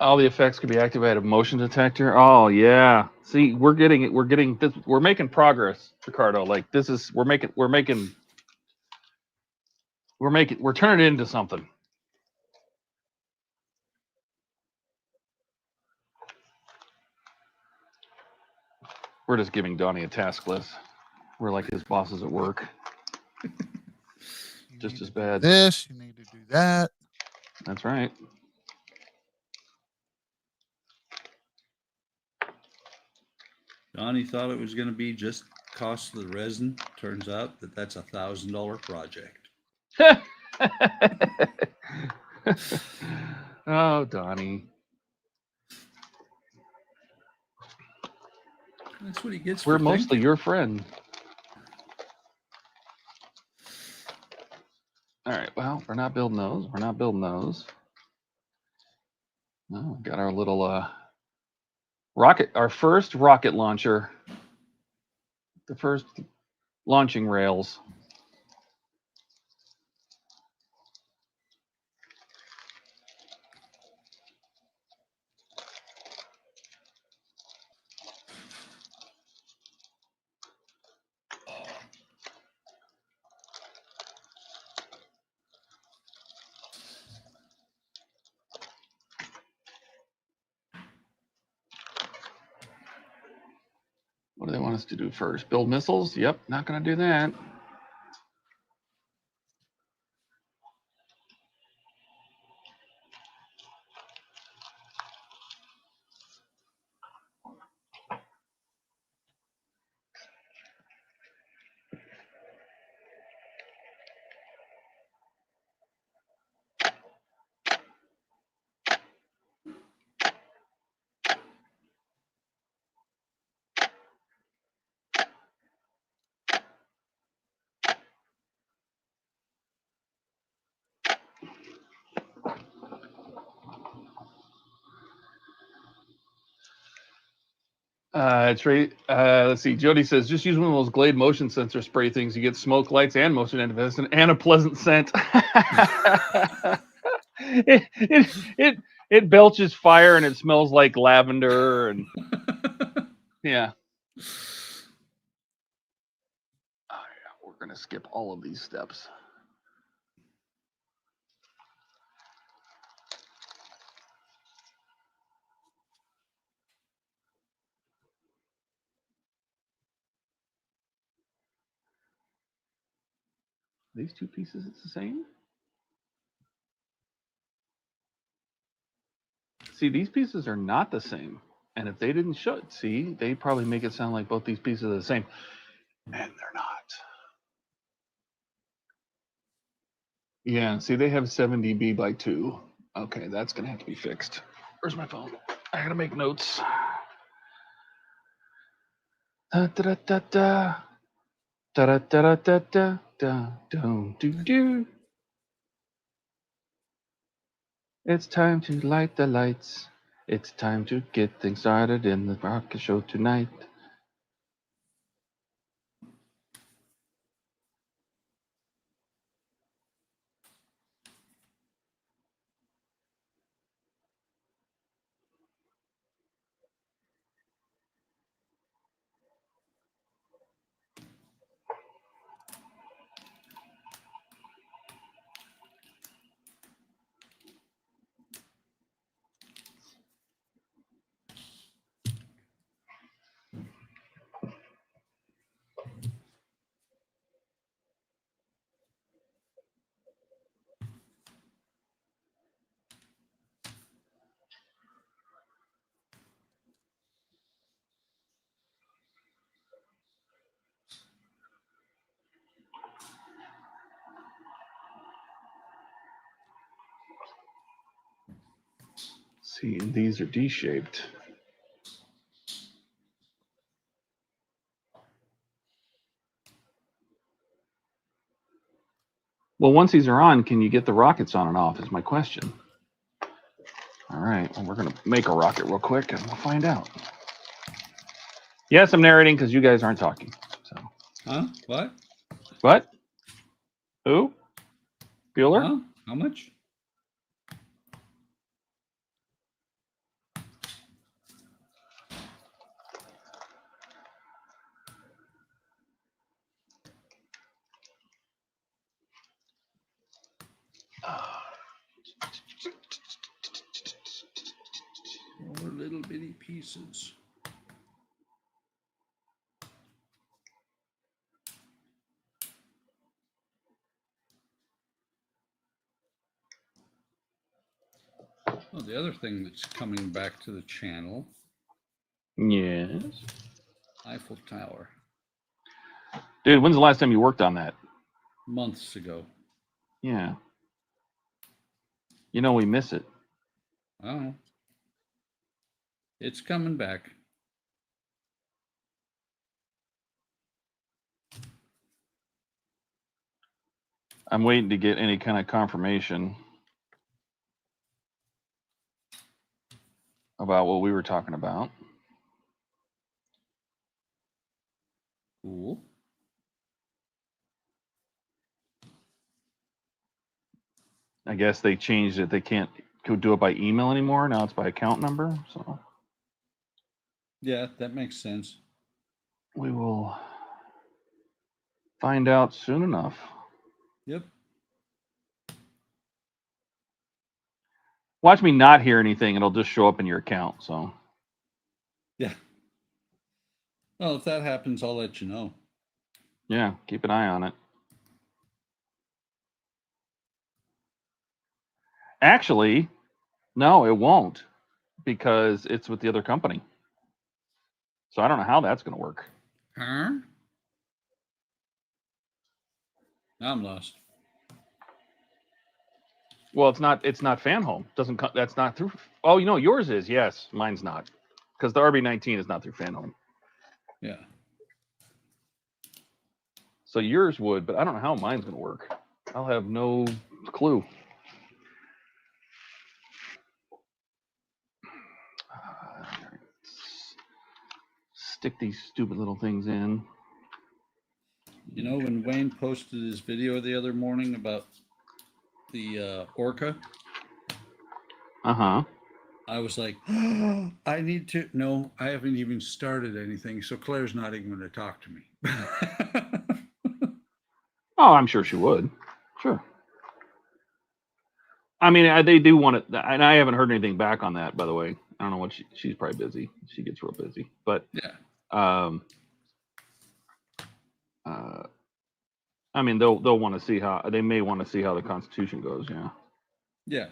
All the effects can be activated. Motion detector. Oh yeah. See, we're getting it. We're getting this. We're making progress, Ricardo. Like this is. We're turning it into something. We're just giving Donnie a task list. We're like his bosses at work. Just as bad. This, you need to do that. That's right. Donnie thought it was going to be just cost of the resin. Turns out that that's $1,000 project. Oh, Donnie. That's what he gets. We're for mostly thinking. your friend. All right. Well, we're not building those. We're not building those. No, we got our little rocket, our first rocket launcher. The first launching rails. What do they want us to do first? Build missiles? Yep, not going to do that. It's right. Let's see. Jody says, just use one of those Glade motion sensor spray things. You get smoke, lights, and motion effervescent, and a pleasant scent. it belches fire and it smells like lavender and yeah. Oh, yeah. We're gonna skip all of these steps. These two pieces, it's the same. See, these pieces are not the same. And if they didn't show it, see, they probably make it sound like both these pieces are the same. And they're not. Yeah, see, they have 7 dB by 2. Okay, that's going to have to be fixed. Where's my phone? I got to make notes. Da, da, da, da, da, da, da, da, da, da, do, do, do. It's time to light the lights. It's time to get things started in the rocket show tonight. See, and these are D-shaped. Well, once these are on, can you get the rockets on and off is my question. All right, well, we're going to make a rocket real quick and we'll find out. Yes, I'm narrating because you guys aren't talking. So. Huh? What? What? Who? Bueller? Huh? How much? More little bitty pieces. Oh, the other thing that's coming back to the channel. Yes. Eiffel Tower. Dude, when's the last time you worked on that? Months ago. Yeah. You know we miss it. Oh. It's coming back. I'm waiting to get any kind of confirmation about what we were talking about. Cool. I guess they changed it. They can't do it by email anymore. Now it's by account number. So Yeah, that makes sense. we will find out soon enough. Yep. Watch me not hear anything. It'll just show up in your account. So Yeah. Well, if that happens, I'll let you know. yeah, keep an eye on it. Actually, no, it won't because it's with the other company. So I don't know how that's going to work. Huh? Now I'm lost. Well, it's not fan home. Doesn't that's not through. Oh, you know, yours is. Yes, mine's not. Because the RB19 is not through fan home. Yeah. So yours would, but I don't know how mine's going to work. I'll have no clue. stick these stupid little things in. You know, when Wayne posted his video the other morning about the orca, Uh-huh. I was like, I need to. No, I haven't even started anything, so Claire's not even going to talk to me. Oh, I'm sure she would. Sure. I mean, they do want it, and I haven't heard anything back on that, by the way. I don't know what she's probably busy. She gets real busy, but yeah. I mean, they'll want to see how they may want to see how the Constitution goes. Yeah. Yeah.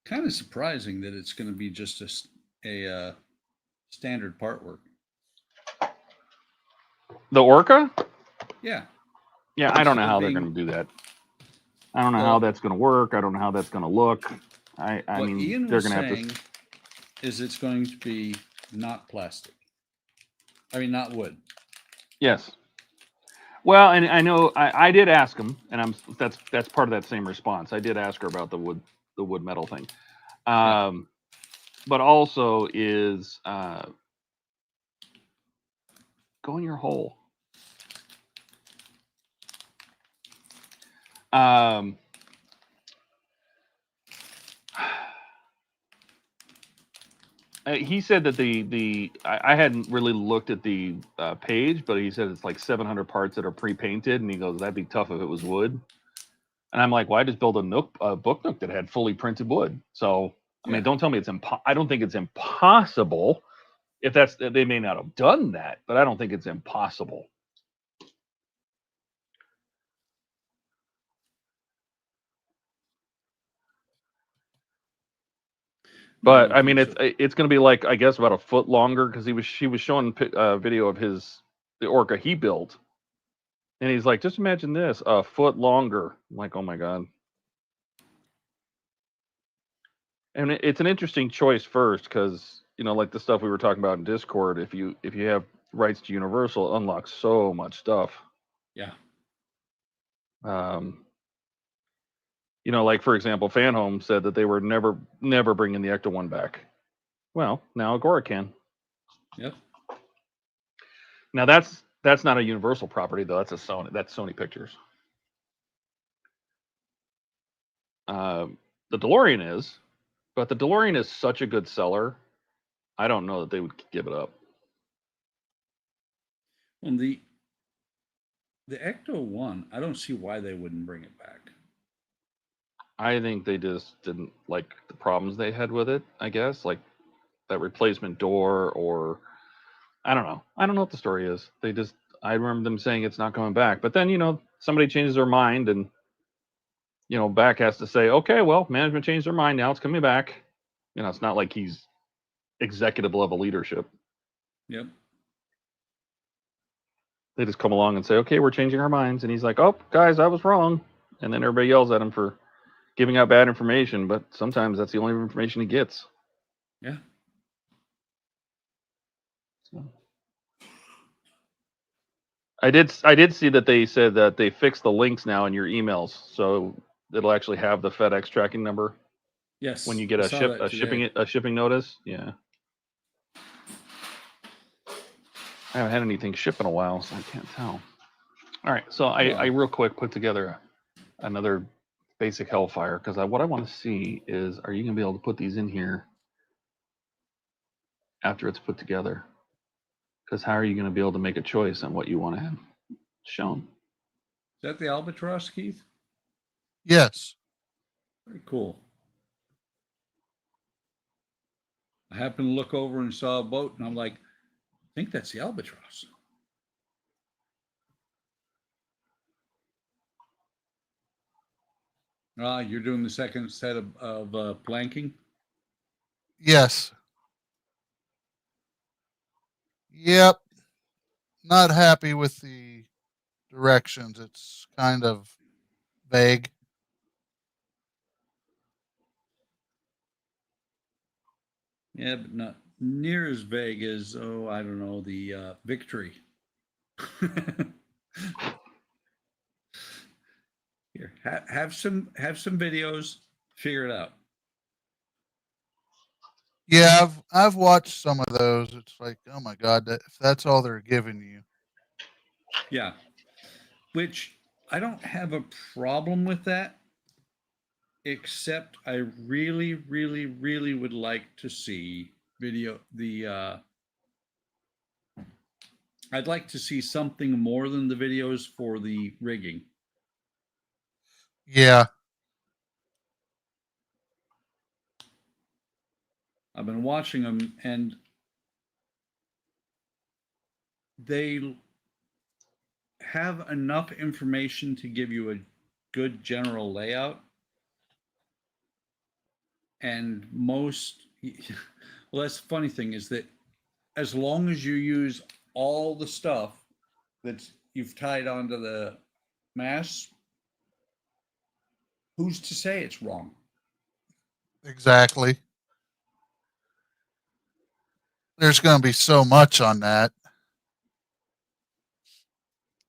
Kind of surprising that it's going to be just a standard part work. The orca? Yeah. Yeah, I don't know how they're going to do that. I don't know how that's going to work. I don't know how that's going to look. I mean, Ian they're was going to have saying to. is it's going to be not plastic. I mean, not wood. Yes. Well, and I know I did ask him, and that's part of that same response. I did ask her about the wood metal thing, but also is go in your hole. He said that I hadn't really looked at the page, but he said it's like 700 parts that are pre-painted, and he goes, that'd be tough if it was wood. And I'm like, well, I just built a book nook that had fully printed wood. So I mean, don't tell me it's I don't think it's impossible. If they may not have done that, but I don't think it's impossible. But I mean, it's going to be like, I guess, about a foot longer, because she was showing a video of the orca he built, and he's like, just imagine this, a foot longer. I'm like, oh my god. And it's an interesting choice first, because like the stuff we were talking about in Discord, if you have rights to Universal, it unlocks so much stuff. Yeah. Like for example, Fanhome said that they were never bringing the Ecto one back. Well, now Agora can. Yep. Now that's not a Universal property though. That's Sony Pictures. The DeLorean is, but the DeLorean is such a good seller. I don't know that they would give it up. And the Ecto one, I don't see why they wouldn't bring it back. I think they just didn't like the problems they had with it, I guess, like that replacement door, or I don't know. I don't know what the story is. I remember them saying it's not coming back, but then, somebody changes their mind, and, Back has to say, okay, well, management changed their mind. Now it's coming back. It's not like he's executive level leadership. Yep. They just come along and say, okay, we're changing our minds. And he's like, oh, guys, I was wrong. And then everybody yells at him for giving out bad information, but sometimes that's the only information he gets. Yeah. So. I did see that they said that they fixed the links now in your emails, so it'll actually have the FedEx tracking number. Yes. When you get a shipping notice. Yeah. I haven't had anything ship in a while, so I can't tell. All right, so I real quick put together another basic Hellfire, because what I want to see is, are you going to be able to put these in here after it's put together? Because how are you going to be able to make a choice on what you want to have shown? Is that the Albatross, Keith? Yes. Very cool. I happened to look over and saw a boat, and I'm like, I think that's the Albatross. You're doing the second set of planking? Yes. Yep. Not happy with the directions. It's kind of vague. Yeah, but not near as vague as, I don't know, the Victory. Here, have some videos, figure it out. Yeah, I've watched some of those. It's like, oh my god, if that's all they're giving you. Yeah. Which I don't have a problem with that, except I really, really, really would like to see I'd like to see something more than the videos for the rigging. Yeah. I've been watching them and they have enough information to give you a good general layout. And most, well, that's the funny thing is that as long as you use all the stuff that you've tied onto the mast, who's to say it's wrong? Exactly. There's going to be so much on that.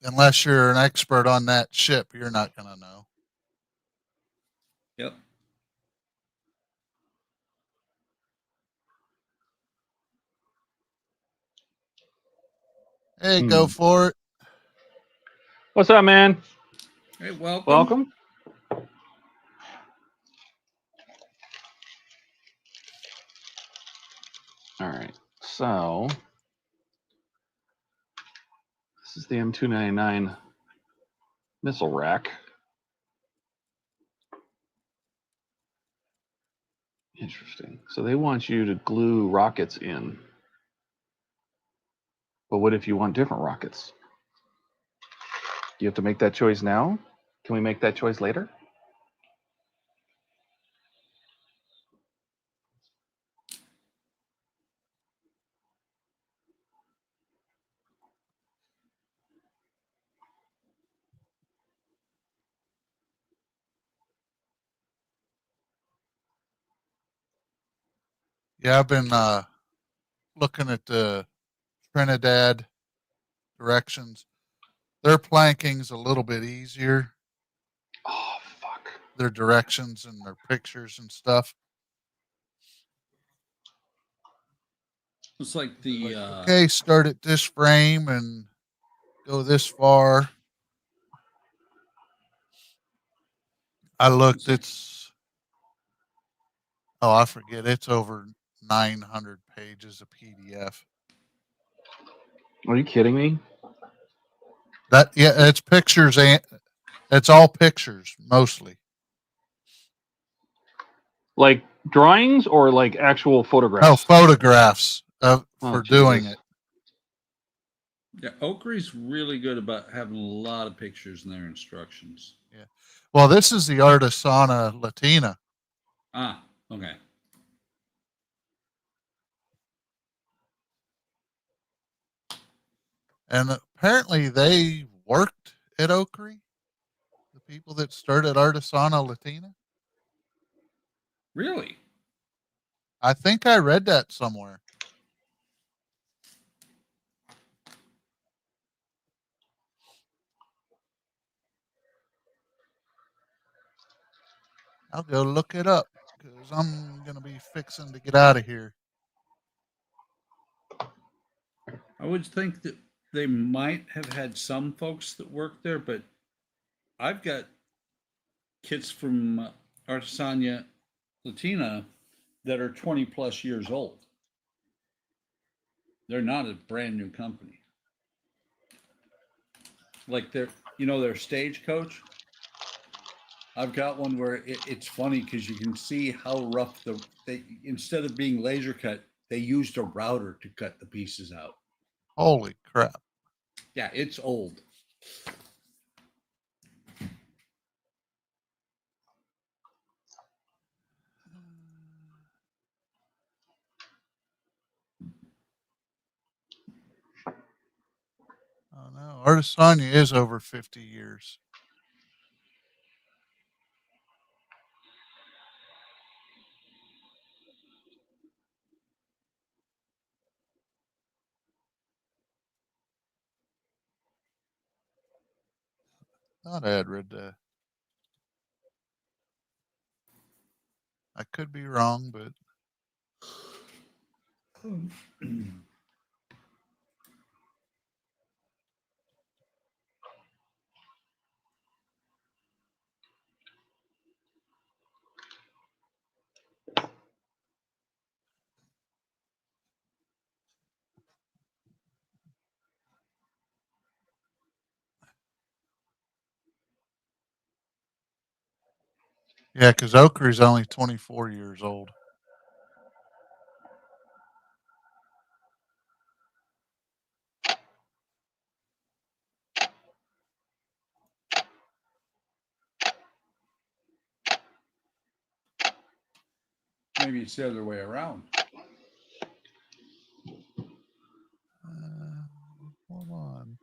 Unless you're an expert on that ship, you're not going to know. Yep. Hey, go for it. What's up, man? Hey, welcome. Welcome. All right. So this is the M299 missile rack. Interesting. So they want you to glue rockets in. But what if you want different rockets? Do you have to make that choice now? Can we make that choice later? Yeah, I've been looking at the Trinidad directions. Their planking's a little bit easier. Oh, fuck. Their directions and their pictures and stuff. It's like the Okay, start at this frame and go this far. I looked, I forget, it's over 900 pages of PDF. Are you kidding me? Yeah, it's pictures and it's all pictures mostly. Like drawings or like actual photographs? No, photographs for doing Jesus. it. Yeah, Oakley's really good about having a lot of pictures in their instructions. Yeah. Well, this is the Artisana Latina. Ah, okay. And apparently they worked at Oakley, the people that started Artisana Latina. Really? I think I read that somewhere. I'll go look it up because I'm going to be fixing to get out of here. I would think that they might have had some folks that worked there, but I've got kids from Artisania Latina that are 20 plus years old. They're not a brand new company. Like their stagecoach. I've got one where it's funny because you can see how rough they instead of being laser cut, they used a router to cut the pieces out. Holy crap. Yeah, it's old. Oh no, Artisania is over 50 years. Thought I had read that. I could be wrong, but yeah, because Oakrey's only 24 years old. Maybe it's the other way around. Hold on.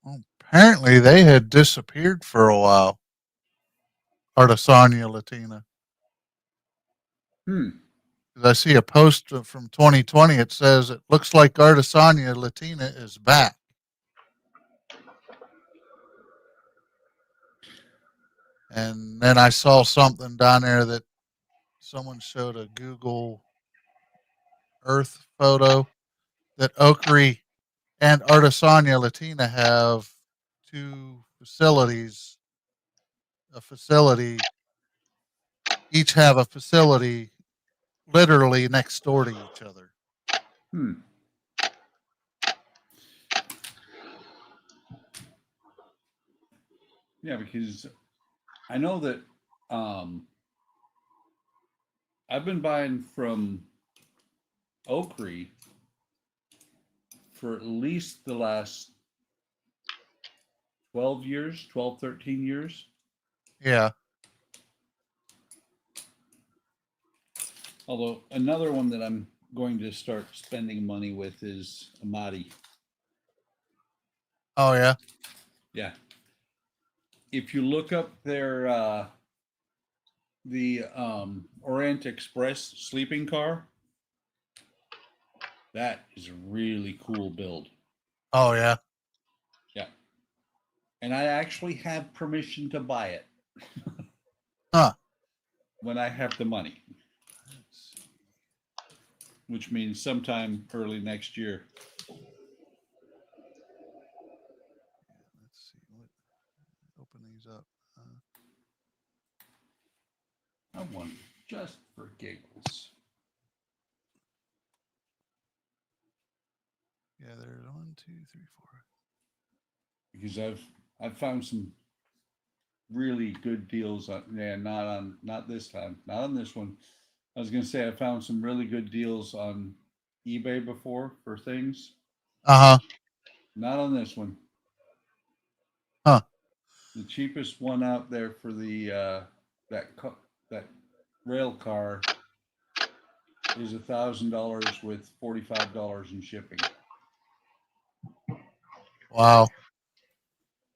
Well, apparently, they had disappeared for a while. Artesania Latina. I see a post from 2020. It says it looks like Artesania Latina is back. And then I saw something down there that someone showed a Google Earth photo that Oakrey and Artesania Latina have two facilities. Each have a facility literally next door to each other. Yeah, because I know that I've been buying from Oakrey for at least the last 12 years, 12, 13 years. Yeah. Although another one that I'm going to start spending money with is Amati. Oh, yeah. Yeah. If you look up their the Orient Express sleeping car, that is a really cool build. Oh, yeah. Yeah. And I actually have permission to buy it. Huh. When I have the money. Which means sometime early next year. one just for giggles. Yeah, there's 1, 2, 3, 4. Because I've found some really good deals on not this time, not on this one. I was gonna say I found some really good deals on eBay before for things. Uh huh. Not on this one. Huh. The cheapest one out there for the that rail car is $1,000 with $45 in shipping. Wow.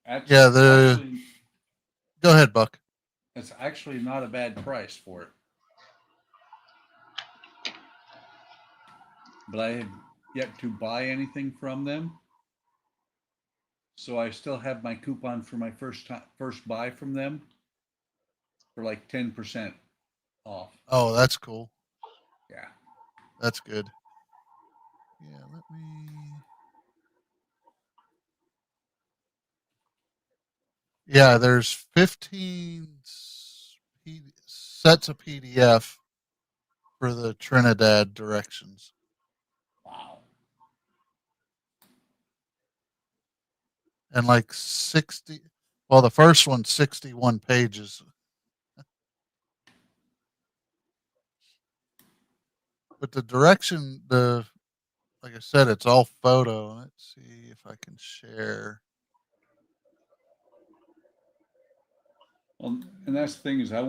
That's Yeah. actually, Go ahead, Buck. that's actually not a bad price for it. But I have yet to buy anything from them. So I still have my coupon for my first buy from them for like 10% off. Oh, that's cool. Yeah. That's good. Yeah, let me. Yeah, there's 15 sets of PDF for the Trinidad directions. Wow. And like 60, well, the first one's 61 pages. But the direction, like I said, it's all photo. Let's see if I can share. Well, and that's the thing is I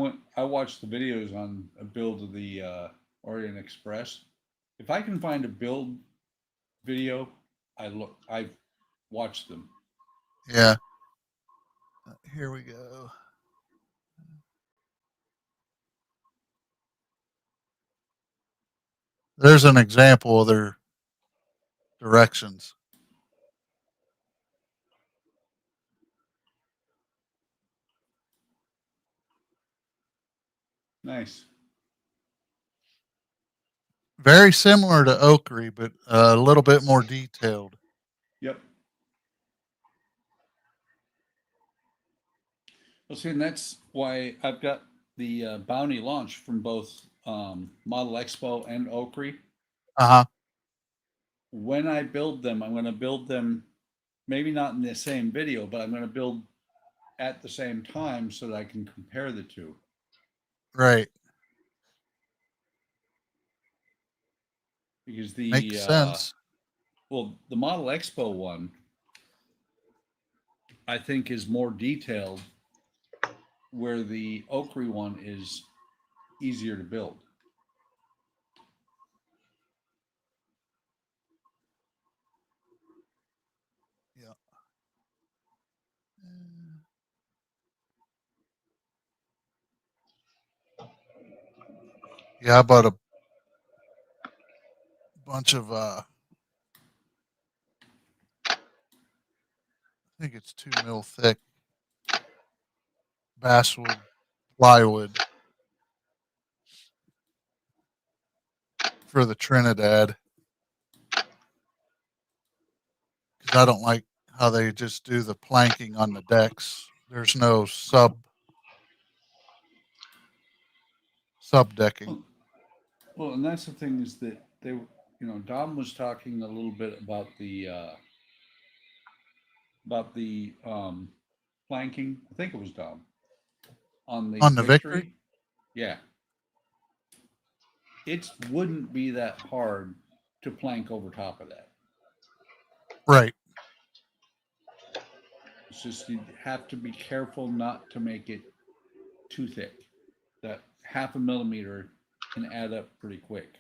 watched the videos on a build of the Orient Express. If I can find a build video, I've watched them. Yeah. Here we go. There's an example of their directions. Nice. Very similar to Oakery, but a little bit more detailed. Yep. Well, see, and that's why I've got the bounty launch from both Model Expo and Oakery. Uh huh. When I build them, I'm going to build them maybe not in the same video, but I'm going to build at the same time so that I can compare the two. Right. Because the Makes sense. Well, the Model Expo one, I think, is more detailed, where the Oakery one is easier to build. Yeah. Yeah, I bought a bunch of I think it's 2 mil thick basswood plywood for the Trinidad because I don't like how they just do the planking on the decks. There's no sub decking. Well, and that's the thing is that Dom was talking a little bit about the planking. I think it was Dom on the Victory. Yeah, it wouldn't be that hard to plank over top of that. Right. It's just you have to be careful not to make it too thick. That half a millimeter can add up pretty quick.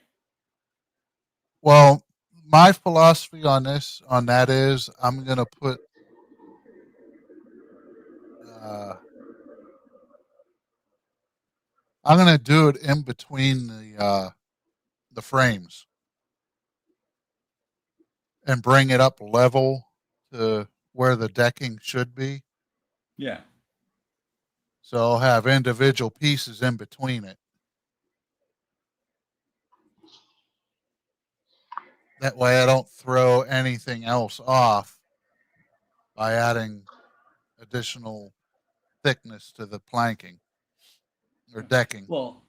Well, my philosophy on that is I'm going to put I'm going to do it in between the frames and bring it up level to where the decking should be. Yeah. So I'll have individual pieces in between it. That way I don't throw anything else off by adding additional thickness to the planking or decking. Well,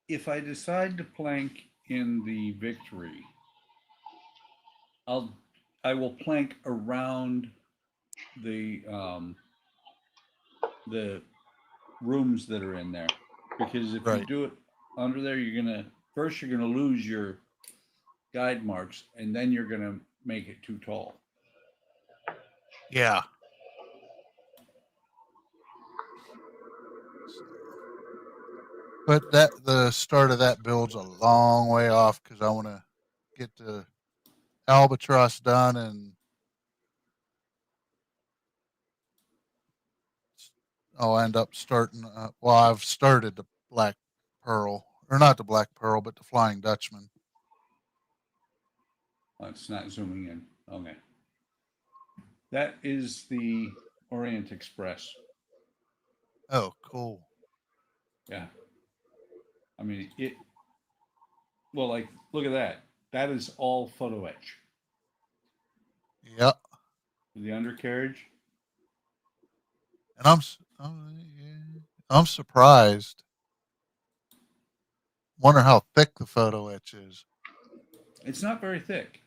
if I decide to plank in the Victory, I will plank around the rooms that are in there, because if you Right. do it under there, you're gonna lose your guide marks, and then you're gonna make it too tall. Yeah. But the start of that build's a long way off because I want to get the Albatross done, and I'll end up starting. Well, I've started the Black Pearl, or not the Black Pearl, but the Flying Dutchman. It's not zooming in. Okay. That is the Orient Express. Oh, cool. Yeah. I mean, well, like, look at that. That is all photo etch. Yep. The undercarriage. And I'm surprised. Wonder how thick the photo etch is. It's not very thick.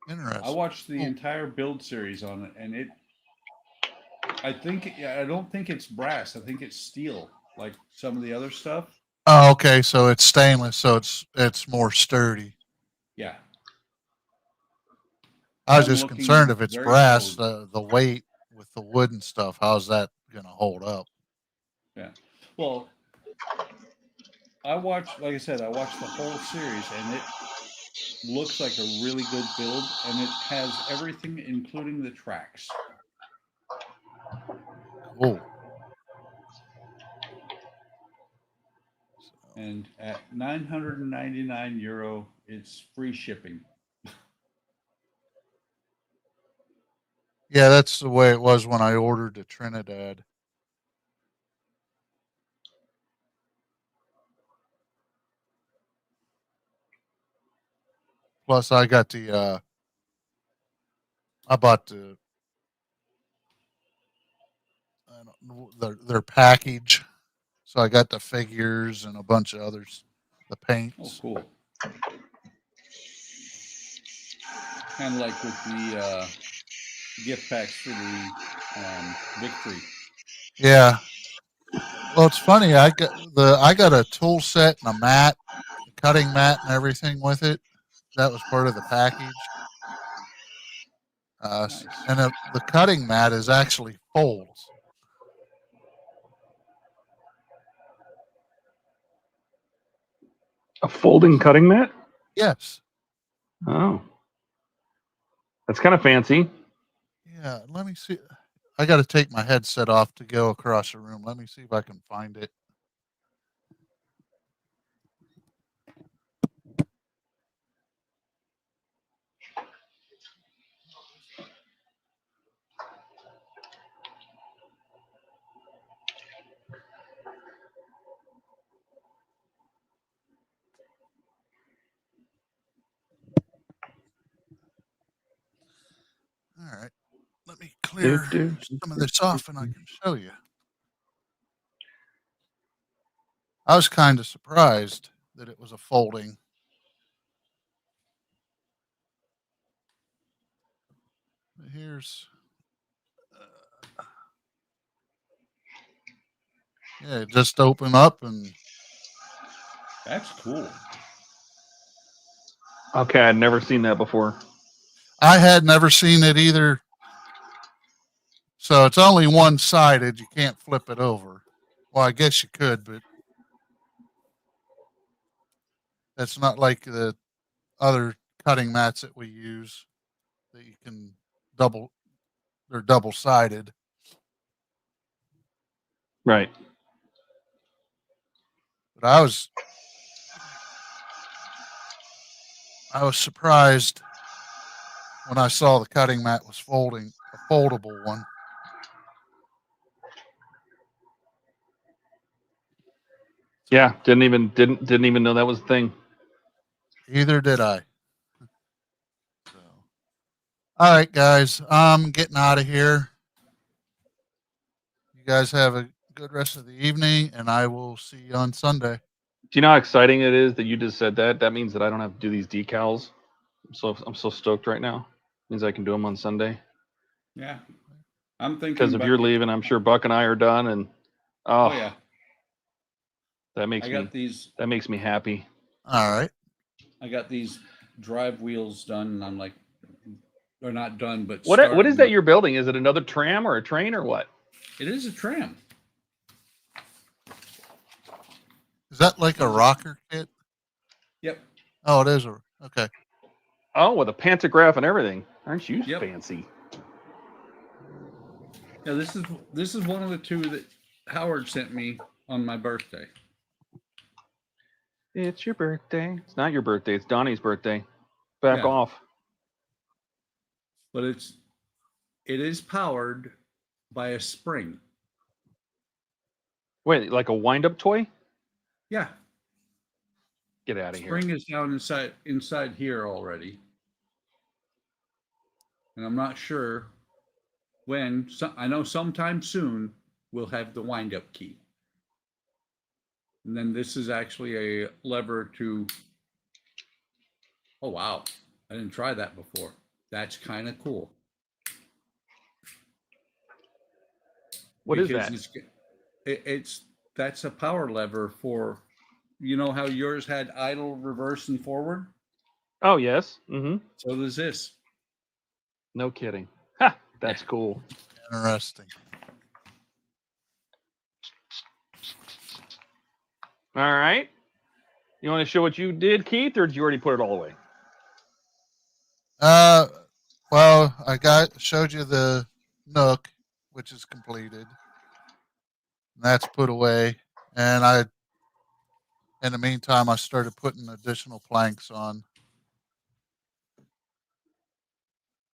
Interesting. I watched the entire build series on it, and I don't think it's brass. I think it's steel, like some of the other stuff. Oh, okay. So it's stainless, so it's more sturdy. Yeah. I was I'm just looking concerned if it's very brass, close. the weight with the wood and stuff. How's that gonna hold up? Yeah. Well, I watched the whole series, and it looks like a really good build, and it has everything, including the tracks. Cool. And at €999, it's free shipping. Yeah, that's the way it was when I ordered the Trinidad. Plus, I got I bought their package, so I got the figures and a bunch of others, the paints. Oh, cool. Kind of like with the gift packs for the Victory. Yeah. Well, it's funny. I got a tool set and a mat, a cutting mat, and everything with it. That was part of the package. Nice. And the cutting mat is actually folds. A folding cutting mat? Yes. Oh. That's kind of fancy. Yeah. Let me see. I got to take my headset off to go across the room. Let me see if I can find it. All right. Let me clear some of this off and I can show you. I was kind of surprised that it was a folding. Here's, yeah, it just open up and. That's cool. Okay, I'd never seen that before. I had never seen it either. So it's only one-sided. You can't flip it over. Well, I guess you could, but that's not like the other cutting mats that we use that you can they're double-sided. Right. But I was surprised when I saw the cutting mat was folding, a foldable one. Yeah, didn't even know that was a thing. Either did I. So, all right, guys, I'm getting out of here. You guys have a good rest of the evening, and I will see you on Sunday. Do you know how exciting it is that you just said that? That means that I don't have to do these decals. I'm so stoked right now. Means I can do them on Sunday. Yeah. I'm thinking Because if you're leaving, I'm sure Buck and I are done, and Oh yeah. that makes I me got these. that makes me happy. All right. I got these drive wheels done, and I'm like, they're not done, but What is starting, that but you're building? Is it another tram or a train or what? It is a tram. Is that like a rocker kit? Yep. Oh, it is. Okay. Oh, with a pantograph and everything. Aren't you fancy? Yeah, this is one of the two that Howard sent me on my birthday. It's your birthday. It's not your birthday. It's Donnie's birthday. Back Yeah. off. But it is powered by a spring. Wait, like a wind-up toy? Yeah. Get out of here. Spring is down inside here already. And I'm not sure when. I know sometime soon we'll have the wind-up key. And then this is actually a lever to. Oh wow! I didn't try that before. That's kind of cool. What is that? That's a power lever for. You know how yours had idle, reverse, and forward? Oh yes. Mm-hmm. So does this. No kidding. Ha! That's cool. Interesting. All right. You want to show what you did, Keith, or did you already put it all away? Well, I showed you the Nook, which is completed. That's put away, and in the meantime, I started putting additional planks on.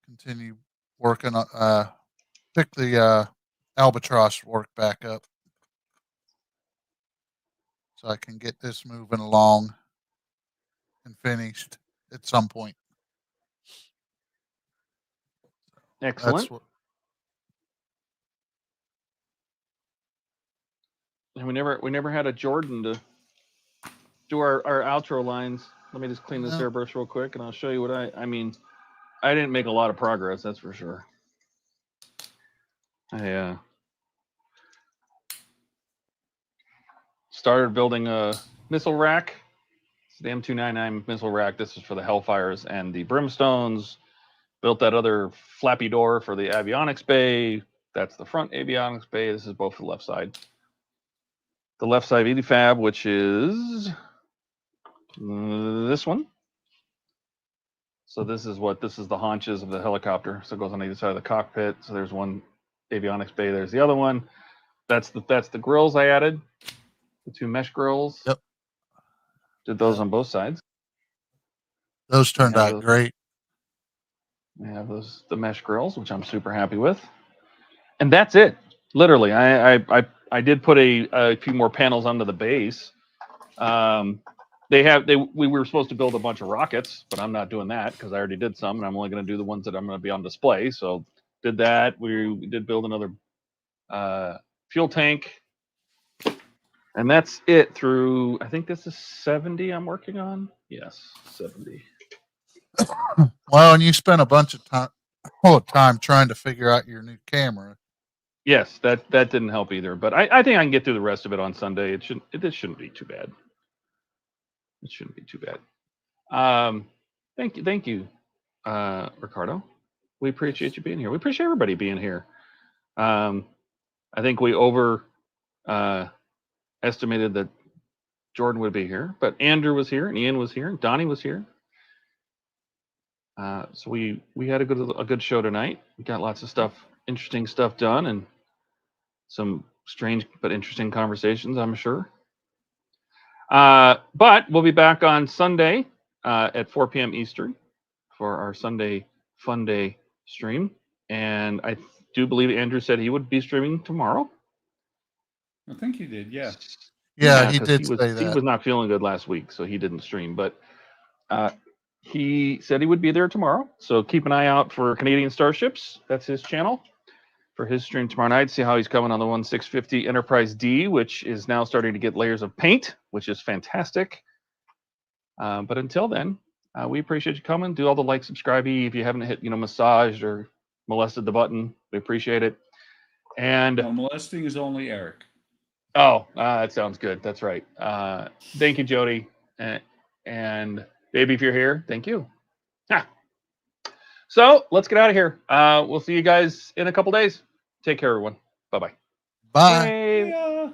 Continue working on pick the albatross work back up, so I can get this moving along and finished at some point. Excellent. That's what, and we never had a Jordan to do our outro lines. Let me just clean this airbrush real quick, and I'll show you what I mean. I didn't make a lot of progress, that's for sure. I started building a missile rack. It's the M299 missile rack. This is for the Hellfires and the Brimstones. Built that other flappy door for the avionics bay. That's the front avionics bay. This is both the left side. The left side EDFab, which is this one. So this is the haunches of the helicopter. So it goes on either side of the cockpit. So there's one avionics bay. There's the other one. That's the grills I added. The two mesh grills. Yep. Did those on both sides. those turned out great. We have the mesh grills, which I'm super happy with. And that's it. Literally, I did put a few more panels onto the base. We were supposed to build a bunch of rockets, but I'm not doing that because I already did some, and I'm only going to do the ones that I'm going to be on display. So did that. We did build another fuel tank, and that's it through. I think this is 70 I'm working on. Yes, 70. Well, and you spent a bunch of time trying to figure out your new camera. Yes, that didn't help either. But I think I can get through the rest of it on Sunday. It shouldn't be too bad. It shouldn't be too bad. Thank you, Ricardo. We appreciate you being here. We appreciate everybody being here. I think we estimated that Jordan would be here, but Andrew was here, and Ian was here, and Donnie was here. So we had a good show tonight. We got lots of stuff, interesting stuff done, and some strange but interesting conversations, I'm sure. But we'll be back on Sunday at 4 p.m. Eastern for our Sunday Fun Day stream. And I do believe Andrew said he would be streaming tomorrow. I think he did, yeah. Yeah, he did say that. He was not feeling good last week, so he didn't stream. But he said he would be there tomorrow. So keep an eye out for Canadian Starships. That's his channel for his stream tomorrow night. See how he's coming on the 1650 Enterprise D, which is now starting to get layers of paint, which is fantastic. But until then, we appreciate you coming. Do all the like, subscribe if you haven't hit, massaged or molested the button. We appreciate it. And No, molesting is only Eric. oh, that sounds good. That's right. Thank you, Jody. And baby, if you're here, thank you. Ha. So let's get out of here. We'll see you guys in a couple days. Take care, everyone. Bye-bye. Bye. Yay. Yeah.